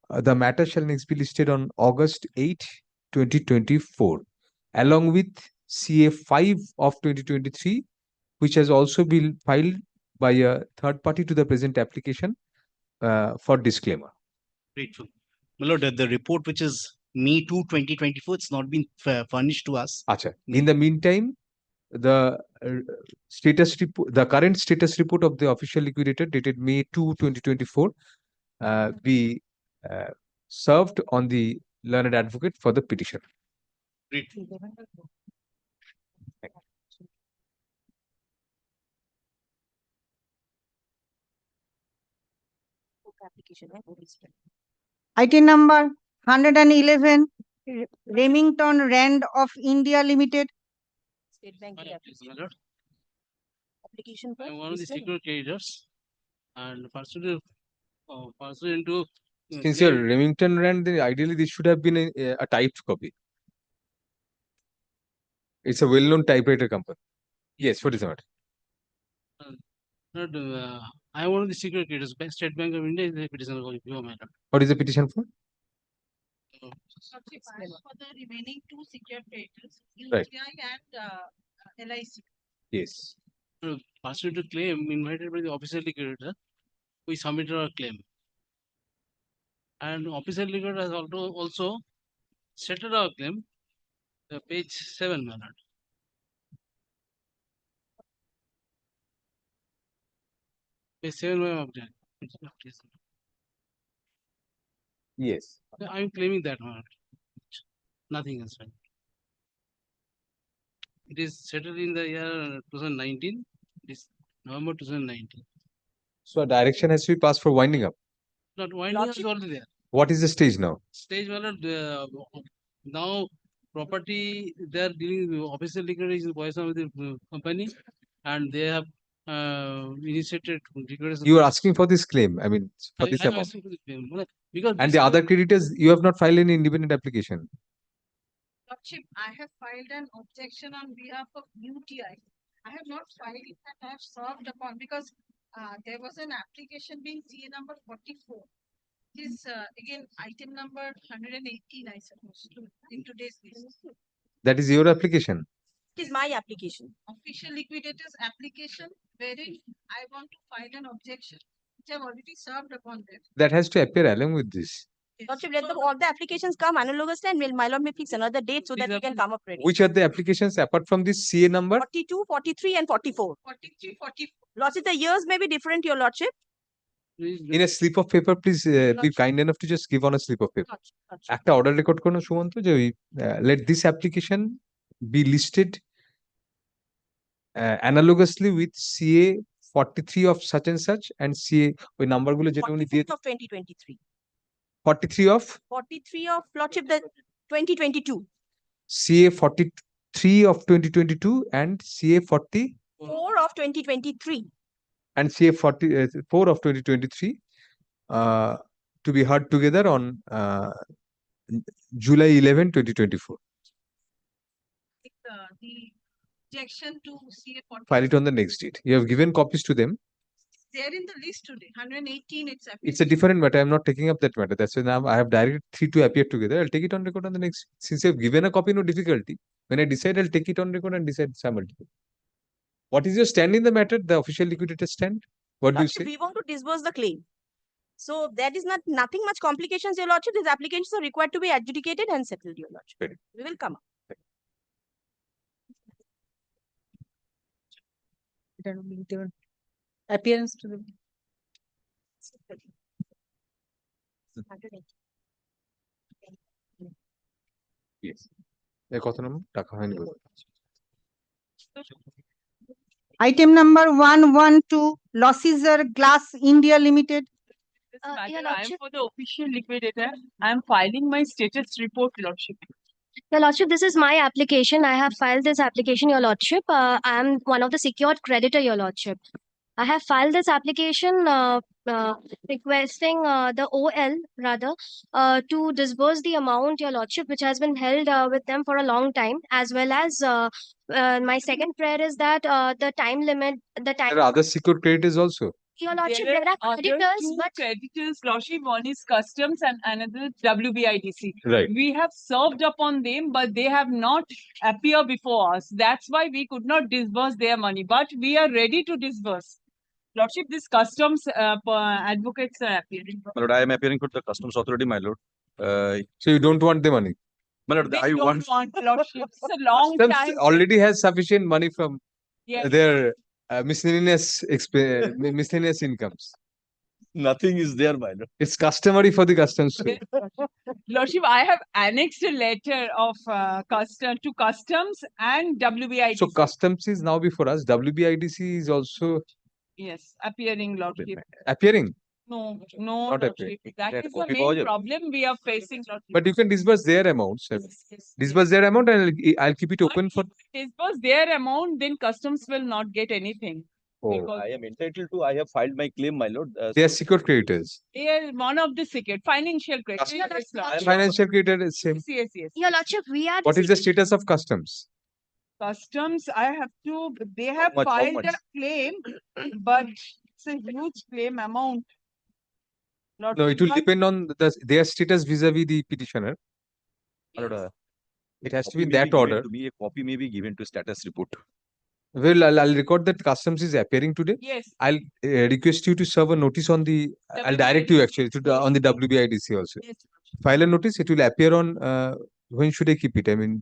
The matter shall next be listed on August 8, 2024, along with CA5 of 2023, which has also been filed by a third party to the present application for disclaimer. Grateful. My lord, the report which is May 2, 2024. It's not been furnished to us. Acha. In the meantime, the the current status report of the official liquidator dated May 2, 2024 be served on the learned advocate for the petition. Item number 111, Remington Rand of India Limited. State Bank. My lord, Application for I'm one of the disclaimer. secure creditors and pursuant into Since you're Remington Rand, then ideally this should have been a typed copy. It's a well-known typewriter company. Yes, what is the matter? I'm one of the secure creditors. State Bank of India is the petition for you, my lord. What is the petition for? Uh, For the remaining two secured creditors, Right. and LIC. Yes. Pursuant to claim invited by the official liquidator, we submitted our claim. And official liquidator has also settled our claim. Page 7, my lord. Page 7, my lord. Yes. I'm claiming that, my lord. Nothing else. It is settled in the year 2019. It is November 2019. So a direction has to be passed for winding up. Not winding up is already there. What is the stage now? Stage my lord, now property they are dealing with official liquidation poison with the company, and they have initiated liquidation. You are asking for this claim. I mean, for this I'm amount. asking for the claim, because And this the other amount- creditors, you have not filed any independent application. Lordship, I have filed an objection on behalf of UTI. I have not filed it and I have served upon because there was an application being CA number 44. This again item number 118, I suppose, in today's list. That is your application. It is my application. Official liquidator's application wherein I want to file an objection, which I've already served upon them. That has to appear along with this. Lordship, let all the applications come analogously and my lord may fix another date so that we can come up ready. Which are the applications apart from this CA number? 42, 43 and 44. 43, 44. Lordship, the years may be different, your lordship. In a slip of paper, please be kind enough to just give on a slip of paper. একটা order record করুন সুমন্ত যে let this application be listed analogously with CA 43 of such and such and CA ওই নাম্বারগুলো যেটা উনি দিয়ে 44th of 2023. 43 of 43 of lordship the 2022. CA 43 of 2022 and CA 4 of 2023. and CA 44 of 2023 to be heard together on July 11, 2024. The objection to CA 44. File it on the next date. You have given copies to them. They're in the list today. 118, It's a different matter. I'm not taking up that matter. That's why now I have directed 3 to appear together. I'll take it on record on the next. Since you've given a copy, no difficulty. When I decide, I'll take it on record and decide simultaneously. What is your stand in the matter? The official liquidator stand? What do you Lordship, say? we want to disburse the claim. So that is nothing much complications, your lordship. These applications are required to be adjudicated and settled, your lordship. Very. We will come up. Appearance to the. Yes. কত নম্বর টাকা হয়নি Item number 112, Lossizer Glass India Limited. Matter, I am for the official liquidator. I am filing my status report, Lordship. Your Lordship, this is my application. I have filed this application, Your Lordship. I am one of the secured creditor, Your Lordship. I have filed this application requesting the OL rather to disburse the amount, Your Lordship, which has been held with them for a long time, as well as my second prayer is that the time limit, the time. There are other secured creditors also. Your Lordship, There there are are other creditors, two but creditors, Lordship. One is customs and another WBIDC. Right. We have served upon them, but they have not appeared before us. That's why we could not disburse their money, but we are ready to disburse. Lordship, this customs advocates are appearing. My lord, I am appearing for the customs authority, my lord, So you don't want the money? We don't want lordship. It's a long Customs time. already has sufficient money from Yes. their miscellaneous incomes. Nothing is there, my lord. It's customary for the customs too. Lordship, I have annexed a letter of to customs and WBIDC. So customs is now before us. WBIDC is also Yes, appearing lordship. appearing. No, Not appearing. lordship. That That is the copy main was- problem we are facing, lordship. But you can disburse their amounts. Disburse their amount and I'll keep it open for. Disburse their amount, then customs will not get anything. Oh. I am entitled to. I have filed my claim, my lord. They are secured creditors. They are one of the secret financial credit. Yes, lordship. Financial creditor is same. Yes. Your Lordship, we are What is the status of customs? Customs, I have to, they have much, how filed much? a claim, but it's a huge claim amount. No, it will depend on their status vis-a-vis the petitioner. My lord, It has to copy be in may that given order. To me, a copy may be given to status report. Well, I'll record that customs is appearing today. Yes. I'll request you to serve a notice on the. I'll direct you actually to on the WBIDC also. Yes. File a notice. It will appear on. When should I keep it? I mean,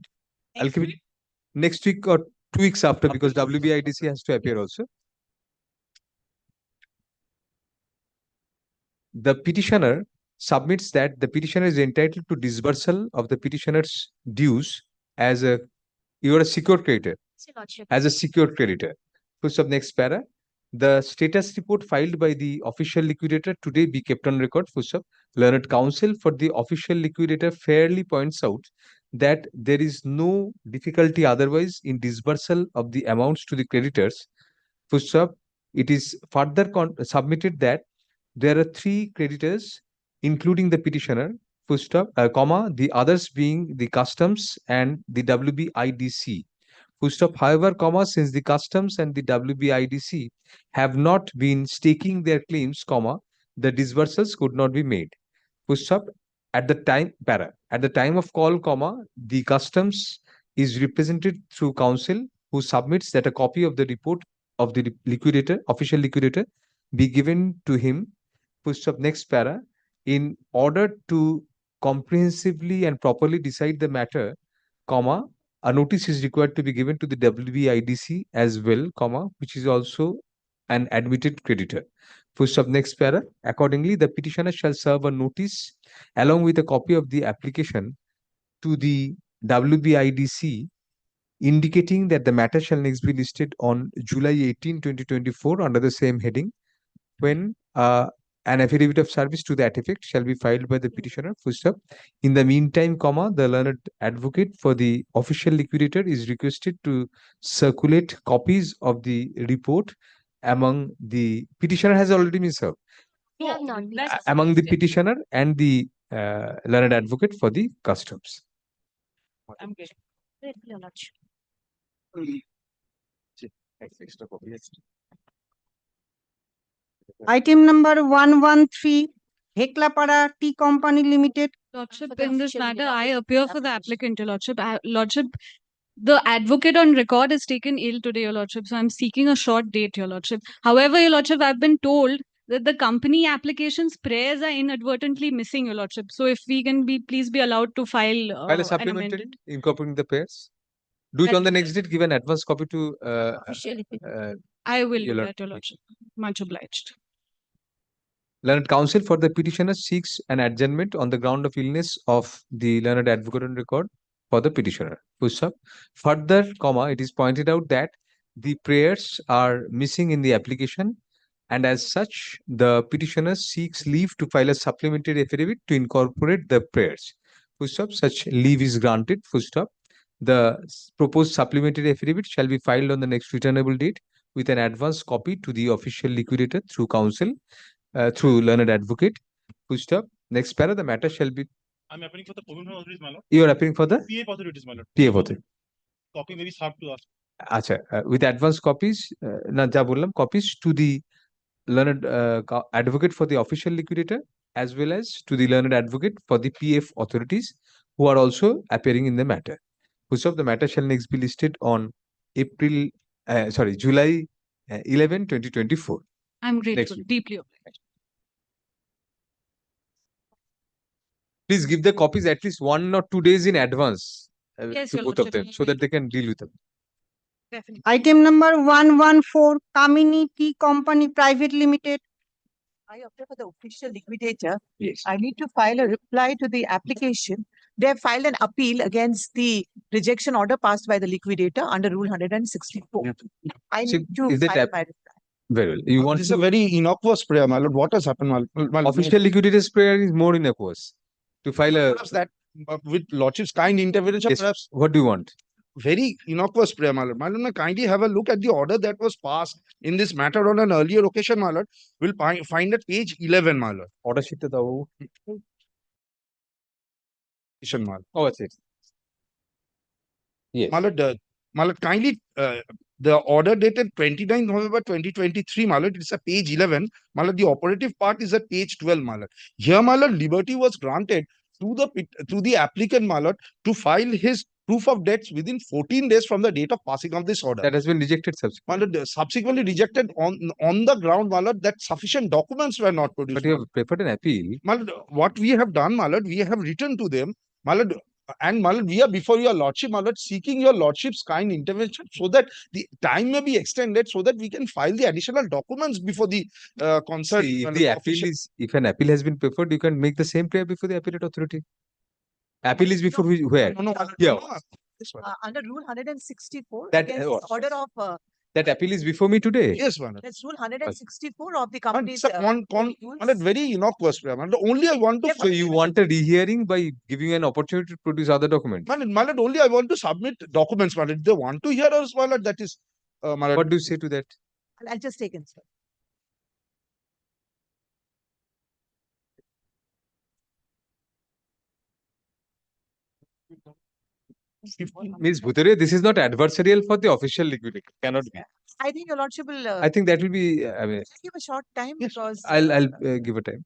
I'll keep it next week or 2 weeks after because WBIDC has to appear also. The petitioner submits that the petitioner is entitled to disbursal of the petitioner's dues as a you are a secured creditor. Your Lordship. As a secured creditor. First of next para. The status report filed by the official liquidator today be kept on record. First of learned counsel for the official liquidator fairly points out that there is no difficulty otherwise in disbursal of the amounts to the creditors. First of it is further submitted that there are 3 creditors, including the petitioner. Full stop, comma, the others being the customs and the WBIDC. Full stop, however, comma, since the customs and the WBIDC have not been staking their claims, comma, the disbursals could not be made. Full stop, at the time, at the time of call, comma, the customs is represented through counsel who submits that a copy of the report of the liquidator, official liquidator, be given to him. Full stop, next para. In order to comprehensively and properly decide the matter, comma, a notice is required to be given to the WBIDC as well, comma, which is also an admitted creditor. Full stop, next para. Accordingly, the petitioner shall serve a notice along with a copy of the application to the WBIDC indicating that the matter shall next be listed on July 18, 2024 under the same heading when an affidavit of service to that effect shall be filed by the petitioner. Full stop. In the meantime, comma, the learned advocate for the official liquidator is requested to circulate copies of the report among the petitioner has already been served. No, that's Among the petitioner and the learned advocate for the customs. I'm getting. Your Lordship. Extra copy. Yes. Item number 113, Heklapara Tea Company Limited. Lordship, the in this official matter, legal I appear for the applicant, Your Lordship. Lordship, the advocate on record is taken ill today, Your Lordship. So I'm seeking a short date, Your Lordship. However, Your Lordship, I've been told that the company applications prayers are inadvertently missing, Your Lordship. So if we can please be allowed to file, File a an supplemented amended. incorporating the pairs. Do it on the next date. Give an advance copy to. I will Your do Lord- that, Your Lordship. Much obliged. Learned counsel for the petitioner seeks an adjournment on the ground of illness of the learned advocate on record for the petitioner. Full stop. Further, comma, it is pointed out that the prayers are missing in the application, and as such, the petitioner seeks leave to file a supplementary affidavit to incorporate the prayers. Full stop. Such leave is granted. Full stop. The proposed supplementary affidavit shall be filed on the next returnable date with an advance copy to the official liquidator through counsel. Through learned advocate. Full stop. Next para, the matter shall be. I'm appearing for the provisional authorities, my lord. You are appearing for the PF authorities, my lord. PF authority. Copy may be served to us. Acha, with advance copies, na ja bollam, copies to the learned advocate for the official liquidator as well as to the learned advocate for the PF authorities who are also appearing in the matter. Full stop. The matter shall next be listed on July 11, 2024. I'm Next grateful, week. deeply obliged. Please give the copies at least 1 or 2 days in advance Yes, to Your both of Lordship, them so that they can deal with them. definitely. Item number 114, Kamini Tea Company Private Limited. I appear for the official liquidator. Yes. I need to file a reply to the application. They have filed an appeal against the rejection order passed by the liquidator under Rule 164. I So need to is that file my reply. very well? You want This is a very innocuous prayer, my lord. What has happened, my lord? official liquidator's prayer is more innocuous to file a Perhaps that with lordship's kind intervention, yes. perhaps What do you want? very innocuous prayer, my lord. My lord, may kindly have a look at the order that was passed in this matter on an earlier occasion, my lord. We'll find at page 11, my lord. Order sheet to the My lord. oh, that's it. Yes. My lord, kindly the order dated 29th November 2023, my lord, it's a page 11. My lord, the operative part is at page 12, my lord. Here, my lord, liberty was granted to the applicant, my lord, to file his proof of debts within 14 days from the date of passing of this order. That has been rejected subsequently. My lord, subsequently rejected on the ground, my lord, that sufficient documents were not produced. But you have preferred an appeal. My lord, what we have done, my lord, we have written to them, my lord, and my lord, we are before your lordship, my lord, seeking your lordship's kind intervention so that the time may be extended so that we can file the additional documents before the concerned. See, if the appeal is, if an appeal has been preferred, you can make the same prayer before the appellate authority. Appeal is before where? No, Yeah. Under Rule 164, That against order of that appeal is before me today. Yes, my lord. that's Rule 164 of the company's It's a very innocuous prayer. My lord. Only I want to. So you want a rehearing by giving an opportunity to produce other documents. My lord, only I want to submit documents, my lord. If they want to hear us, my lord, that is, my lord. What do you say to that? I'll just take it, sir. Ms. Bhutere, this is not adversarial for the official liquidator. Cannot be. I think your lordship will I think that will be. I mean, give a short time because I'll give a time.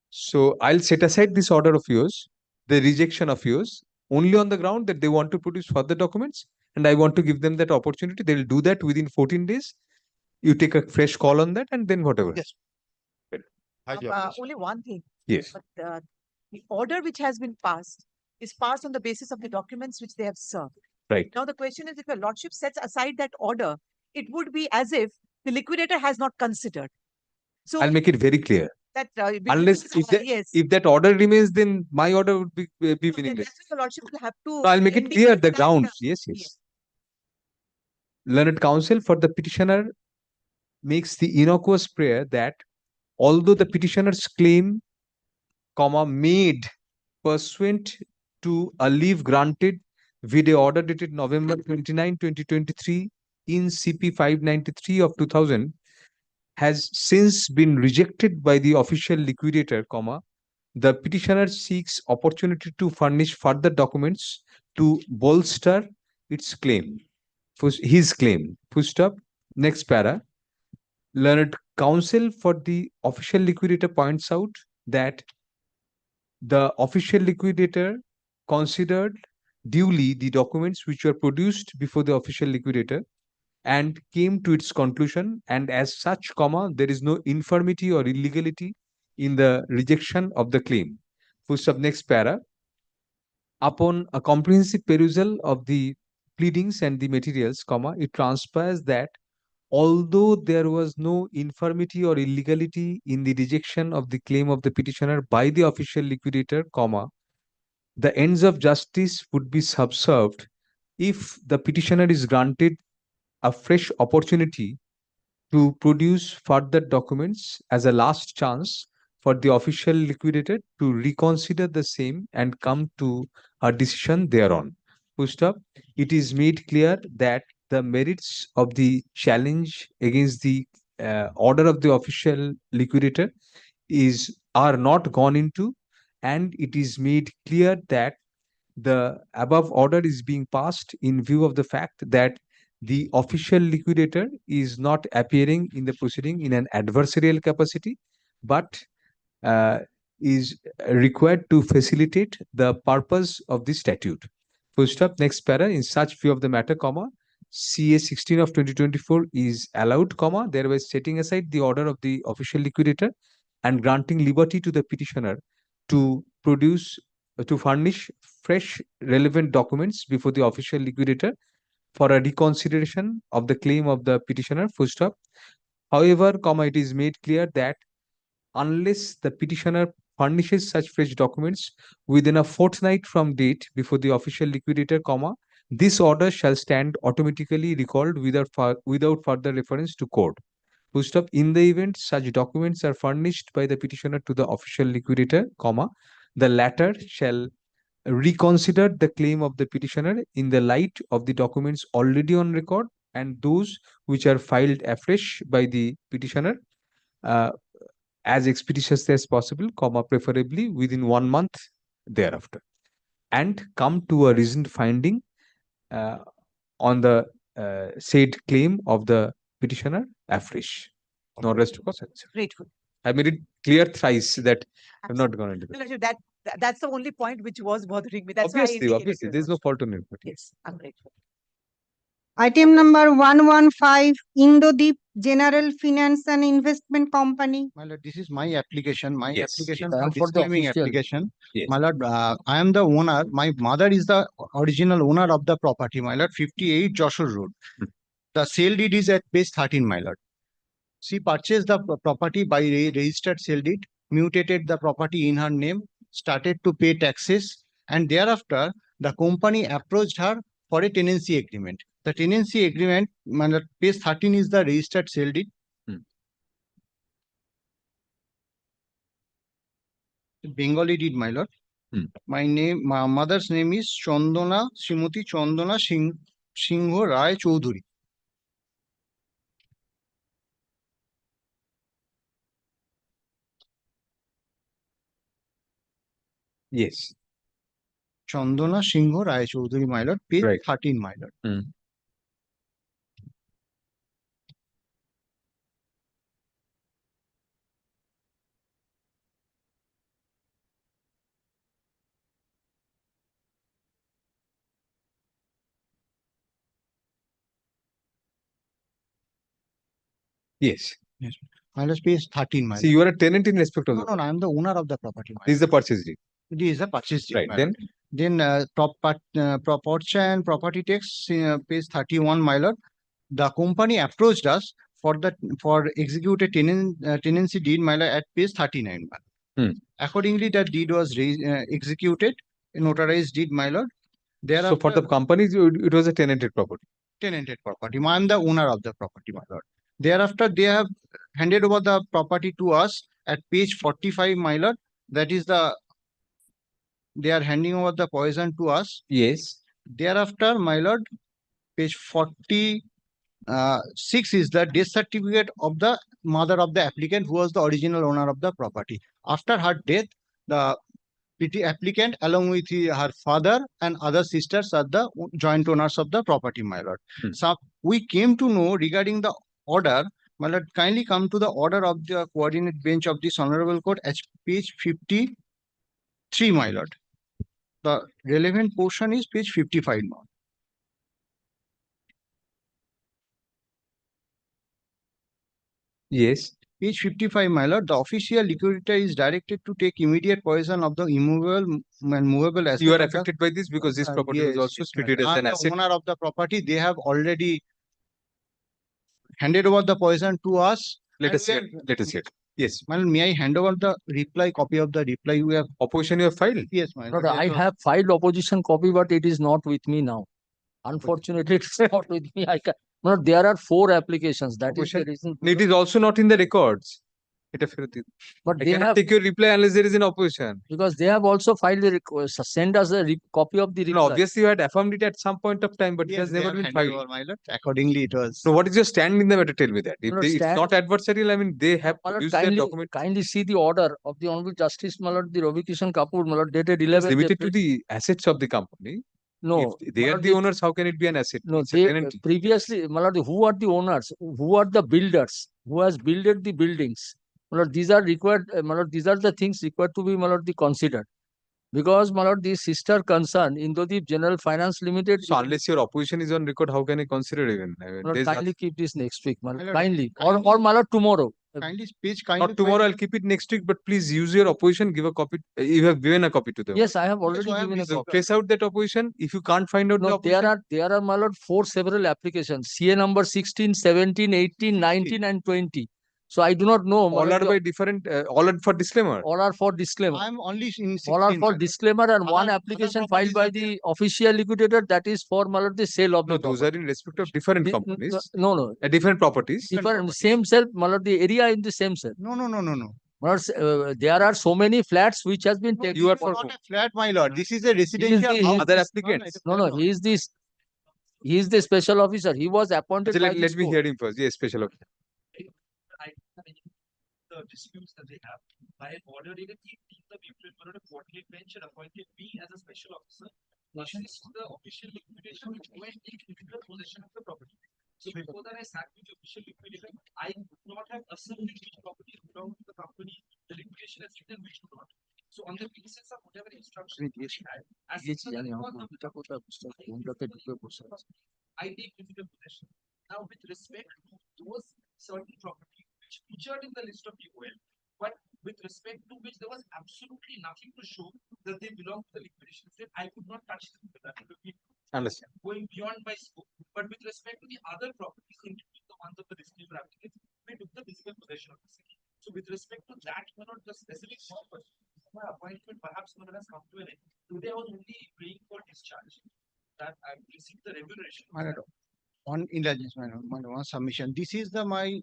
So I'll set aside this order of yours, the rejection of yours, only on the ground that they want to produce further documents, and I want to give them that opportunity. They'll do that within 14 days. You take a fresh call on that, and then whatever. Yes. only one thing. Yes. But the order which has been passed is passed on the basis of the documents which they have served. Right. Now the question is, if your lordship sets aside that order, it would be as if the liquidator has not considered. So I'll make it very clear. that Unless if that order remains, then my order would be then meaningless. that's why your lordship will have to. No, I'll make it clear indicate the that, grounds. Yes. Learned counsel for the petitioner makes the innocuous prayer that although the petitioner's claim, made pursuant to a leave granted with a order dated November 29, 2023 in CP 593 of 2000 has since been rejected by the official liquidator, the petitioner seeks opportunity to furnish further documents to bolster its claim, his claim. Full stop. Next para. Learned counsel for the official liquidator points out that the official liquidator considered duly the documents which were produced before the official liquidator and came to its conclusion, and as such, there is no infirmity or illegality in the rejection of the claim. Full stop. Next para. Upon a comprehensive perusal of the pleadings and the materials, it transpires that although there was no infirmity or illegality in the rejection of the claim of the petitioner by the official liquidator, the ends of justice would be subserved if the petitioner is granted a fresh opportunity to produce further documents as a last chance for the official liquidator to reconsider the same and come to a decision thereon. Full stop. It is made clear that the merits of the challenge against the order of the official liquidator are not gone into, and it is made clear that the above order is being passed in view of the fact that the official liquidator is not appearing in the proceeding in an adversarial capacity, but is required to facilitate the purpose of the statute. Full stop. Next para. In such view of the matter, CA 16 of 2024 is allowed, thereby setting aside the order of the official liquidator and granting liberty to the petitioner to produce to furnish fresh relevant documents before the official liquidator for a reconsideration of the claim of the petitioner, full stop. However, it is made clear that unless the petitioner furnishes such fresh documents within a fortnight from date before the official liquidator, this order shall stand automatically recalled without further reference to court. Full stop. In the event such documents are furnished by the petitioner to the official liquidator, the latter shall reconsider the claim of the petitioner in the light of the documents already on record and those which are filed afresh by the petitioner as expeditiously as possible, preferably within 1 month thereafter, and come to a reasoned finding on the said claim of the petitioner afresh. No rest of us. Grateful. I made it clear thrice that I'm not going to do No, no, that's the only point which was bothering me. That's why I Obviously, indicated obviously, to there's no Lordship. fault on it. Yes, I'm grateful. Item number 115, Indodeep General Finance and Investment Company. My lord, this is my application. My Yes. application I for am for the disclaiming official. application. Yes. My lord, I am the owner. My mother is the original owner of the property. My lord, 58 Joshua Road. The sale deed is at page 13. My lord. She purchased the property by registered sale deed, mutated the property in her name, started to pay taxes, and thereafter the company approached her for a tenancy agreement. The tenancy agreement, my lord, page 13 is the registered sale deed. Bengali deed, my lord. My mother's name is Srimati Chandana Singho Rai Choudhury. Yes. Chandana Singho Rai Choudhury, my lord, page Right. 13, my lord. Yes. Yes. My lord, page 13, my See, you are a tenant in respect of lord. the. No, I am the owner of the property, my This is the purchase deed. lord. This is the purchase deed, Right. my Then lord. Then property and property tax, page 31, my lord. The company approached us for execute a tenancy deed, my lord, at page 39. My lord. Accordingly, that deed was executed, a notarized deed, my lord. so for the company, it was a tenanted property. Tenanted property. I am the owner of the property, my lord. Thereafter, they have handed over the property to us at page 45, my lord. That is they are handing over the poison to us. Yes. Thereafter, my lord, page 46 is the death certificate of the mother of the applicant who was the original owner of the property. After her death, the applicant along with her father and other sisters are the joint owners of the property, my lord. So we came to know regarding the order, my lord, kindly come to the order of the coordinate bench of this honorable court at page 53, my lord. The relevant portion is page 55 now. Yes. Page 55, my lord, the official liquidator is directed to take immediate possession of the immovable and movable asset. You are affected by this because this property was also treated as an the asset. owner of the property, they have already handed over the poison to us. Let us hear. Let us hear. Yes. Well, may I hand over the copy of the reply you have? Opposition you have filed? Yes, my No, lord. I have filed opposition copy, but it is not with me now. Unfortunately, it's not with me. No, there are 4 applications. That is the reason. It is also not in the records. But I they cannot have, take your reply unless there is an opposition. because they have also filed a request, send us a copy of the reply. No, obviously you had affirmed it at some point of time, but it Yes, has they never have been handed filed. over, my lord. Accordingly, it was. So what is your stand in the matter? Tell me that. If No, it's stand- not adversarial, I mean, they have My lord, produced their document. kindly see the order of the Honorable Justice, my lord, the Ravi Kishan Kapoor, my lord, dated It's 11th limited to April. the assets of the company. No, If they my are lord, the owners, how can it be an asset? No, It's a they tenant. previously, my lord, who are the owners? Who are the builders? Who has builded the buildings? My lord, these are required. My lord, these are the things required to be, my lord, considered. Because, my lord, the sister concern, Indodeep General Finance Limited. So unless your opposition is on record, how can I consider even? I mean, My lord, there's kindly keep this next week, my lord. My lord, Kindly. Or my lord, tomorrow. Kindly speech, kindly. Not tomorrow, I'll keep it next week, but please use your opposition, give a copy. You have given a copy to them. Yes, I have already I have given a received. copy. Trace out that opposition. If you can't find out the No, opposition. there are, my lord, 4 several applications. CA number 16, 17, 18, 19, and 20. So I do not know. my All lord, are by different, all are for disclaimer. all are for disclaimer. I'm only in 16. All are for my lord. disclaimer, and one Other application properties filed by are there. the official liquidator, that is for, my lord, the sale of No, the those property. are in respect of different The- companies, No, different properties. different, same cell, my lord, the area in the same cell. No. My lord, there are so many flats which has been taken. You are This is for not a flat, my lord. This is a residential he is house. other This is not applicants. a No, flat. he is the special officer. He was appointed by Let this me court. hear him first. Yes, special. The disputes that they have. I have ordered in the 18th of April for a quarterly bench and appointed me as a special officer. This is the official liquidation which went in physical possession of the property. So before that, I sat with the official liquidator. I could not have assumed which property belonged to the company. The liquidation has written which do not. So on the basis of whatever instructions we had, as Yes, per the yeah, record of the I take physical possession. Now, with respect to those certain property which featured in the list of UOL, but with respect to which there was absolutely nothing to show that they belong to the liquidation estate, I could not touch them with that. It would be Understand. going beyond my scope. But with respect to the other properties, including the ones of the disclaimer applicants, we took the physical possession of the same. So with respect to that, the specific purpose, my appointment perhaps not has come to an end. Today I was only praying for discharge. That I received the remuneration. My lord, one indulgence, my lord, one submission. This is my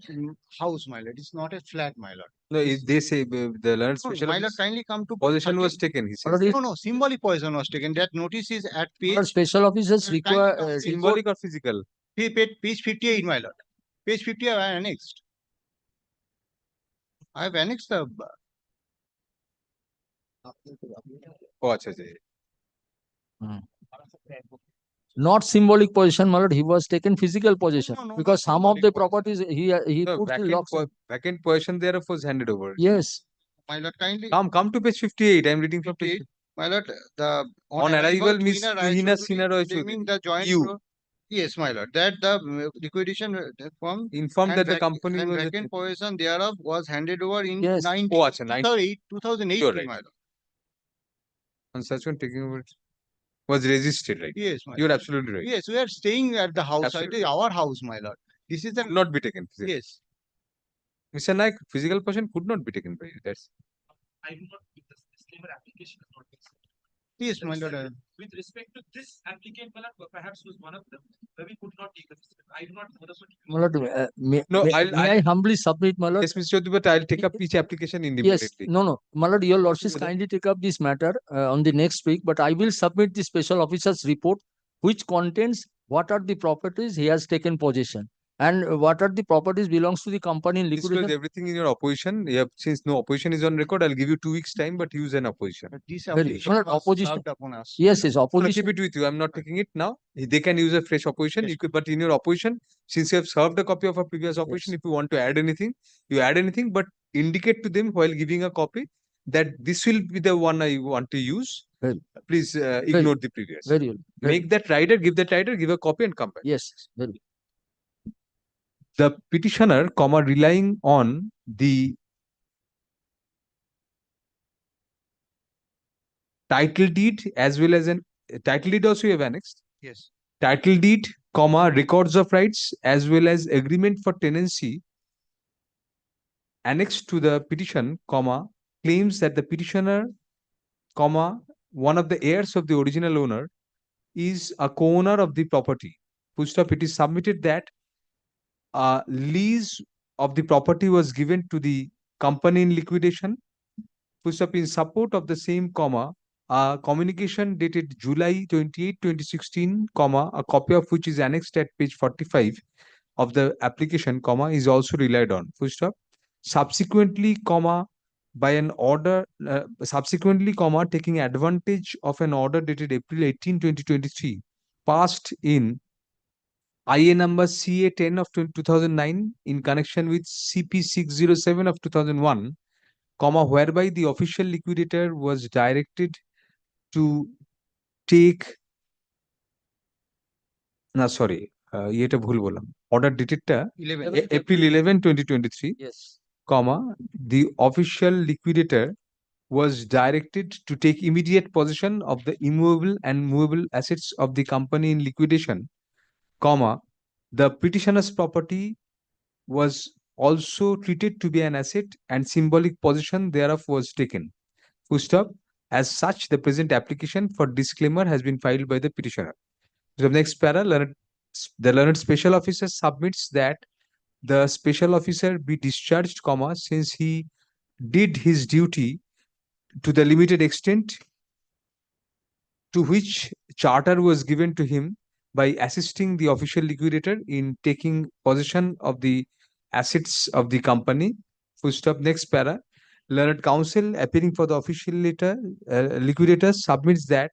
house, my lord. It's not a flat, my lord. No, they say the learned No, special my lord, officer, kindly come to possession was 13. taken. He says. No, symbolic possession was taken. That notice is at My lord, page. special officers Kindly require come to Symbolic or physical? page 58, my lord. Page 50 I have annexed. I have annexed the. Oh, acha, acha. not symbolic possession, my lord. He was taken physical possession No, because some of the properties he No, put the vacant, locks. vacant possession thereof was handed over. Yes. My lord, kindly. Come to page 58. I'm reading from page 58. My lord, the on arrival, Miss Tuhina Sinaro claiming the joint. you Yes, my lord. That the liquidation firm informed that the company and was vacant possession thereof was handed over in Yes. 2008, You're right. my lord. on such one taking over was registered, right? Yes, my You're lord. absolutely right. Yes, we are staying at the house. It Absolutely. is our house, my lord. This is the Could not be taken. yes. Mr. Naik, physical possession could not be taken by you. That's I do not with this disclaimer application is not accepted. Yes, my lord. With respect to this applicant, my lord, perhaps was one of them, where we could not take the physical. I do not know the particular. My lord, No, may I'll- I humbly submit, my lord? yes, Mr. Chodhi, but I'll take up each application Yes, independently. no, my lord, your lordship Together. kindly take up this matter on the next week, but I will submit the special officer's report, which contains what are the properties he has taken possession and what are the properties belongs to the company in Disclose liquidation. everything in your opposition. You have, since no opposition is on record, I'll give you 2 weeks time, but use an opposition. This Very- application my lord, was opposition. served upon us. Yes, yes, I'm gonna opposition. keep it with you. I'm not taking it now. They can use a fresh opposition. Yes. You could, but in your opposition, since you have served a copy of a previous opposition, Yes. if you want to add anything, you add anything, but indicate to them while giving a copy that this will be the one I want to use. Well, Please ignore the previous. very well. Make that rider, give that rider, give a copy and come back. Yes, very well. The petitioner, relying on the title deed as well as an title deed also you have annexed. Yes. Title deed, records of rights as well as agreement for tenancy annexed to the petition, claims that the petitioner, one of the heirs of the original owner is a co-owner of the property. Full stop, it is submitted that a lease of the property was given to the company in liquidation. Full stop, in support of the same, a communication dated July 28, 2016, a copy of which is annexed at page 45 of the application, is also relied on. Full stop. Subsequently, by an order, taking advantage of an order dated April 18, 2023, passed in IA number CA 10 of 2009 in connection with CP 607 of 2001, whereby the official liquidator was directed to take এটা ভুল বললাম order dated টা 11. April 11 2023 Yes. comma, the official liquidator was directed to take immediate possession of the immovable and movable assets of the company in liquidation, comma, the petitioner's property was also treated to be an asset and symbolic possession thereof was taken. Full stop. As such, the present application for disclaimer has been filed by the petitioner. The next para, the learned special officer submits that the special officer be discharged, comma, since he did his duty to the limited extent to which charter was given to him by assisting the official liquidator in taking possession of the assets of the company. Full stop. Next para. Learned counsel appearing for the official liquidator submits that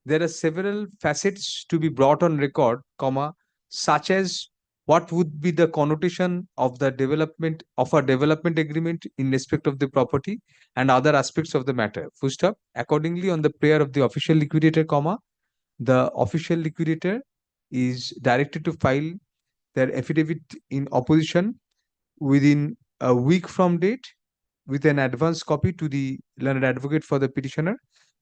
there are several facets to be brought on record, comma, such as what would be the connotation of the development of a development agreement in respect of the property and other aspects of the matter. Full stop. Accordingly, on the prayer of the official liquidator, comma, the official liquidator is directed to file their affidavit in opposition within a week from date with an advance copy to the learned advocate for the petitioner,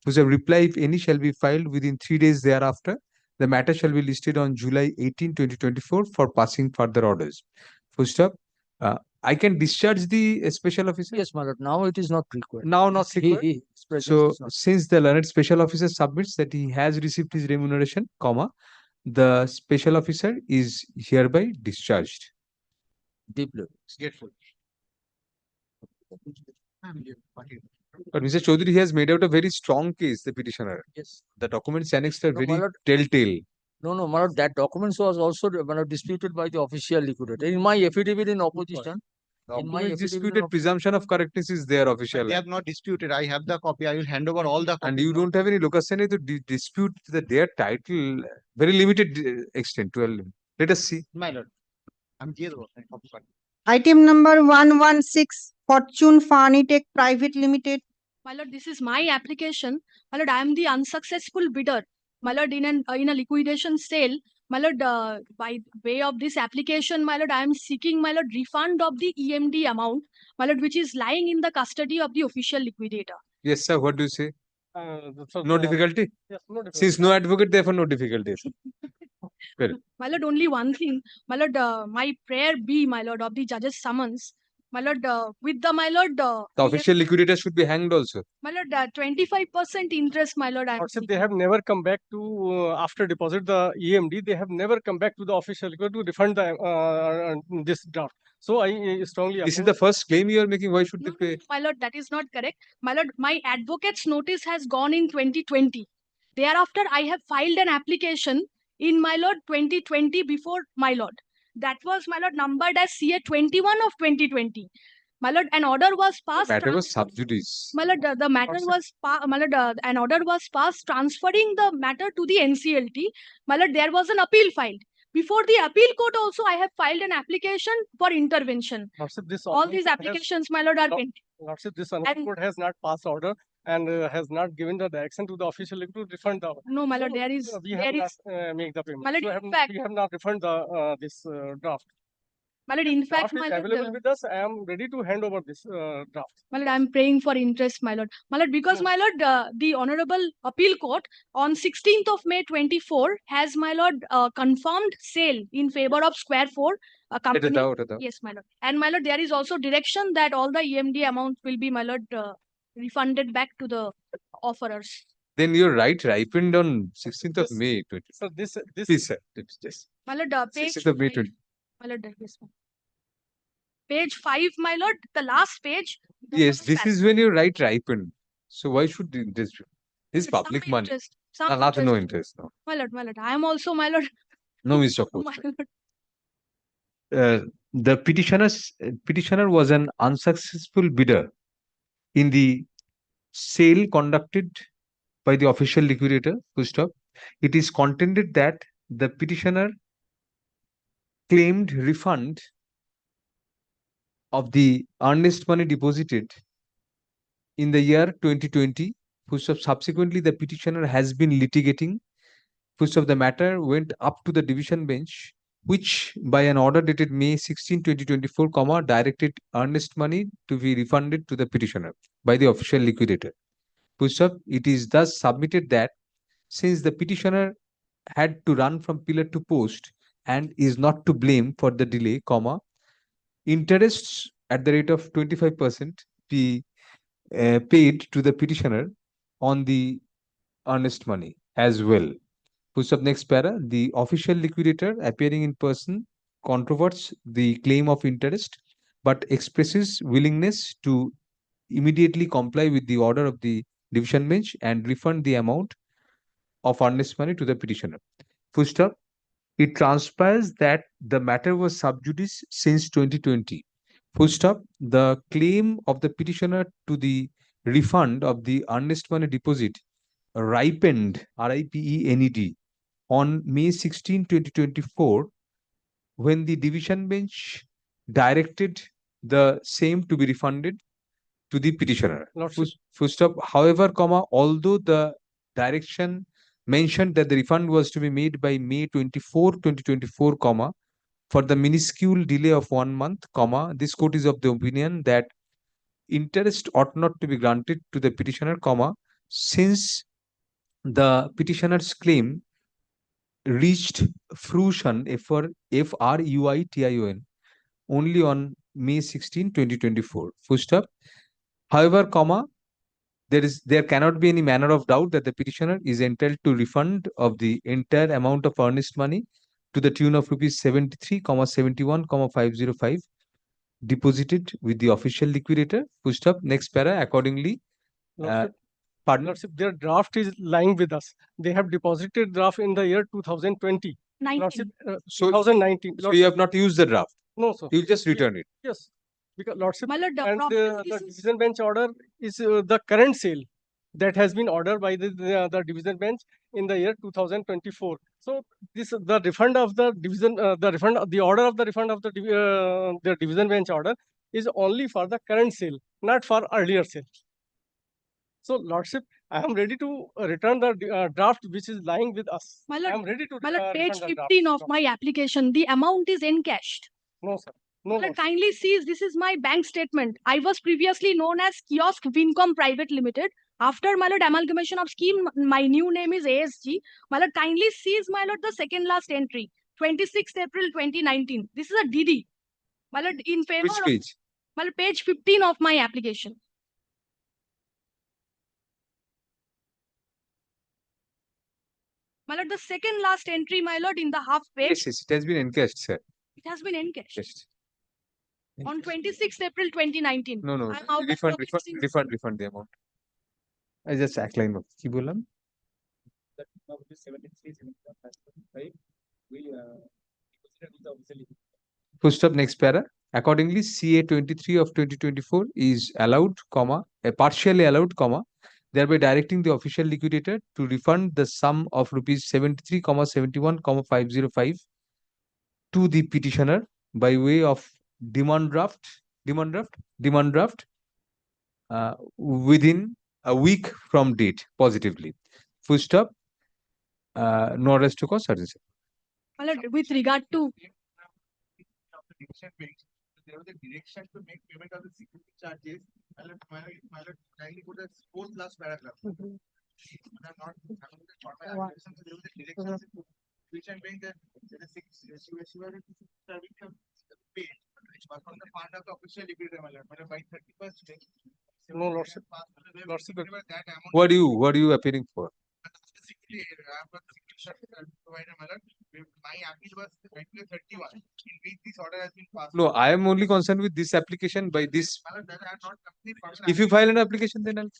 whose reply, if any, shall be filed within 3 days thereafter. The matter shall be listed on July 18, 2024 for passing further orders. Full stop. I can discharge the special officer? Yes, my lord. Now it is not required. Now not required. His presence So is not- since the learned special officer submits that he has received his remuneration, comma, the special officer is hereby discharged. Deeply. Grateful. But Mr. Chaudhary, he has made out a very strong case, the petitioner. Yes. The documents annexed are No, my very lord. telltale. No, my lord, that documents was also my lord, disputed by the official liquidator. In my affidavit in opposition, Documents disputed, presumption of correctness is there official. They have not disputed. I have the copy. I will hand over all the And copies. you don't have any locus standi to dispute their title, very limited extent. Let us see. My lord. I'm here. Copy. Item number 116, Fortune Farnitech Private Limited. My lord, this is my application. My lord, I am the unsuccessful bidder. My lord, in a liquidation sale. My lord, by way of this application, my lord, I am seeking, my lord, refund of the EMD amount, my lord, which is lying in the custody of the official liquidator. Yes, sir. What do you say? So, No difficulty? Yes, no difficulty. Since no advocate, therefore no difficulties. Well, My lord, only one thing. My lord, my prayer be, my lord, of the judge's summons. My lord, with the, my lord, the official liquidator should be hanged also. my lord, 25% interest, my lord. I am Lordship, they have never come back to, after deposit the EMD, they have never come back to the official liquidator to refund the this draft. So I strongly This is oppose. the first claim you are making. Why should they pay? My lord, that is not correct. My lord, my advocate's notice has gone in 2020. Thereafter, I have filed an application in my lord 2020 before my lord. That was my lord numbered as CA 21 of 2020. My lord, an order was passed. Matter was sub judice. My lord, the matter was my lord, an order was passed transferring the matter to the NCLT. My lord, there was an appeal filed. Before the appeal court also, I have filed an application for intervention. Lordship, this All these applications, my lord, are pending. Lordship, this court has not passed order and has not given the direction to the official liquidator to refund the. No, my lord, So, there is, we have not make the payment. My lord, So in fact- we have not refund the this draft. my lord, in fact, Draft my is lord, available with us. I am ready to hand over this draft. my lord, I'm praying for interest, my lord. My lord, because my lord, the Honorable Appeal Court on 16th of May 24 has my lord confirmed sale in favor of Square 4 company. Yes, my lord. And my lord, there is also direction that all the EMD amount will be, my lord, refunded back to the offerers. Then your right ripened on 16th of May 20. So this Please, sir. Yes. My lord, page 16th of May 20. my lord, yes, ma'am. Page 5, my lord, the last page. Yes, this is when your right ripened. So why should this be? This is public money. interest, some Nothing, no interest. No, My lord, I am also, my lord. no Mr. Court. My lord. The petitioner was an unsuccessful bidder in the sale conducted by the official liquidator. Full stop. It is contended that the petitioner claimed refund of the earnest money deposited in the year 2020. Full stop. Subsequently, the petitioner has been litigating. Full stop. The matter went up to the division bench which by an order dated May 16, 2024, comma, directed earnest money to be refunded to the petitioner by the official liquidator. Full stop. It is thus submitted that since the petitioner had to run from pillar to post and is not to blame for the delay, comma, interests at the rate of 25% be paid to the petitioner on the earnest money as well. Push up next para. The official liquidator appearing in person controverts the claim of interest but expresses willingness to immediately comply with the order of the division bench and refund the amount of earnest money to the petitioner. Full stop. It transpires that the matter was sub judice since 2020. Full stop. The claim of the petitioner to the refund of the earnest money deposit ripened, RIPENED, on May 16, 2024, when the division bench directed the same to be refunded to the petitioner. Full stop. However, comma, although the direction mentioned that the refund was to be made by May 24, 2024, comma, for the minuscule delay of 1 month, comma, this court is of the opinion that interest ought not to be granted to the petitioner, comma, since the petitioner's claim reached fruition, FRUITION, only on May 16, 2024. Full stop. However, comma, there cannot be any manner of doubt that the petitioner is entitled to refund of the entire amount of earnest money to the tune of rupees 73,71,505 deposited with the official liquidator. Full stop. Next para. Accordingly, pardon? Lordship, their draft is lying with us. They have deposited draft in the year 2020. Lordship, 2019. So you have not used the draft? No, sir. You just return it? Yes. Because Lordship, My lord, and problem the is division bench order is the current sale that has been ordered by the division bench in the year 2024. So this the refund of the division, the order of the refund of the division bench order is only for the current sale, not for earlier sale. So Lordship, I am ready to return the draft which is lying with us. My I lord, am ready to my lord, page return the draft. 15 of my application, the amount is encashed. No, sir. No, My lord, kindly sees this is my bank statement. I was previously known as Kiosk Vincom Private Limited. After my lord amalgamation of scheme, my new name is ASG. My lord, kindly sees my lord the second last entry, 26th April 2019. This is a DD. My lord, in favor Which of page? my lord, page 15 of my application. My lord, the second last entry, my lord, in the half page, Yes, yes, it has been encashed, sir. it has been encashed. Yes. On 26th April 2019. No, no. I'm out of Refund the amount. I just outline of কি বললাম? Full stop. Next para. Accordingly, CA 23 of 2024 is allowed, comma, partially allowed, comma, thereby directing the official liquidator to refund the sum of rupees 73,71,505 to the petitioner by way of demand draft within a week from date, positively. Full stop. No arrest to cause certain. My lord, with regard to There was a direction to make payment of the security charges. My lord, kindly put the fourth last paragraph. I'm not having the formal application, so there was a direction to division bank that there is paid, but from the fund of the official liquidator, my lord, by 31st day. No, Lordship. What are you appearing for? My appeal was 31, in which this order has been passed. No, I am only concerned with this application by this. My lord, that I have not completed further If you file an application, then I'll.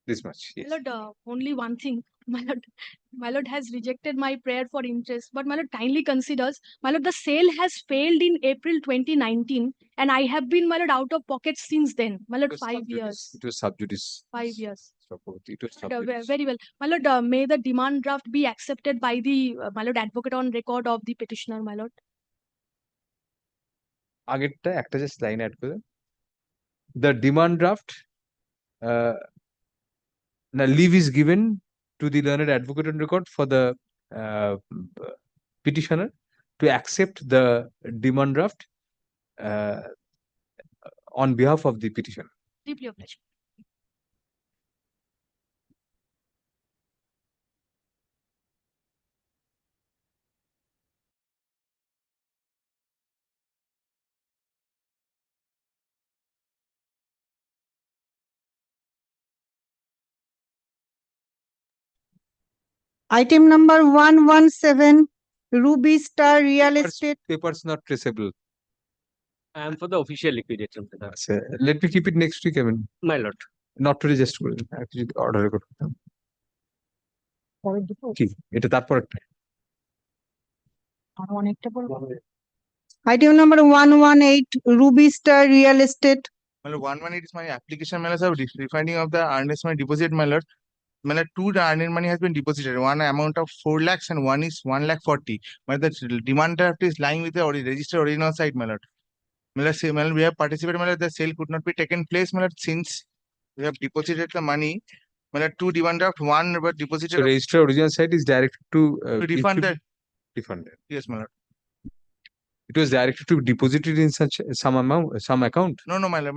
This much. Yes. my lord, only one thing. My lord has rejected my prayer for interest, but my lord kindly considers, my lord, the sale has failed in April 2019, and I have been, my lord, out of pocket since then. My lord, 5 years. It was sub judice. 5 years. It was sub My lord, judice. very well. My lord, may the demand draft be accepted by the, my lord, advocate on record of the petitioner, my lord. আগেরটা একটা just line add করে the demand draft now leave is given to the learned advocate on record for the petitioner to accept the demand draft on behalf of the petitioner. Deeply obliged. Item number 117, Ruby Star Real Estate. Papers not traceable. I am for the official liquidator. Let me keep it next week, I mean. My lord. Not to just actually order record. কি এটা তারপর Item number 118, Ruby Star Real Estate. My lord, 118 is my application, my lord, of refunding of the earnest money deposit, my lord. My lord, two earnest money has been deposited. One amount of 4 lakhs and one is 1,40,000. My lord, the demand draft is lying with the registered original side, my lord. My lord, say, my lord, we have participated, my lord, the sale could not be taken place, my lord, since we have deposited the money. My lord, two demand draft, one but deposited. So register original side is directed to refund that. Refund it. Yes, my lord. It was directed to deposit it in such some amount, some account. No, my lord,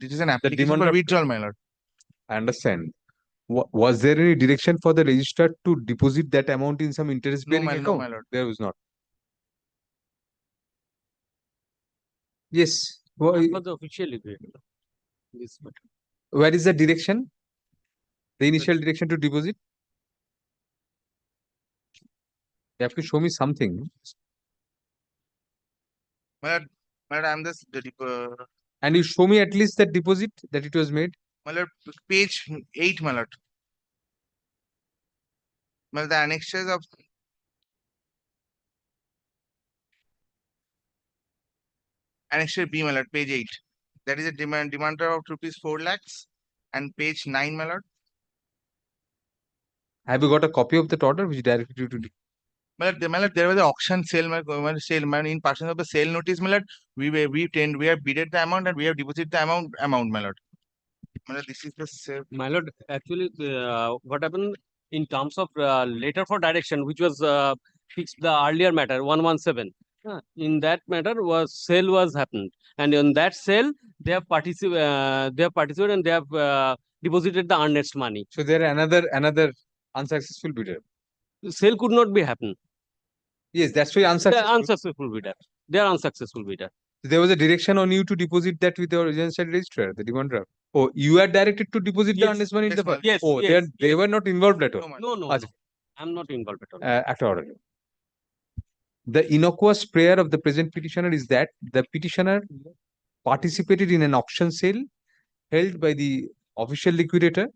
this is an The application demand for draft- withdrawal, my lord. I understand. Was there any direction for the registrar to deposit that amount in some interest bearing No, account? my lord. There was not. Yes. For the official liquidator. This matter. Where is the direction? The initial direction to deposit? You have to show me something. My lord, I'm this And you show me at least that deposit that it was made. my lord, page 8, my lord. My lord, the annexures of annexure B, my lord, page 8. That is a demand of rupees 4 lakhs. And page 9, my lord. Have you got a copy of that order which directed you to? My lord, there was an auction sale, my lord, in person of the sale notice, my lord. We have bidded the amount and we have deposited the amount, my lord. My lord, this is the sale. My lord, actually, what happened in terms of letter for direction, which was fixed the earlier matter 117. In that matter, was sale was happened, and in that sale they have participated and they have deposited the earnest money. So there another unsuccessful bidder. Sale could not be happened. Yes, that's why They unsuccessful. are unsuccessful bidder. They are unsuccessful bidder. There was a direction on you to deposit that with the original side registrar, the demand draft. Oh, you are directed to deposit the earnest money in the first. Yes, Oh, yes, they were not involved at all. No. I'm not involved at all. After order. The innocuous prayer of the present petitioner is that the petitioner participated in an auction sale held by the official liquidator,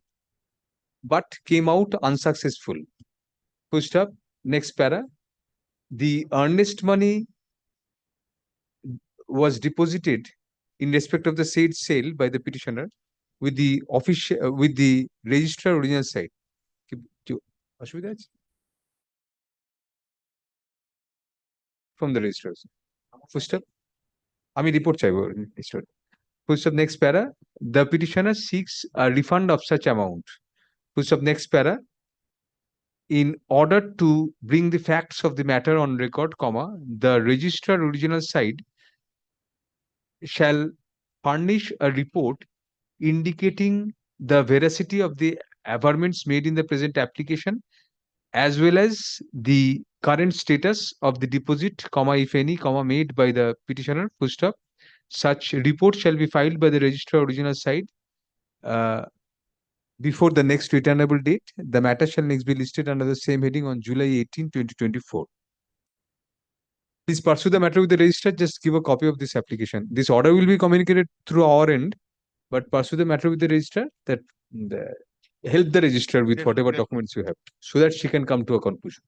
but came out unsuccessful. Full stop. Next para. The earnest money was deposited in respect of the said sale by the petitioner with the official with the registrar original side. From the registrars. Full stop. আমি report চাইবো registrar. Full stop. Next para. The petitioner seeks a refund of such amount. Full stop. Next para. In order to bring the facts of the matter on record, comma, the registrar original side shall furnish a report indicating the veracity of the averments made in the present application, as well as the current status of the deposit, comma, if any, comma, made by the petitioner, full stop. Such report shall be filed by the registrar original side before the next returnable date. The matter shall next be listed under the same heading on July 18, 2024. Please pursue the matter with the registrar. Just give a copy of this application. This order will be communicated through our end, but pursue the matter with the registrar, that help the registrar with whatever documents you have, so that she can come to a conclusion.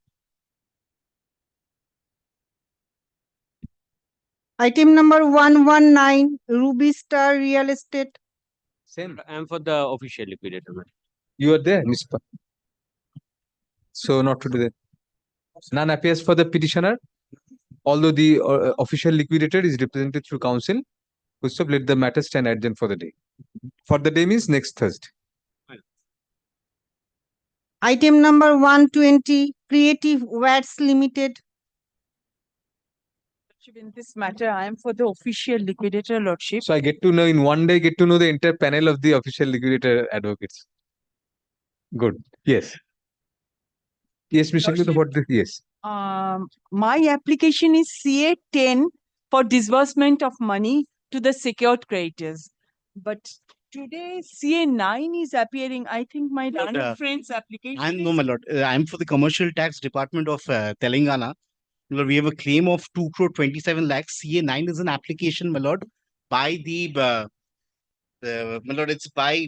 Item number 119, Ruby Star Real Estate. Same. I am for the official liquidator. You are there, Ms. So not to do that. None appears for the petitioner, although the official liquidator is represented through counsel. First of, let the matter stand adjourned for the day. For the day means next Thursday. Item number 120, Creative Words Limited. In this matter, I am for the official liquidator, Lordship. So I get to know in one day, get to know the entire panel of the official liquidator advocates. Good. Yes. Yes, Mr. Sengupta, what this? Yes. My application is CA 10 for disbursement of money to the secured creditors. But today CA 9 is appearing. I think my learned friend's application. My lord. I'm for the Commercial Tax Department of Telangana. My lord, we have a claim of 2 crore 27 lakhs. CA 9 is an application, my lord, by the my lord, it's by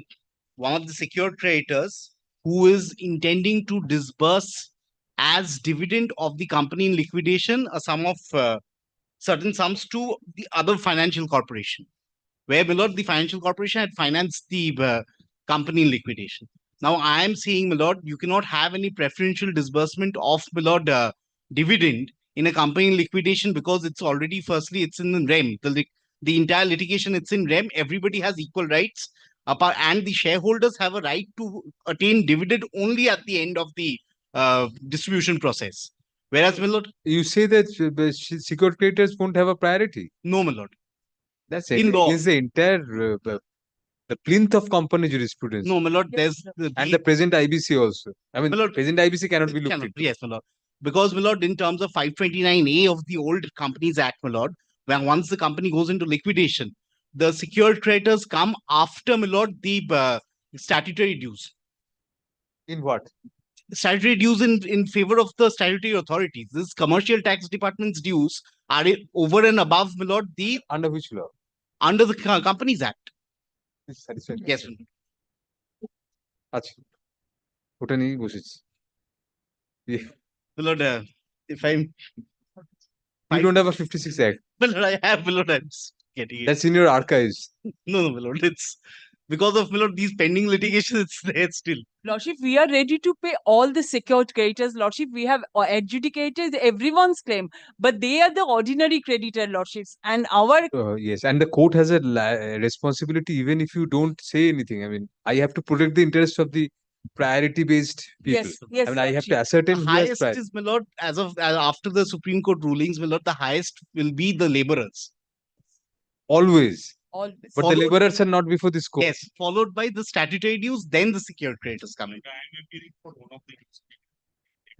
one of the secured creditors who is intending to disburse as dividend of the company in liquidation a sum of certain sums to the other financial corporation, where my lord, the financial corporation had financed the company in liquidation. Now I am saying, my lord, you cannot have any preferential disbursement of, my lord, dividend in a company in liquidation because it's already, firstly, it's in REM. The entire litigation, it's in REM. Everybody has equal rights, and the shareholders have a right to attain dividend only at the end of the distribution process. Whereas, my lord, you say that secured creditors won't have a priority. No, my lord. That's In law. against the entire the plinth of company jurisprudence. No, my lord, there's and the present IBC also. I mean, My lord, present IBC cannot be looked into. Yes, my lord. Because, my lord, in terms of 529A of the old Companies Act, my lord, when once the company goes into liquidation, the secured creditors come after, my lord, the statutory dues. In what? Statutory dues in favor of the statutory authorities. This Commercial Tax Department's dues are over and above, my lord, the... Under which law? Under the Companies Act. Is satisfied? Yes, my lord. আচ্ছা ওটা নিয়েই বসেছি My lord, if I'm... You don't have a 56 Act. My lord, I have, my lord, I'm just getting it. That's in your archives. No, my lord, it's because of, my lord, these pending litigations, it's there still. Lordship, we are ready to pay all the secured creditors. Lordship, we have adjudicated everyone's claim, but they are the ordinary creditor, Lordships, and our... Yes, and the court has a responsibility even if you don't say anything. I mean, I have to protect the interests of the priority-based people. Yes, I mean, I have to Lordship. ascertain The who has highest priority. is, my lord, as after the Supreme Court rulings, my lord, the highest will be the laborers. Always. Always. But the laborers are not before this court. Yes, followed by the statutory dues, then the secured creditors coming.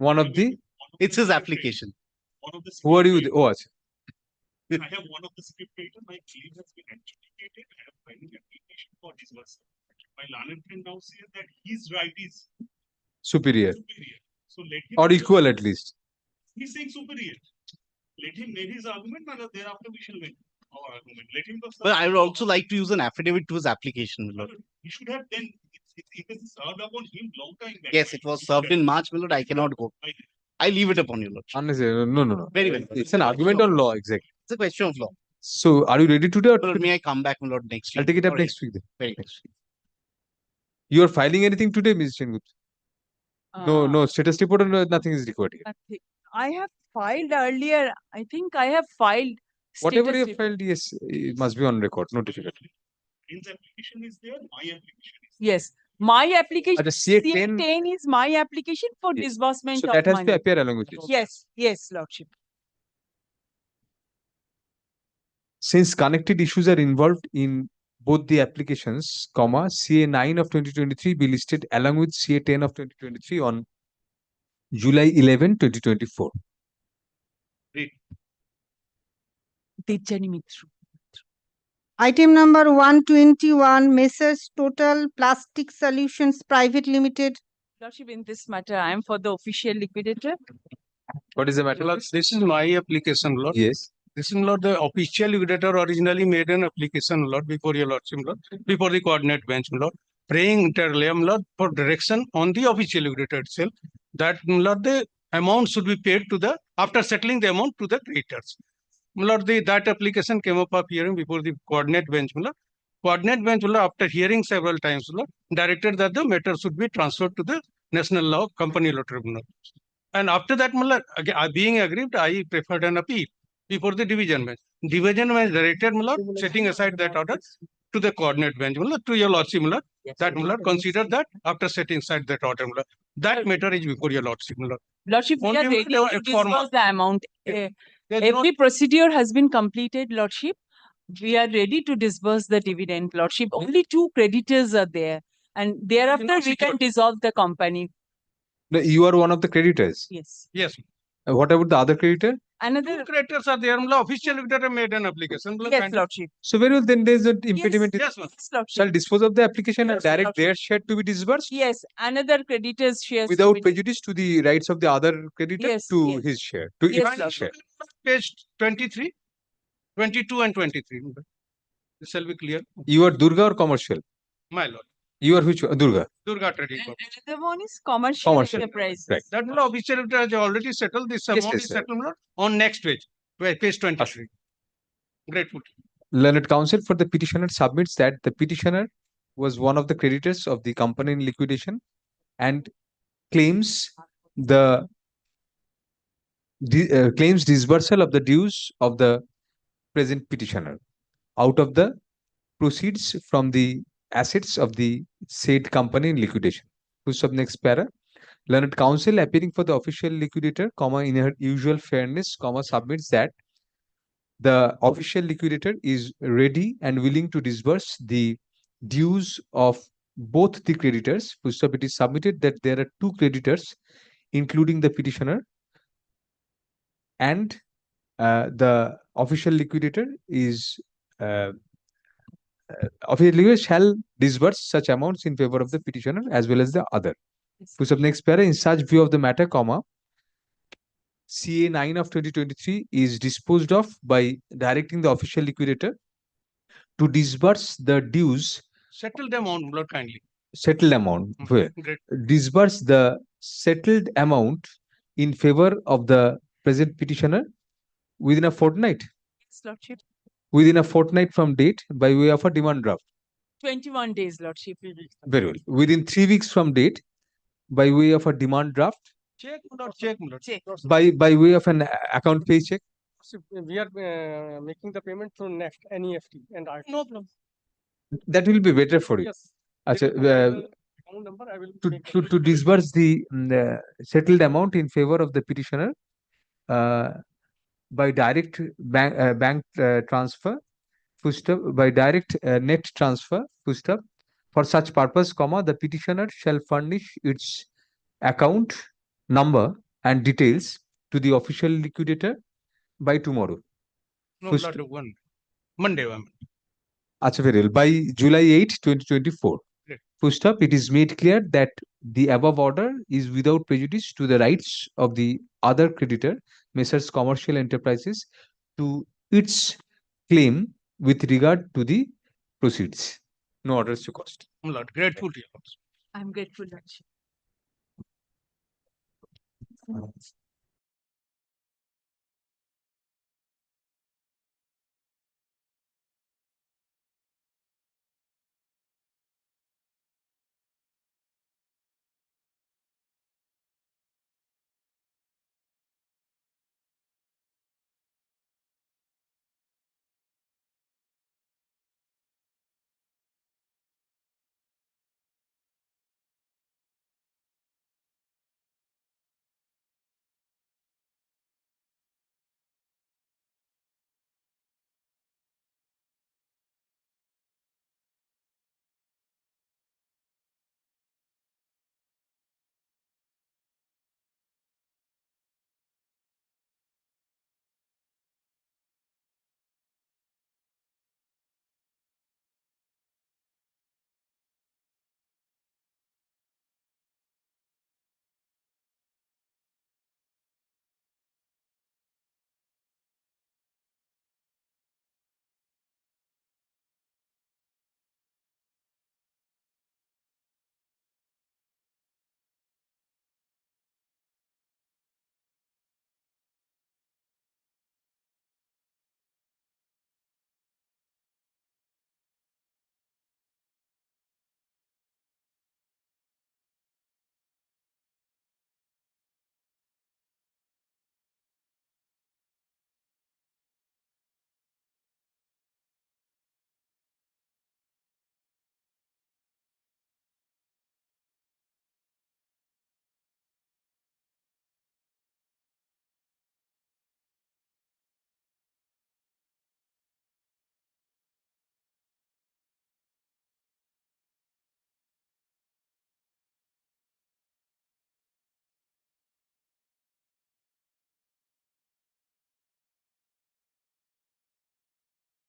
One of the? It's his application. Who are you? Oh, achha. I have one of the secured creditors. My claim has been adjudicated. I have filed an application for disbursal. My learned friend now says that his right is Superior. So let him. Or equal at least. He's saying superior. Let him make his argument, and thereafter we shall make our argument. Let him. But I would also like to use an affidavit to his application, my lord. He should have then. It is served upon him long time back. Yes, it was served in March, my lord. I cannot go. I leave it upon you, lord. Unnecessary. No. Very well. It's an argument on law, exactly. It's a question of law. So, are you ready to do it? Lord, may I come back, my lord, next week? I'll take it up Or- next week then. Very good. You are filing anything today, Ms. Sengupta? No status report or nothing is required here. I have filed earlier. I think I have filed. Whatever status you have filed, yes, it must be on record, no difficulty. His application is there. My application is Yes, my application. The CA 10 is my application for disbursement So of that has money. to appear along with this. Yes, Lordship. Since connected issues are involved in both the applications, CA 9 of 2023 be listed along with CA 10 of 2023 on July 11, 2024. Item number 121, Messrs. Total Plastic Solutions Private Limited. Lordship, in this matter, I am for the official liquidator. What is the matter? Lord, this is my application, Lord. Yes. This is, Lord, the official liquidator originally made an application, Lord, before your Lordship, Lord, before the coordinate bench, Lord, praying inter liam, Lord, for direction on the official liquidator itself, that, Lord, the amount should be paid to the, after settling the amount to the creditors. Lord, that application came up of hearing before the coordinate bench, Lord. Coordinate bench, Lord, after hearing several times, Lord, directed that the matter should be transferred to the National Law Company Law Tribunal. And after that, being aggrieved, I preferred an appeal before the division bench. Division bench directed, setting aside that order to the coordinate bench, to your Lordship, that consider that after setting aside that order, that matter is before your Lordship. Lordship, we are ready to disburse the amount. Every procedure has been completed, Lordship. We are ready to disburse the dividend, Lordship. Only 2 creditors are there. And thereafter, we can dissolve the company. No, you are one of the creditors. Yes. Yes. What about the other creditor? Another Creditors are there. Official liquidator made an application. Yes, Lordship. So very well, then there is an impediment. Yes, Lordship. Shall dispose of the application and Yes, direct Lordship. their share to be disbursed Yes, another creditor's shares. without to be- prejudice to the rights of the other creditor Yes, to yes. his share, to Yes, its Lordship. share. Page 23, 22 and 23. This shall be clear. You are Durga or commercial? My lord. You are which one? Durga. Durga Trading Corp. Another one is commercial, Commercial. enterprise. Right. That will official liquidator has already settled this amount yes, is sir. settled my lord, on next page, page 23. Grateful. Learned counsel for the petitioner submits that the petitioner was one of the creditors of the company in liquidation and claims claims disbursal of the dues of the present petitioner out of the proceeds from the assets of the said company in liquidation. Who's of next para? Learned counsel appearing for the official liquidator, comma, in her usual fairness, comma, submits that the official liquidator is ready and willing to disburse the dues of both the creditors. Full it is submitted that there are 2 creditors, including the petitioner, and the official liquidator is official liquidator shall disburse such amounts in favor of the petitioner as well as the other. Full next para, in such view of the matter, comma, CA 9 of 2023 is disposed of by directing the official liquidator to disburse the dues, Settle the amount, Lord, kindly. settled amount, where Great. disburse the settled amount in favor of the present petitioner within a fortnight. Yes, Lordship. Within a fortnight from date by way of a demand draft. 21 days, Lordship. Very well. Within 3 weeks from date by way of a demand draft. Check, Lord, check, Lord. Check. By way of an account pay check. So we are making the payment through NEFT, NEFT, and No problem. That will be better for you. Yes. Acha, Account number, I will make to disburse the settled amount in favor of the petitioner by direct bank transfer, by direct net transfer, for such purpose, comma, the petitioner shall furnish its account number and details to the official liquidator by tomorrow. No, Lord, one. Monday, one. Acha, very well. By July 8, 2024. Great. It is made clear that the above order is without prejudice to the rights of the other creditor, Messrs. Commercial Enterprises, to its claim with regard to the proceeds. No orders to cost. Lord, grateful to you. I'm grateful, Lordship.